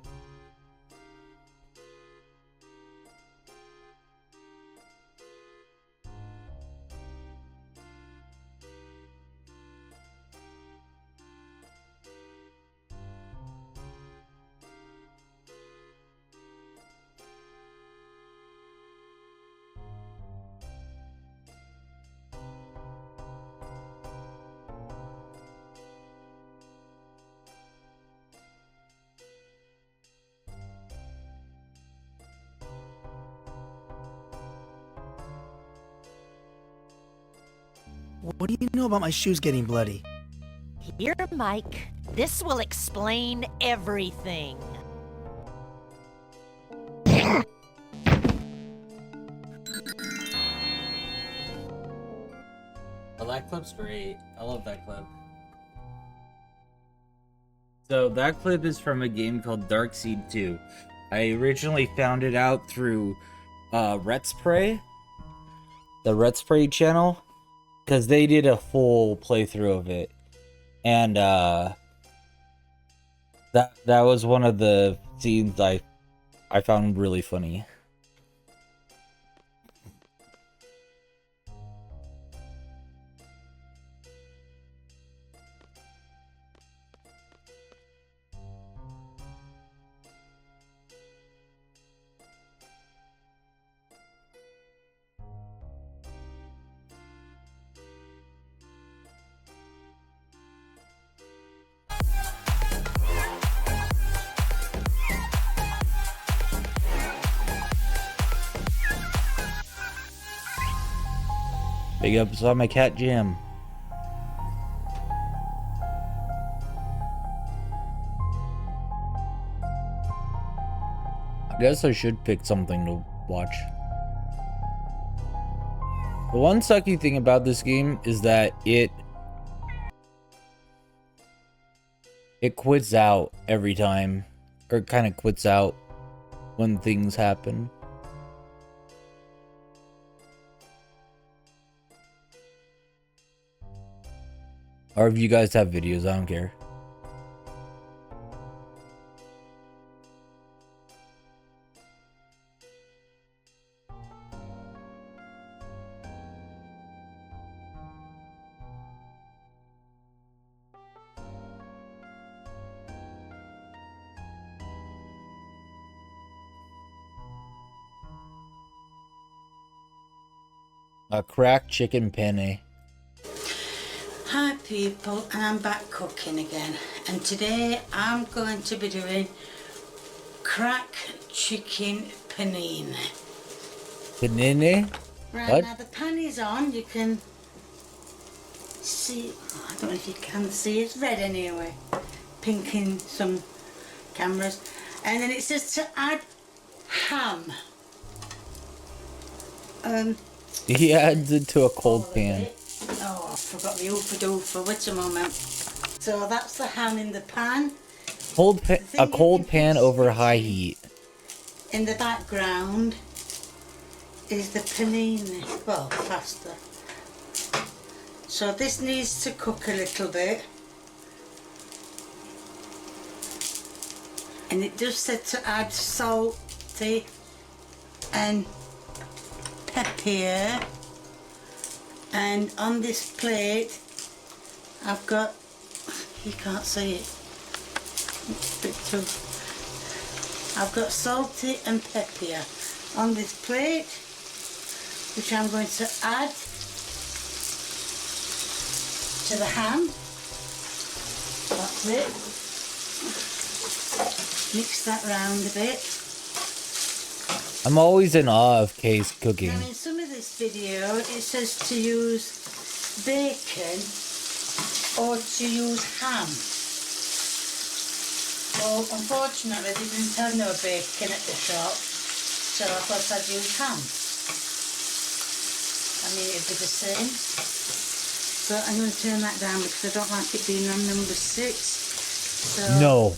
What do you know about my shoes getting bloody? Here, Mike. This will explain everything. Oh, that clip's great. I love that clip. So that clip is from a game called Dark Seed 2. I originally found it out through Ret's Prey, the Ret's Prey channel, because they did a full playthrough of it, and that was one of the scenes I found really funny. Big ups on my cat Jim. I guess I should pick something to watch. The one sucky thing about this game is that it quits out every time, or it kind of quits out when things happen. Or if you guys have videos, I don't care. A cracked chicken penne. Hi people, and I'm back cooking again. And today I'm going to be doing crack chicken panini. Panini? Right, What? now the pan is on, you can see, I don't know if you can see, it's red anyway. Pink in some cameras. And then it says to add ham. He adds it to a cold pan. Oh, I forgot the oofa doofa. Wait a moment. So that's the ham in the pan. A cold pan over high heat. In the background is the panini, well, pasta. So this needs to cook a little bit. And it just said to add salty and pepper. And on this plate I've got, you can't see it, it's a bit too, I've got salty and pepper on this plate, which I'm going to add to the ham. That's it. Mix that round a bit. I'm always in awe of Kay's cooking. Now in some of this video it says to use bacon or to use ham. Well, unfortunately they didn't have no bacon at the shop, so I thought I'd use ham. I mean it'd be the same. But I'm going to turn that down because I don't like it being on number 6. So No,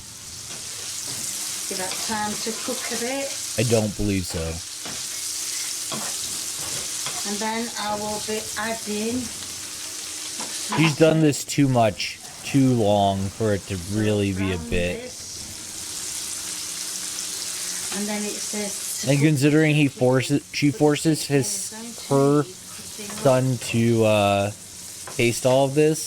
give that time to cook a bit. I don't believe so. And then I will be adding. She's done this too much, too long for it to really be a bit. And then it says. And considering she forces her son to taste all of this.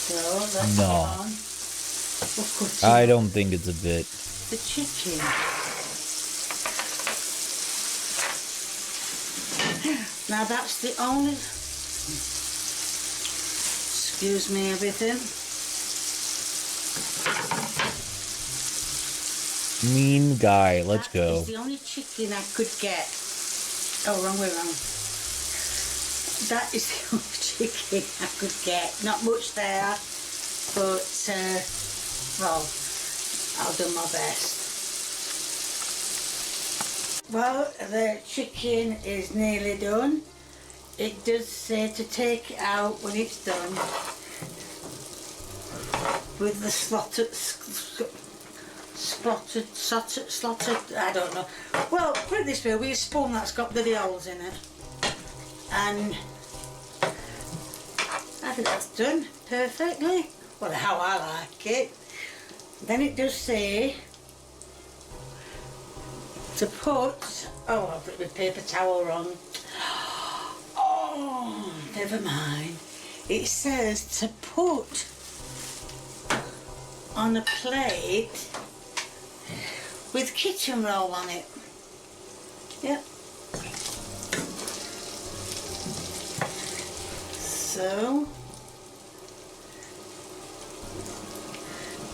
So let's No. go on. We're cutting I don't think it's a bit. the chicken. Now that's the only. Excuse me, everything. Mean guy, let's That go. is the only chicken I could get. Oh, wrong way round. That is the only chicken I could get. Not much there, but well, I'll do my best. Well, the chicken is nearly done. It does say to take it out when it's done with the slotted, I don't know. Well, put it this way, with a spoon that's got bloody holes in it. And I think that's done perfectly. Well, how I like it. Then it does say to put, oh, I've put the paper towel wrong. Oh, never mind. It says to put on a plate with kitchen roll on it. Yep. So,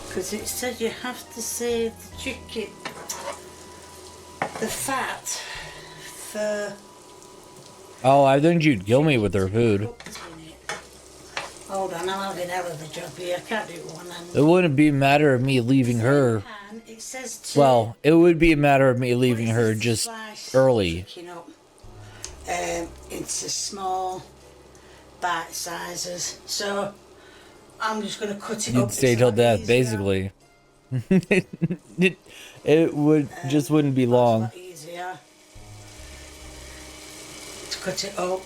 because it said you have to save the chicken, the fat, for. Oh, I think you'd kill me with her food. Hold on, I'm having hell of a job here. I can't do it one hand. It wouldn't be a matter of me leaving her. And it says to Well, it would be a matter of me leaving her just slice early. chicken up into small bite sizes. So I'm just going to cut it up. You'd stay It's a till lot death, easier. basically. it would just wouldn't be It's a long. lot easier to cut it up.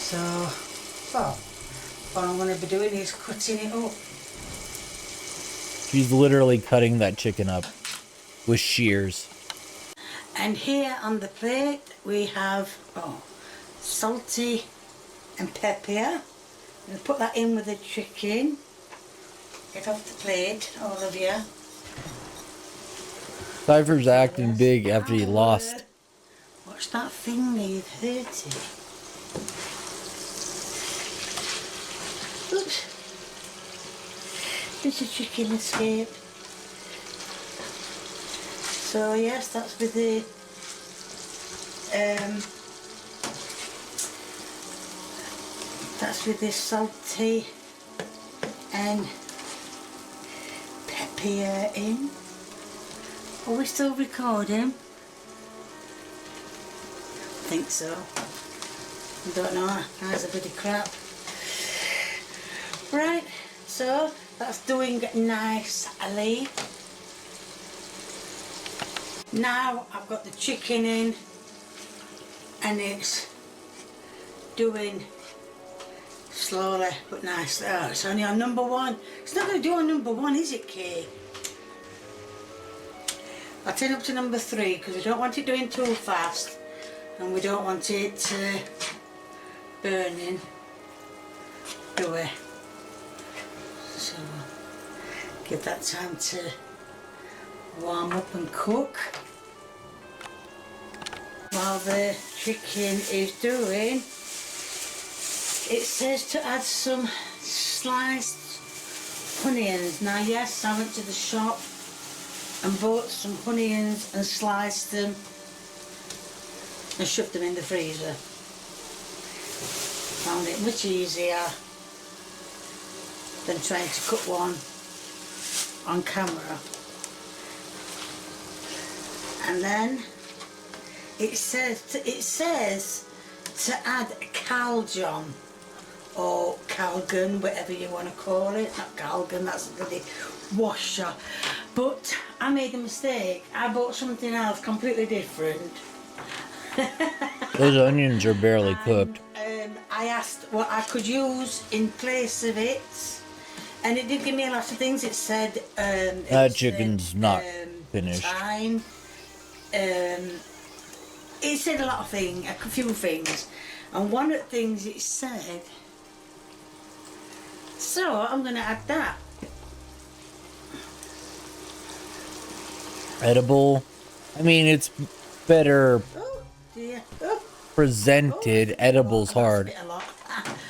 So, well, what I'm going to be doing is cutting it up. She's literally cutting that chicken up with shears. And here on the plate we have salty and pepper. I'm going to put that in with the chicken. Get off the plate, all of you. Cypher's acting big after he lost. Watch that finger, you've hurt it. Oops. Did the chicken escape? So yes, that's with the salty and pepper in. Are we still recording? I think so. I don't know, that's a bit of crap. Right, so that's doing nicely. Now I've got the chicken in and it's doing slowly but nicely. Oh, it's only on number one. It's not going to do on number one, is it, Kay? I'll turn up to number 3 because we don't want it doing too fast and we don't want it burning, do we? So give that time to warm up and cook. While the chicken is doing, it says to add some sliced onions. Now yes, I went to the shop and bought some onions and sliced them and shoved them in the freezer. Found it much easier than trying to cut one on camera. And then it says to add Calgon or Calgon, whatever you want to call it. Not Calgon, that's a bloody washer. But I made a mistake. I bought something else completely different. Those onions are barely cooked. I asked what I could use in place of it, and it did give me a lot of things. It said that chicken's not finished. Thyme. It said a lot of things, a few things, and one of the things it said. So I'm going to add that. Edible. I mean, it's better Oh dear. Oh. presented. Edible's hard. A lot.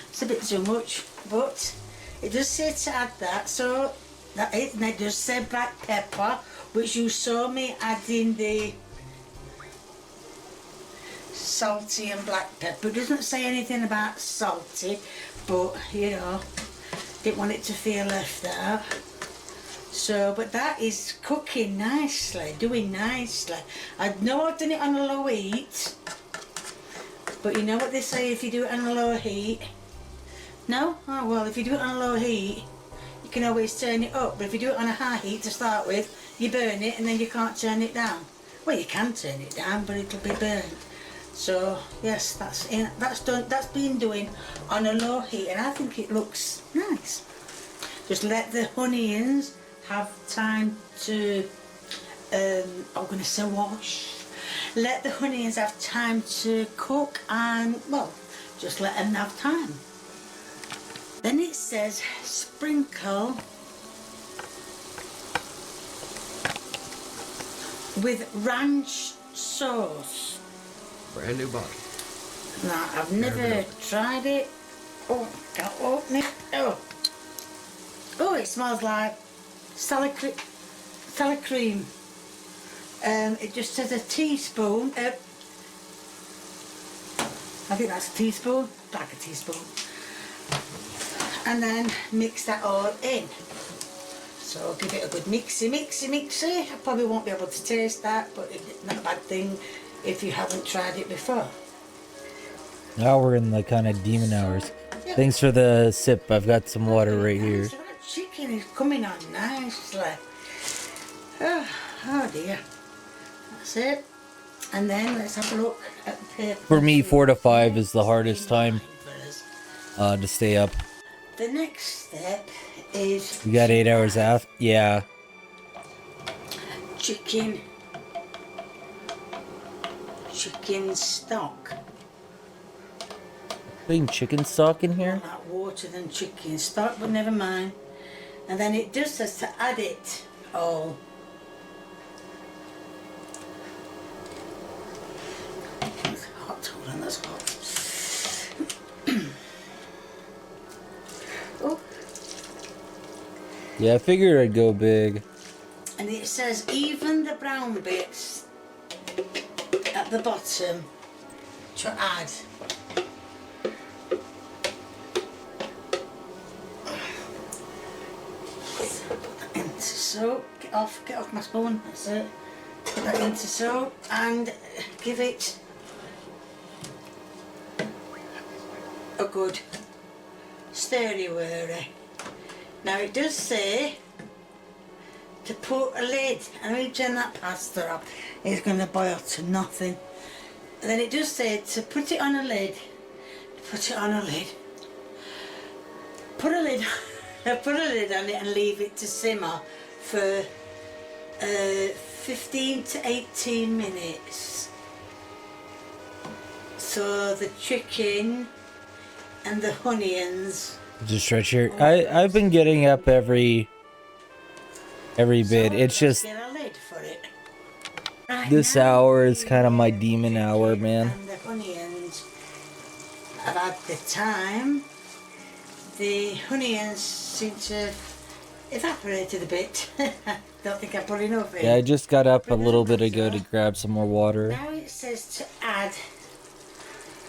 It's a bit too much, but it does say to add that. So that it, and it does say black pepper, which you saw me adding the salty and black pepper. It doesn't say anything about salty, but you know, didn't want it to feel left out. So, but that is cooking nicely, doing nicely. I know I've done it on a low heat, but you know what they say if you do it on a low heat? No? Oh well, if you do it on a low heat, you can always turn it up, but if you do it on a high heat to start with, you burn it and then you can't turn it down. Well, you can turn it down, but it'll be burnt. So yes, that's been doing on a low heat, and I think it looks nice. Just let the onions have time to, I'm going to say wash. Let the onions have time to cook, and well, just let them have time. Then it says sprinkle with ranch sauce. Brand new bottle. Now, I've never tried it. Oh, can't open it. Oh, it smells like salad cream. It just says a teaspoon. I think that's a teaspoon. like a teaspoon. And then mix that all in. So give it a good mixy. I probably won't be able to taste that, but it's not a bad thing if you haven't tried it before. Now we're in the kind of demon hours. Thanks for the sip. I've got some water right here. So that chicken is coming on nicely. Oh dear. That's it. And then let's have a look at the paper. For me, 4 to 5 is the hardest time to stay up. The next step is We got 8 hours after. Yeah. chicken stock. Putting chicken stock in here? More like water than chicken stock, but never mind. And then it just says to add it all. It's hot, hold on, that's hot. Oh, Yeah, I figured I'd go big. and it says even the brown bits at the bottom to add. Put that into soap. Get off my spoon. That's it. Put that into soap and give it a good stirry-whirry. Now it does say to put a lid, and we turn that pasta up, it's going to boil to nothing. And then it does say to put it on a lid, put it on a lid, put a lid, put a lid on it and leave it to simmer for 15 to 18 minutes. So the chicken and the onions. Just stretch here. I've been getting up every bit. It's just Get a lid for it. Right this now, hour is kind of my demon hour, man. and the onions have had the time. The onions seem to have evaporated a bit. Don't think I put enough in. Yeah, I just got up a little bit ago to grab some more water. Now it says to add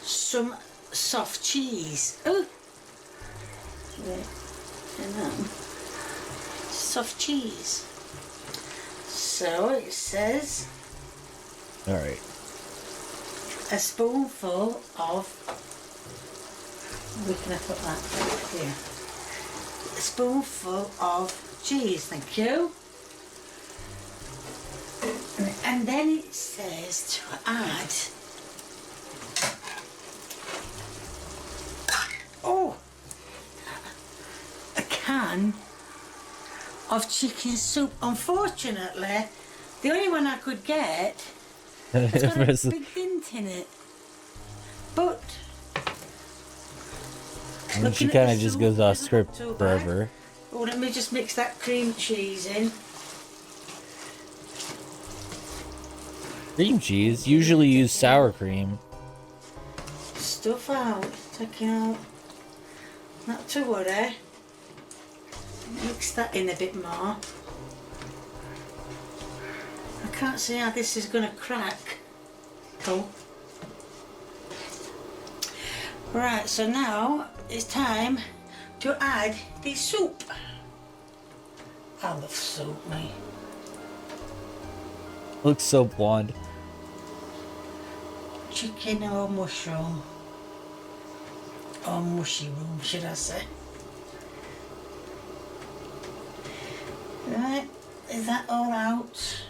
some soft cheese. Oh, wait, soft cheese. So it says All right. a spoonful of. Where can I put that? Here. A spoonful of cheese. Thank you. And then it says to add. Oh, a can of chicken soup. Unfortunately, the only one I could get has got a big dent in it. But And she kind of just goes off script forever. oh, let me just mix that cream cheese in. Cream cheese. Usually use sour cream. Stuff out, taking out. Not to worry. Mix that in a bit more. I can't see how this is going to crack. Oh. Right, so now it's time to add the soup. I love soup, mate. Looks so blonde. Chicken or mushroom. Or mushy room, should I say. Right, is that all out?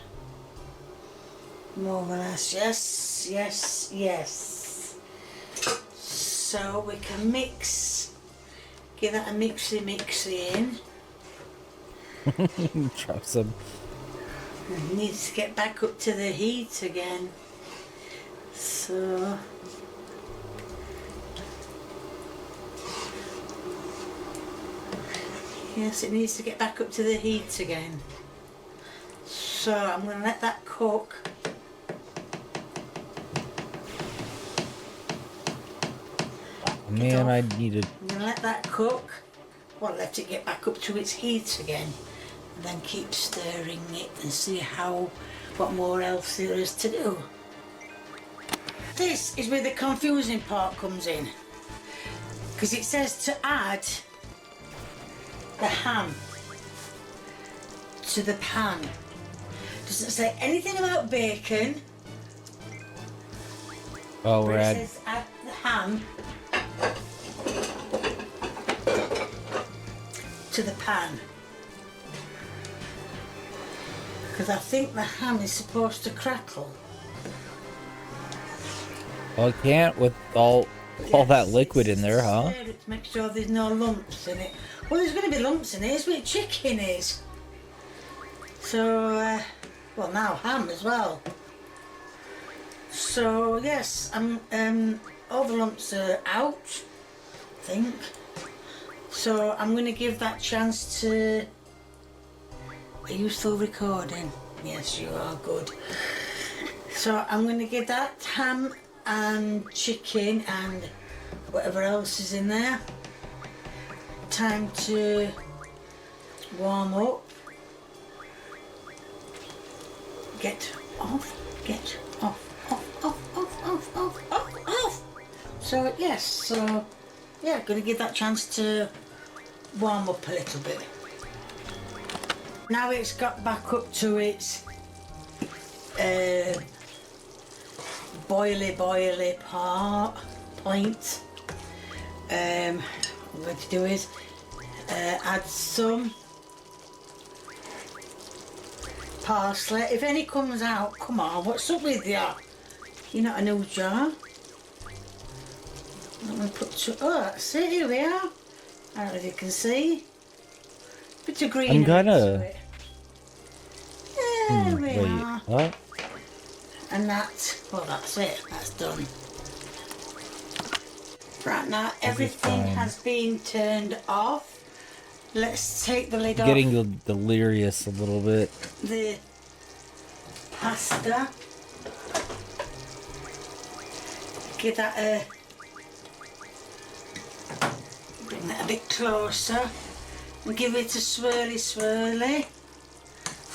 More or less, yes, yes, yes. So we can mix, give that a mixy in. Drop some. It needs to get back up to the heat again. So yes, it needs to get back up to the heat again. So I'm going to let that cook. Man, I needed. I'm going to let that cook. Well, let it get back up to its heat again. And then keep stirring it and see what more else there is to do. This is where the confusing part comes in. Because it says to add the ham to the pan. Doesn't say anything about bacon. Oh, But rad. it says add the ham to the pan. Because I think the ham is supposed to crackle. Well, it can't with all that liquid in there, huh? To make sure there's no lumps in it. Well, there's going to be lumps in it. It's what chicken is. So, well, now ham as well. So yes, all the lumps are out, I think. So I'm going to give that chance to. Are you still recording? Yes, you are. Good. So I'm going to give that ham and chicken and whatever else is in there time to warm up. Get off. Off. So yes, so yeah, gonna give that chance to warm up a little bit. Now it's got back up to its boily point. What I'm going to do is add some parsley. If any comes out, come on, what's up with you? You're not a new jar. I'm going to put that's it, here we are. I don't know if you can see. Bit of green. I'm gonna. There we Wait, are. what? And that's it, that's done. Right now, everything fine. has been turned off. Let's take the lid off. Getting delirious a little bit. The pasta. Give that bring that a bit closer and give it a swirly.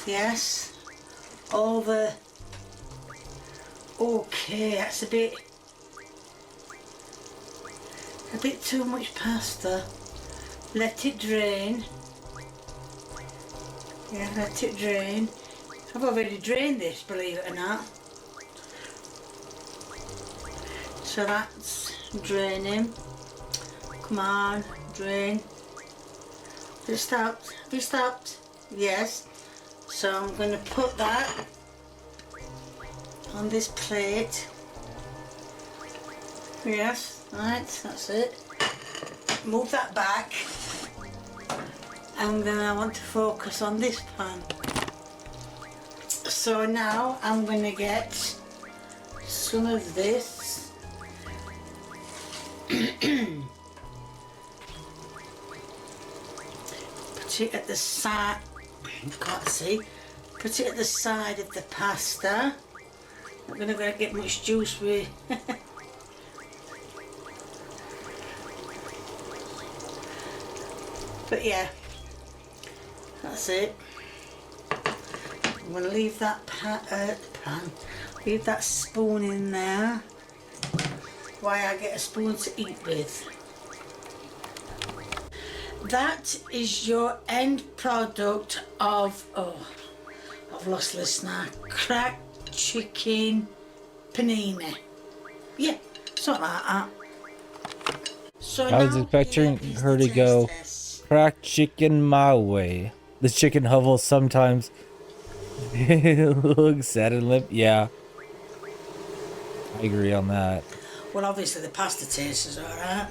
Yes. All the. Okay, that's a bit too much pasta. Let it drain. Yeah, let it drain. I've already drained this, believe it or not. So that's draining. Come on, drain. Have you stopped? Have you stopped? Yes. So I'm going to put that on this plate. Yes, right, that's it. Move that back. And then I want to focus on this pan. So now I'm going to get some of this. Put it at the side. Can't see. Put it at the side of the pasta. Not going to get much juice with. But yeah, that's it. I'm going to leave that leave that spoon in there. Why I get a spoon to eat with. That is your end product of, I've lost listener, cracked chicken panini. Yeah, something like that. So I was now expecting here is her the to go taste test. crack chicken my way. The chicken hovels sometimes looks sad and limp. Yeah, I agree on that. Well, obviously the pasta taste is alright.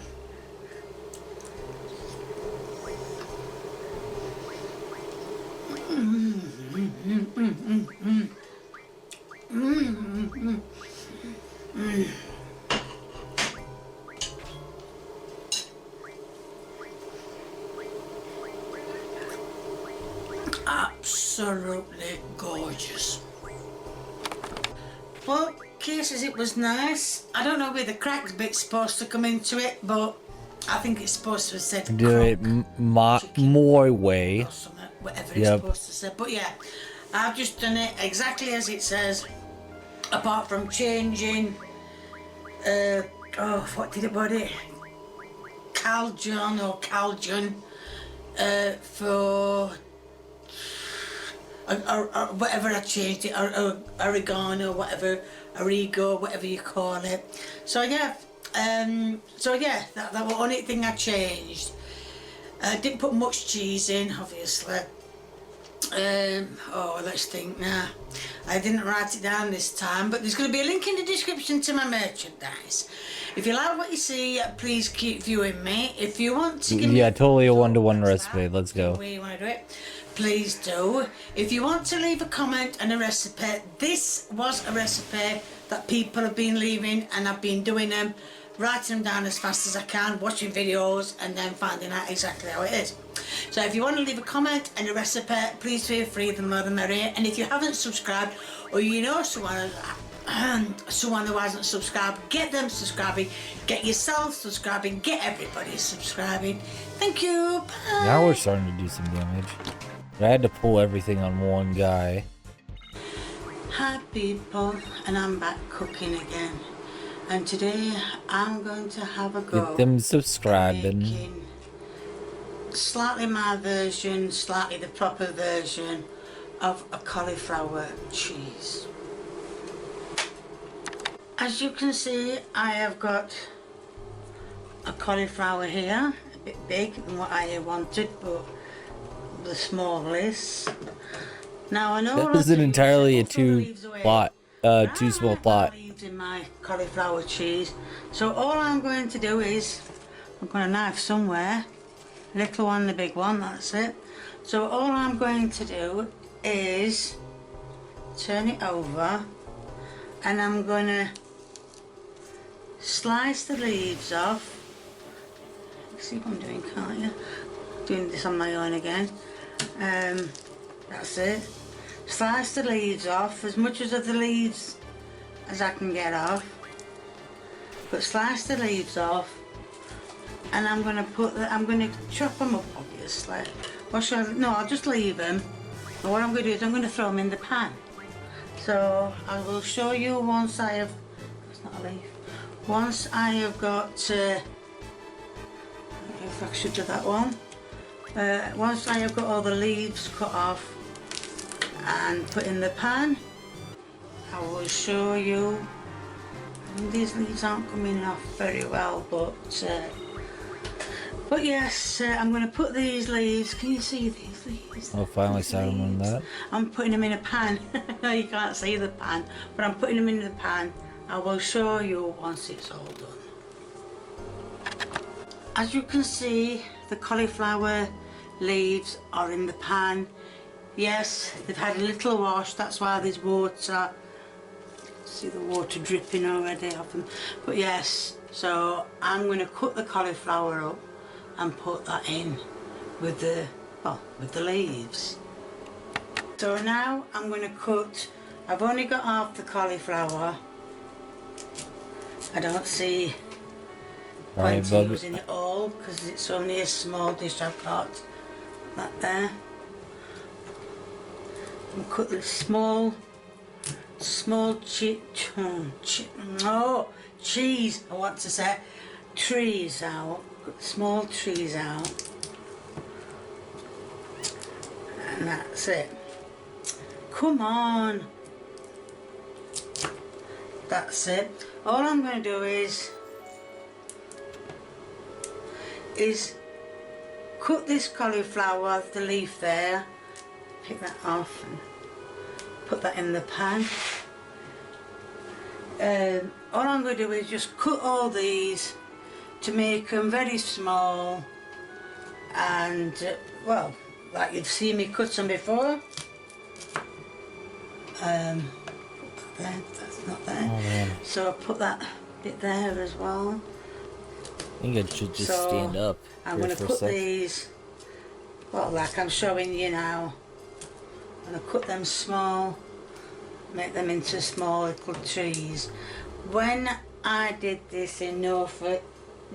Absolutely gorgeous. Well, cases, it was nice. I don't know where the cracked bit's supposed to come into it, but I think it's supposed to have said Do it my way. or something, whatever Yep. it's supposed to say. But yeah, I've just done it exactly as it says, apart from changing, what did it, Caljon or Caljon for or whatever I changed it, or oregano, whatever, origo, whatever you call it. So yeah, that was the only thing I changed. I didn't put much cheese in, obviously. Let's think now. I didn't write it down this time, but there's going to be a link in the description to my merchandise. If you like what you see, please keep viewing me. If you want to give me totally a one-to-one recipe. Let's go. the way you want to do it, please do. If you want to leave a comment and a recipe, this was a recipe that people have been leaving, and I've been doing them, writing them down as fast as I can, watching videos, and then finding out exactly how it is. So if you want to leave a comment and a recipe, please feel free, the more the merrier. And if you haven't subscribed, or you know someone who hasn't subscribed, get them subscribing, get yourself subscribing, get everybody subscribing. Thank you. Bye. Now we're starting to do some damage. But I had to pull everything on one guy. Hi people, and I'm back cooking again. And today I'm going to have a go. Get them subscribing. Making slightly my version, slightly the proper version of a cauliflower cheese. As you can see, I have got a cauliflower here, a bit big than what I wanted, but the smallest. Now I know That wasn't entirely a too small plot. In my cauliflower cheese, so all I'm going to do is I'm going to knife somewhere, little one, the big one, that's it. So all I'm going to do is turn it over, and I'm going to slice the leaves off. See what I'm doing, can't you? Doing this on my own again. That's it. Slice the leaves off, as much of the leaves as I can get off. But slice the leaves off, and I'm going to chop them up, obviously. I'll just leave them. And what I'm going to do is I'm going to throw them in the pan. So I will show you once I have. It's not a leaf. Once I have got. If I should do that one. Once I have got all the leaves cut off and put in the pan, I will show you. These leaves aren't coming off very well, but yes, I'm going to put these leaves. Can you see these leaves? Oh, finally started on that. I'm putting them in a pan. You can't see the pan, but I'm putting them in the pan. I will show you once it's all done. As you can see, the cauliflower leaves are in the pan. Yes, they've had a little wash, that's why there's water. See the water dripping already off them. But yes, so I'm going to cut the cauliflower up and put that in with the leaves. So now I'm going to cut. I've only got half the cauliflower. I don't see point in using it all because it's only a small dish I've got. That there. And cut the small cheese, I want to say, trees out, cut small trees out, and that's it. Come on, that's it. All I'm going to do is cut this cauliflower, the leaf there, pick that off and put that in the pan. All I'm going to do is just cut all these to make them very small, and well, like you've seen me cut them before. Put that there, that's not there. Oh, man. So I'll put that bit there as well. I think I should just stand up. I'm going to put these, well, like I'm showing you now. I'm going to cut them small, make them into small little trees. When I did this in Norfolk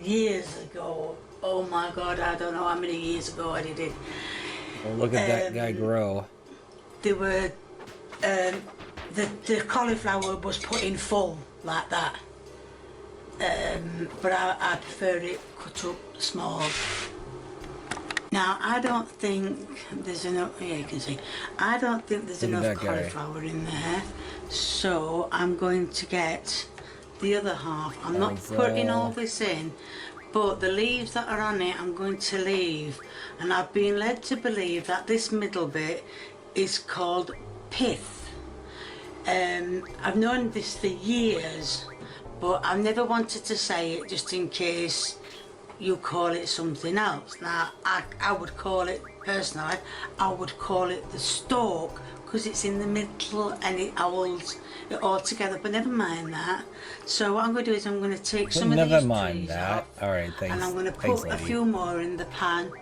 years ago, oh my god, I don't know how many years ago I did it. Well, look at that guy grow. They were, the cauliflower was put in full like that. but I prefer it cut up small. Now, I don't think there's enough, yeah, you can see, I don't think there's Look at enough that guy. cauliflower in there, so I'm going to get the other half. I'm not putting all this in, but the leaves that are on it I'm going to leave, and I've been led to believe that this middle bit is called pith. I've known this for years, but I've never wanted to say it just in case you call it something else. Now, I would call it, personally, I would call it the stalk, because it's in the middle and it holds it all together, but never mind that. So what I'm going to do is I'm going to take some of Never these mind trees that. off, All right, thanks. and I'm going to Thanks, put a lady. few more in the pan,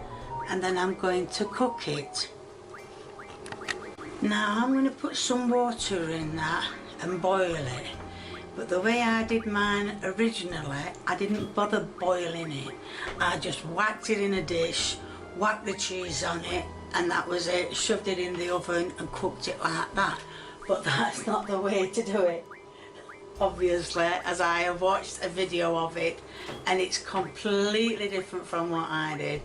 and then I'm going to cook it. Now, I'm going to put some water in that and boil it. But the way I did mine originally, I didn't bother boiling it. I just whacked it in a dish, whacked the cheese on it, and that was it. Shoved it in the oven and cooked it like that. But that's not the way to do it, obviously, as I have watched a video of it, and it's completely different from what I did.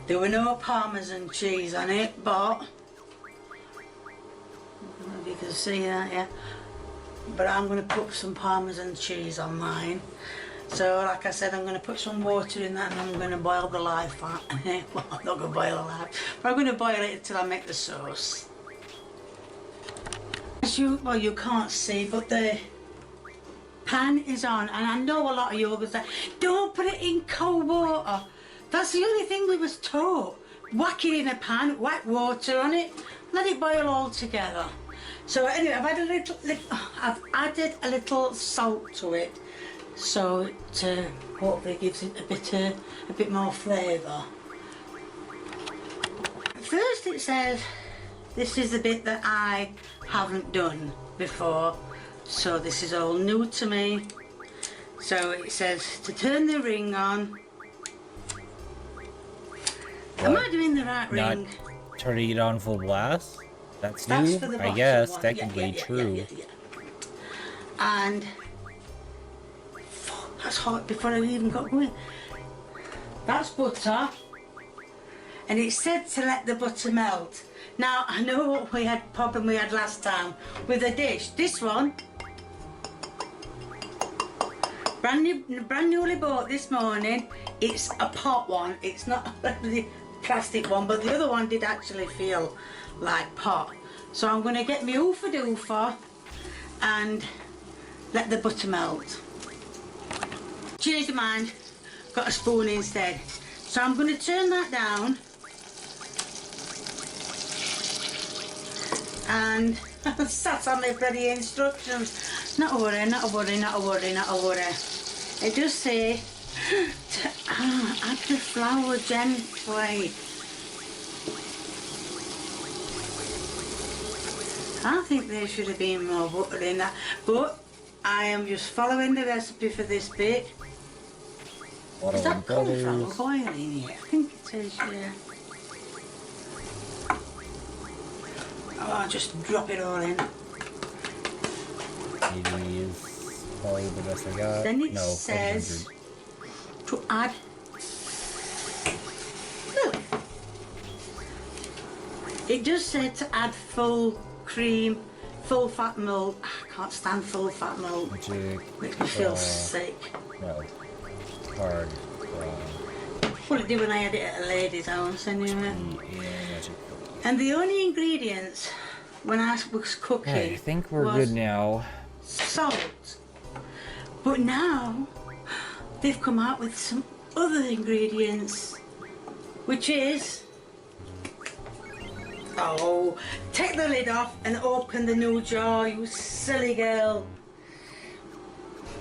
There were no Parmesan cheese on it, but, I don't know if you can see that, yeah. But I'm going to put some Parmesan cheese on mine. So, like I said, I'm going to put some water in that, and I'm going to boil the live fat. Well, I'm not going to boil it live, but I'm going to boil it until I make the sauce. As well, you can't see, but the pan is on, and I know a lot of you will say, don't put it in cold water. That's the only thing we was taught. Whack it in a pan, whack water on it, let it boil all together. So anyway, I've added a little salt to it, so it hopefully gives it a bit more flavour. First it says, this is the bit that I haven't done before, so this is all new to me. So it says to turn the ring on. Am I doing the right Not ring? turning it on full blast? That's That's new, for the I bottom guess. one. Technically true. Yeah. And that's hot before I even got going. That's butter, and it said to let the butter melt. Now I know what problem we had last time with a dish. This one, brand newly bought this morning. It's a pot one. It's not the plastic one, but the other one did actually feel like pot. So I'm going to get my oofa doofa and let the butter melt. Changed my mind, got a spoon instead. So I'm going to turn that down and sat on my bloody instructions. Not a worry, not a worry, not a worry, not a worry. It does say to add the flour gently. I think there should have been more butter in that, but I am just following the recipe for this bit. Is that cauliflower boiling yet? I think it is, yeah. Oh, I'll just drop it all in. 80 is probably the best I got. Then it no, says to add milk. It does say to add full cream, full fat milk. I can't stand full fat milk. Makes me feel sick. No. Hard. Well, it did when I had it at a lady's house anyway. And the only ingredients when I was cooking I think we're was good now. salt. But now they've come out with some other ingredients, which is, oh, take the lid off and open the new jar, you silly girl.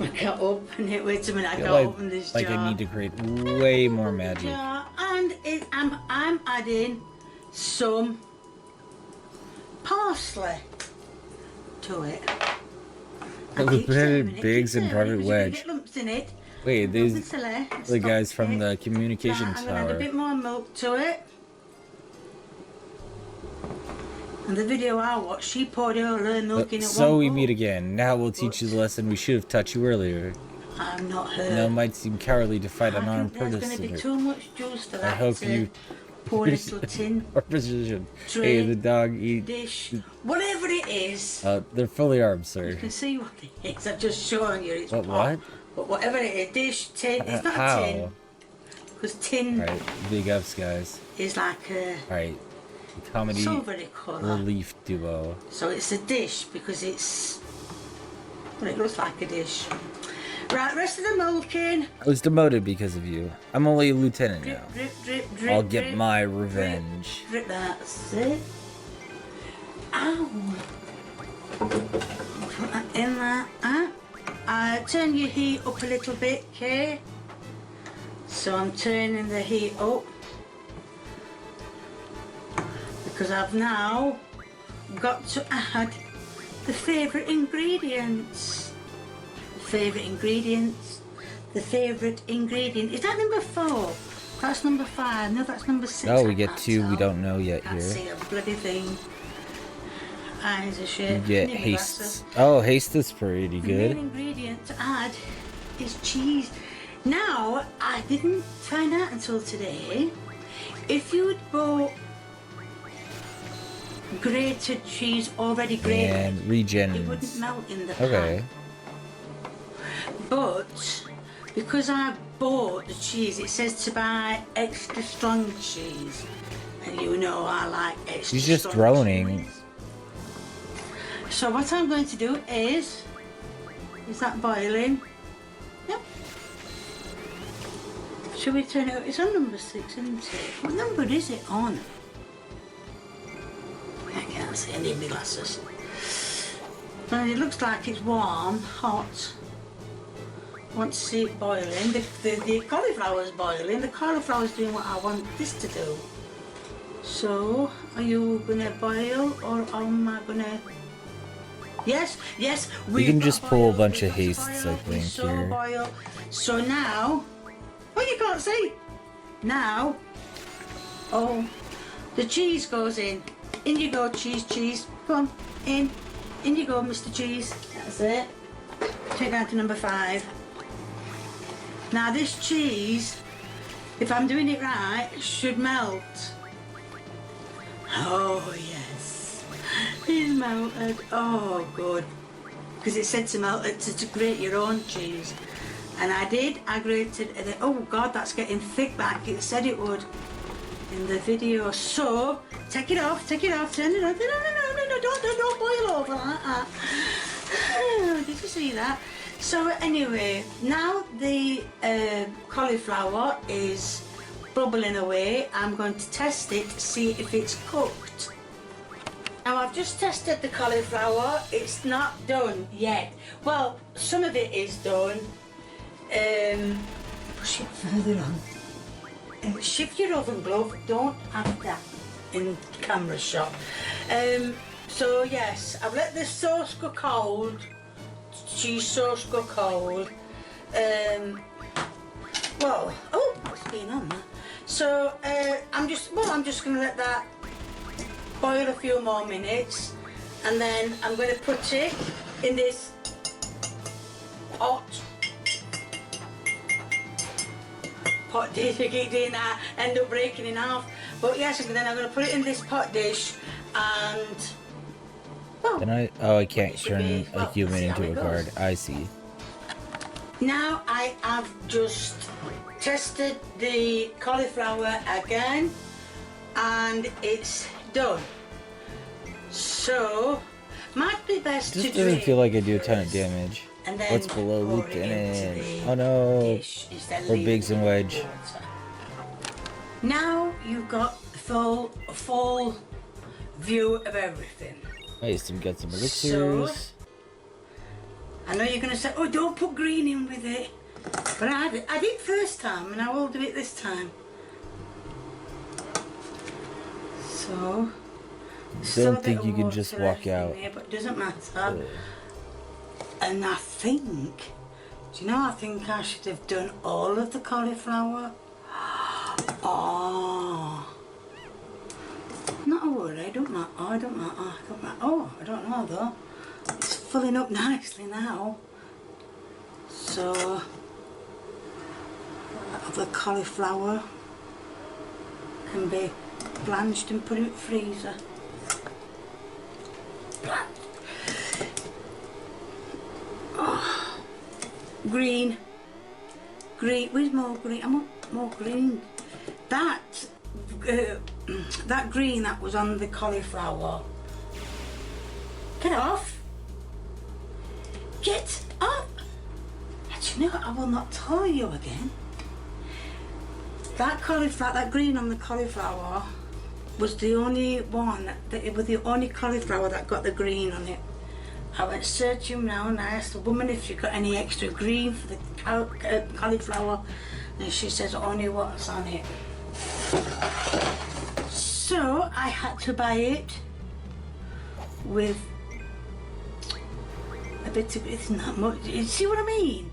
I can't open it. Wait a minute, I can't open this jar. Like I need to create way more magic. And I'm adding some parsley to it. Lieutenant Biggs and Private Wedge. Get lumps in it. Wait, these Obviously, the guys stop from it. the communication Now, I'm going to add a tower. bit more milk to it. And the video I watched, she poured all her milk in at So one we go. meet again. Now we'll teach you the lesson we should have taught you earlier. I'm not hurt. No, it might seem cowardly to fight an I armed think there's going to be person. too much juice for I that. hope you Poor little tin or position. tray, Hey, the dog eat. dish, whatever it is. They're fully armed, You sir. can see what it is. I've just shown you. It's What? pot. What? But whatever it is, dish, tin. It's not How? a tin. Because tin All right, big ups, guys. is like a All right, comedy silvery colour. relief duo. So it's a dish because it's. Well, it looks like a dish. Right, rest of the milking. I was demoted because of you. I'm only a lieutenant now. Drip, drip, drip. I'll get drip, my drip, revenge. Drip, that's it. Ow. Put that in there. Turn your heat up a little bit, okay? So I'm turning the heat up because I've now got to add the favourite ingredients. Favourite ingredients. The favourite ingredient. Is that number 4? That's number 5. No, that's number 6. Oh, we I get can't 2 we tell. don't know yet Can't here. see a bloody thing. Eyes are You shit. get Need my haste. glasses. Oh, haste is pretty The main good. ingredient to add is cheese. Now, I didn't find out until today. If you'd bought grated cheese already grated, And it wouldn't regens. melt in the pan. Okay. But because I bought the cheese, it says to buy extra strong cheese. And you know I like extra She's just strong droning. cheese. So what I'm going to do is that boiling? Yep. Should we turn it? It's on number 6, isn't it? What number is it on? I can't see. I need my glasses. And it looks like it's warm, hot. I want to see it boiling. The cauliflower's boiling. The cauliflower's doing what I want this to do. So, are you gonna boil or am I gonna? Yes, yes. We can just pull a bunch of hastes, I think, here. Boil. So now, oh, you can't see. Now, oh, the cheese goes in. In you go, cheese, cheese. Come on, in. In you go, Mr. Cheese. That's it. Take down to number 5. Now this cheese, if I'm doing it right, should melt. Oh yes, it's melted. Oh good, because it said to melt it to grate your own cheese, and I did. I grated it. Oh God, that's getting thick like it said it would in the video. So take it off, turn it off. No, don't boil over like that. Did you see that? So anyway, now the cauliflower is bubbling away. I'm going to test it to see if it's cooked. Now I've just tested the cauliflower. It's not done yet. Well, some of it is done. Push it further on. Shift your oven glove. Don't have that in camera shot. So yes, I've let the sauce go cold. Cheese sauce go cold. Well, oh, what's been on there? So I'm just going to let that boil a few more minutes, and then I'm going to put it in this hot pot dish. I keep doing that, end up breaking in half. But yes, and then I'm going to put it in this pot dish, and Can I? Oh, I can't It should turn be- a well, human see how into it a card. goes. I see. now I have just tested the cauliflower again, and it's done. So, might be best This to doesn't drain feel like I do a ton of first, damage. and then What's below pour it Lieutenant? into the Oh no. dish instead of Or leaving Biggs and it Wedge. in water. Now you've got a full view of everything. Hey, we got some elixirs. I know you're going to say, oh, don't put green in with it. But I did first time, and I will do it this time. So, still a Don't bit think of you can water just left walk in out. there, but it doesn't matter. And I think, do you know, I think I should have done all of the cauliflower. Oh. Not a worry, don't matter. Oh, don't matter. Don't matter. Oh, I don't know though. It's filling up nicely now. So, the cauliflower can be blanched and put in the freezer. Oh. Green. Green. Where's more green? I want more green. That green that was on the cauliflower. Get off. Get up. Actually, no, I will not tell you again. That cauliflower, that green on the cauliflower was the only one, it was the only cauliflower that got the green on it. I went searching now and I asked the woman if she got any extra green for the cauliflower, and she says only what's on it. So I had to buy it with a bit of, it's not much, you see what I mean?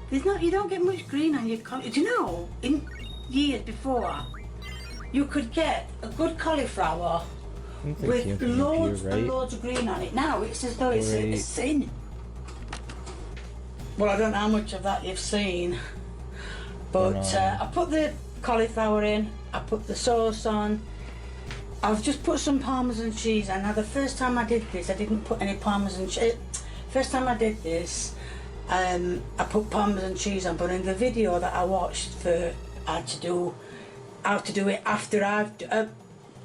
There's not, you don't get much green on your cauliflower. Do you know, in years before, you could get a good cauliflower with loads and loads of green on it. Now it's as though it's a sin. Well, I don't know how much of that you've seen, but I put the cauliflower in, I put the sauce on, I've just put some Parmesan cheese on. Now the first time I did this, I didn't put any Parmesan cheese. First time I did this, I put Parmesan cheese on, but in the video that I watched for how to do it after I've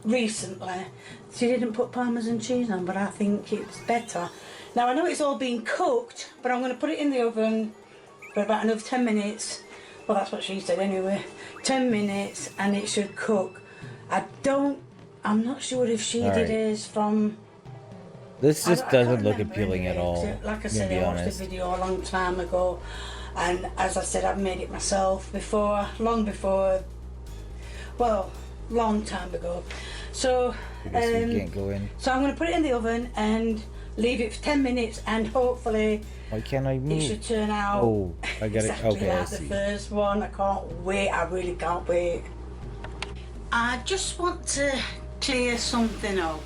recently, she didn't put Parmesan cheese on, but I think it's better. Now I know it's all been cooked, but I'm going to put it in the oven for about another 10 minutes. Well, that's what she said anyway. 10 minutes and it should cook. I'm not sure if she did hers from... This just doesn't look appealing at all. Like I said, I watched the video a long time ago, and as I said, I've made it myself before, long before, well, long time ago. So, can't go in. So I'm going to put it in the oven and leave it for 10 minutes, and hopefully why can't I move? It should turn out I got it. exactly Okay, I like see. the first one. I can't wait. I really can't wait. I just want to clear something up.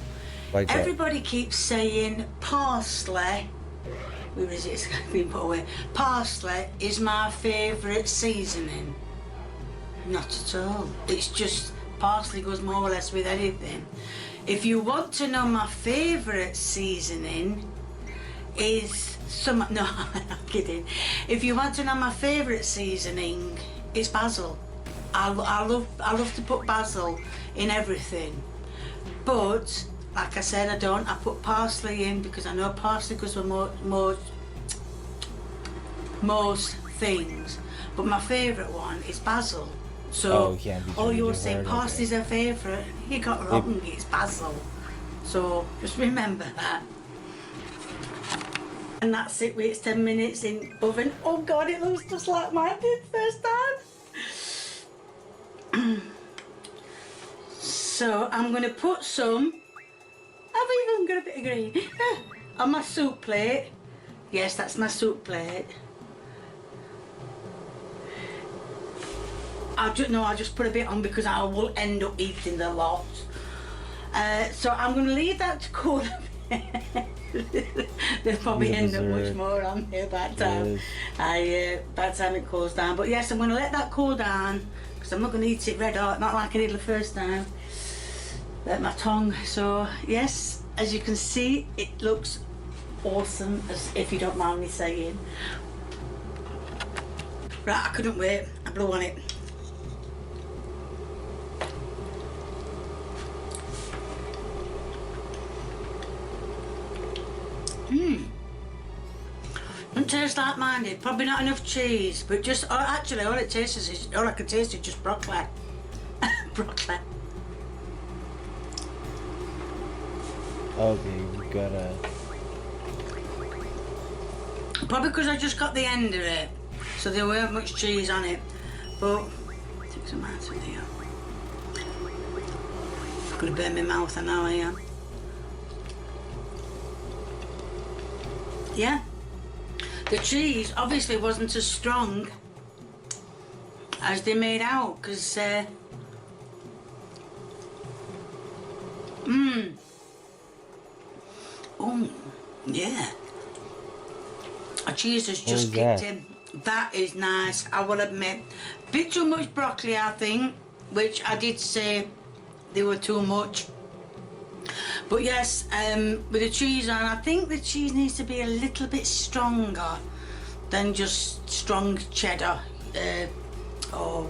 Like Everybody keeps saying parsley. Where is it? It's been put away. Parsley is my favourite seasoning. Not at all. It's just parsley goes more or less with anything. If you want to know my favourite seasoning is no, I'm kidding. If you want to know my favourite seasoning, it's basil. I love to put basil in everything, but like I said, I put parsley in because I know parsley goes with most things, but my favourite one is basil. So, you were saying parsley's a favourite, you got wrong, it's basil. So, just remember that. And that's it, wait 10 minutes in oven. Oh God, it looks just like mine did first time. So, I'm going to put some, I've even got a bit of green, on my soup plate. Yes, that's my soup plate. I'll just put a bit on because I will end up eating the lot. So I'm going to leave that to cool a bit. There'll probably end up much more on here by the time by the time it cools down. But yes, I'm going to let that cool down because I'm not going to eat it red hot, not like I did the first time. Let my tongue. So yes, as you can see, it looks awesome, as if you don't mind me saying. Right, I couldn't wait. I blew on it. Doesn't taste like mine did. Probably not enough cheese, but just actually all I can taste is just broccoli. Broccoli. Okay, we gotta. Probably because I just got the end of it, so there weren't much cheese on it. But take some out of there. I'm gonna burn my mouth. I know I am. Yeah. The cheese obviously wasn't as strong as they made out, because oh yeah, a cheese has just kicked in. That is nice, I will admit. Bit too much broccoli, I think, which I did say they were too much. But yes, with the cheese on, I think the cheese needs to be a little bit stronger than just strong cheddar, or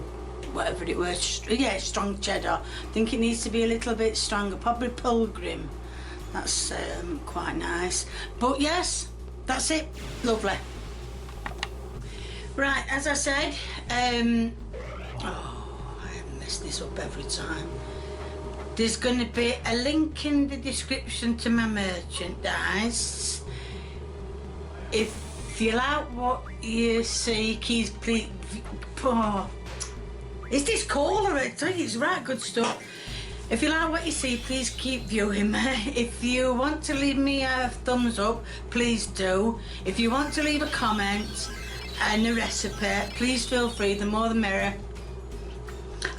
whatever it was. Yeah, strong cheddar. I think it needs to be a little bit stronger, probably Pilgrim. That's quite nice. But yes, that's it. Lovely. Right, as I said, I mess this up every time. There's going to be a link in the description to my merchandise. If you like what you see, please. Oh, is this caller? I tell you, it's right good stuff. If you like what you see, please keep viewing me. If you want to leave me a thumbs up, please do. If you want to leave a comment and a recipe, please feel free. The more the merrier.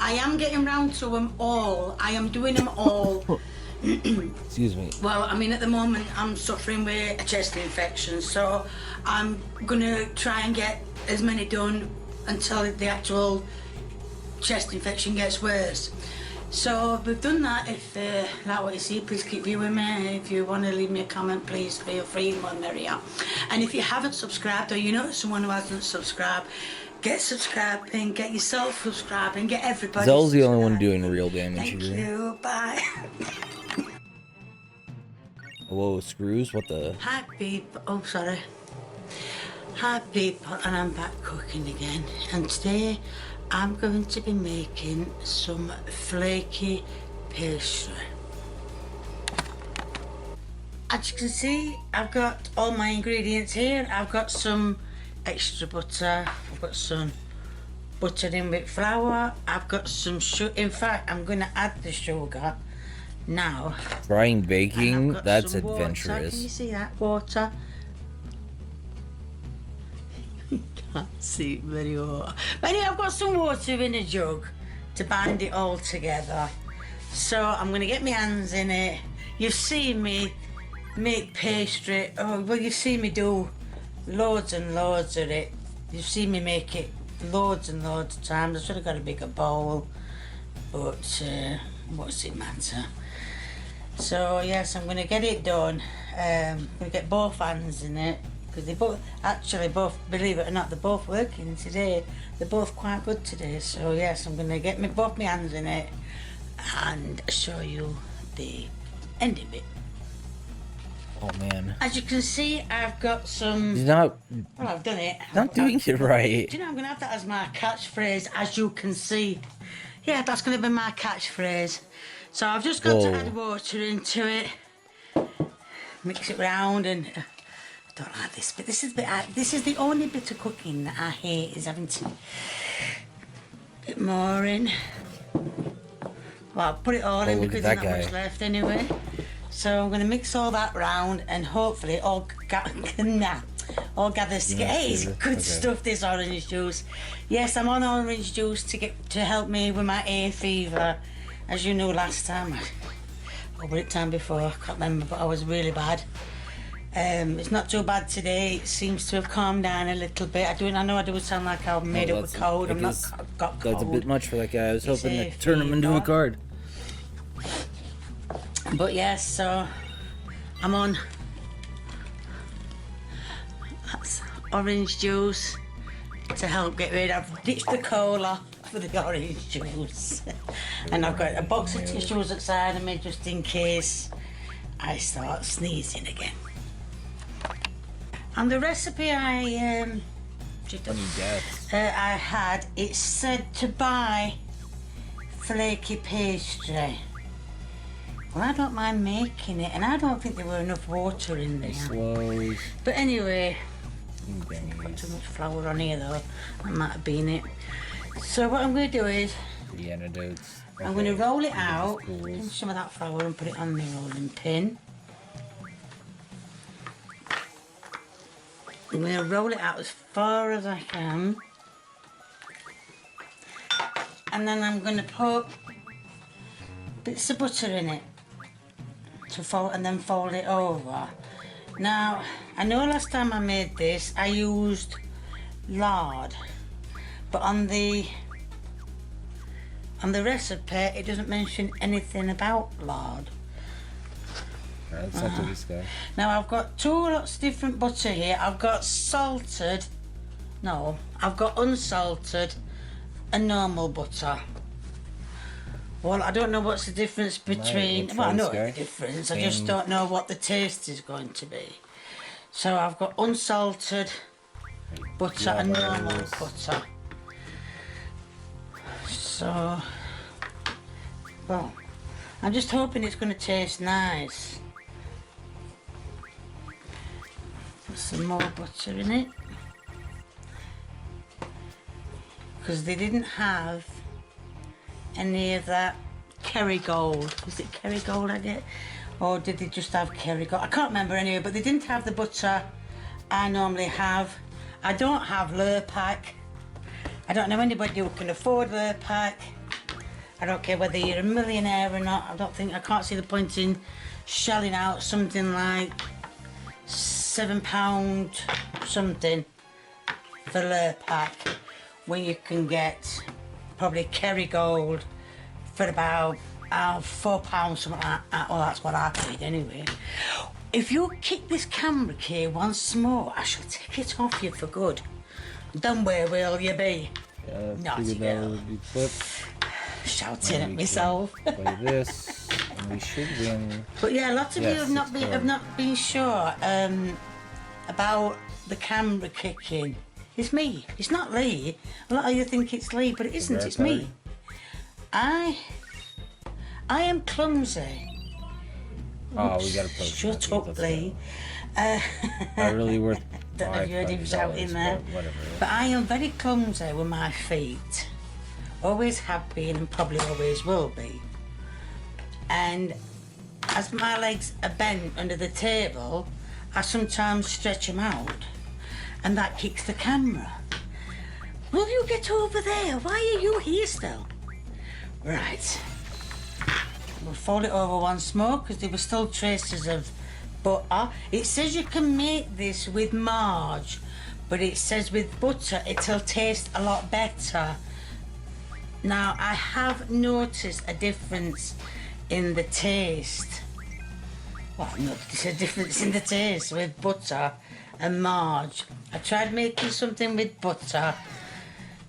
I am getting round to them all. I am doing them all. Excuse me. Well, I mean, at the moment, I'm suffering with a chest infection, so I'm gonna try and get as many done until the actual chest infection gets worse. So we've done that. If like what you see, please keep viewing me. If you want to leave me a comment, please feel free, the more the merrier. And if you haven't subscribed, or you know someone who hasn't subscribed, get subscribing, get yourself subscribing, get everybody. Zell's the only one doing real damage Thank here. you. Bye. Whoa, screws? What the? Hi people. Oh, sorry. Hi people, and I'm back cooking again. And today I'm going to be making some flaky pastry. As you can see, I've got all my ingredients here. I've got some extra butter. I've got some butter in with flour. I've got some sugar. In fact, I'm going to add the sugar now. Frying baking? That's some water. adventurous. Can you see that? Water. Can't see it very well. But anyway, I've got some water in a jug to bind it all together. So I'm going to get my hands in it. You've seen me make pastry. Oh, well, you've seen me do loads and loads of it. You've seen me make it loads and loads of times. I should have got a bigger bowl, but what's it matter? So yes, I'm going to get it done. I'm going to get both hands in it, because they both, believe it or not, they're both working today. They're both quite good today. So yes, I'm going to get both my hands in it and show you the ending bit. Oh man. As you can see, I've got some. He's not. Well, I've done it. Not doing it right. Do you know, I'm going to have that as my catchphrase, as you can see. Yeah, that's going to be my catchphrase. So I've just got to add water into it, mix it round, and I don't like this bit. This is the only bit of cooking that I hate, is having to bit more in. Well, I'll put it all in because there's not much left anyway. So I'm going to mix all that round, and hopefully all gathers together. Hey, it's good stuff, this orange juice. Yes, I'm on orange juice to help me with my hay fever. As you know, last time, or the time before, I can't remember, but I was really bad. It's not too bad today. It seems to have calmed down a little bit. I know I do sound like I'm made up with cold. I'm not got cold. That's a bit much for that guy. I was hoping to turn him into a card. But yes, so I'm on. That's orange juice to help get rid of. Ditch the cola for the orange juice. And I've got a box of tissues outside of me just in case I start sneezing again. And the recipe I had, it said to buy flaky pastry. Well, I don't mind making it, and I don't think there were enough water in there. But anyway, got too much flour on here though. That might have been it. So what I'm going to do is, the antidotes. I'm going to roll it out, some of that flour, and put it on the rolling pin. I'm going to roll it out as far as I can. And then I'm going to put bits of butter in it to fold, and then fold it over. Now, I know last time I made this, I used lard, but on the recipe it doesn't mention anything about lard. Alright, let's talk to this guy. Now I've got 2 lots of different butter here. I've got salted, no, I've got unsalted and normal butter. Well, I don't know what's the difference between, let's well, I try know this the guy. difference, I just don't know what the taste is going to be. So I've got unsalted butter and normal butter. So, well, I'm just hoping it's going to taste nice. Put some more butter in it. Because they didn't have any of that Kerrygold. Was it Kerrygold I get? Or did they just have Kerrygold? I can't remember anyway, but they didn't have the butter I normally have. I don't have Lurpak. I don't know anybody who can afford Lurpak. I don't care whether you're a millionaire or not. I can't see the point in shelling out something like £7 something for Lurpak when you can get probably Kerrygold for about £4, something like that. Well, that's what I paid anyway. If you kick this camera key once more, I shall take it off you for good. Then where will you be? Naughty girl. Shouting at myself. Play this, and we should win. But yeah, lots of you have not been sure about the camera kicking. It's me. It's not Lee. A lot of you think it's Lee, but it isn't. It's me. I am clumsy. Oh, we gotta post. Shut up, Lee. Not really worth. Don't know if you heard him shouting there. Whatever. But I am very clumsy with my feet. Always have been and probably always will be. And as my legs are bent under the table, I sometimes stretch them out. And that kicks the camera. Will you get over there? Why are you here still? Right. We'll fold it over once more because there were still traces of butter. It says you can make this with marge, but it says with butter it'll taste a lot better. Now I have noticed a difference in the taste. Well, I've noticed a difference in the taste with butter and marge. I tried making something with butter.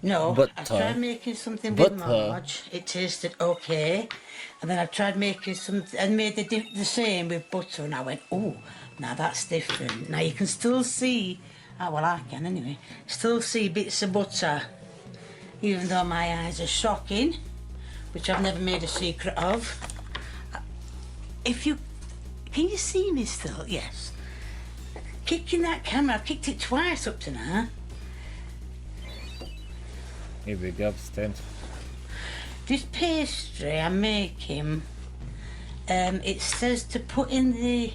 No, I tried making something with marge. It tasted okay. And then I tried making something and made the same with butter, and I went, oh, now that's different. Now you can still see, well, I can anyway, still see bits of butter, even though my eyes are shocking, which I've never made a secret of. Can you see me still? Yes. Kicking that camera, I've kicked it twice up to now. Hey, big ups, 10. This pastry I'm making, it says to put in the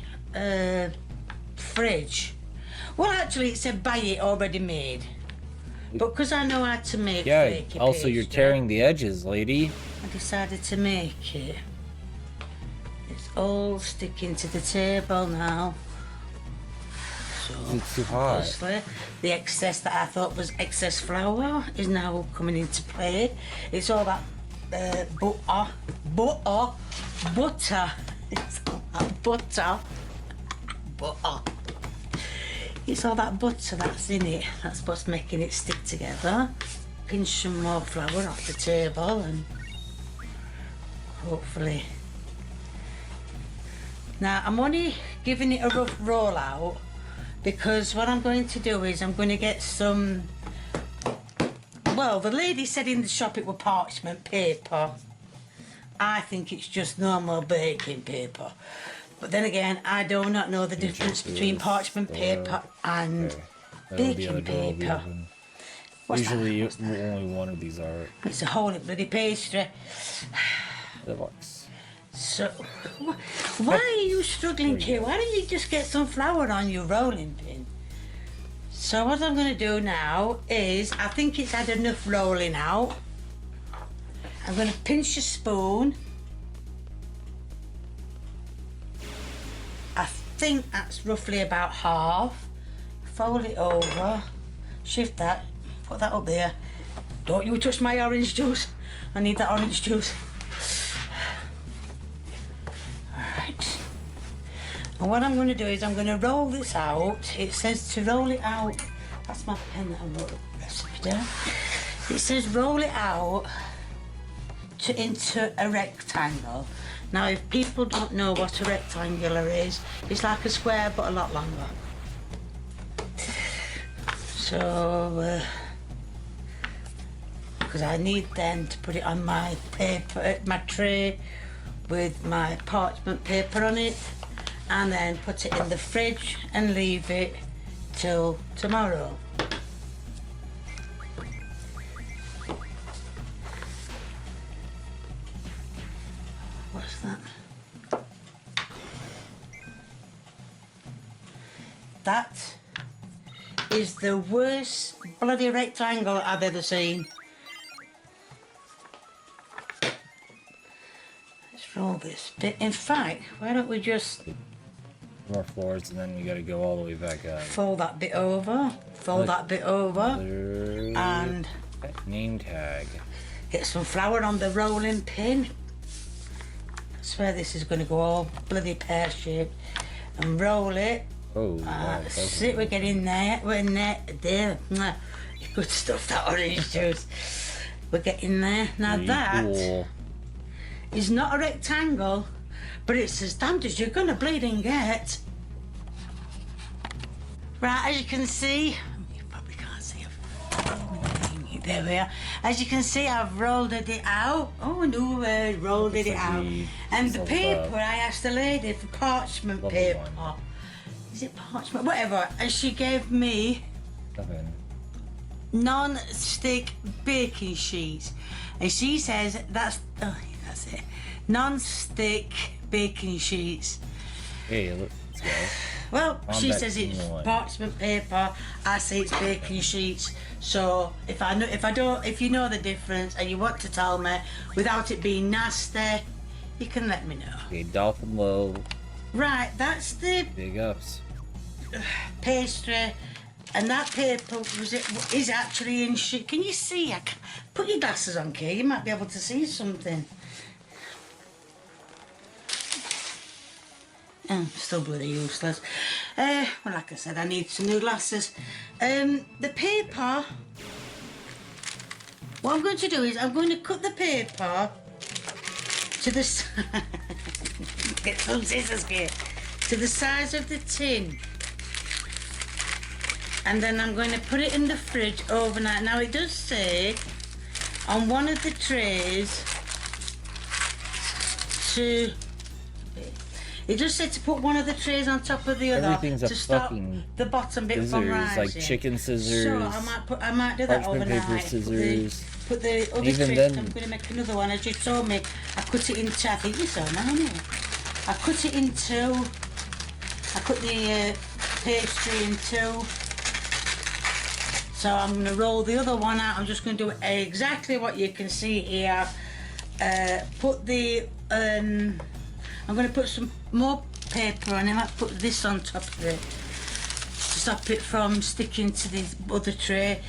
fridge. Well, actually, it said buy it already made. But because I know how to make flaky also pastry, you're tearing the edges, lady. I decided to make it. It's all sticking to the table now. So, It's too hot. obviously, the excess that I thought was excess flour is now coming into play. It's all that butter. It's all that butter. It's all that butter that's in it. That's what's making it stick together. Pinch some more flour off the table and hopefully. Now I'm only giving it a rough roll out because what I'm going to do is I'm going to get some. Well, the lady said in the shop it were parchment paper. I think it's just normal baking paper. But then again, I do not know the difference between parchment paper and baking paper. Usually only one of these are. It's a whole bloody pastry. Deluxe. So, why are you struggling, Kay? Why don't you just get some flour on your rolling pin? So what I'm going to do now is, I think it's had enough rolling out. I'm going to pinch a spoon. I think that's roughly about half. Fold it over. shift that, put that up there. Don't you touch my orange juice. I need that orange juice. Alright. And what I'm going to do is I'm going to roll this out. It says to roll it out. That's my pen that I wrote the recipe down. It says roll it out into a rectangle. Now, if people don't know what a rectangular is, it's like a square but a lot longer. So, because I need then to put it on my paper, my tray with my parchment paper on it, and then put it in the fridge and leave it till tomorrow. What's that? That is the worst bloody rectangle I've ever seen. Let's roll this bit. In fact, why don't we just More floors, and then we gotta go all the way back up. fold that bit over, fold that bit over, and Name tag. get some flour on the rolling pin. I swear this is going to go all bloody pear-shaped. And roll it. Oh, wow. See, we're getting there. We're in there. There. Mwah. Good stuff, that orange juice. We're getting there. Now Pretty that cool. is not a rectangle, but it's as damned as you're going to bleeding get. Right, as you can see, you probably can't see. There we are. As you can see, I've rolled it out. Oh, no, rolled it out. And the paper, I asked the lady for parchment paper. Is it parchment? Whatever. And she gave me non-stick baking sheets. And she says that's it. Non-stick baking sheets. Hey, let's go. Well, On she back says to it's one. parchment paper. I say it's baking sheets. So if you know the difference and you want to tell me without it being nasty, you can let me know. Okay, Dolphin Low. Right, that's the Big ups. pastry, and that paper is actually in sheet. Can you see? Put your glasses on, Kay. You might be able to see something. Still bloody useless. Well, like I said, I need some new glasses. The paper. What I'm going to do is I'm going to cut the paper to the get some scissors here, to the size of the tin, and then I'm going to put it in the fridge overnight. Now it does say on one of the trays to. It just said to put one of the trays on top of the other Everything's a to stop fucking the bottom bit scissors, from rising. like chicken scissors. So I might do that parchment overnight. paper scissors. Put the other Even tray. then- I'm going to make another one. As you told me, I cut it into. I think you saw now, haven't you? I cut it in two. I cut the pastry in two. So I'm going to roll the other one out. I'm just going to do exactly what you can see here. Put the. I'm going to put some more paper on it. I might put this on top of it to stop it from sticking to the other tray.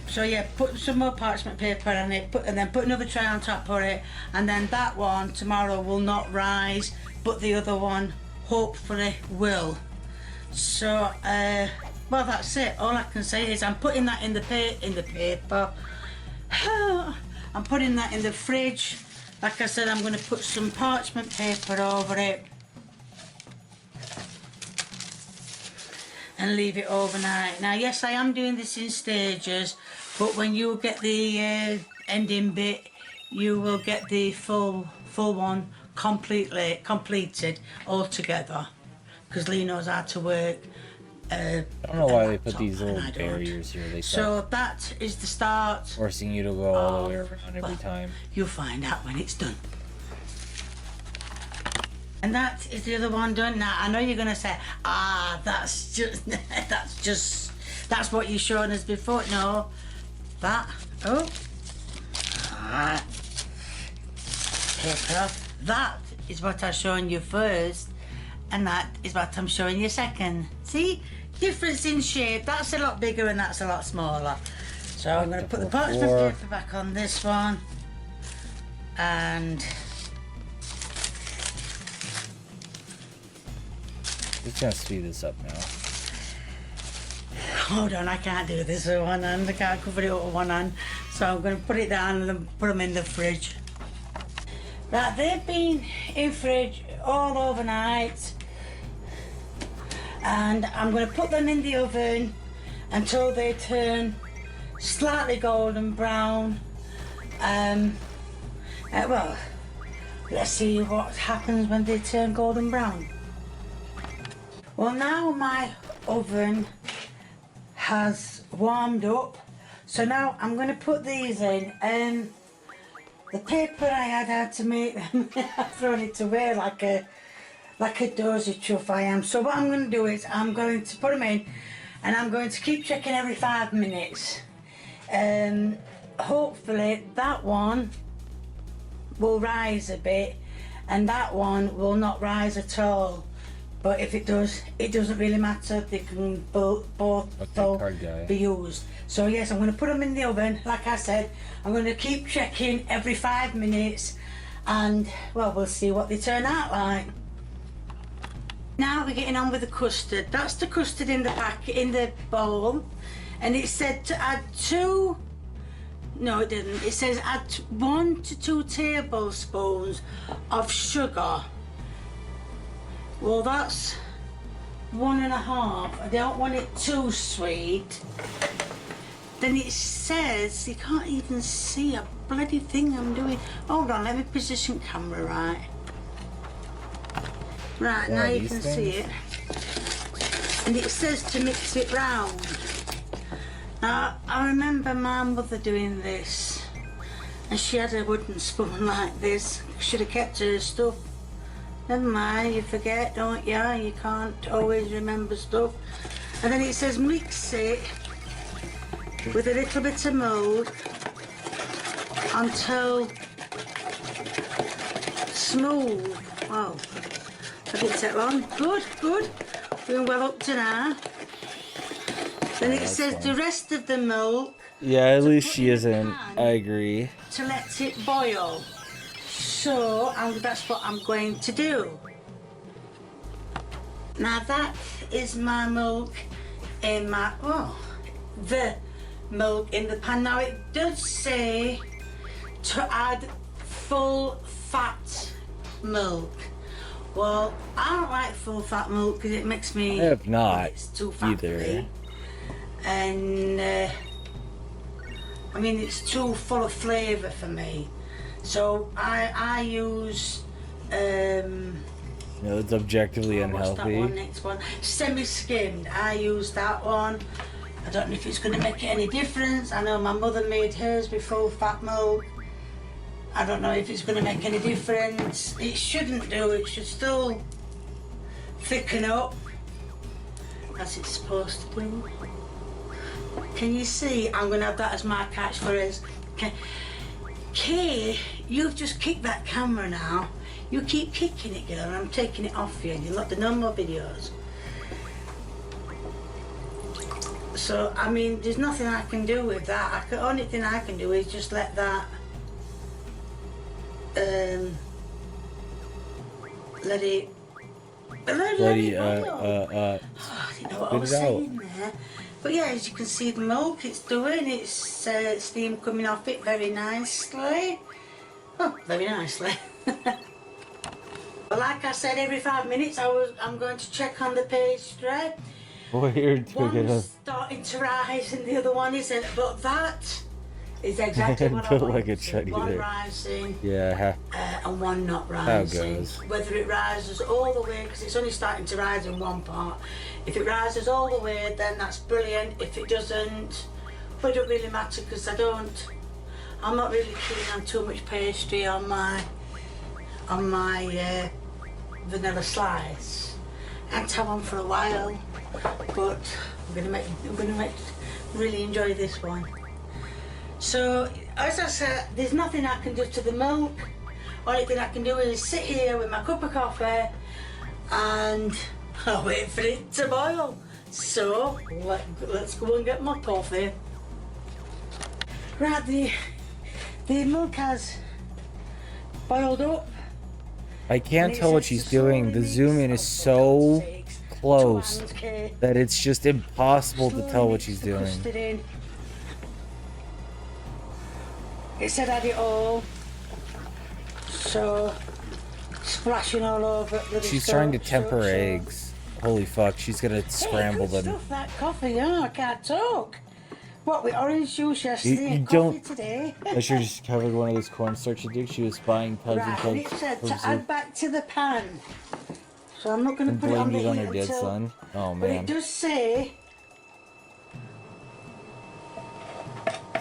So yeah, put some more parchment paper on it, and then put another tray on top of it, and then that one tomorrow will not rise, but the other one hopefully will. So well, that's it. All I can say is I'm putting that in the paper. I'm putting that in the fridge. Like I said, I'm going to put some parchment paper over it and leave it overnight. Now, yes, I am doing this in stages, but when you get the ending bit, you will get the full one completed altogether, because Lee knows how to work. I don't know why they put these little barriers here. They So that is the start. forcing you to go all the way around every time. You'll find out when it's done. And that is the other one done. Now I know you're gonna say, that's what you've shown us before. No, paper. That is what I've shown you first, and that is what I'm showing you second. See? Difference in shape. That's a lot bigger and that's a lot smaller. So I'm going to put the parchment paper back on this one. And Just gonna speed this up now. hold on, I can't do this with one hand. I can't cover it up with one hand. So I'm going to put it down and then put them in the fridge. Right, they've been in fridge all overnight. And I'm going to put them in the oven until they turn slightly golden brown. Well, let's see what happens when they turn golden brown. Well, now my oven has warmed up, so now I'm going to put these in. The paper I had to make them, I've thrown it away like a dozy chuff I am. So what I'm going to do is I'm going to put them in, and I'm going to keep checking every 5 minutes. Hopefully that one will rise a bit, and that one will not rise at all. But if it does, it doesn't really matter. They can both be used. So yes, I'm going to put them in the oven. Like I said, I'm going to keep checking every 5 minutes, and well, we'll see what they turn out like. Now we're getting on with the custard. That's the custard in the pack, in the bowl, and it said to add 2. No, it didn't. It says add 1 to 2 tablespoons of sugar. Well, that's 1.5. I don't want it too sweet. Then it says, you can't even see a bloody thing I'm doing. Hold on, let me position camera right. Right, now you can see it. And it says to mix it round. Now, I remember my mother doing this, and she had a wooden spoon like this. Should have kept her stuff. Never mind, you forget, don't you? You can't always remember stuff. And then it says mix it with a little bit of milk until smooth. Oh, that didn't take long. Good, good. We're well up to now. Then it says the rest of the milk. Yeah, at least she isn't. I agree. To let it boil. So that's what I'm going to do. Now that is my milk in my the milk in the pan. Now it does say to add full fat milk. Well, I don't like full fat milk because it makes me. I have not it's too fat either. for me. And I mean, it's too full of flavour for me. So I use No, it's objectively what's that unhealthy. one, next one? Semi-skimmed. I use that one. I don't know if it's going to make any difference. I know my mother made hers with full fat milk. I don't know if it's going to make any difference. It shouldn't do. It should still thicken up as it's supposed to do. Can you see? I'm going to have that as my catchphrase. Kay, you've just kicked that camera now. You keep kicking it, girl, and I'm taking it off you, and you'll have to no more videos. So, I mean, there's nothing I can do with that. The only thing I can do is just let that, let it boil. I didn't know what I was saying there. But yeah, as you can see, the milk, it's doing its steam coming off it very nicely. Oh, very nicely. But like I said, every 5 minutes I'm going to check on the pastry. Weird. One's starting to rise and the other one isn't, but that is exactly what I Don't want. like it shut One either. rising Yeah. and one not How it rising. goes. Whether it rises all the way, because it's only starting to rise in one part. If it rises all the way, then that's brilliant. If it doesn't, well, it don't really matter because I'm not really keen on too much pastry on my vanilla slice. I haven't had one for a while, but I'm gonna really enjoy this one. So, as I said, there's nothing I can do to the milk. Only thing I can do is sit here with my cup of coffee and I wait for it to boil. So, let's go and get my coffee. Right, the milk has boiled up. I can't tell what she's doing. The zoom in is so close that it's just impossible to tell what she's doing. It said add it all. So, splashing all over. She's trying to temper eggs. Holy fuck, she's gonna scramble them. Stuff, that coffee, yeah, I can't talk. What, with orange juice yesterday You and don't. coffee today? I should just covered one of those cornstarch addicts. She was buying tubs and Right, and it tubs said of to soup add back to the pan. So I'm not going to and put it on blamed the it on heat her dead until... son. Oh But it man. does say...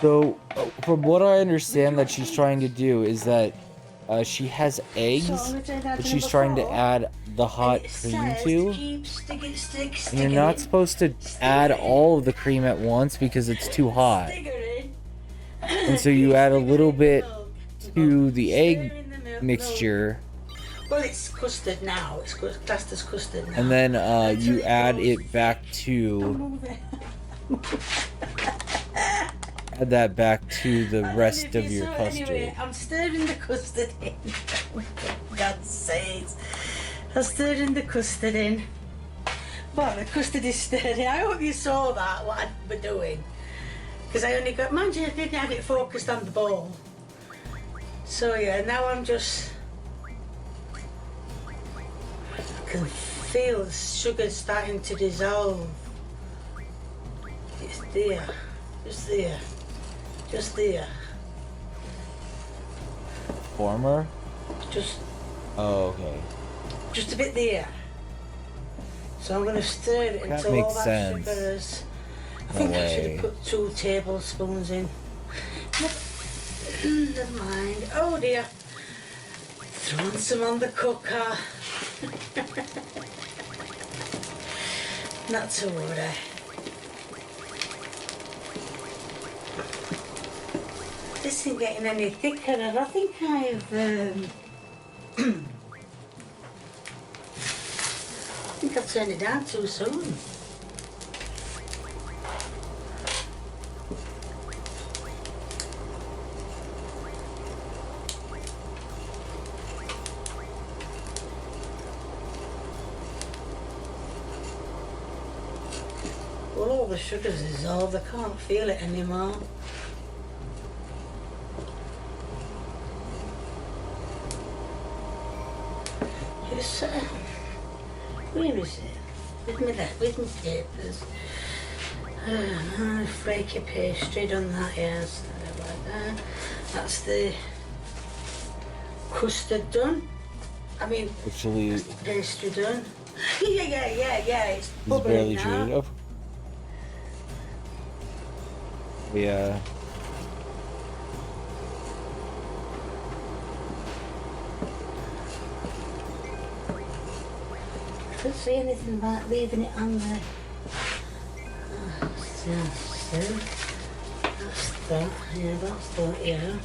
So, from what I understand that she's trying to do is that she has eggs that she's trying to add the hot cream to. And you're not supposed to add all of the cream at once because it's too hot. And so you add a little bit to the egg mixture, Well, it's custard now. It's classed as custard now. and then you add it back to... Add that back to the rest of your custard. Anyway, I'm stirring the custard in. God's sakes. I'm stirring the custard in. Well, the custard is stirred in. I hope you saw that, what I were doing. Because I only got, mind you, I didn't have it focused on the bowl. So yeah, now I'm just... I can feel the sugar starting to dissolve. It's there. Just there. Just there. Former? Just Oh, okay. just a bit there. So I'm going to stir it That until makes all that sense. sugar is... I No think I should way. have put 2 tablespoons in. Never mind. Oh dear. Throwing some on the cooker. Not to worry. This isn't getting any thicker, and I think I've I think I've turned it down too soon. Well, all the sugar's dissolved. I can't feel it anymore. It's, where is it? With my papers. Flaky pastry, done that, yes. Like that. That's the custard done. I mean, Actually, pastry done. Yeah. It's it's bubbling barely now. treated. Oh. Yeah. I don't see anything about leaving it on there. That's that, yeah, that's that, yeah.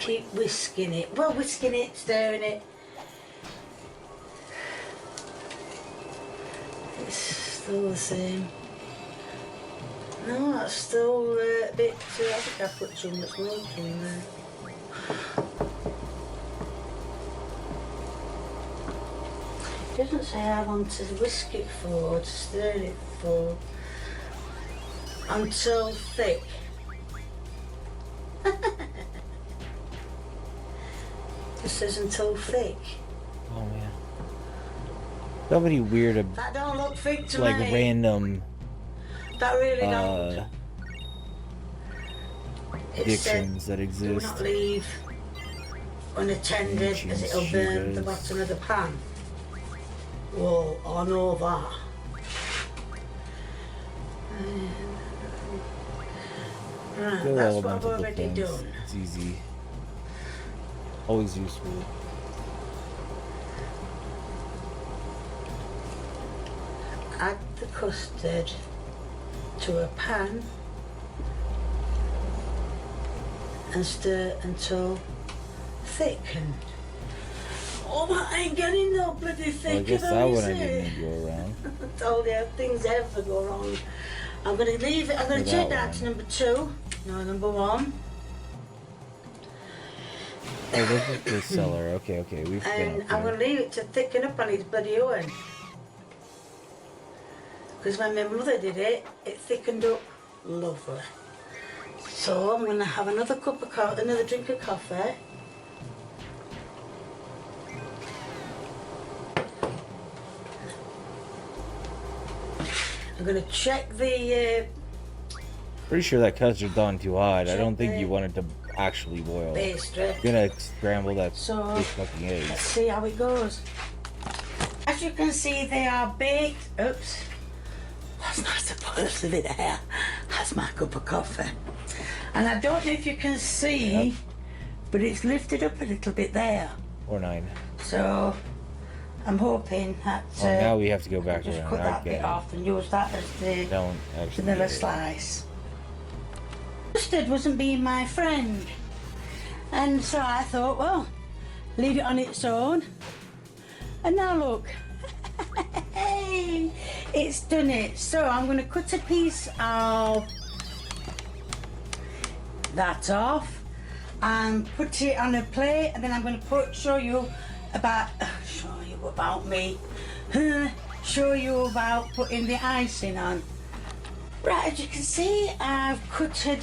Keep whisking it. Well, whisking it, stirring it. It's still the same. No, that's still a bit too... I think I put too much milk in there. It doesn't say how long to whisk it for, to stir it for. Until thick. It says until thick. Oh man. So many weird, That don't look thick to like me. random That really don't. It said, addictions that do exist. not leave unattended as it'll burn the Sugars. bottom of the pan. Well, I know that. Right, They're that's all what I've elemental already defense. done. It's easy. Always useful. I custard to a pan and stir until thickened. Oh, I ain't getting no bloody thicker. Well, I guess that one I didn't go around. I told you, things ever go wrong. I'm going to leave it, I'm going to change that to number 2, no, number 1. Oh, this is the cellar. Okay, we've And I'm going to leave it to thicken up on his bloody oven. Because when my mother did it, it thickened up lovely. So I'm going to have another drink of coffee. I'm going to check the Pretty sure that custard's on too hot. I don't think you want it to actually boil. pastry. You're gonna scramble that So, these fucking let's eggs. see how it goes. As you can see, they are baked. Oops. That's nice to put a little bit there. That's my cup of coffee. And I don't know if you can see, but it's lifted up a little bit there. Or 9. So, I'm hoping that... Well, now we have to go back just around. cut that Okay. bit off and use that as the Don't actually. vanilla do it. slice. Custard wasn't being my friend. And so I thought, well, leave it on its own. And now look, it's done it. So I'm going to cut a piece of that off and put it on a plate, and then I'm going to show you about me. Show you about putting the icing on. Right, as you can see, I've cut a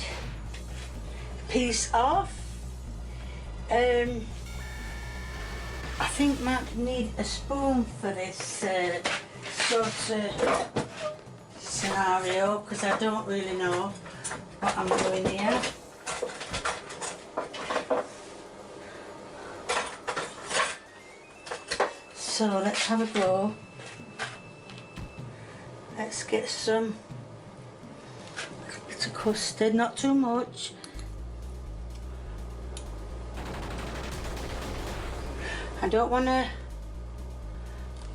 piece off. I think might need a spoon for this sort of scenario, because I don't really know what I'm doing here. So let's have a go. Let's get some bit of custard, not too much. I don't want to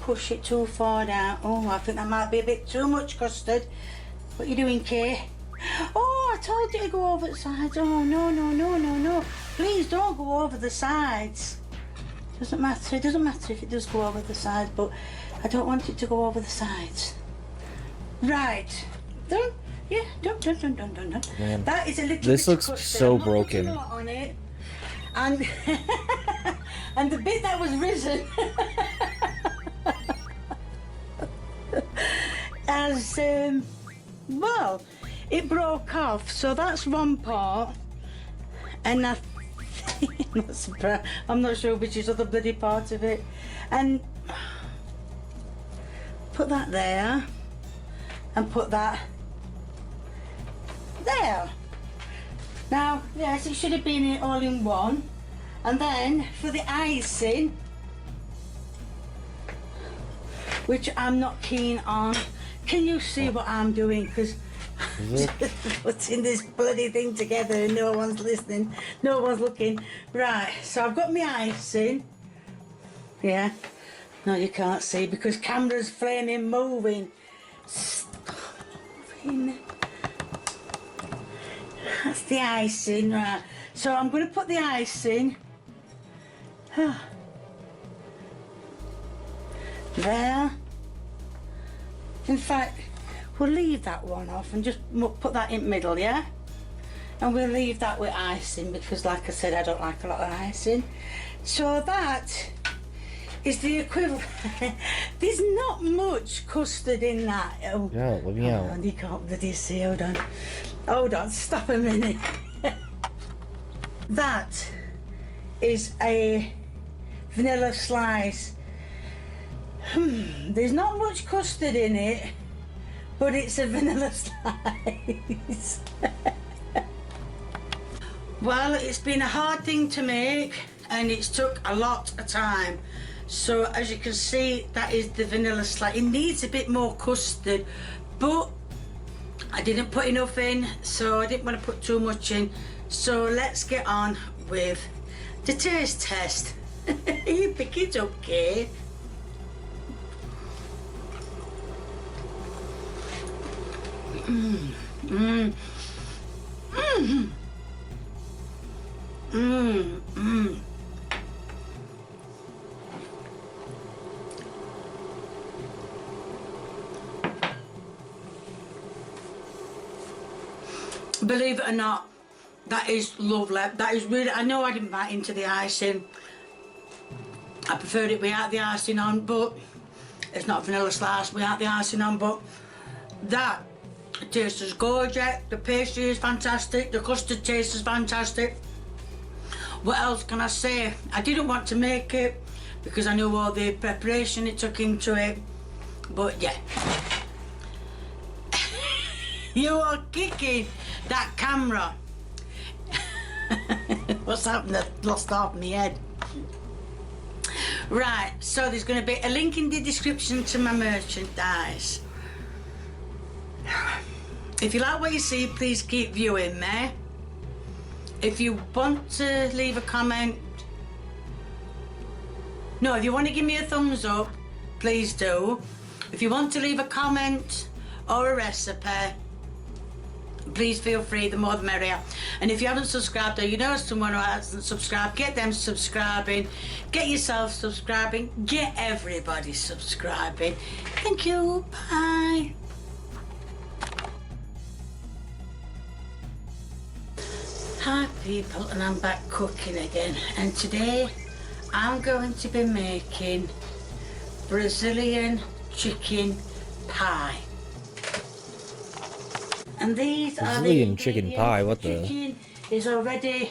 push it too far down. Oh, I think that might be a bit too much custard. What are you doing, Kay? Oh, I told you to go over the sides. Oh, no. Please don't go over the sides. Doesn't matter. It doesn't matter if it does go over the sides, but I don't want it to go over the sides. Right. Done? Yeah, done. Man, That is a little this bit looks of custard. so I'm not putting broken. a lot on it. And and the bit that was risen as well, it broke off. So that's one part, and I'm not sure which is the other bloody part of it. And put that there, and put that there. Now, yes, it should have been all in one. And then for the icing, which I'm not keen on. Can you see what I'm doing? Because putting this bloody thing together and no one's listening, no one's looking. Right, so I've got my icing. Yeah. No, you can't see because camera's flaming moving. Stop moving. That's the icing, right. So I'm going to put the icing there. In fact, we'll leave that one off and just put that in the middle, yeah? And we'll leave that with icing because, like I said, I don't like a lot of icing. So that is the equivalent. There's not much custard in that. Oh, Yeah, let me out. you can't bloody see. Hold on, stop a minute. That is a vanilla slice. There's not much custard in it, but it's a vanilla slice. Well, it's been a hard thing to make and it's took a lot of time. So as you can see, that is the vanilla slice. It needs a bit more custard, but I didn't put enough in, so I didn't want to put too much in. So let's get on with the taste test. You pick it up, Kay. Believe it or not, that is lovely. That is really, I know I didn't bite into the icing. I preferred it without the icing on, but it's not vanilla slice without the icing on, but that tastes is gorgeous. The pastry is fantastic. The custard taste is fantastic. What else can I say? I didn't want to make it because I knew all the preparation it took into it, but yeah. You are kicking that camera. What's happened? I've lost half my head. Right, so there's going to be a link in the description to my merchandise. If you like what you see, please keep viewing me. If you want to leave a comment, no, if you want to give me a thumbs up, please do. If you want to leave a comment or a recipe, please feel free, the more the merrier. And if you haven't subscribed or you know someone who hasn't subscribed, get them subscribing, get yourself subscribing, get everybody subscribing. Thank you, bye. Hi people, and I'm back cooking again, and today I'm going to be making Brazilian chicken pie. And these Brazilian are the chicken pie, what the? Chicken is already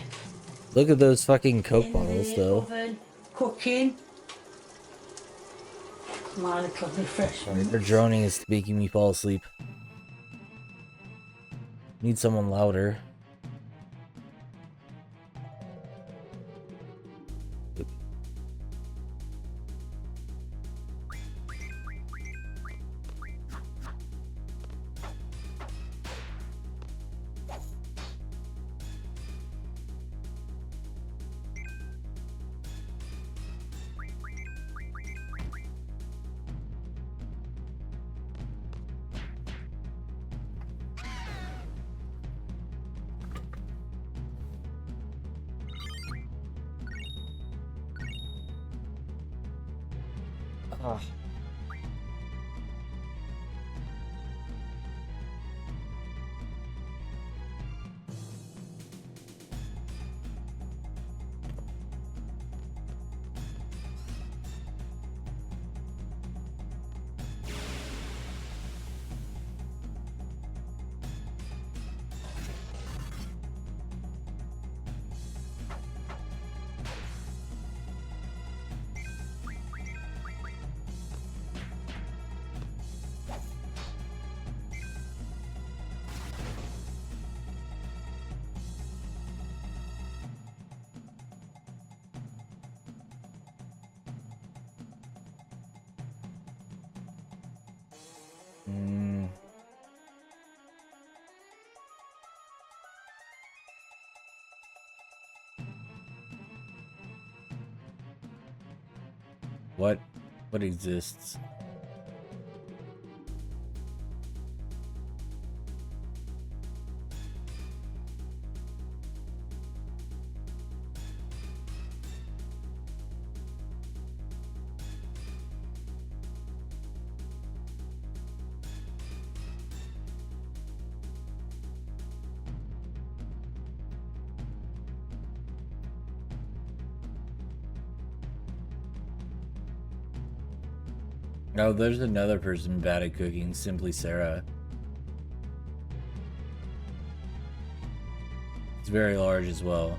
Look at those fucking Coke in bottles, the though. oven cooking. Come on, it'll be fresh. Their droning is making me fall asleep. Need someone louder. Ah. What exists? Oh, there's another person bad at cooking, Simply Sarah. It's very large as well.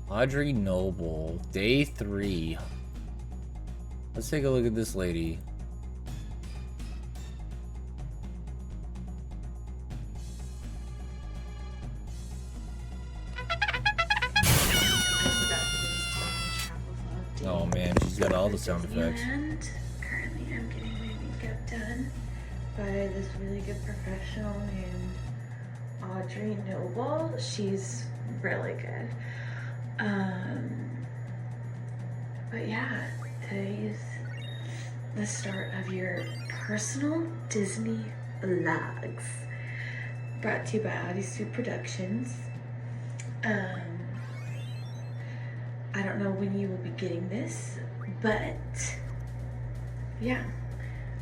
Audrey Noble, day 3. Let's take a look at this lady. Oh man, she's got all the sound effects. And currently I'm getting my makeup done by this really good professional named Audrey Noble. She's really good. But yeah, today is the start of your personal Disney vlogs. Brought to you by Odyssey Productions. I don't know when you will be getting this, but yeah,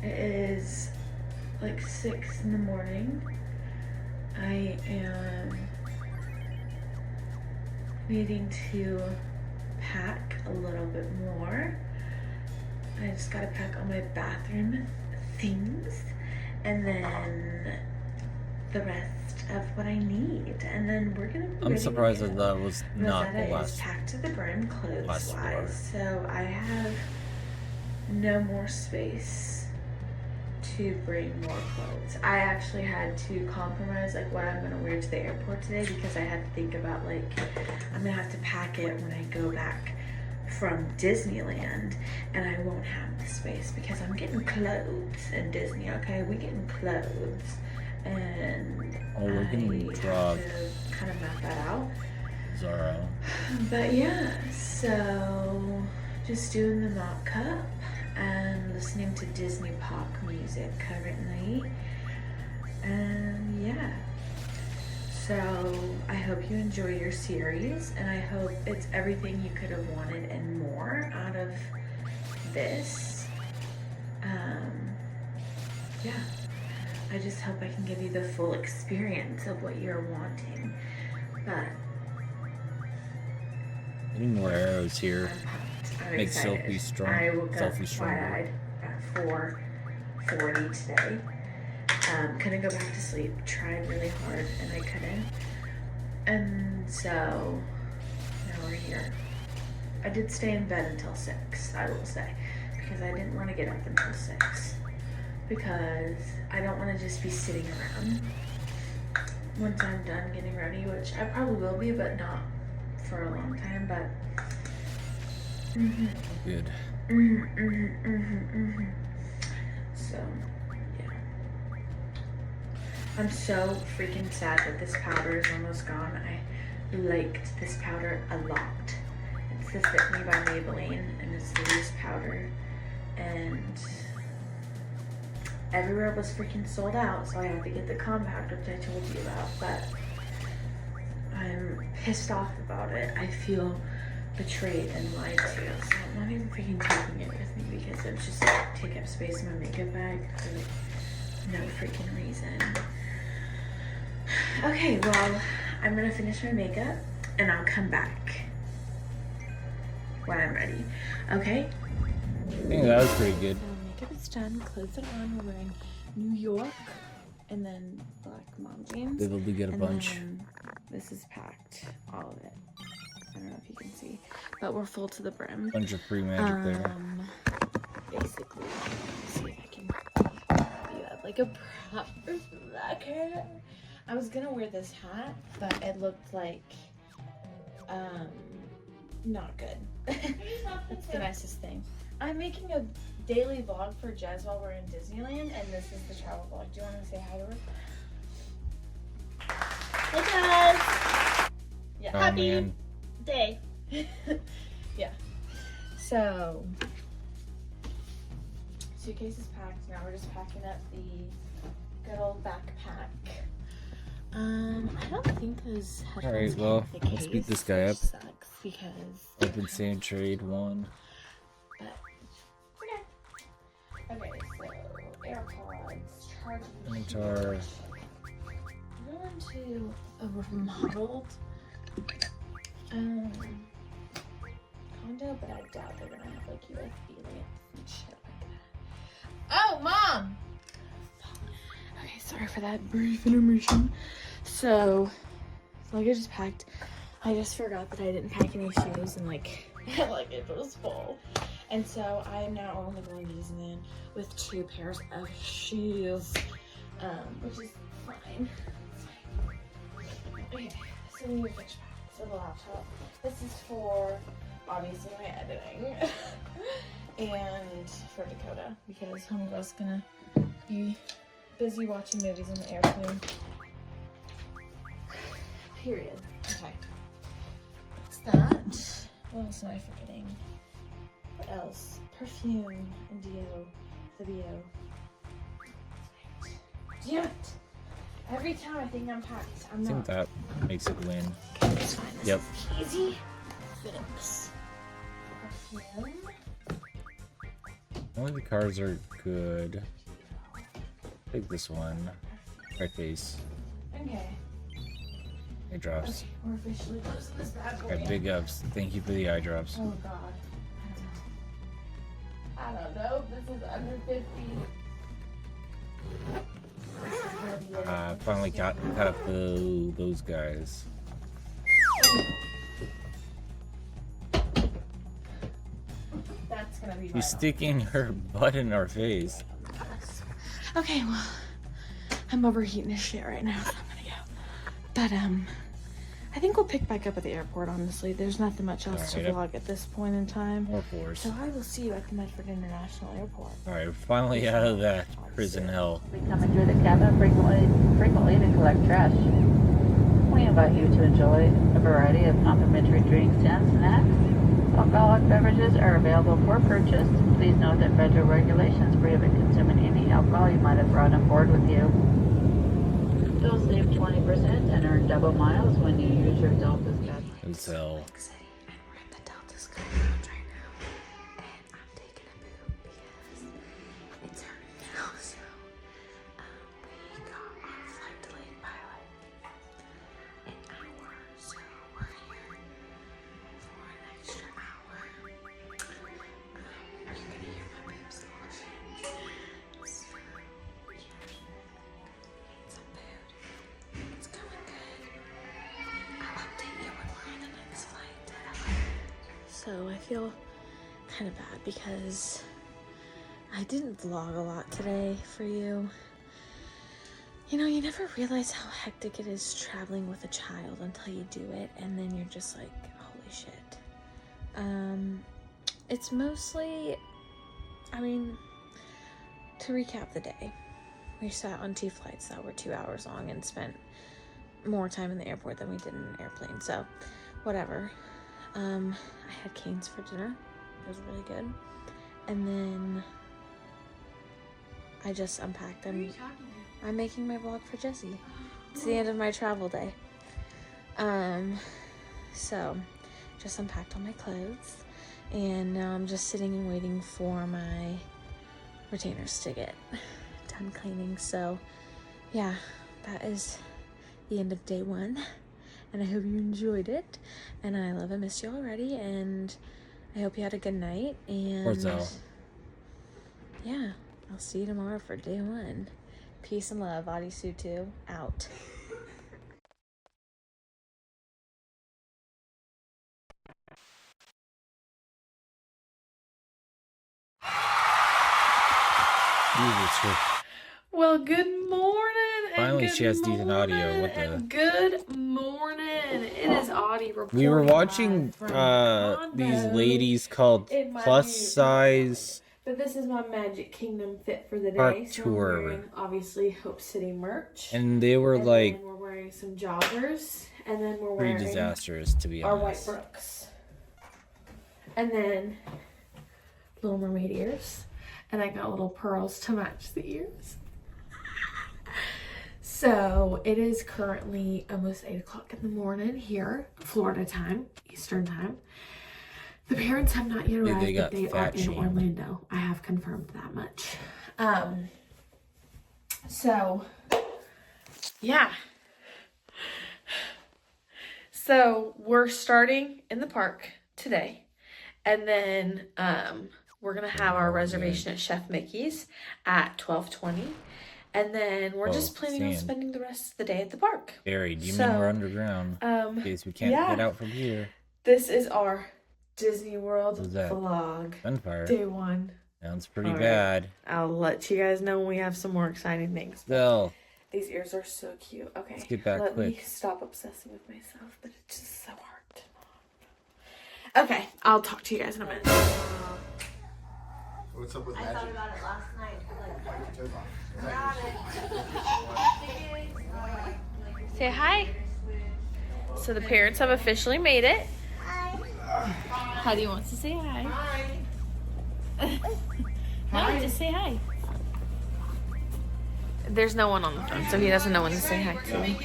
it is like 6 in the morning. I am needing to pack a little bit more. I just gotta pack all my bathroom things and then the rest of what I need, and then we're gonna be I'm surprised that that was not the Rosetta last. is packed to the brim last floor. clothes-wise, so I have no more space to bring more clothes. I actually had to compromise like what I'm gonna wear to the airport today because I had to think about like I'm gonna have to pack it when I go back from Disneyland, and I won't have the space because I'm getting clothes in Disney. Okay, we getting clothes, and we're getting I drugged. have to kind of map that out. Zorro. But yeah, so just doing the mock cup and listening to Disney pop music currently, and yeah. So I hope you enjoy your series, and I hope it's everything you could have wanted and more out of this. Yeah, I just hope I can give you the full experience of what you're wanting. But Getting more arrows here I'm makes excited. Sophie strong. I woke up Sophie stronger. wide-eyed at 4:40 today. Couldn't go back to sleep. Tried really hard and I couldn't. And so now we're here. I did stay in bed until 6, I will say, because I didn't want to get up until 6. Because I don't want to just be sitting around once I'm done getting ready, which I probably will be, but not for a long time. But Good. So yeah, I'm so freaking sad that this powder is almost gone. I liked this powder a lot. It's the Fit Me by Maybelline, and it's the loose powder, and everywhere was freaking sold out, so I had to get the compact, which I told you about. But I'm pissed off about it. I feel betrayed and lied to, so I'm not even freaking taking it with me because it's just like take up space in my makeup bag for no freaking reason. Okay, well, I'm gonna finish my makeup and I'll come back when I'm ready. Okay? I think that was pretty good. Makeup is done, clothes are on, we're wearing New York and then black mom jeans. Able to get a and bunch. then this is packed, all of it. I don't know if you can see, but we're full to the brim. Bunch of free magic there. Basically, see if I can do that like a proper slacker. I was gonna wear this hat, but it looked like, not good. That's the nicest thing. I'm making a daily vlog for Jez while we're in Disneyland, and this is the travel vlog. Do you want to say hi to her? Hey guys! Yeah, Oh, happy man. day. Yeah. So, suitcase is packed. Now we're just packing up the good old backpack. I don't think those headphones Alright, came well, with the let's beat case, this guy up. which sucks because. Open sand trade 1. But okay, so AirPods, charging. Guitar. I'm going to a remodeled condo, but I doubt they're gonna have like USB lamps and shit like that. Oh, Mom! Okay, sorry for that brief intermission. So, luggage is packed. I just forgot that I didn't pack any shoes and like my luggage was full. And so I am now only going to Disneyland with 2 pairs of shoes, which is fine. Okay, so we need to finish packing. So the laptop. This is for obviously my editing and for Dakota because homegirl's gonna be busy watching movies on the airplane. Period. Okay. That's that. What else am I forgetting? What else? Perfume and deo. The deo. Damn it! Every time I think I'm packed, I'm I think not. that makes it win. It's fine. This Yep. is easy. Fix. Perfume. Only the cars are good. Take this one. Right face. Okay. Eye drops. We're officially closing this bad boy. Alright, big ups. Thank you for the eye drops. Oh god. I don't know. This is under 50. Finally cut up those guys. That's gonna be She's sticking her butt in our face. Okay, well, I'm overheating this shit right now, so I'm gonna go. But I think we'll pick back up at the airport. Honestly, there's nothing much else to Alright. vlog at this point in time. More force. So I will see you at the Medford International Airport. Alright, we're finally out of that prison hell. Coming through the cabin frequently to collect trash. We invite you to enjoy a variety of complimentary drinks and snacks. Alcoholic beverages are available for purchase. Please note that federal regulations prohibit consuming any alcohol you might have brought on board with you. You'll save 20% and earn double miles when you use your Delta Sky. It's hell. We're at the Delta Sky Lounge right now, and I'm taking a poop because it's hurting now. So we got our flight delayed by like an hour, so we're here for an extra hour. You're gonna hear my boobs a little bit. So some food. It's going good. I'll update you when we're on the next flight to LA. So I feel kind of bad because I didn't vlog a lot today for you. You know, you never realize how hectic it is traveling with a child until you do it, and then you're just like, holy shit. It's mostly, I mean, to recap the day, we sat on 2 flights that were 2 hours long and spent more time in the airport than we did in an airplane, so whatever. I had Cane's for dinner. It was really good. And then I just unpacked. I'm making my vlog for Jesse. It's the end of my travel day. So just unpacked all my clothes, and now I'm just sitting and waiting for my retainers to get done cleaning. So yeah, that is the end of day 1, and I hope you enjoyed it, and I love and miss you already, and I hope you had a good night, and yeah, I'll see you tomorrow for day 1. Peace and love. Adisutu out. Well, good morning. Finally, she has decent audio. What the? Good morning. It is Audie reporting. We were watching these ladies called In my Plus new Size But this is my Magic Kingdom fit for the day. Park So Tour. I'm wearing, obviously, Hope City merch. and they were And like then we're wearing some joggers. And then we're pretty wearing disastrous, to be our white honest. Brooks. And then Little Mermaid ears. And I got little pearls to match the ears. So it is currently almost 8 o'clock in the morning here, Florida time, Eastern time. The parents have not yet arrived, got but they are fat in shamed. Orlando. I have confirmed that much. So yeah. So we're starting in the park today, and then we're gonna have our reservation at Chef Mickey's at 12:20, and then we're just planning on sand. spending the rest of the day at the park. Barry, do you So, mean we're underground? In case we can't yeah. get out from here. This is our Disney World What's that? vlog. Gunfire. Day 1. Sounds pretty All right. bad. I'll let you guys know when we have some more exciting things. Still, These ears are so cute. Okay, Let's get back let me quick. stop obsessing with myself, but it's just so hard to not. Okay, I'll talk to you guys in a minute. What's up with I thought about it last night. Say hi. So the parents have officially made it. Heidi wants to say hi. No, just say hi. There's no one on the phone, so he doesn't know when to say hi to me.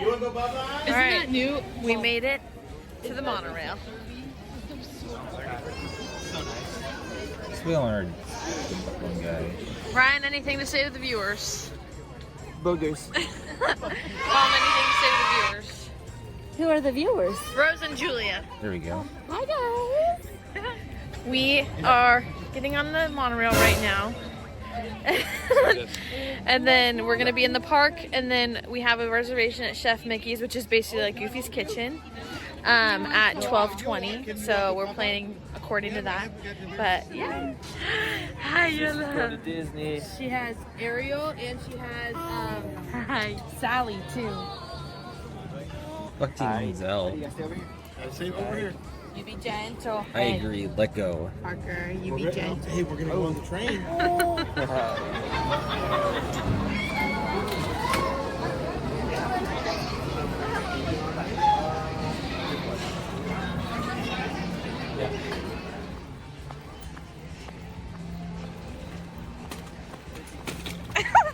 Isn't that new? We made it to the monorail. We only heard one guy. Ryan, anything to say to the viewers? Boogers. Mom, anything to say to the viewers? Who are the viewers? Rose and Julia. There we go. Hi guys. We are getting on the monorail right now. And then we're gonna be in the park, and then we have a reservation at Chef Mickey's, which is basically like Goofy's Kitchen, at 12:20. So we're planning according to that. But yeah. Hi, Yola. Disney. She has Ariel and she has Sally too. Fuck Team Zell. You be gentle. I agree. Let go. Parker, you be gentle. Hey, we're gonna go on the train.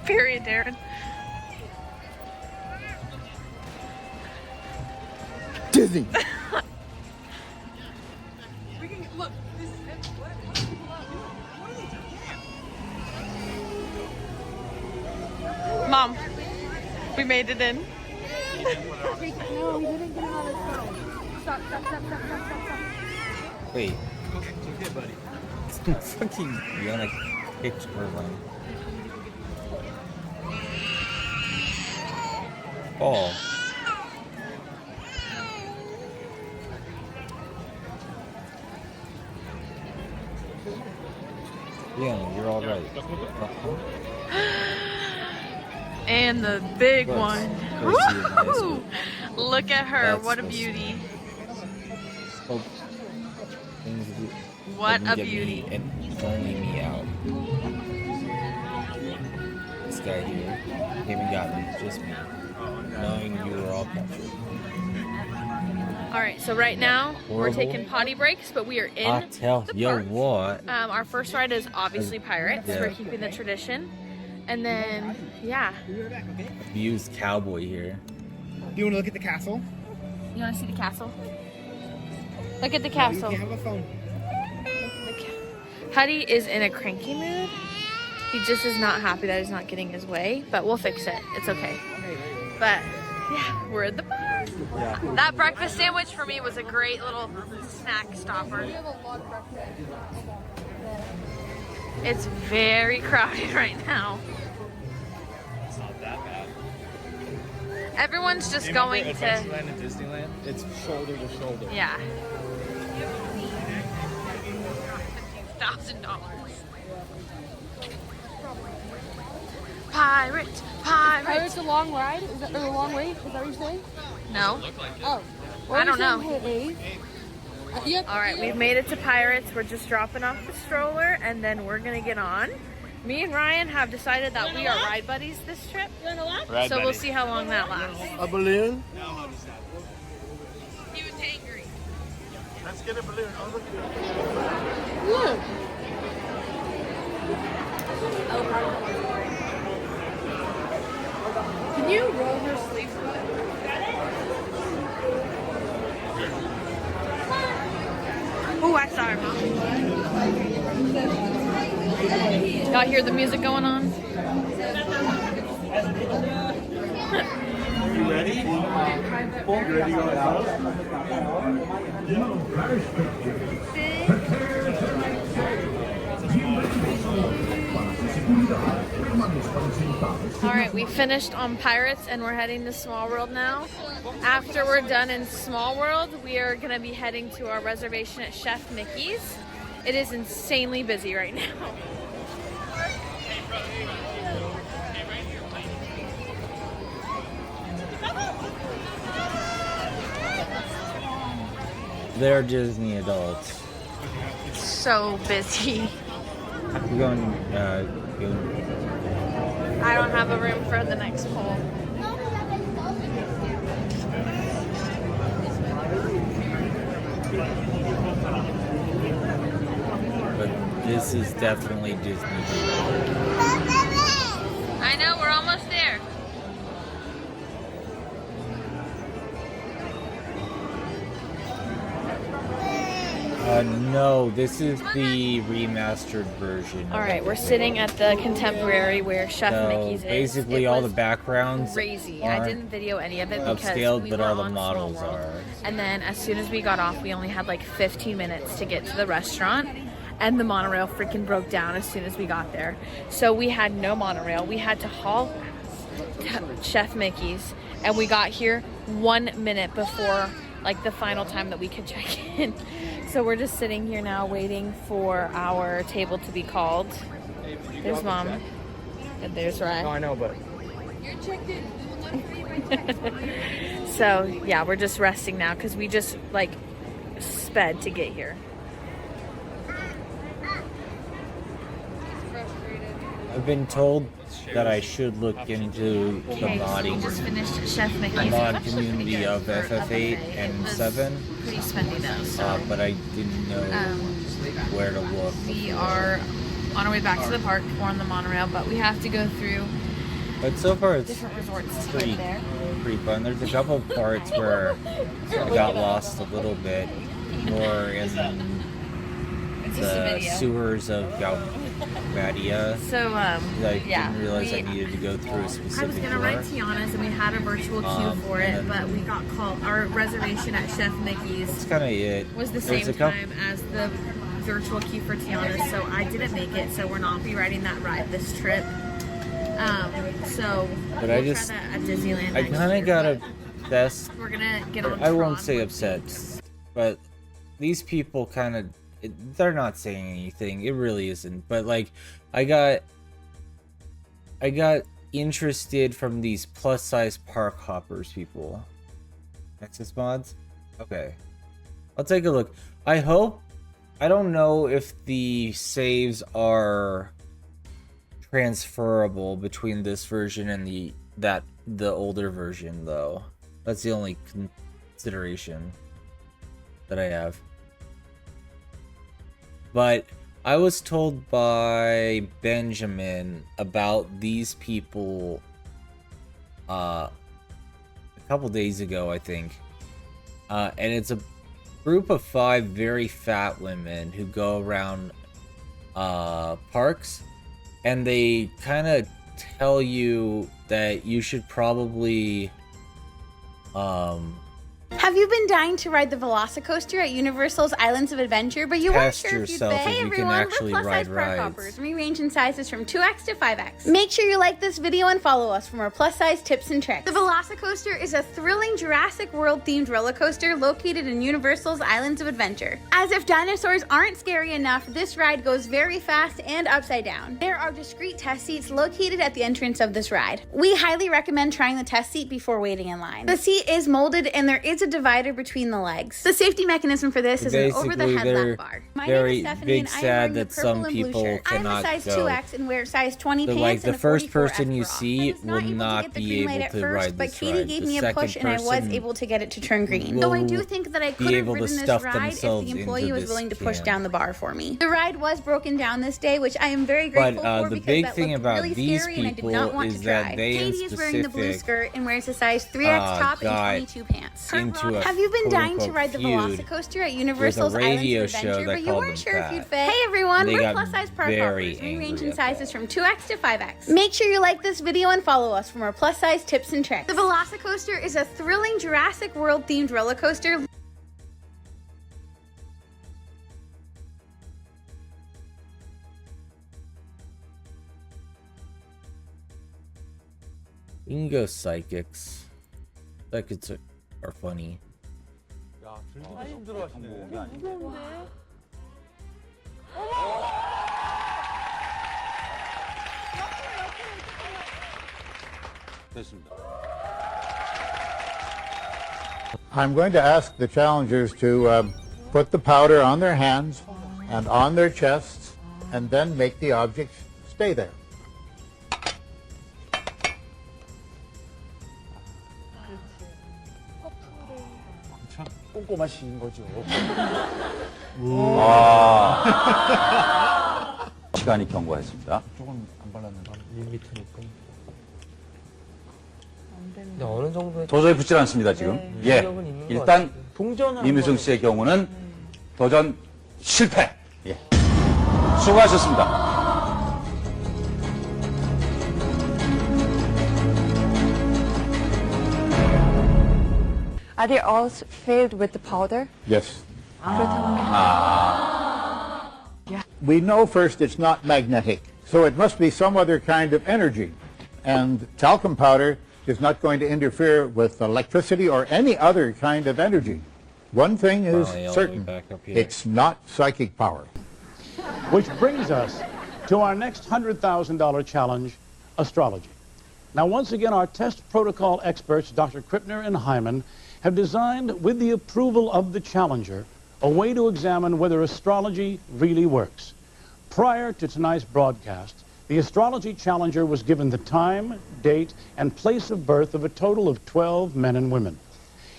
Period, Darren. Disney. Mom, we made it in. No, he didn't get on his phone. Stop. Wait. Okay, buddy. Fucking Fiona kicked Irvine. Ball. Yeah, you're all right. And the big Close. one. Close to you in high Woo! school. Look at her. That's What a supposed to beauty. Hope things do- What doesn't a get beauty. Me and only me out. This guy here even got me, just me, knowing you were all captured. All right, so right now we're Horrible. taking potty breaks, but we are in I tell the you park. what. Our first ride is obviously Pirates. Yeah. We're keeping the tradition. And then, yeah. Abused cowboy here. Do you want to look at the castle? You want to see the castle? Look at the You castle. can have a phone. Huddy is in a cranky mood. He just is not happy that he's not getting his way, but we'll fix it. It's okay. But yeah, we're at the bar. Yeah. That breakfast sandwich for me was a great little snack stopper. It's very crowded right now. It's not that bad. Everyone's just going to. Adventureland and Disneyland? It's shoulder to shoulder. Yeah. $50,000. Pirates, pirates. Pirates a long ride? Is that or a long wait? Is that what you're saying? No. Oh. I don't know. Yep. All right, we've made it to Pirates. We're just dropping off the stroller, and then we're gonna get on. Me and Ryan have decided that we are ride buddies this trip. Ride So we'll buddies. see how long that lasts. A balloon? He was angry. Let's get a balloon. Look. Can you roll her sleeves? Oh, I saw her, Mom. Y'all hear the music going on? You ready? You ready to go out? All right, we finished on Pirates and we're heading to Small World now. After we're done in Small World, we are gonna be heading to our reservation at Chef Mickey's. It is insanely busy right now. They're Disney adults. So busy. We're going, I don't have a room for the next pole. This is definitely Disney. I know, we're almost there. No, this is the remastered version. All right, we're sitting at the Contemporary where Chef Mickey's is. Basically, It all was the backgrounds crazy. I aren't didn't video any of it because upscaled, we but were all the on Small models World. are. And then as soon as we got off, we only had like 15 minutes to get to the restaurant. And the monorail freaking broke down as soon as we got there. So we had no monorail. We had to haul to Chef Mickey's. And we got here 1 minute before like the final time that we could check in. So we're just sitting here now waiting for our table to be called. There's Mom. And there's Ryan. No, I know, but You're checked in. So yeah, we're just resting now because we just like sped to get here. I've been told that I should look into the Okay, so we modding just finished Chef Mickey's. mod It was actually community pretty of good for a FF8 buffet. and It was 7, Pretty spendy though. So but I didn't know where to look. we are on our way back to the park. We're on the monorail, but we have to go through But so far, it's different resorts to pretty, get there. pretty fun. There's a couple of parts where I got lost a little bit, more in It's just a the video. sewers of Galvadia. So I yeah, didn't realize we- I needed to go through a I was specific gonna door. ride Tiana's and we had a virtual queue for it, and but we got called. Our reservation at Chef Mickey's That's kind of it. was the There's same a couple. time as the virtual queue for Tiana's, so I didn't make it. So we're not be riding that ride this trip. So But we'll I just, try that at Disneyland. I next kind year, of got but obsessed. We're gonna get on. I won't Tron say one upset, week. but these people kind of, they're not saying anything. It really isn't. But like, I got interested from these plus size park hoppers people. Nexus mods? Okay. I'll take a look. I don't know if the saves are transferable between this version and the older version though. That's the only consideration that I have. But I was told by Benjamin about these people a couple days ago, I think. And it's a group of 5 very fat women who go around parks, and they kind of tell you that you should probably Have you been dying to ride the Velocicoaster at Universal's Islands of Adventure, but you weren't Test sure if you'd yourself fit? if Hey you can everyone, we're actually plus size ride park rides. hoppers. We range in sizes from 2x to 5x. Make sure you like this video and follow us for more plus size tips and tricks. The Velocicoaster is a thrilling Jurassic World themed roller coaster located in Universal's Islands of Adventure. As if dinosaurs aren't scary enough, this ride goes very fast and upside down. There are discrete test seats located at the entrance of this ride. We highly recommend trying the test seat before waiting in line. The seat is molded and there is a divider between the legs. The safety mechanism for this is an over-the-head they're lap bar. My very name is Stephanie big and I am sad wearing the that purple some and blue people shirt. I'm a cannot size go. 2X and wear size 20 So, pants like, the and a first 44 person you bra. see I was will able to not get the be green light able at to first, ride but this Katie ride. gave The me a second push and I was person able to get it to turn green. will Though I do think that I be could have able to ridden this stuff ride if themselves the employee into was this willing to push can. down the bar for me. The ride was broken down this day, which I am very But grateful for the because big that thing looked about really these scary and I did people not want is to that try. they in Katie is wearing the blue specific, skirt and wears a size 3X top got and 22 pants. into a Have you been dying to quote-unquote ride the feud Velocicoaster at Universal's with a Islands radio of show Adventure, that but you called weren't them sure if fat. you'd fit? Hey everyone, They we're got plus size park very hoppers. We range angry in at sizes from 2X to 5X. Make sure you like this video and follow us for more plus size tips and tricks. The Velocicoaster is a thrilling Jurassic World themed roller coaster. You can go psychics. Psychics are funny. I'm going to ask the challengers to put the powder on their hands and on their chests and then make the objects stay there. 꼼꼼하신 거죠. 시간이 경과했습니다. 조금 안 발랐는데 1m니까. 근데 어느 정도의 도저히 붙질 않습니다, 지금. 예. 능력은 있는 것 일단 같아요. 동전을 이무승 씨의 경우는 도전 실패. 예. 수고하셨습니다. Are they all filled with the powder? Yes. Yeah. We know first it's not magnetic, so it must be some other kind of energy. And talcum powder is not going to interfere with electricity or any other kind of energy. One thing is Finally, all the way certain, back up here. it's not psychic power. Which brings us to our next $100,000 challenge, astrology. Now, once again, our test protocol experts, Dr. Krippner and Hyman, have designed, with the approval of the challenger, a way to examine whether astrology really works. Prior to tonight's broadcast, the astrology challenger was given the time, date, and place of birth of a total of 12 men and women.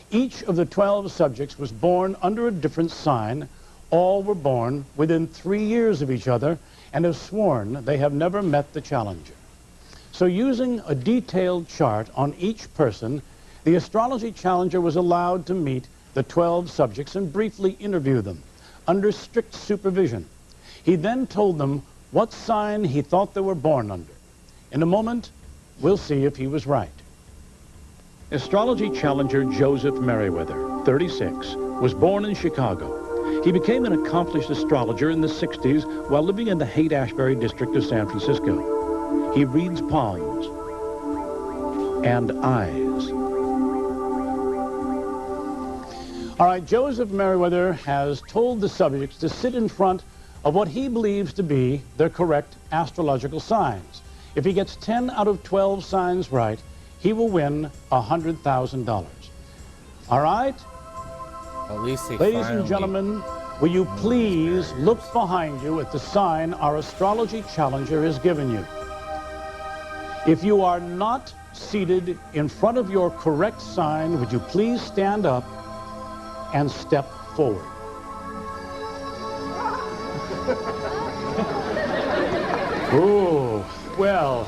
Each of the 12 subjects was born under a different sign. All were born within 3 years of each other and have sworn they have never met the challenger. So using a detailed chart on each person, the astrology challenger was allowed to meet the 12 subjects and briefly interview them under strict supervision. He then told them what sign he thought they were born under. In a moment, we'll see if he was right. Astrology challenger Joseph Merriweather, 36, was born in Chicago. He became an accomplished astrologer in the 60s while living in the Haight-Ashbury district of San Francisco. He reads palms and eyes. All right, Joseph Merriweather has told the subjects to sit in front of what he believes to be their correct astrological signs. If he gets 10 out of 12 signs right, he will win $100,000. All right? At least they Ladies finally... and gentlemen, will you please look behind you at the sign our astrology challenger has given you? If you are not seated in front of your correct sign, would you please stand up and step forward? Oh, well,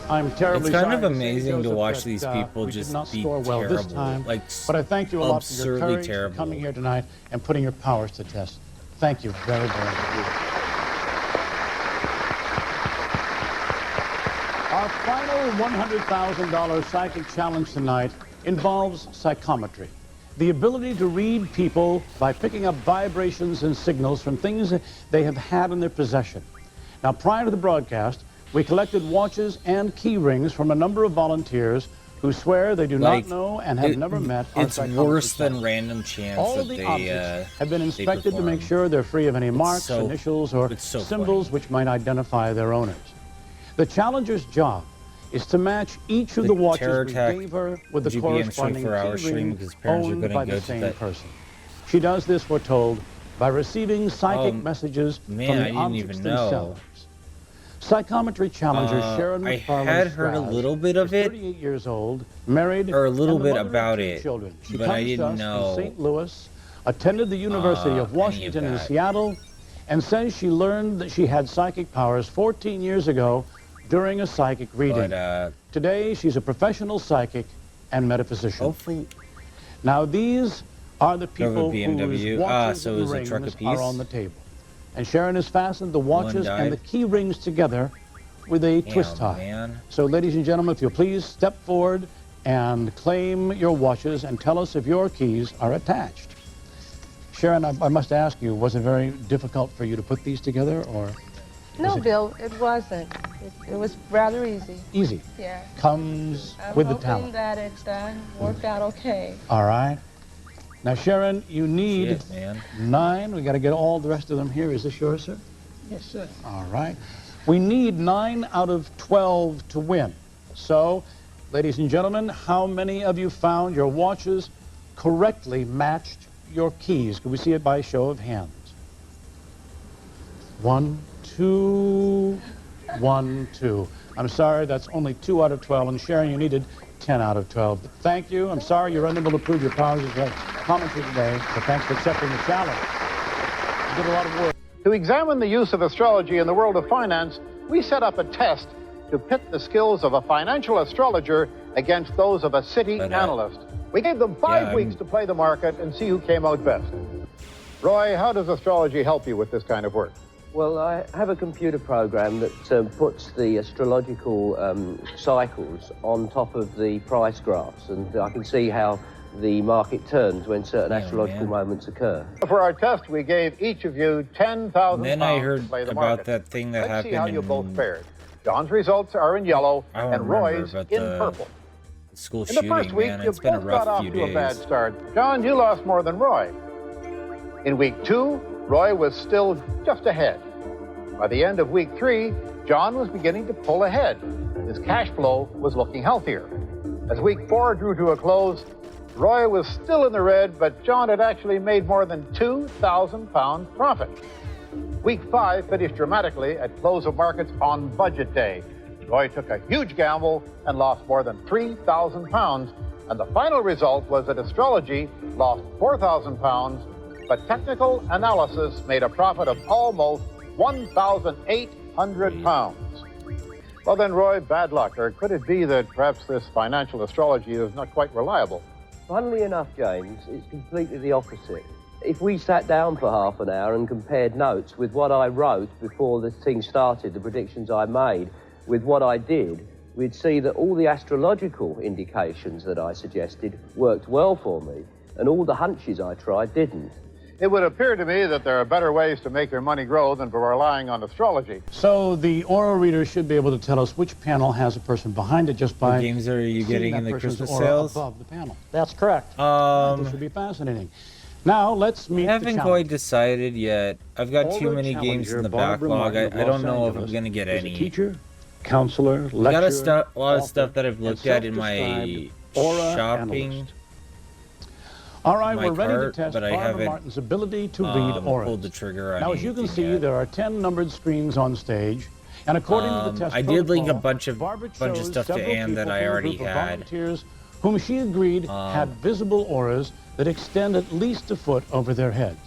I'm terribly It's kind sorry of to say, amazing to Joseph, watch that, these people we did just not be score well terrible, this time, like but I thank you a lot for your absurdly courage terrible. coming here tonight and putting your powers to test. Thank you very, very much. Our final $100,000 psychic challenge tonight involves psychometry, the ability to read people by picking up vibrations and signals from things they have had in their possession. Now, prior to the broadcast, we collected watches and key rings from a number of volunteers who swear they do Like, not know and have never met our It's psychometry worse than test. random chance All that of the they objects have been they inspected to make perform. sure they're free of any marks, so- initials, or it's so symbols which might identify their owners. The challenger's job is to match each of The the watches Terror we Attack gave her with the GBM corresponding 24-hour key stream ring because parents are owned gonna by go the to same that- person. She does this, we're told, by receiving psychic Oh, messages man, from I the didn't objects even know. themselves. Psychometry challenger Sharon I McFarland had heard a Straz little bit of is it, 38 years old, married, or a little and the bit mother of about 2 it, children. She but comes I to didn't us know from St. Louis, attended the University of any of Washington in that. Seattle, and says she learned that she had psychic powers 14 years ago during a psychic reading. but Today, she's a professional psychic and metaphysician. hopefully Now, these are the Drove a people BMW. whose watches So and it was a rings truck apiece? are on the table. And Sharon has fastened the watches died. and the key rings together with a twist tie. man. So, ladies and gentlemen, if you'll please step forward and claim your watches and tell us if your keys are attached. Sharon, I must ask you, was it very difficult for you to put these together, or No, Bill, it wasn't. It was rather easy. easy? Yeah. Comes I'm with the hoping talent. that it worked out okay. All right. Now, Sharon, you need Shit, man. 9. We got to get all the rest of them here. Is this yours, sir? Yes, sir. All right. We need 9 out of 12 to win. So, ladies and gentlemen, how many of you found your watches correctly matched your keys? Can we see it by a show of hands? 1, 2, 1, 2. I'm sorry, that's only 2 out of 12. And Sharon, you needed 10 out of 12. But thank you. I'm sorry you're unable to prove your powers as a commentator today, but thanks for accepting the challenge. You did a lot of work. To examine the use of astrology in the world of finance, we set up a test to pit the skills of a financial astrologer against those of a city analyst. We gave them 5 weeks to play the market and see who came out best. Roy, how does astrology help you with this kind of work? Well, I have a computer program that puts the astrological cycles on top of the price graphs, and I can see how the market turns when certain astrological moments occur. For our test, we gave each of you £10,000 Then I to heard play the about market. that thing that Let's happened see how you in, both fared. John's results are in yellow I don't and remember, Roy's but in the purple. school In the shooting, first week, man, you it's been a both got rough off few to a bad days. start. John, you lost more than Roy. In week 2, Roy was still just ahead. By the end of week 3, John was beginning to pull ahead. His cash flow was looking healthier. As week 4 drew to a close, Roy was still in the red, but John had actually made more than £2,000 profit. Week 5 finished dramatically at close of markets on budget day. Roy took a huge gamble and lost more than £3,000, and the final result was that astrology lost £4,000, but technical analysis made a profit of almost £1,800. Well then, Roy, bad luck. Or could it be that perhaps this financial astrology is not quite reliable? Funnily enough, James, it's completely the opposite. If we sat down for half an hour and compared notes with what I wrote before this thing started, the predictions I made, with what I did, we'd see that all the astrological indications that I suggested worked well for me, and all the hunches I tried didn't. It would appear to me that there are better ways to make your money grow than for relying on astrology. So the aura reader should be able to tell us which panel has a person behind it just by What games are you getting in the Christmas aura sales? above the panel. That's correct. This should be fascinating. Now let's meet I haven't the quite decided yet. I've got too Older many games in the Barbara backlog. Martin I of don't Los know if I'm Angeles gonna get is a any. teacher, counselor, I got lecturer, a lot of author, stuff that I've and looked at in my self-described aura shopping. analyst. All right, my we're ready cart, to test but I Barbara haven't, Martin's ability to read auras. pulled the trigger on Now, as you can anything see, yet. there are 10 numbered screens on stage, and according to the test I did link a protocol, bunch of Barbara chose stuff to several Anne that people I from a already group of had. volunteers whom she agreed had visible auras that extend at least a foot over their heads.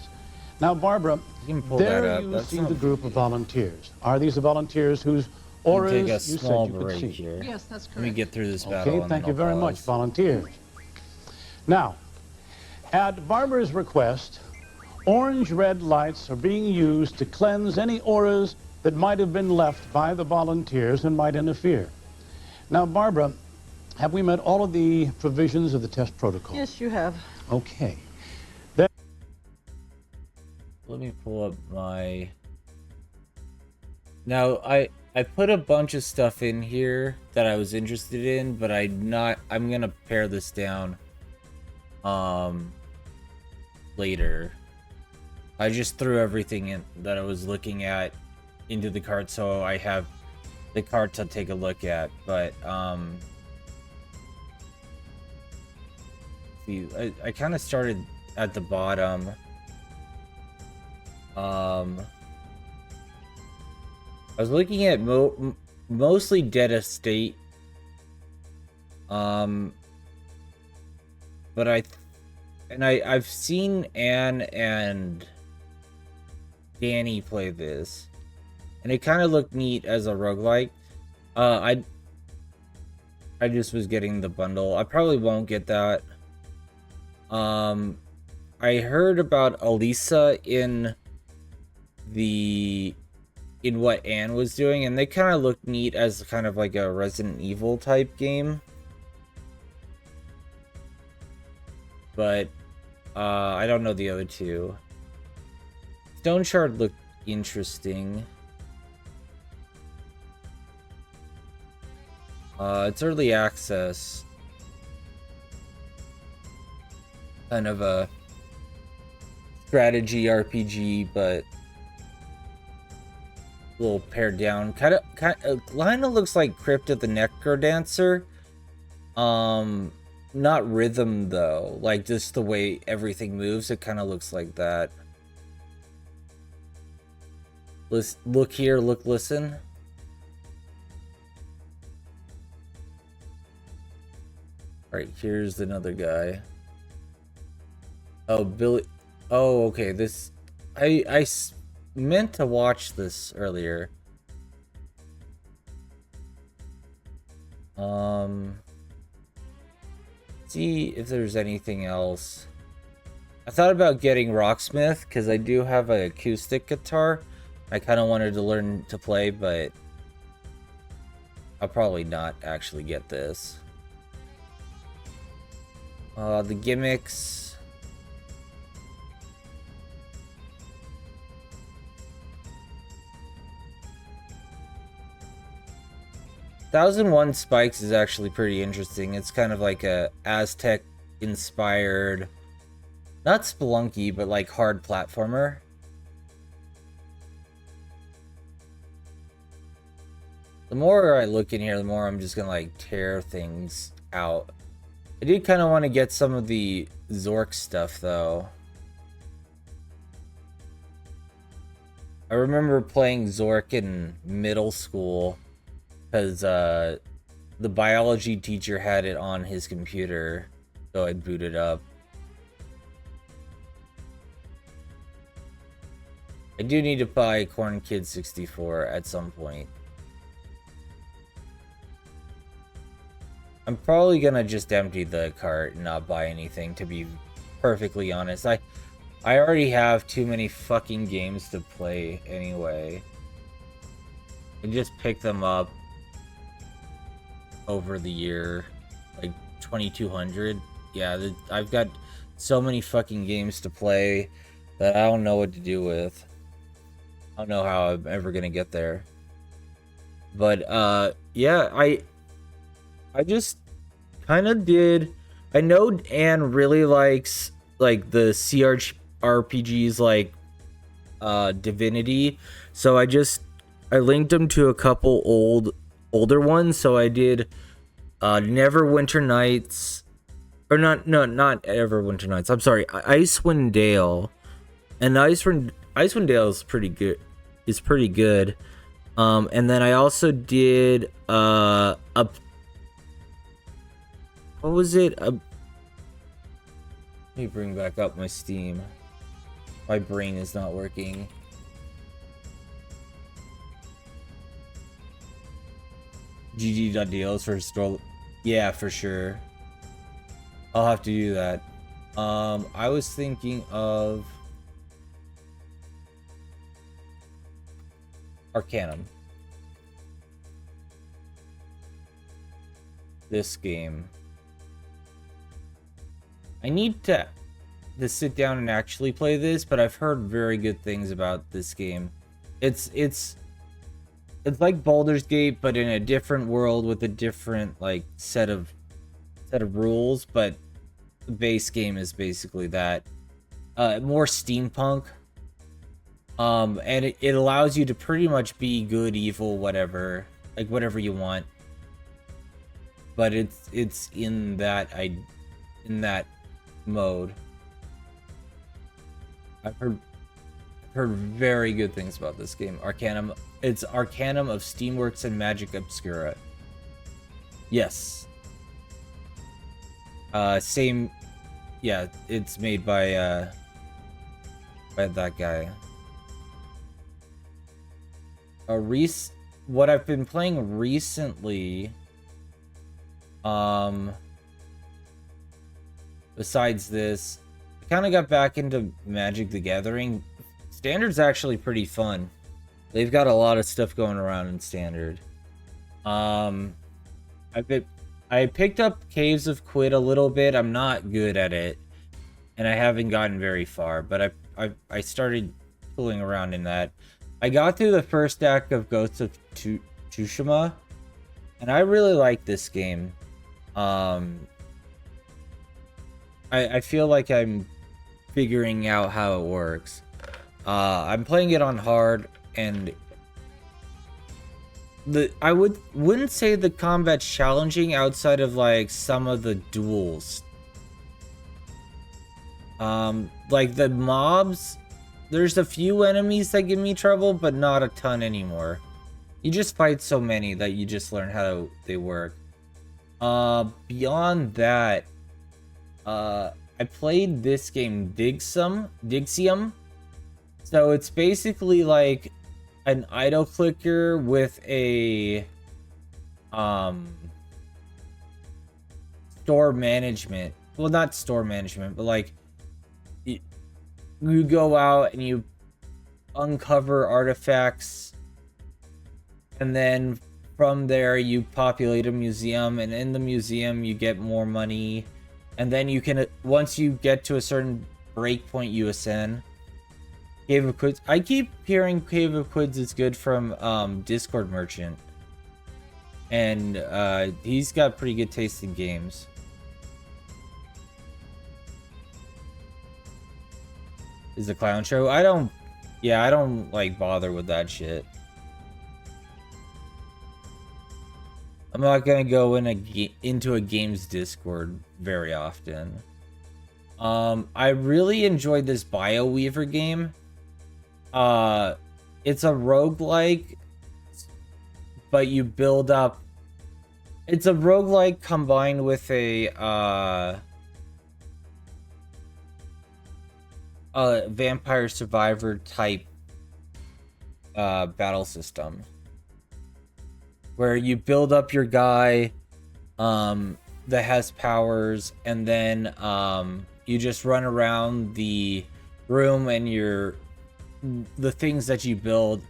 Now, Barbara, pull there that up. you That's see not- the group of volunteers. Are these the volunteers whose Let auras me take a you small said you could break see? here. Yes, that's Let me get through this battle. Okay, and thank then you very I'll much, pause. volunteers. Now, at Barbara's request, orange-red lights are being used to cleanse any auras that might have been left by the volunteers and might interfere. Now, Barbara, have we met all of the provisions of the test protocol? Yes, you have. Okay. Let me pull up my. Now I put a bunch of stuff in here that I was interested in, but I'm gonna pare this down later. I just threw everything in that I was looking at into the cart, so I have the cart to take a look at. But see, I kind of started at the bottom. I was looking at mostly Dead Estate. But I've seen Anne and Danny play this, and it kind of looked neat as a roguelike. I just was getting the bundle. I probably won't get that. I heard about Elisa in what Anne was doing, and they kind of looked neat as kind of like a Resident Evil type game. But I don't know the other two. Stone Shard looked interesting. It's early access. Kind of a strategy RPG, but a little pared down. Kind of looks like Crypt of the Necrodancer. Not rhythm though, like just the way everything moves. It kind of looks like that. Look here, look, listen. All right, here's another guy. Oh, Billy. Oh, okay. This, meant to watch this earlier. See if there's anything else. I thought about getting Rocksmith because I do have an acoustic guitar. I kind of wanted to learn to play, but I'll probably not actually get this. The gimmicks. "1001 Spikes" is actually pretty interesting. It's kind of like a Aztec inspired, not Spelunky, but like hard platformer. The more I look in here, the more I'm just gonna like tear things out. I did kind of want to get some of the Zork stuff though. I remember playing Zork in middle school because the biology teacher had it on his computer, so I booted up. I do need to buy Corn Kid 64 at some point. I'm probably gonna just empty the cart and not buy anything, to be perfectly honest. I already have too many fucking games to play anyway. I just pick them up over the year, like 2,200. Yeah, I've got so many fucking games to play that I don't know what to do with. I don't know how I'm ever gonna get there. But yeah, I just kind of did. I know Anne really likes like the CRPGs like Divinity, so I linked him to a couple older ones. So I did Neverwinter Nights, or not Everwinter Nights. I'm sorry, Icewind Dale, and Icewind Dale is pretty good. And then I also did what was it? Let me bring back up my Steam. My brain is not working. GG.deals for store. Yeah, for sure. I'll have to do that. I was thinking of Arcanum. This game. I need to sit down and actually play this, but I've heard very good things about this game. It's like Baldur's Gate, but in a different world with a different like set of rules. But the base game is basically that, more steampunk. And it allows you to pretty much be good, evil, whatever, like whatever you want. But it's in that mode. I've heard very good things about this game. Arcanum. It's Arcanum of Steamworks and Magic Obscura. Yes. Same. Yeah, it's made by that guy. What I've been playing recently, besides this, I kind of got back into Magic the Gathering. Standard's actually pretty fun. They've got a lot of stuff going around in Standard. I picked up Caves of Quid a little bit. I'm not good at it, and I haven't gotten very far, but I started fooling around in that. I got through the first act of Ghosts of Tsushima, and I really like this game. I feel like I'm figuring out how it works. I'm playing it on hard, and I wouldn't say the combat's challenging outside of like some of the duels. Like the mobs, there's a few enemies that give me trouble, but not a ton anymore. You just fight so many that you just learn how they work. Beyond that, I played this game Dixium. So it's basically like an idle clicker with a store management. Well, not store management, but like you go out and you uncover artifacts, and then from there you populate a museum, and in the museum you get more money, and then you can, once you get to a certain breakpoint, you ascend. Cave of Quids. I keep hearing Cave of Quids is good from Discord Merchant, and he's got pretty good taste in games. Is a clown show? I don't like bother with that shit. I'm not gonna go into a game's Discord very often. I really enjoyed this BioWeaver game. It's a roguelike, but you build up. It's a roguelike combined with a Vampire Survivor type battle system, where you build up your guy that has powers, and then you just run around the room, and the things that you build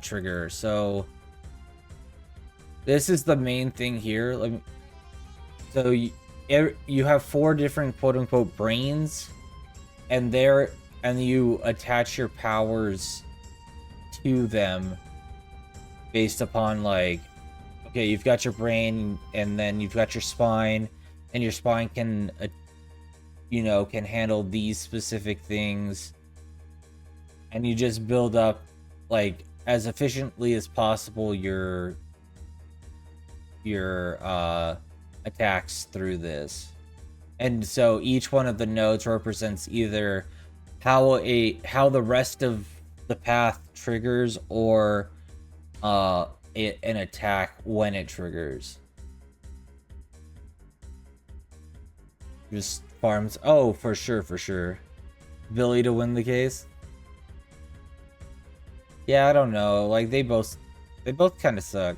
trigger. So this is the main thing here. So you have 4 different quote-unquote brains, and you attach your powers to them based upon, like, okay, you've got your brain, and then you've got your spine, and your spine can can handle these specific things, and you just build up, like, as efficiently as possible your attacks through this. And so each one of the nodes represents either how the rest of the path triggers, or an attack when it triggers. Just farms. Oh, for sure. Billy to win the case. Yeah, I don't know. Like, they both kind of suck.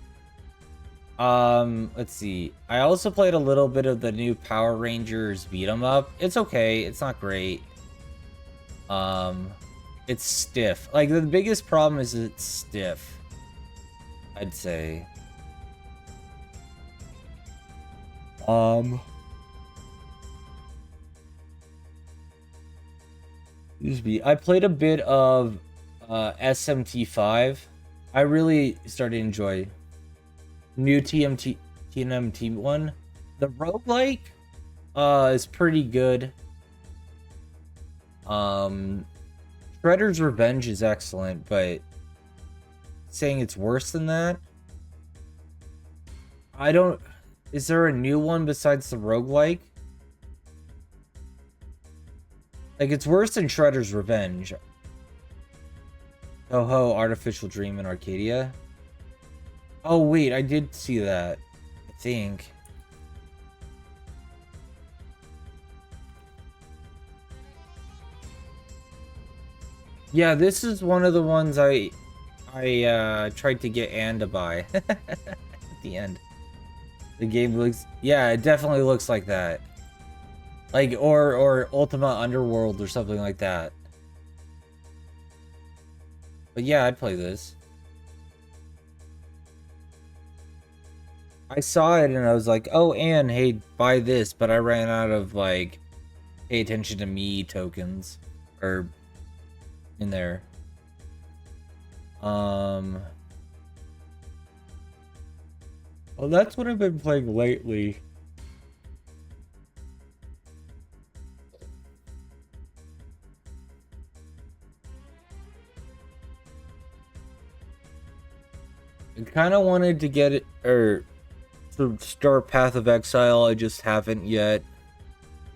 Let's see. I also played a little bit of the new Power Rangers beat 'em up. It's okay. It's not great. It's stiff. Like, the biggest problem is it's stiff, I'd say. Excuse me. I played a bit of SMT5. I really started to enjoy new TMNT 1. The roguelike is pretty good. Shredder's Revenge is excellent, but saying it's worse than that, is there a new one besides the roguelike? Like, it's worse than Shredder's Revenge. Ho Artificial Dream in Arcadia. Oh wait, I did see that, I think. Yeah, this is one of the ones I tried to get Anne to buy at the end. The game looks, yeah, it definitely looks like that. Like, or Ultima Underworld or something like that. But yeah, I'd play this. I saw it and I was like, oh, Anne, hey, buy this, but I ran out of, like, pay attention to me tokens. Or in there. Well, that's what I've been playing lately. I kind of wanted to get it, or to start Path of Exile, I just haven't yet.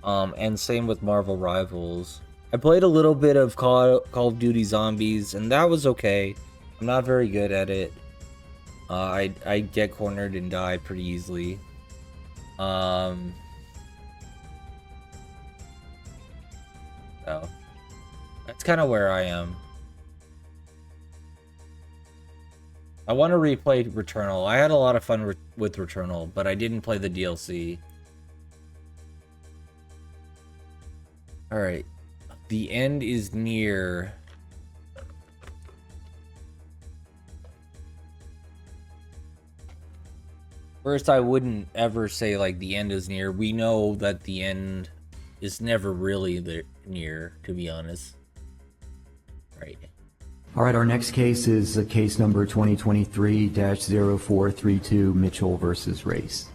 And same with Marvel Rivals. I played a little bit of Call of Duty Zombies, and that was okay. I'm not very good at it. I get cornered and die pretty easily. So that's kind of where I am. I want to replay Returnal. I had a lot of fun with Returnal, but I didn't play the DLC. Alright. The end is near. First, I wouldn't ever say, like, the end is near. We know that the end is never really near, to be honest. Right. All right, our next case is case number 2023-0432, Mitchell versus Race.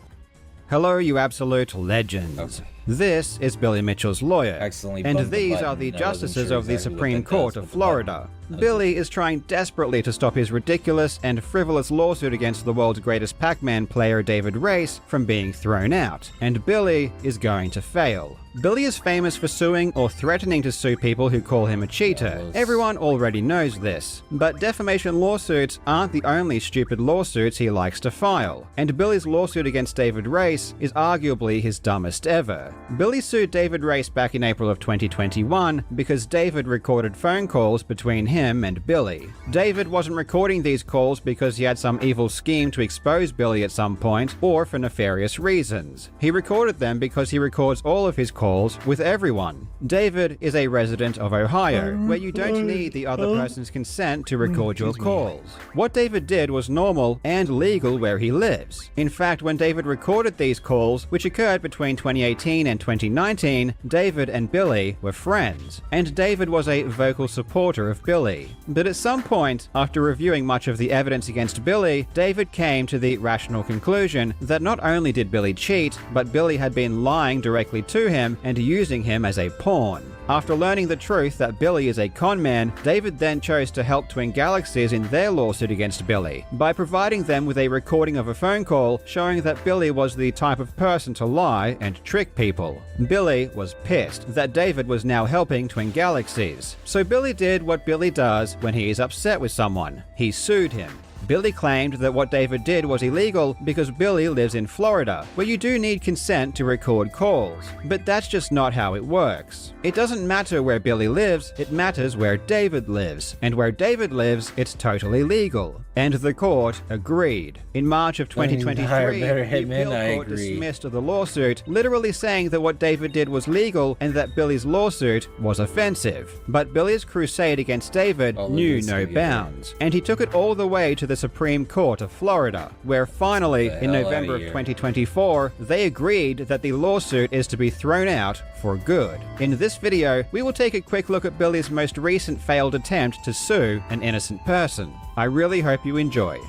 Hello, you absolute legends. This is Billy Mitchell's lawyer, and these are the justices of the Supreme Court of Florida. Billy is trying desperately to stop his ridiculous and frivolous lawsuit against the world's greatest Pac-Man player David Race from being thrown out, and Billy is going to fail. Billy is famous for suing or threatening to sue people who call him a cheater. Everyone already knows this. But defamation lawsuits aren't the only stupid lawsuits he likes to file, and Billy's lawsuit against David Race is arguably his dumbest ever. Billy sued David Race back in April of 2021 because David recorded phone calls between him and Billy. David wasn't recording these calls because he had some evil scheme to expose Billy at some point or for nefarious reasons. He recorded them because he records all of his calls with everyone. David is a resident of Ohio, where you don't need the other person's consent to record your calls. What David did was normal and legal where he lives. In fact, when David recorded these calls, which occurred between 2018 and 2019, David and Billy were friends, and David was a vocal supporter of Billy. But at some point, after reviewing much of the evidence against Billy, David came to the rational conclusion that not only did Billy cheat, but Billy had been lying directly to him and using him as a pawn. After learning the truth that Billy is a con man, David then chose to help Twin Galaxies in their lawsuit against Billy by providing them with a recording of a phone call showing that Billy was the type of person to lie and trick people. Billy was pissed that David was now helping Twin Galaxies. So Billy did what Billy does when he is upset with someone. He sued him. Billy claimed that what David did was illegal because Billy lives in Florida, where you do need consent to record calls. But that's just not how it works. It doesn't matter where Billy lives, it matters where David lives. And where David lives, it's totally legal. And the court agreed. In March of 2023, the appeal court dismissed the lawsuit, literally saying that what David did was legal and that Billy's lawsuit was offensive. But Billy's crusade against David knew no bounds, and he took it all the way to the Supreme Court of Florida, where finally, in November of 2024, they agreed that the lawsuit is to be thrown out for good. In this video, we will take a quick look at Billy's most recent failed attempt to sue an innocent person. I really hope you enjoy.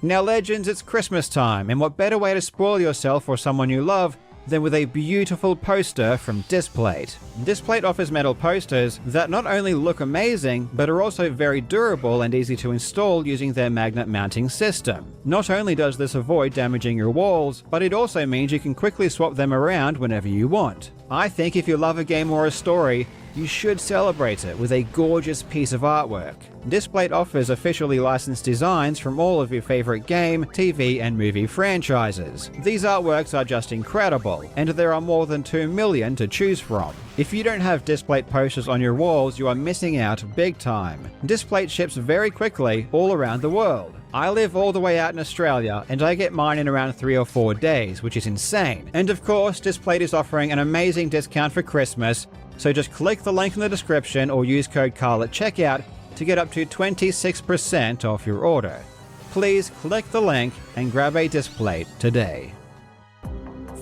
Now legends, it's Christmas time, and what better way to spoil yourself or someone you love than with a beautiful poster from Displate. Displate offers metal posters that not only look amazing, but are also very durable and easy to install using their magnet mounting system. Not only does this avoid damaging your walls, but it also means you can quickly swap them around whenever you want. I think if you love a game or a story, you should celebrate it with a gorgeous piece of artwork. Displate offers officially licensed designs from all of your favorite game, TV, and movie franchises. These artworks are just incredible, and there are more than 2 million to choose from. If you don't have Displate posters on your walls, you are missing out big time. Displate ships very quickly all around the world. I live all the way out in Australia, and I get mine in around 3 or 4 days, which is insane. And of course, Displate is offering an amazing discount for Christmas, so just click the link in the description or use code Carl at checkout to get up to 26% off your order. Please click the link and grab a Displate today.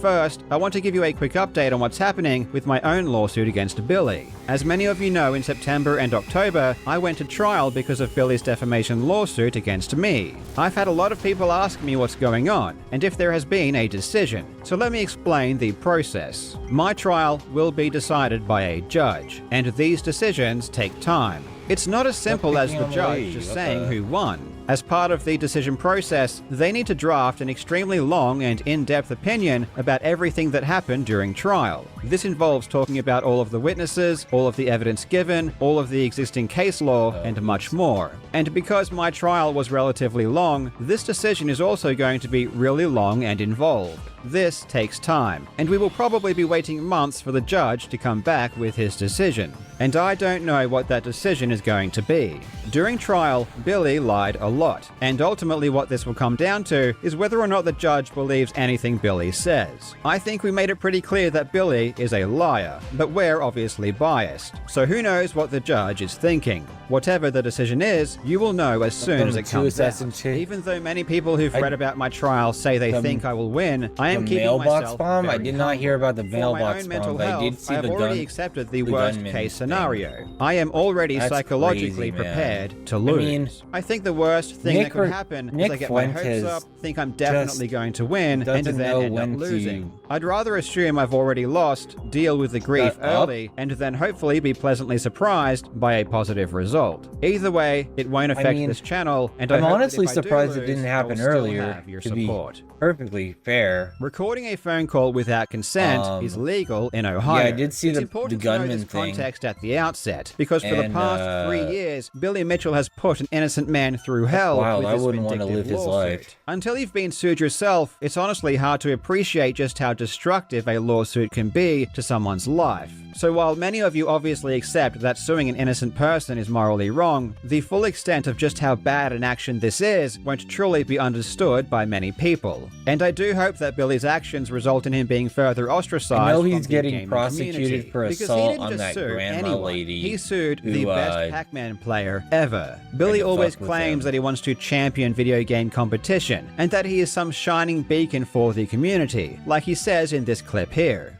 First, I want to give you a quick update on what's happening with my own lawsuit against Billy. As many of you know, in September and October, I went to trial because of Billy's defamation lawsuit against me. I've had a lot of people ask me what's going on, and if there has been a decision. So let me explain the process. My trial will be decided by a judge, and these decisions take time. It's not as simple as the judge just saying who won. As part of the decision process, they need to draft an extremely long and in-depth opinion about everything that happened during trial. This involves talking about all of the witnesses, all of the evidence given, all of the existing case law, and much more. And because my trial was relatively long, this decision is also going to be really long and involved. This takes time, and we will probably be waiting months for the judge to come back with his decision. And I don't know what that decision is going to be. During trial, Billy lied a lot, and ultimately what this will come down to is whether or not the judge believes anything Billy says. I think we made it pretty clear that Billy is a liar, but we're obviously biased. So who knows what the judge is thinking? Whatever the decision is, you will know as soon as it comes out. Even though many people who've read about my trial say they think I will win, I am keeping myself bomb? I very did not hear about the humble. mailbox For my own bomb, mental but I health, did see I have the already gun. accepted the the worst gunman case thing. scenario. I am already That's psychologically crazy, man. prepared to lose. I mean, I think the worst thing that could happen is I get my hopes up, think I'm definitely going to win, and then end up losing. I'd rather assume I've already lost, deal with the grief early, and then hopefully be pleasantly surprised by a positive result. Either way, it won't affect this channel, and I I'm hope that honestly if I do surprised it lose, didn't I happen will still earlier. have your To be support. perfectly fair. Recording a phone call without consent is legal in Ohio. Yeah, I did see it's the important to gunman know this thing. context at the outset, because for the And, past 3 years, Billy Mitchell has put an innocent man through hell wild. with I this wouldn't want to vindictive live his lawsuit. life. Until you've been sued yourself, it's honestly hard to appreciate just how destructive a lawsuit can be to someone's life. So while many of you obviously accept that suing an innocent person is morally wrong, the full extent of just how bad an action this is won't truly be understood by many people. And I do hope that Billy's actions result in him being further ostracized. I know from he's the getting gaming prosecuted community. for Because he assault didn't on just that sue grandma anyone. lady He sued the who, best Pac-Man player ever. Billy to always fuck with claims him. that he wants to champion video game competition, and that he is some shining beacon for the community, like he says in this clip here.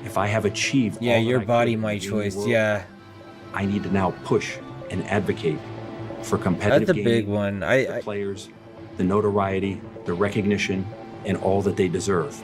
If I have achieved Yeah, all your that I body, could my in the choice. world, Yeah. I need to now push and advocate for competitive That's a big gaming, one. the players, the notoriety, the recognition, and all that they deserve.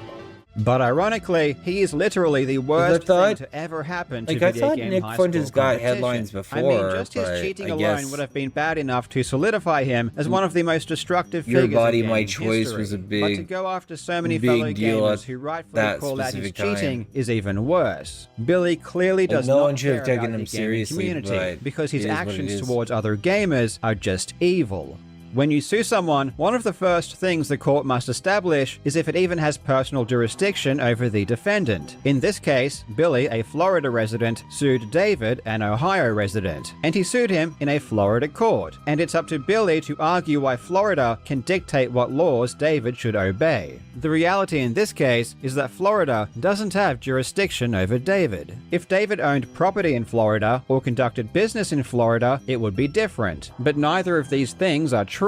But ironically, he is literally the worst thing to ever happen to Like, I video thought game Nick high Fuentes school got competition. headlines before, I mean, just his but cheating I alone guess- would have been bad enough to solidify him as one of the most destructive Your figures Body, in My gaming Choice history. was a But to big- go after so many big fellow deal gamers at who rightfully that call out his specific time. cheating is even worse. Billy clearly does no not one should care have taken about him the gaming seriously, community but because his it is what it actions is. towards other gamers are just evil. When you sue someone, one of the first things the court must establish is if it even has personal jurisdiction over the defendant. In this case, Billy, a Florida resident, sued David, an Ohio resident, and he sued him in a Florida court. And it's up to Billy to argue why Florida can dictate what laws David should obey. The reality in this case is that Florida doesn't have jurisdiction over David. If David owned property in Florida or conducted business in Florida, it would be different. But neither of these things are true.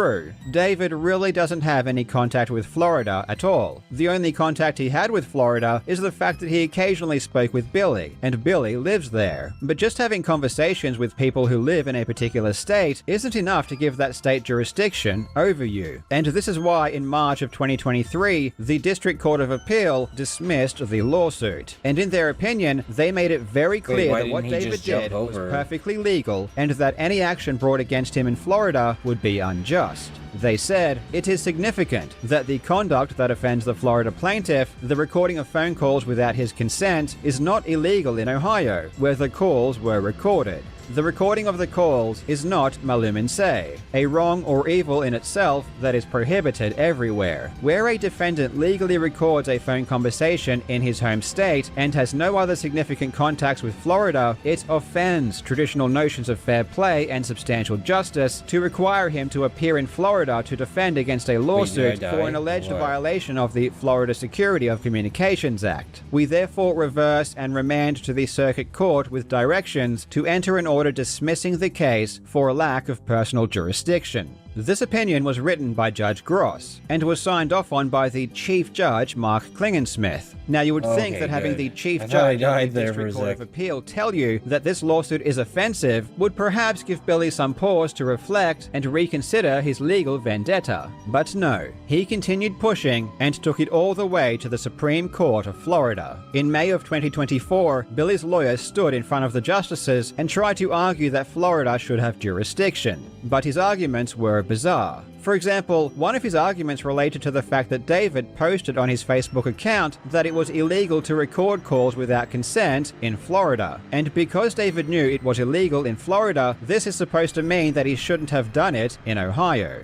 David really doesn't have any contact with Florida at all. The only contact he had with Florida is the fact that he occasionally spoke with Billy, and Billy lives there. But just having conversations with people who live in a particular state isn't enough to give that state jurisdiction over you. And this is why in March of 2023, the District Court of Appeal dismissed the lawsuit. And in their opinion, they made it very clear why that what didn't he David just jump did was over? perfectly legal, and that any action brought against him in Florida would be unjust. They said, it is significant that the conduct that offends the Florida plaintiff, the recording of phone calls without his consent, is not illegal in Ohio, where the calls were recorded. The recording of the calls is not malum se, a wrong or evil in itself that is prohibited everywhere. Where a defendant legally records a phone conversation in his home state and has no other significant contacts with Florida, it offends traditional notions of fair play and substantial justice to require him to appear in Florida to defend against a lawsuit die? for an alleged What? violation of the Florida Security of Communications Act. We therefore reverse and remand to the Circuit Court with directions to enter an order dismissing the case for a lack of personal jurisdiction. This opinion was written by Judge Gross and was signed off on by the Chief Judge Mark Klingensmith. Now you would think Okay, that having good. the Chief I thought I Judge died of the there for a District Court of sec. Appeal tell you that this lawsuit is offensive would perhaps give Billy some pause to reflect and reconsider his legal vendetta. But no, he continued pushing and took it all the way to the Supreme Court of Florida. In May of 2024, Billy's lawyer stood in front of the justices and tried to argue that Florida should have jurisdiction, but his arguments were bizarre. For example, one of his arguments related to the fact that David posted on his Facebook account that it was illegal to record calls without consent in Florida. And because David knew it was illegal in Florida, this is supposed to mean that he shouldn't have done it in Ohio.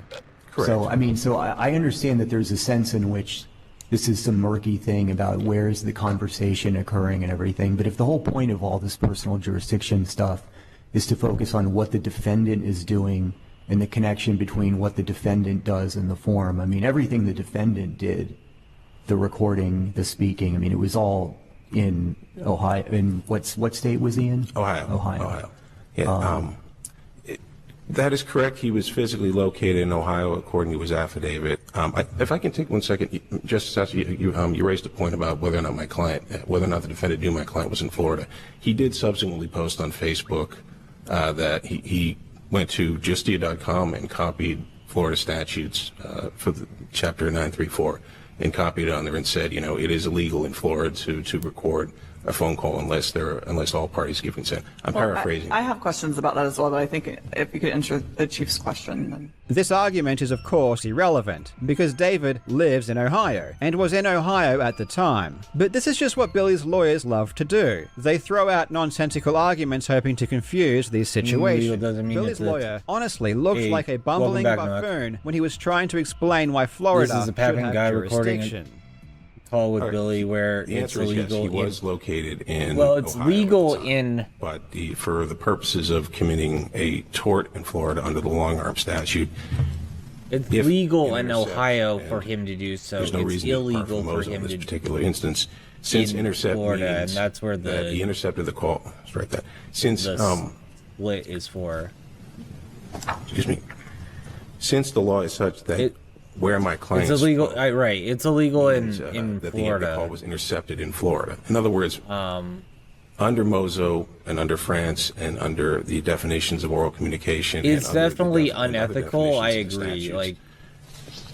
So, I mean, I understand that there's a sense in which this is some murky thing about where is the conversation occurring and everything. But if the whole point of all this personal jurisdiction stuff is to focus on what the defendant is doing and the connection between what the defendant does and the forum, I mean, everything the defendant did, the recording, the speaking, I mean, it was all in Ohio. In what state was he in? Ohio. Yeah, that is correct. He was physically located in Ohio, according to his affidavit. If I can take 1 second, Justice Sasser, you raised a point about whether or not the defendant knew my client was in Florida. He did subsequently post on Facebook that he went to justia.com and copied Florida statutes for the Chapter 934 and copied it on there and said, it is illegal in Florida to record a phone call unless all parties give consent. I'm paraphrasing. I have questions about that as well, but I think if you could answer the Chief's question. Then. This argument is of course irrelevant, because David lives in Ohio, and was in Ohio at the time. But this is just what Billy's lawyers love to do. They throw out nonsensical arguments hoping to confuse these situations. Billy's lawyer honestly looked like a bumbling buffoon when he was trying to explain why Florida This is a Pappin should guy have recording jurisdiction. Call with Billy where The it's answer is yes, illegal. he was located in Well, it's Ohio legal at the time. in. But for the purposes of committing a tort in Florida under the long arm statute, It's if legal in Intercept Ohio for him to do so. there's no It's reason to depart illegal from for Mosul him in this to particular instance. Since in Intercept Florida, and means that's where that the he intercepted the call. Let's write that. Since split is for. excuse me. Since the law is such that where my client It's illegal, right? It's illegal in that Florida. the call was intercepted in Florida. In other words, under Mozo and under France and under the definitions of oral communication, It's and under definitely the other unethical. I definitions of agree. statutes, Like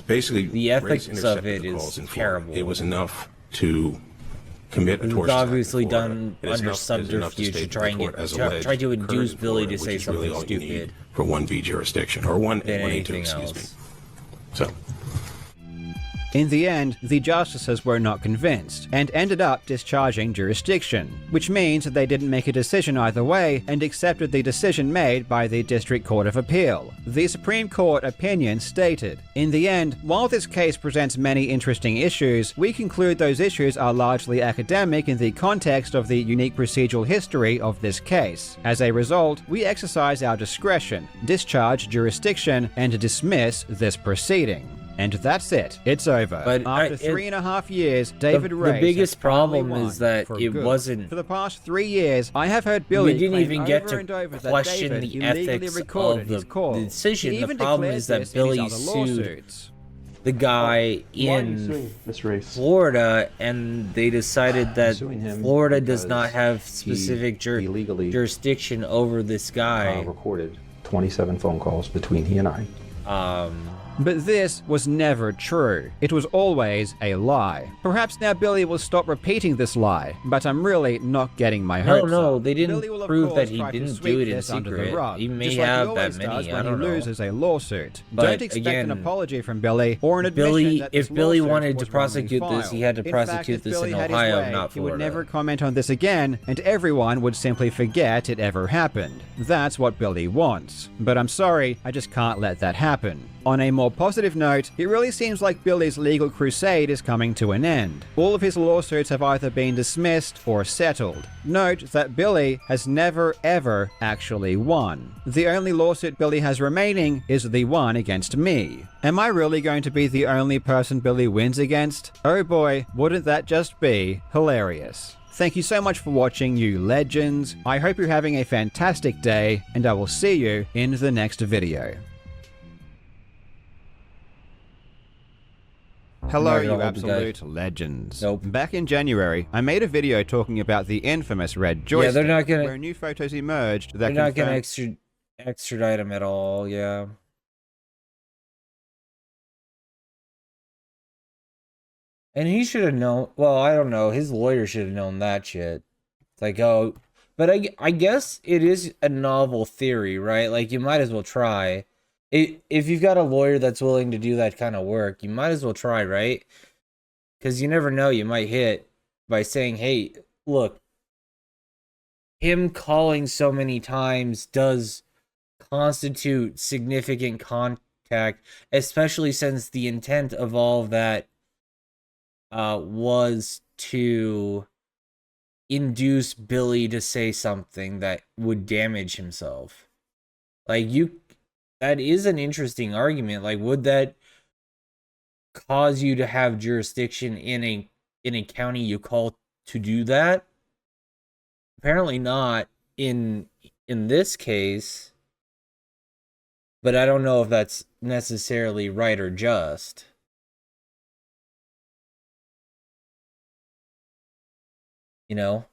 basically, the Race ethics of intercepted it the is calls in Florida. terrible. It was enough to commit a It tortious was act in obviously Florida. done It is under enough- it is enough to subterfuge to state try and the court get as try alleged to occurred induce in Billy Florida, to say which is really something all you need stupid for 1B jurisdiction or than 1A2, anything excuse me. else. So. In the end, the justices were not convinced, and ended up discharging jurisdiction, which means that they didn't make a decision either way, and accepted the decision made by the District Court of Appeal. The Supreme Court opinion stated, "In the end, while this case presents many interesting issues, we conclude those issues are largely academic in the context of the unique procedural history of this case. As a result, we exercise our discretion, discharge jurisdiction, and dismiss this proceeding." And that's it. It's over. But after 3.5 years, David Race The biggest has finally problem won is that for it good. wasn't. For the past 3 years, I have heard Billy We didn't claim even get over to and over that question David the illegally ethics recorded of his the call. decision. He The even problem declared is that this in his Billy other sued lawsuits. the guy in Florida, and they decided that Florida does not have specific jurisdiction over this guy. Recorded 27 phone calls between he and I. But this was never true. It was always a lie. Perhaps now Billy will stop repeating this lie, but I'm really not getting my hopes No, up. they didn't Billy will, of prove course, that he try to didn't sweep do it in this under the secret. rug, He may just like have always that many, does I when don't he know. loses a lawsuit. But Don't expect an again, apology from Billy or an admission Billy, that if this Billy lawsuit wanted to was wrongly prosecute this, he filed. had to In fact, prosecute if this Billy in had his Ohio, way, not he would Florida. never comment on this again, and everyone would simply forget it ever happened. That's what Billy wants. But I'm sorry, I just can't let that happen. On a more positive note, it really seems like Billy's legal crusade is coming to an end. All of his lawsuits have either been dismissed or settled. Note that Billy has never ever actually won. The only lawsuit Billy has remaining is the one against me. Am I really going to be the only person Billy wins against? Oh boy, wouldn't that just be hilarious. Thank you so much for watching, you legends. I hope you're having a fantastic day, and I will see you in the next video. Hello, not gonna you hold the absolute legends. Back in January, I made a video talking about the infamous red joystick, Yeah, they're not gonna. where new photos emerged that They're not gonna confirmed- extradite him at all. Yeah. And he should have known. Well, I don't know. His lawyer should have known that shit. It's like, oh, but I guess it is a novel theory, right? Like, you might as well try. If you've got a lawyer that's willing to do that kind of work, you might as well try, right? Because you never know, you might hit by saying, hey, look, him calling so many times does constitute significant contact, especially since the intent of all of that was to induce Billy to say something that would damage himself. Like, that is an interesting argument. Like, would that cause you to have jurisdiction in a county you call to do that? Apparently not in this case, but I don't know if that's necessarily right or just. You know?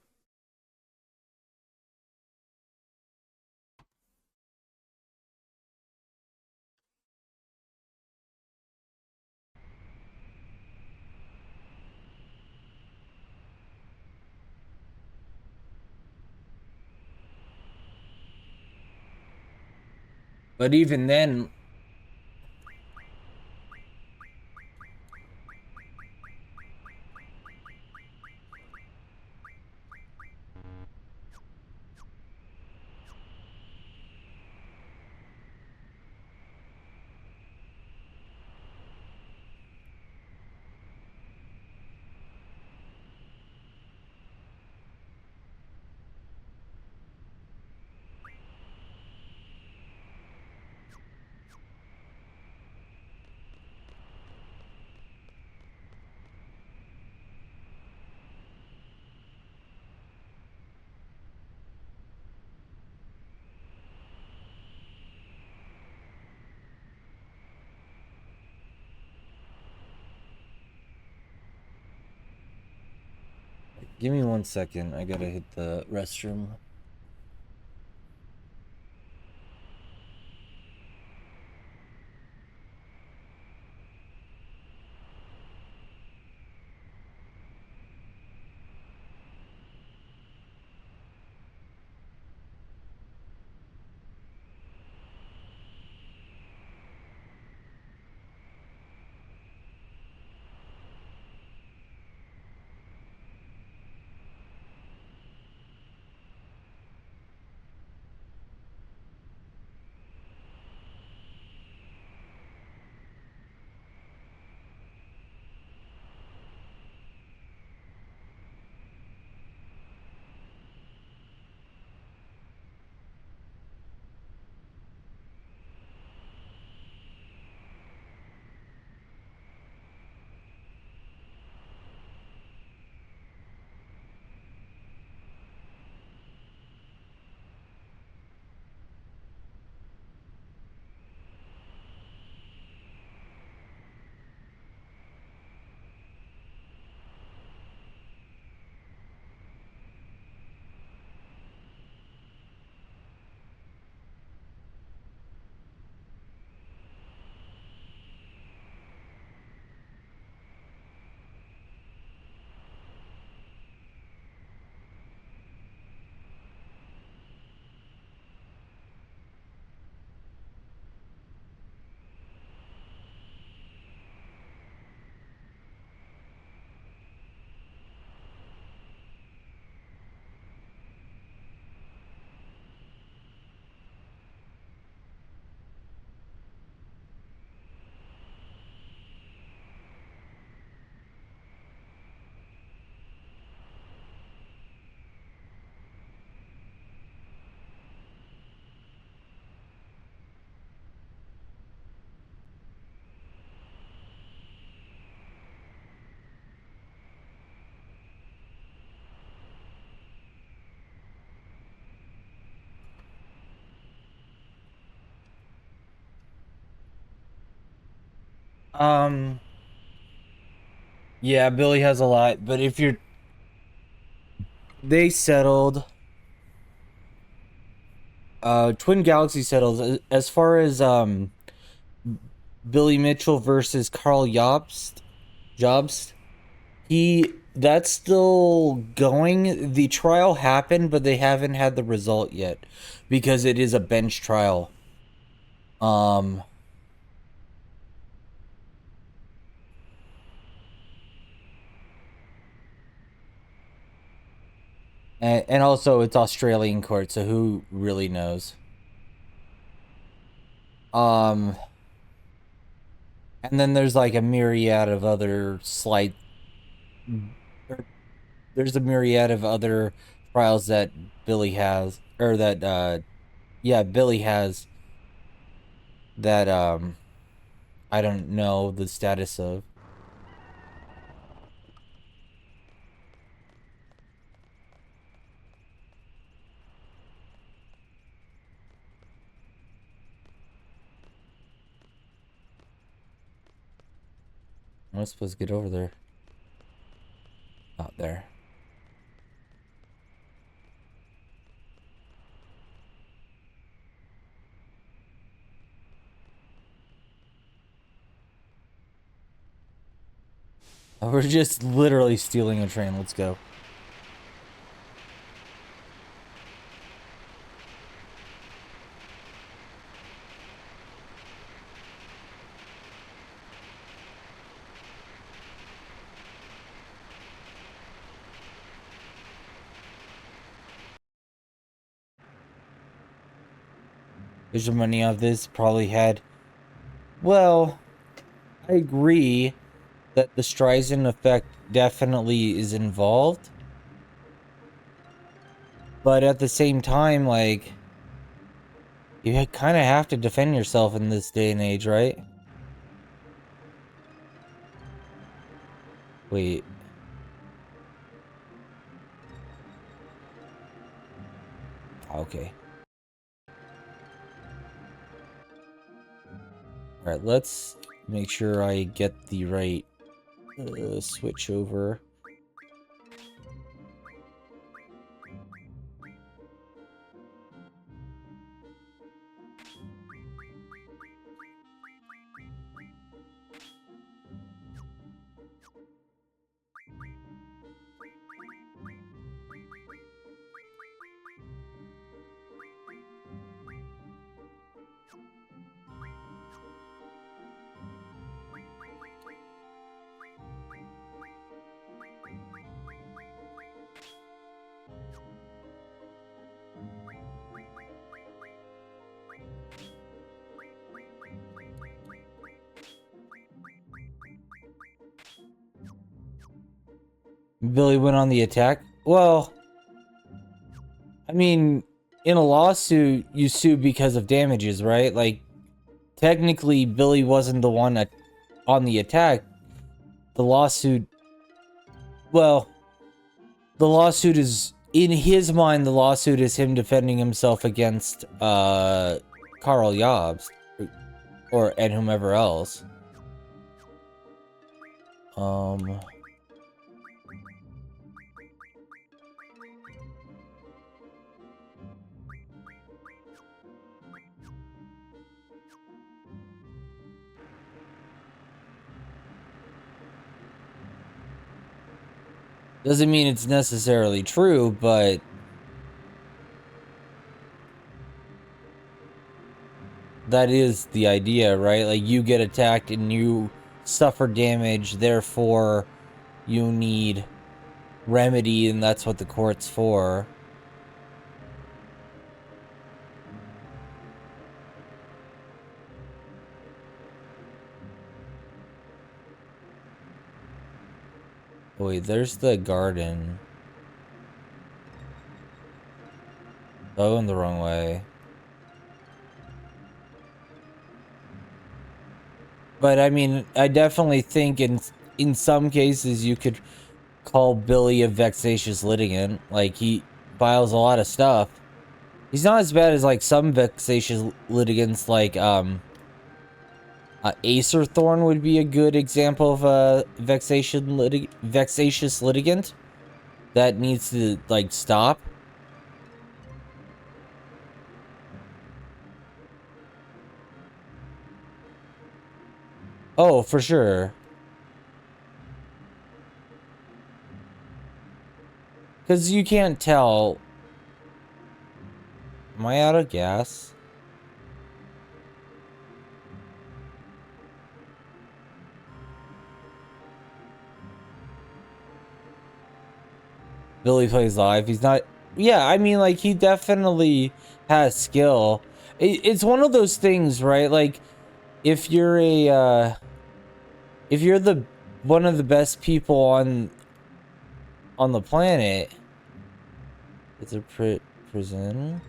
But even then, give me 1 second. I gotta hit the restroom. Yeah, Billy has a lot, but if you're... They settled. Twin Galaxy settled. As far as, Billy Mitchell versus Carl Jobst, that's still going. The trial happened, but they haven't had the result yet, because it is a bench trial. And also it's Australian court, so who really knows? And then there's like a myriad of other slight there's a myriad of other trials that Billy has, or that Billy has, that I don't know the status of. Am I supposed to get over there? Not there. Oh, we're just literally stealing a train. Let's go. There's your money of this. Probably had. Well, I agree that the Streisand effect definitely is involved. But at the same time, like, you kind of have to defend yourself in this day and age, right? Wait. Okay. Alright, let's make sure I get the right switch over. Billy went on the attack? Well, I mean, in a lawsuit, you sue because of damages, right? Like, technically, Billy wasn't the one on the attack. The lawsuit... Well, the lawsuit is... In his mind, the lawsuit is him defending himself against, Carl Jobs. And whomever else. Doesn't mean it's necessarily true, but that is the idea, right? Like, you get attacked and you suffer damage, therefore you need remedy, and that's what the court's for. Wait, there's the garden. Oh, in the wrong way. But I mean, I definitely think in some cases you could call Billy a vexatious litigant. Like, he files a lot of stuff. He's not as bad as like some vexatious litigants, like Acer Thorn would be a good example of a vexatious litigant that needs to, like, stop. Oh, for sure. Because you can't tell. Am I out of gas? Billy plays live. He's not... Yeah, I mean, like, he definitely has skill. It's one of those things, right? Like, if you're a... if you're one of the best people on the planet. It's a prison.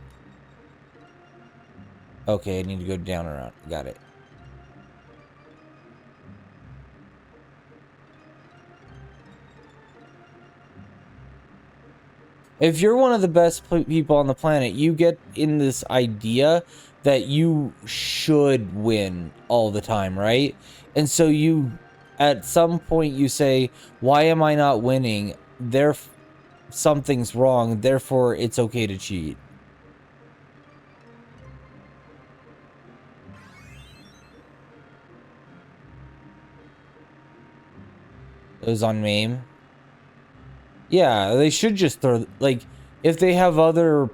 Okay, I need to go down around. Got it. If you're one of the best people on the planet, you get in this idea that you should win all the time, right? And so you, at some point, you say, why am I not winning? Something's wrong, therefore it's okay to cheat. It was on MAME. Yeah, they should just throw, like, if they have other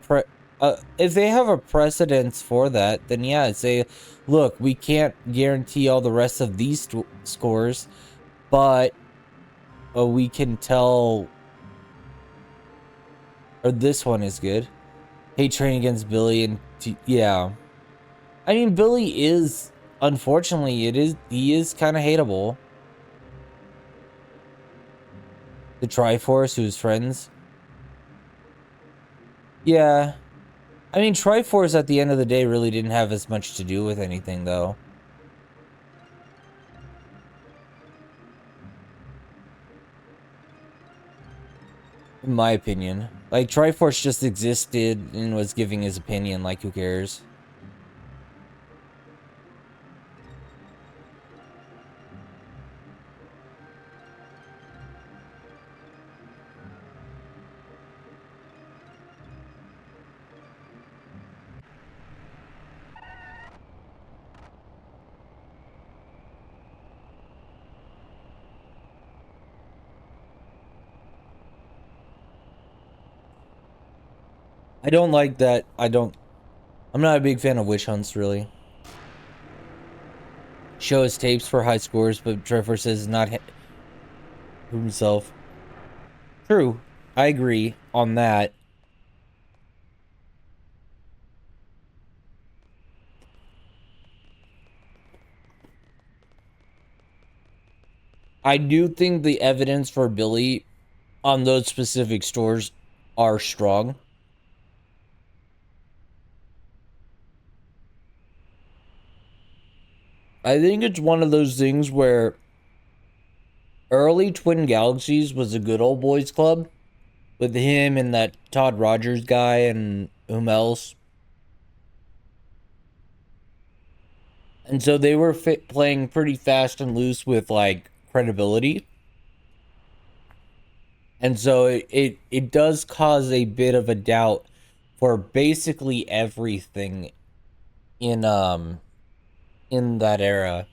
if they have a precedence for that, then yeah, say, look, we can't guarantee all the rest of these scores, but we can tell, or this one is good. Hate train against Billy and yeah. I mean, Billy is, unfortunately, he is kind of hateable. The Triforce, who's friends. Yeah. I mean, Triforce at the end of the day really didn't have as much to do with anything, though. In my opinion. Like, Triforce just existed and was giving his opinion, like, who cares? I don't like that. I'm not a big fan of witch hunts, really. Show us tapes for high scores, but Triforce says not himself. True. I agree on that. I do think the evidence for Billy on those specific stores are strong. I think it's one of those things where early Twin Galaxies was a good old boys club with him and that Todd Rogers guy and whom else. And so they were playing pretty fast and loose with like credibility. And so it does cause a bit of a doubt for basically everything in that era.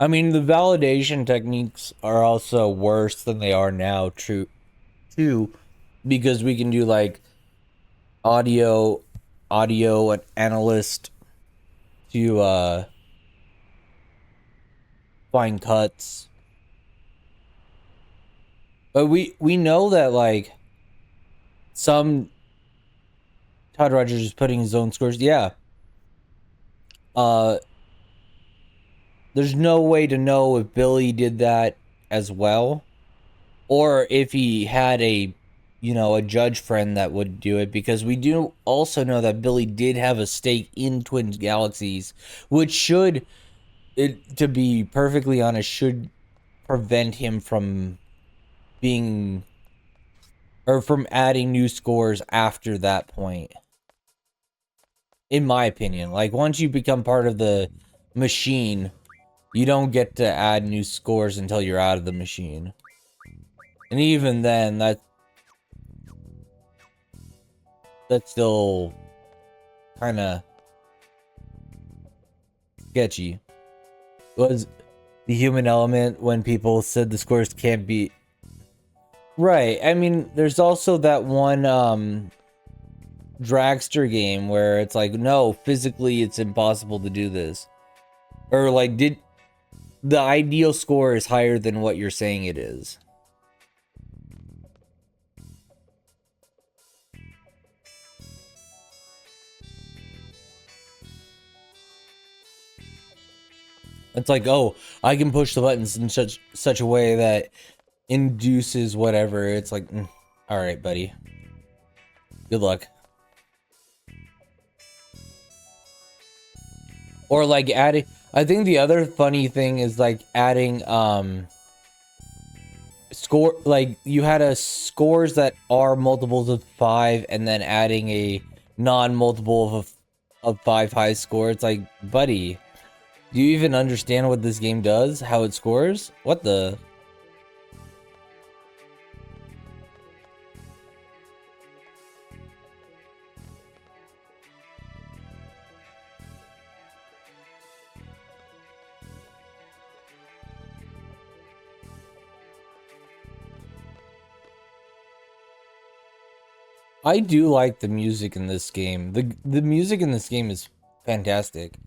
I mean, the validation techniques are also worse than they are now, too, because we can do like audio and analyst to find cuts. But we know that like some Todd Rogers is putting his own scores. Yeah. There's no way to know if Billy did that as well, or if he had a judge friend that would do it, because we do also know that Billy did have a stake in Twin Galaxies, which should, to be perfectly honest, should prevent him from being, or from adding new scores after that point. In my opinion, like once you become part of the machine, you don't get to add new scores until you're out of the machine. And even then, that's still kind of sketchy. Was the human element when people said the scores can't be right? I mean, there's also that one Dragster game where it's like, no, physically it's impossible to do this, or like, did the ideal score is higher than what you're saying it is. It's like, oh, I can push the buttons in such a way that induces whatever. It's like, all right, buddy. Good luck. Or like adding, I think the other funny thing is like adding score, like you had a scores that are multiples of 5 and then adding a non-multiple of 5 high score. It's like, buddy, do you even understand what this game does? How it scores? What the? I do like the music in this game. The music in this game is fantastic.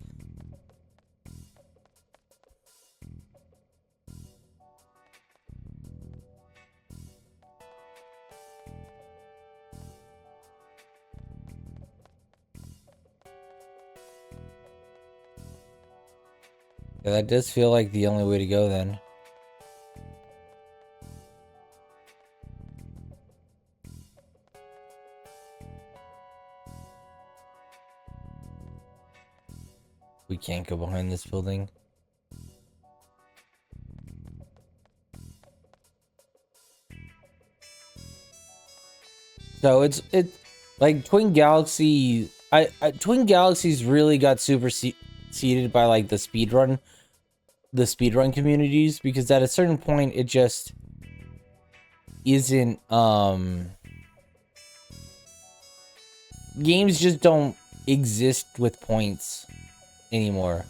Yeah, that does feel like the only way to go then. We can't go behind this building. So it's like Twin Galaxy. Twin Galaxies really got superseded by like the speedrun communities, because at a certain point it just isn't. Games just don't exist with points anymore.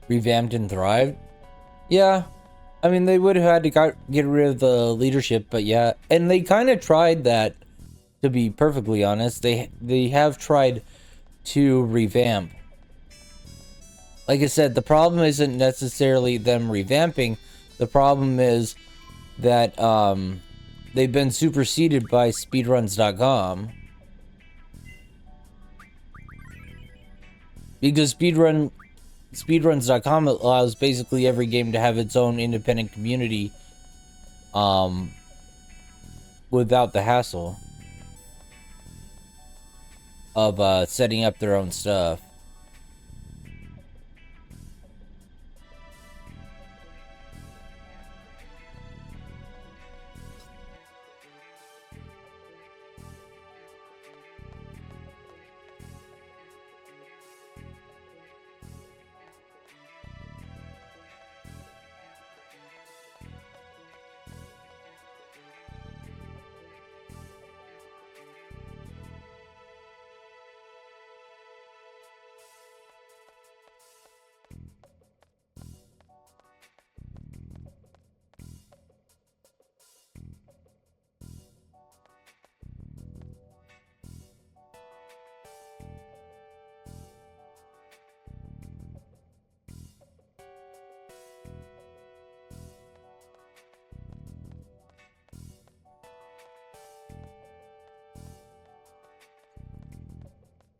Revamped and thrived? Yeah. I mean, they would have had to get rid of the leadership, but yeah. And they kind of tried that, to be perfectly honest. They have tried to revamp. Like I said, the problem isn't necessarily them revamping. The problem is that they've been superseded by speedruns.com. Because speedruns.com allows basically every game to have its own independent community without the hassle of setting up their own stuff.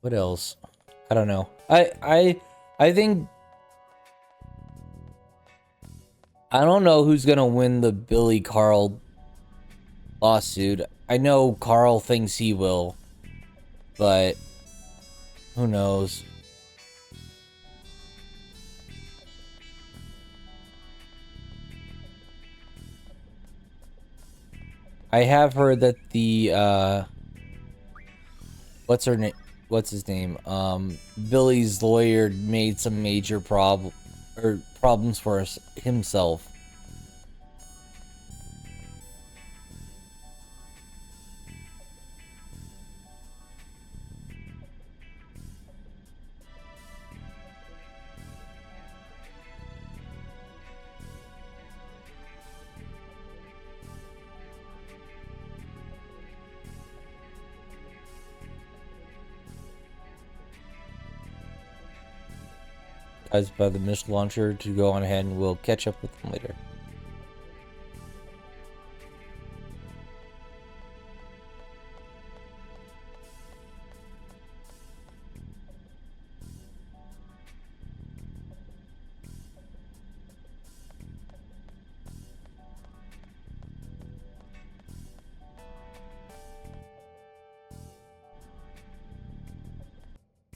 What else? I don't know. I think I don't know who's gonna win the Billy Carl lawsuit. I know Carl thinks he will, but who knows? I have heard that the what's her name? What's his name? Billy's lawyer made some major problems for himself. Guys, by the missile launcher to go on ahead, and we'll catch up with them later.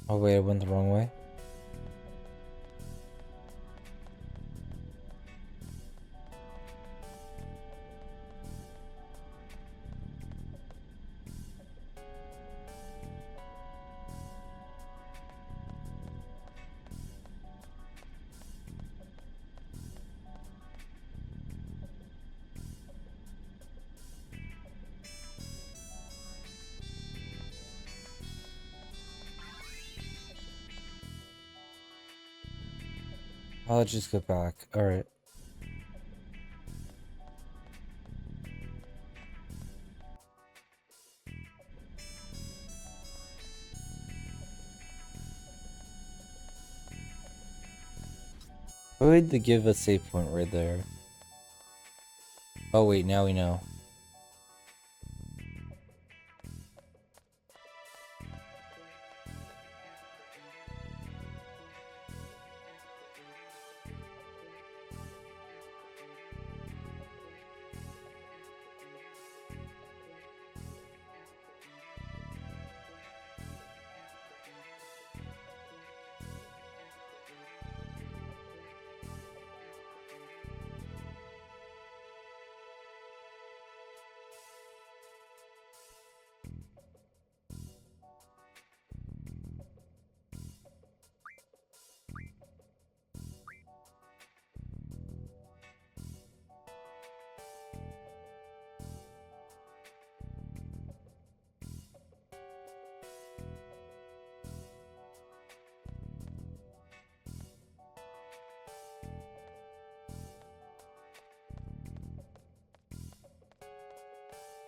Oh wait, I went the wrong way. I'll just go back. Alright. Why would they give a save point right there? Oh wait, now we know.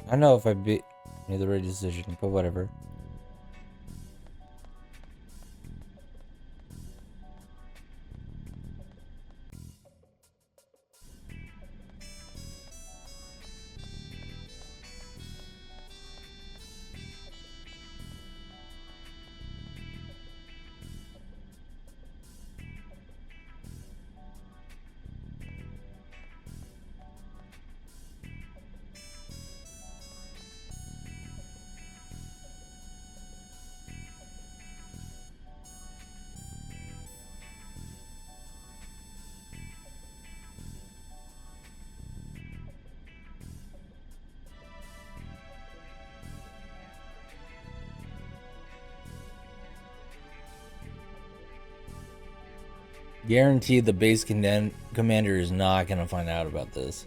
I don't know if I made the right decision, but whatever. Guaranteed the base commander is not going to find out about this.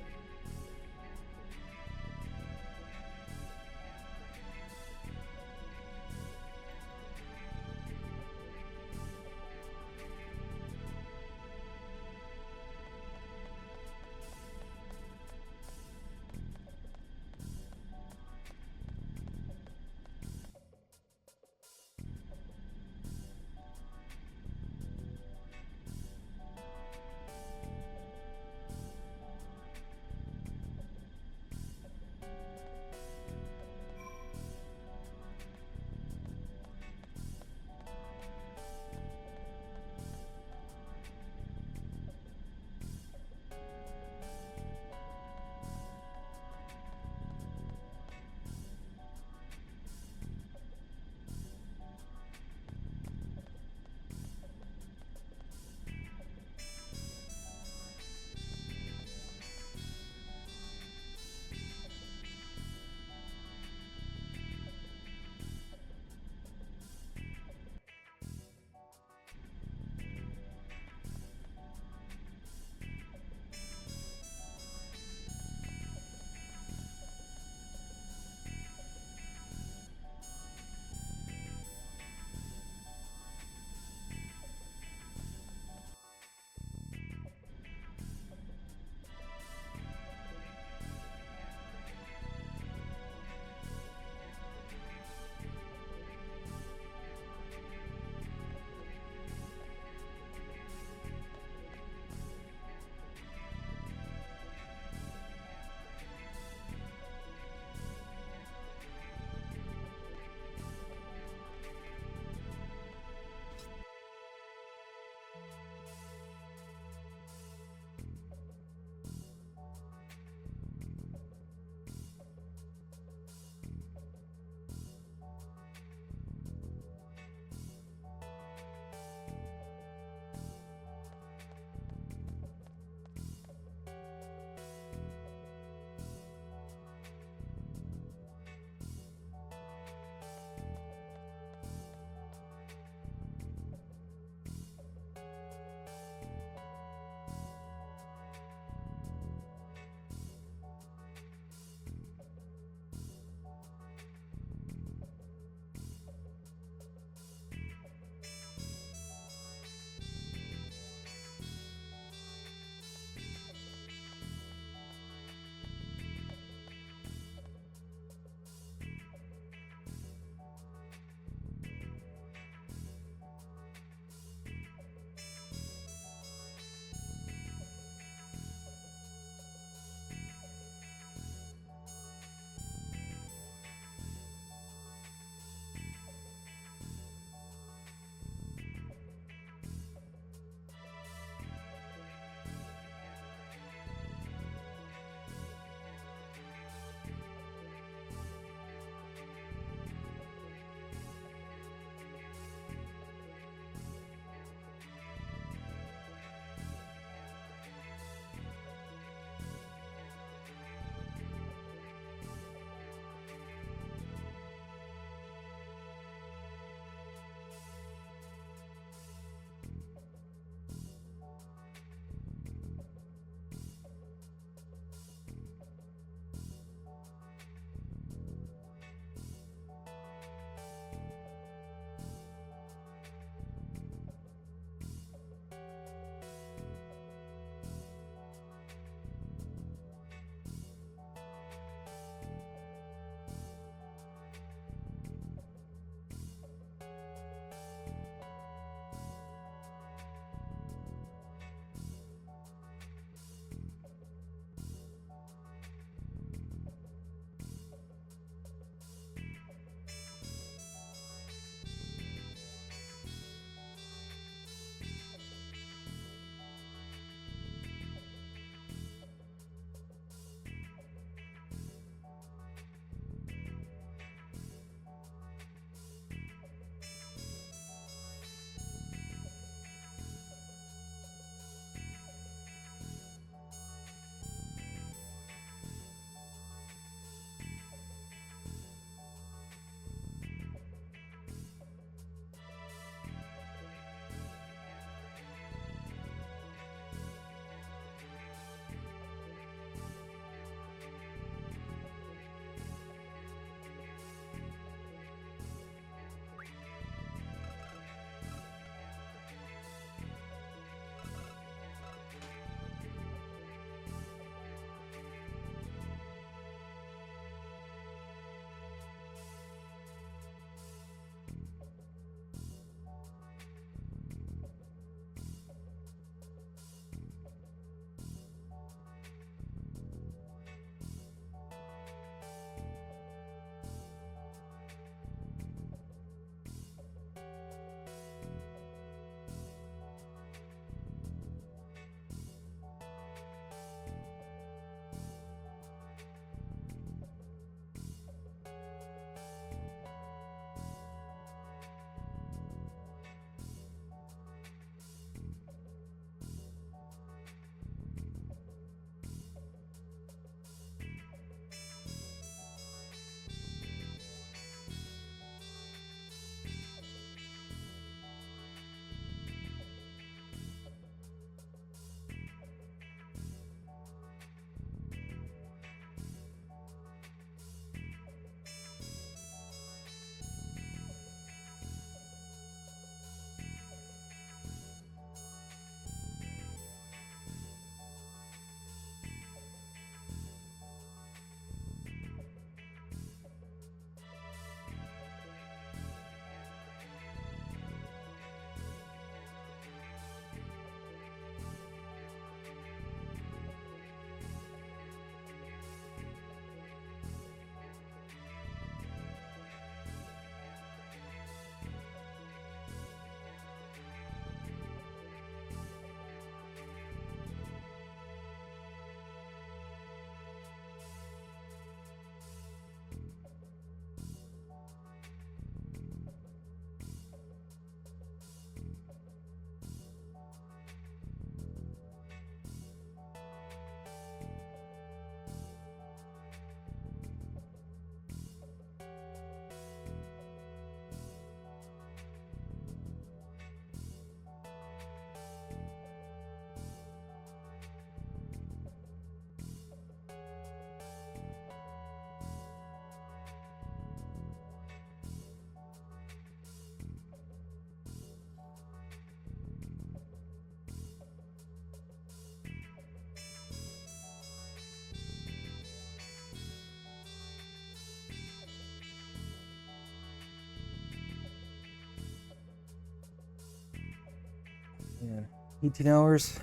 Man, 18 hours.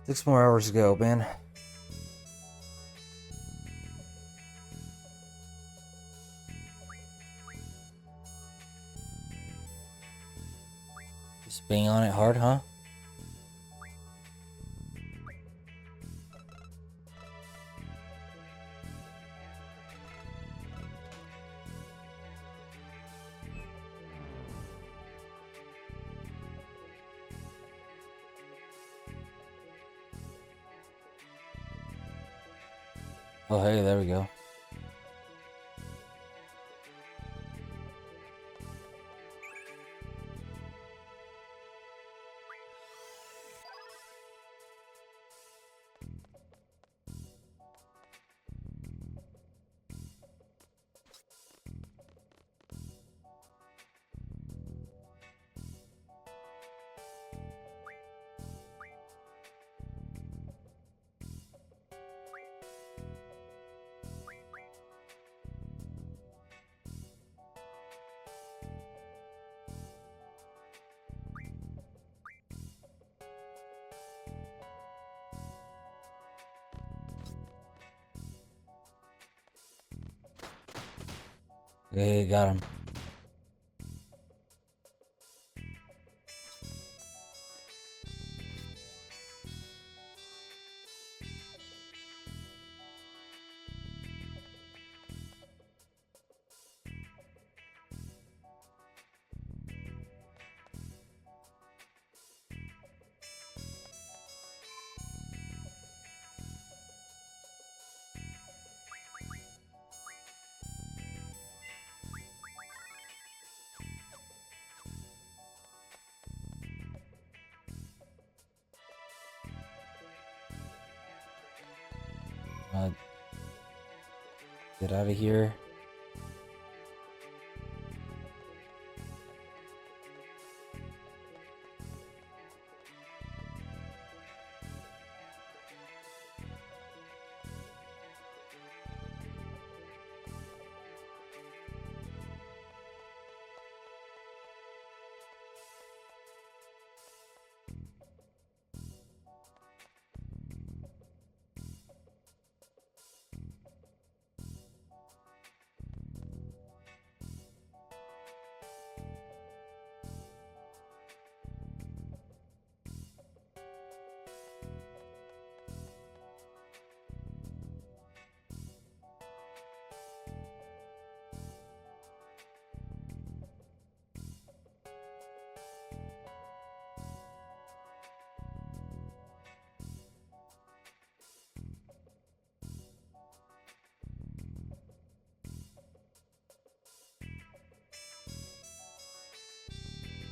6 more hours to go, man. Just being on it hard, huh? Oh, hey, there we go. Hey, got him. Get out of here.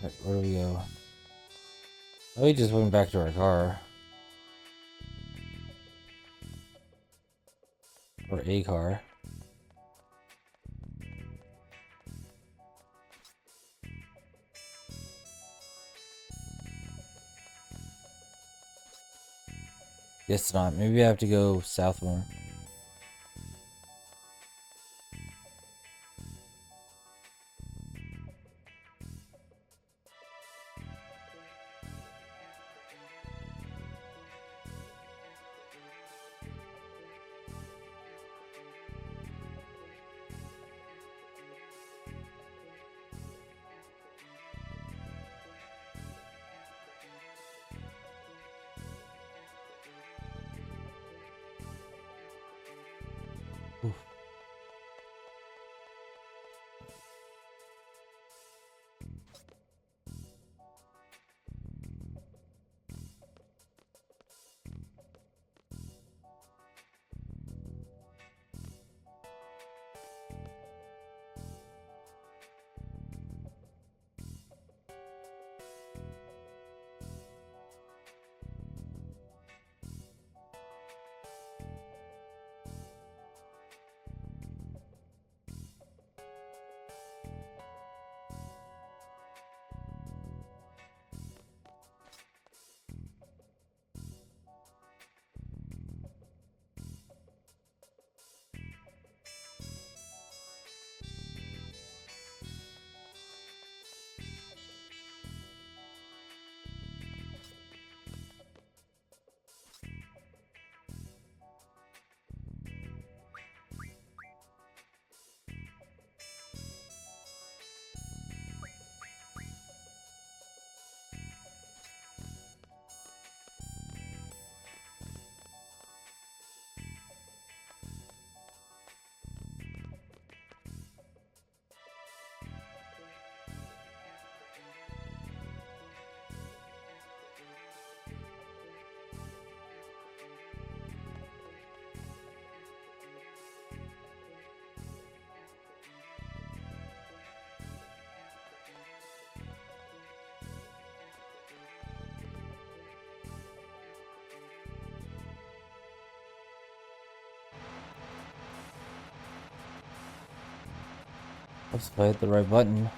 Right, where do we go? Oh, we just went back to our car. Or a car. Guess not. Maybe I have to go south more. Oops, if I hit the right button.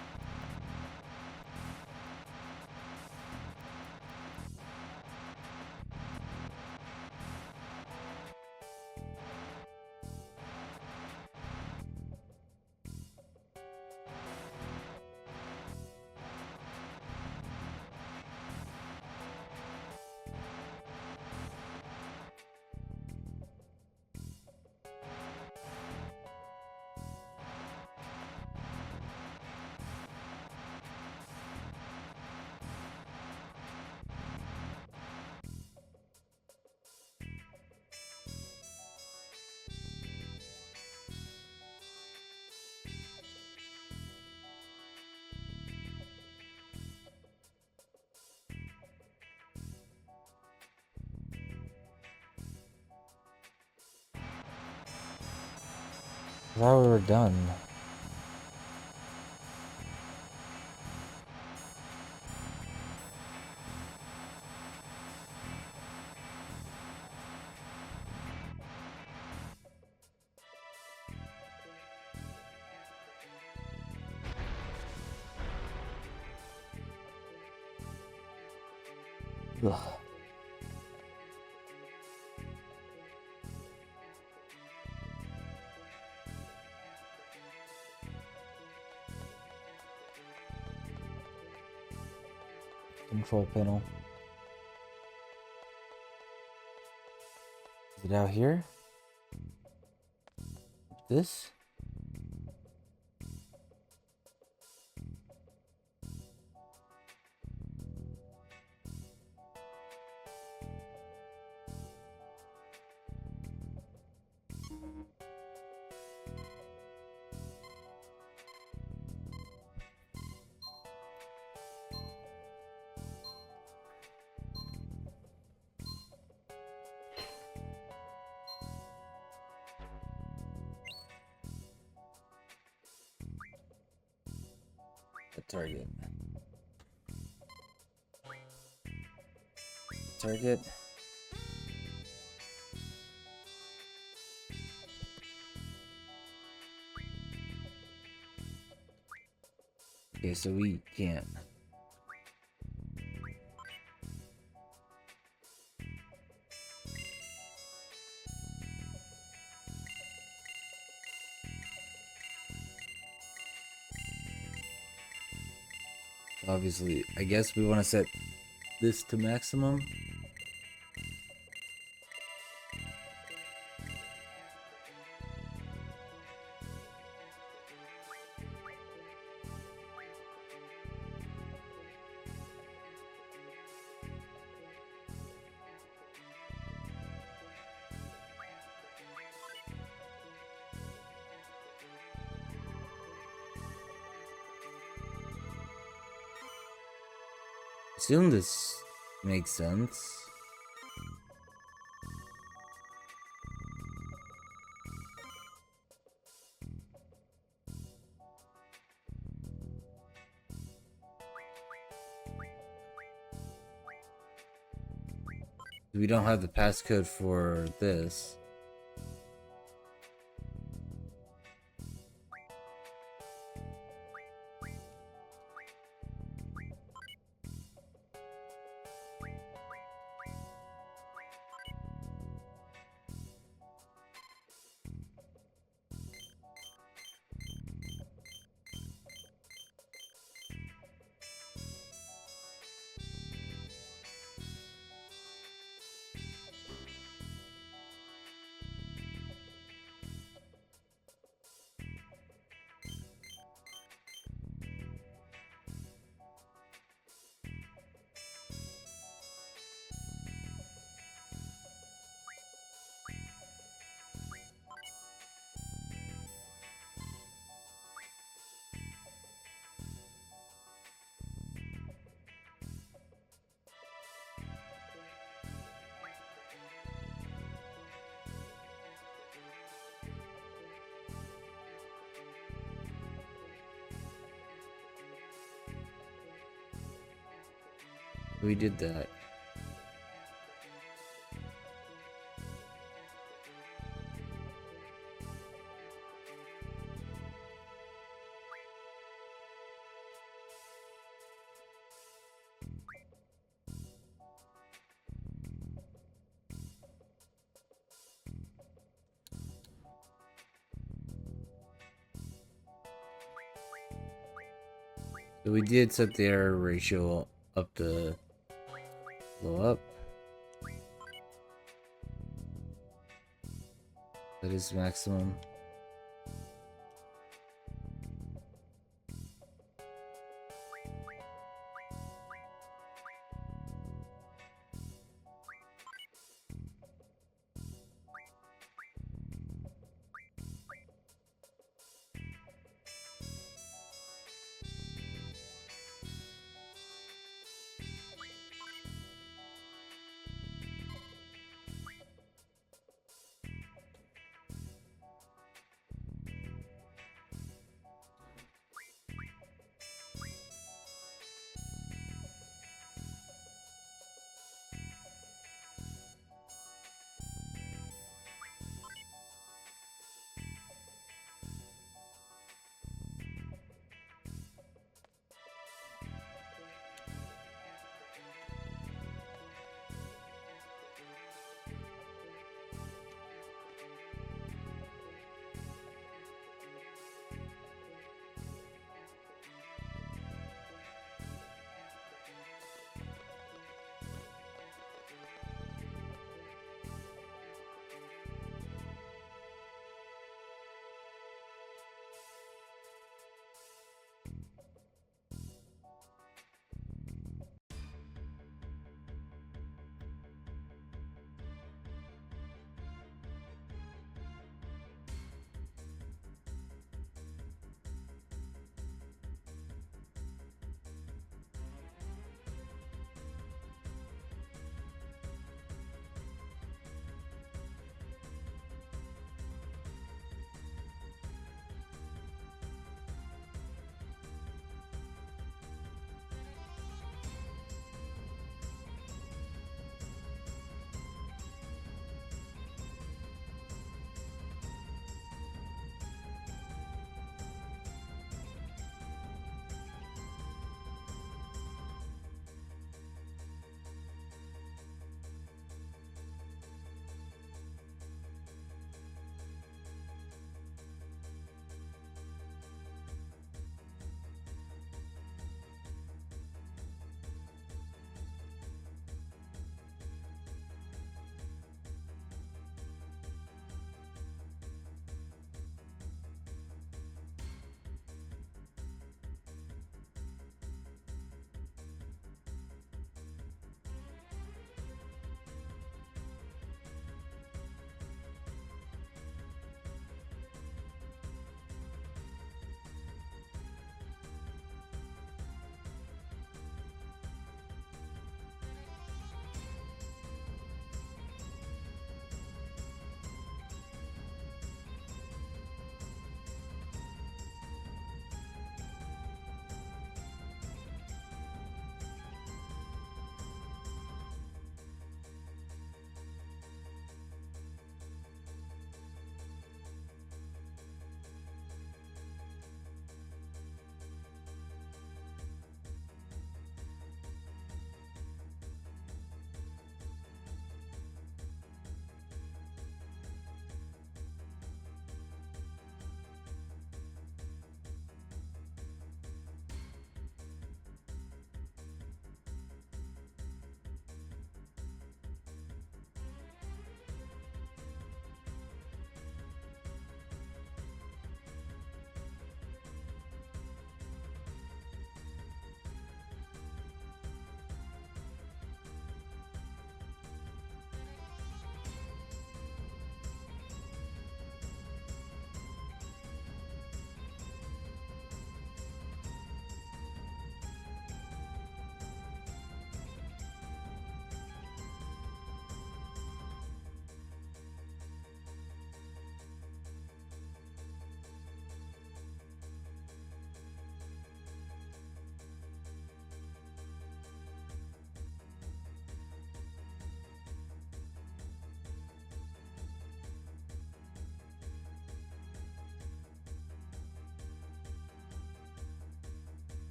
I thought we were done. Ugh. Control panel. Is it out here? This? Target. Target. Okay, so we can't. Obviously, I guess we want to set this to maximum. Assume this makes sense. We don't have the passcode for this. We did that. So we did set the error ratio up to blow up. That is maximum.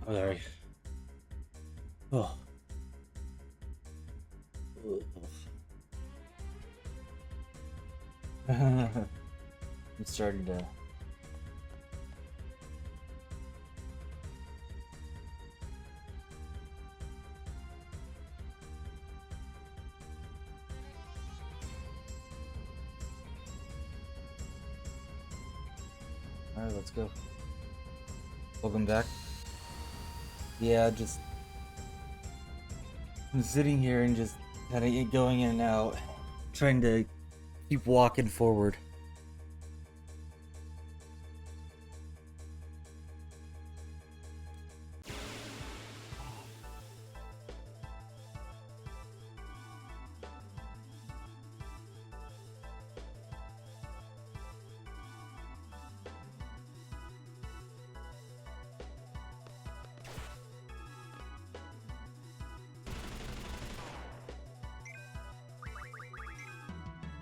Sorry. Oh. I'm starting to. Alright, let's go. Welcome back. Yeah, just I'm sitting here and just kind of going in and out, trying to keep walking forward.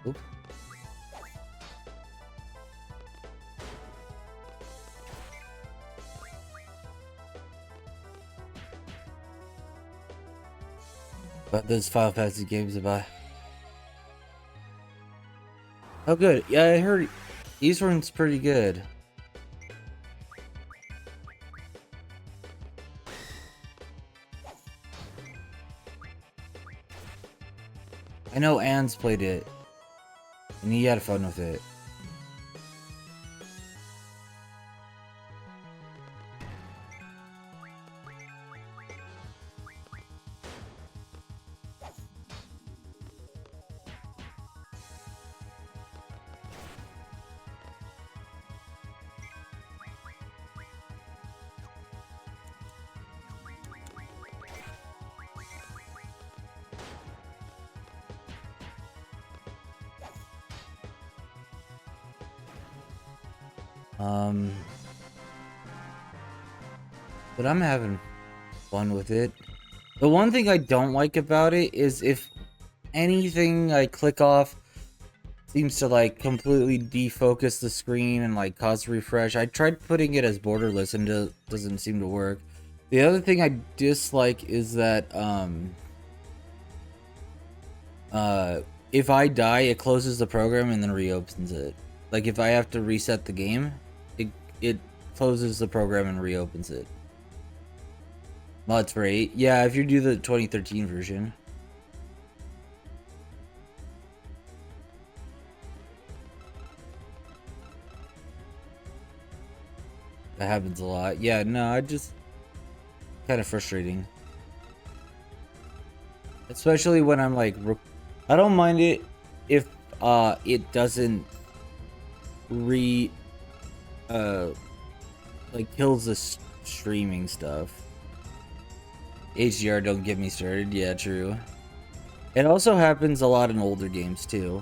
Oop. But those Final Fantasy games about. Oh, good. Yeah, I heard Eastern's pretty good. I know Anne's played it, and he had fun with it. But I'm having fun with it. The one thing I don't like about it is if anything I click off seems to like completely defocus the screen and like cause refresh. I tried putting it as borderless and it doesn't seem to work. The other thing I dislike is that if I die, it closes the program and then reopens it. Like if I have to reset the game, it closes the program and reopens it. Well, it's for 8. Yeah, if you do the 2013 version. That happens a lot. Yeah, no, I just kind of frustrating. Especially when I'm like, I don't mind it if it doesn't like kills the streaming stuff. HDR, don't get me started. Yeah, true. It also happens a lot in older games too.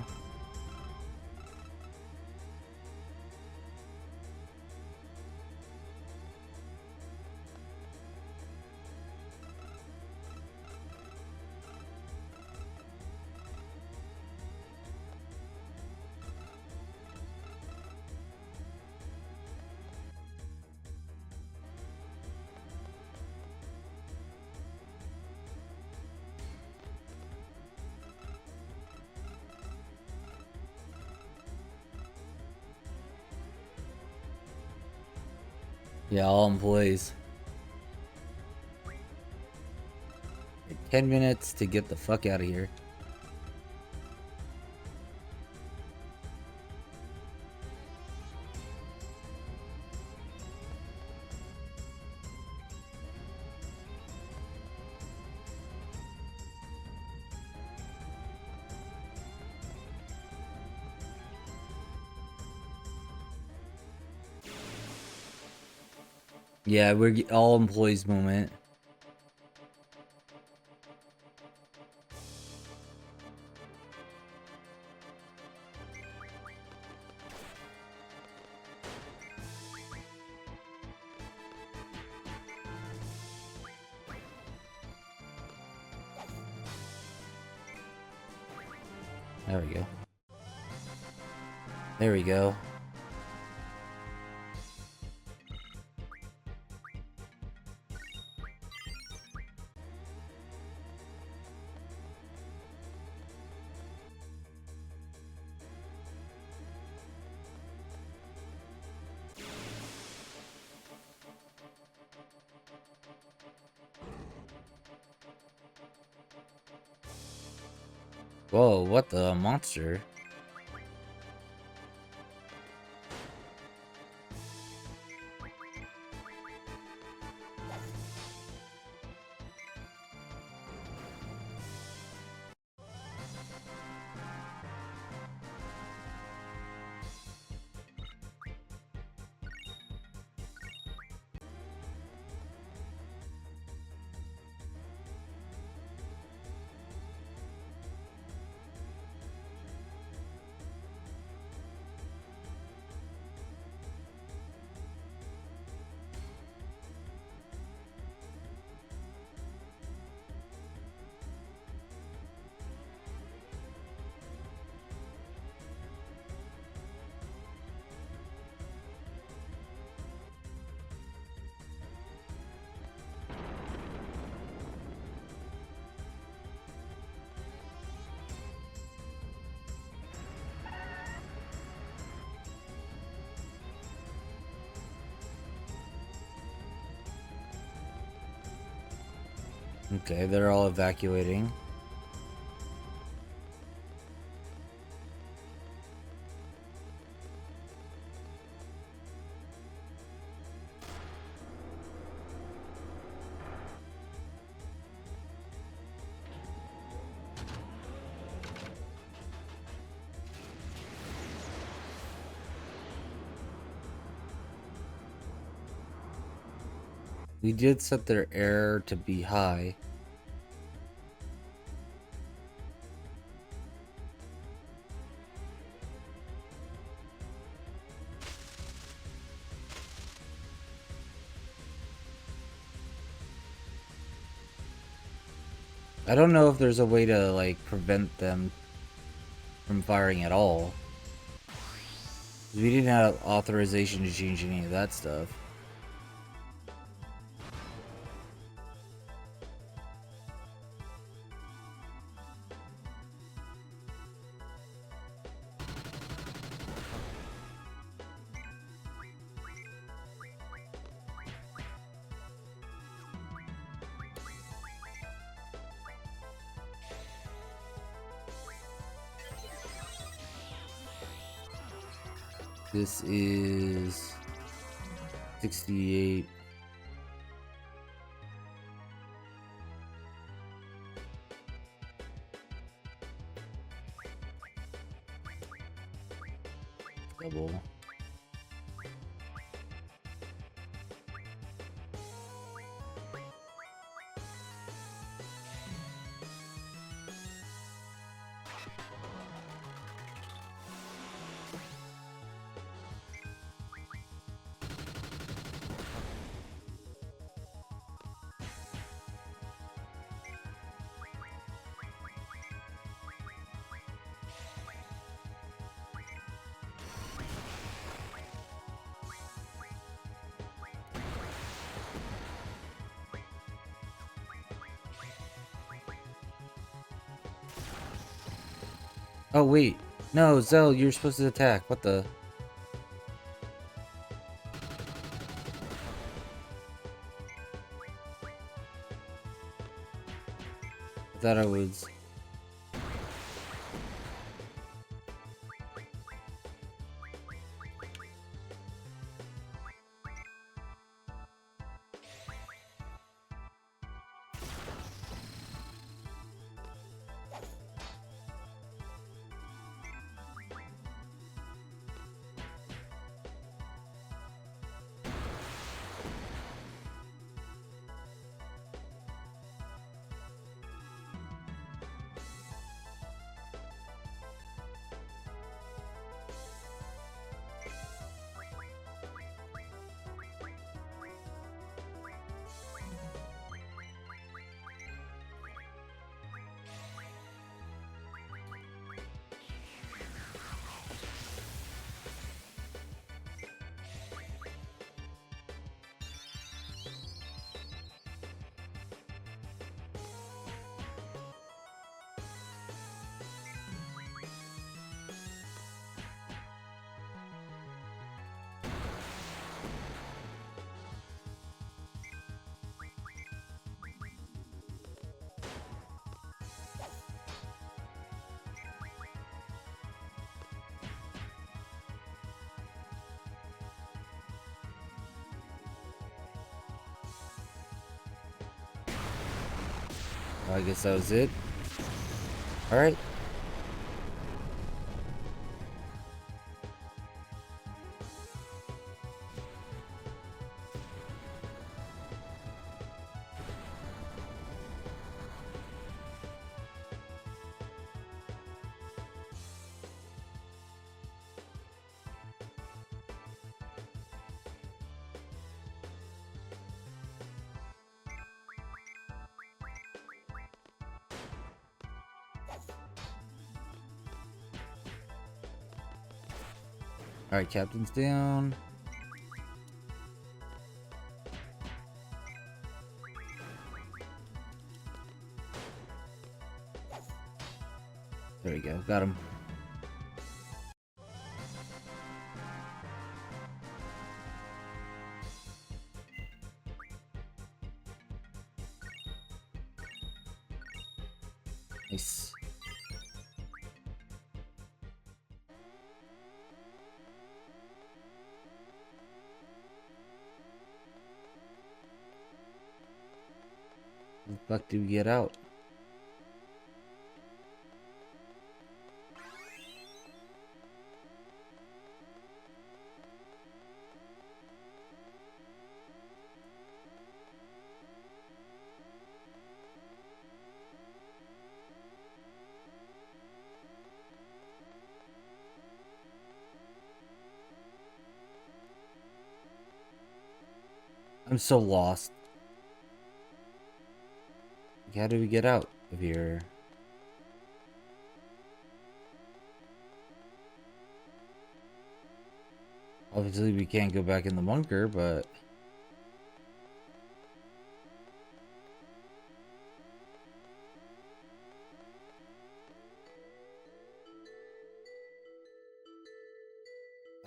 Yeah, all employees. 10 minutes to get the fuck out of here. Yeah, we're all employees moment. There we go. There we go. Whoa, what the monster? Okay, they're all evacuating. We did set their air to be high. I don't know if there's a way to, like, prevent them from firing at all. We didn't have authorization to change any of that stuff. This is 68. Double. Oh wait, no, Zell, you're supposed to attack. What the? I thought I was. I guess that was it. Alright. Alright, captain's down. There we go, got him. Nice. How the fuck do we get out? I'm so lost. How do we get out of here? Obviously we can't go back in the bunker, but...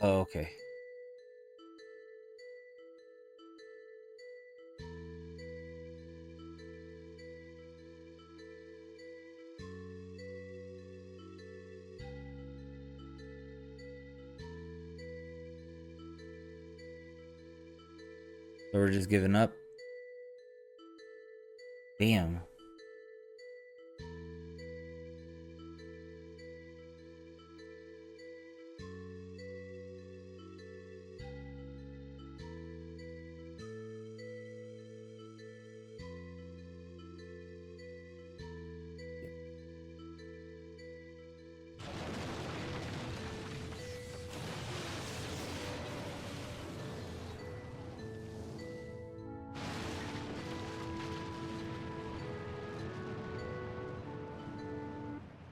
Oh, okay. So we're just giving up? Damn.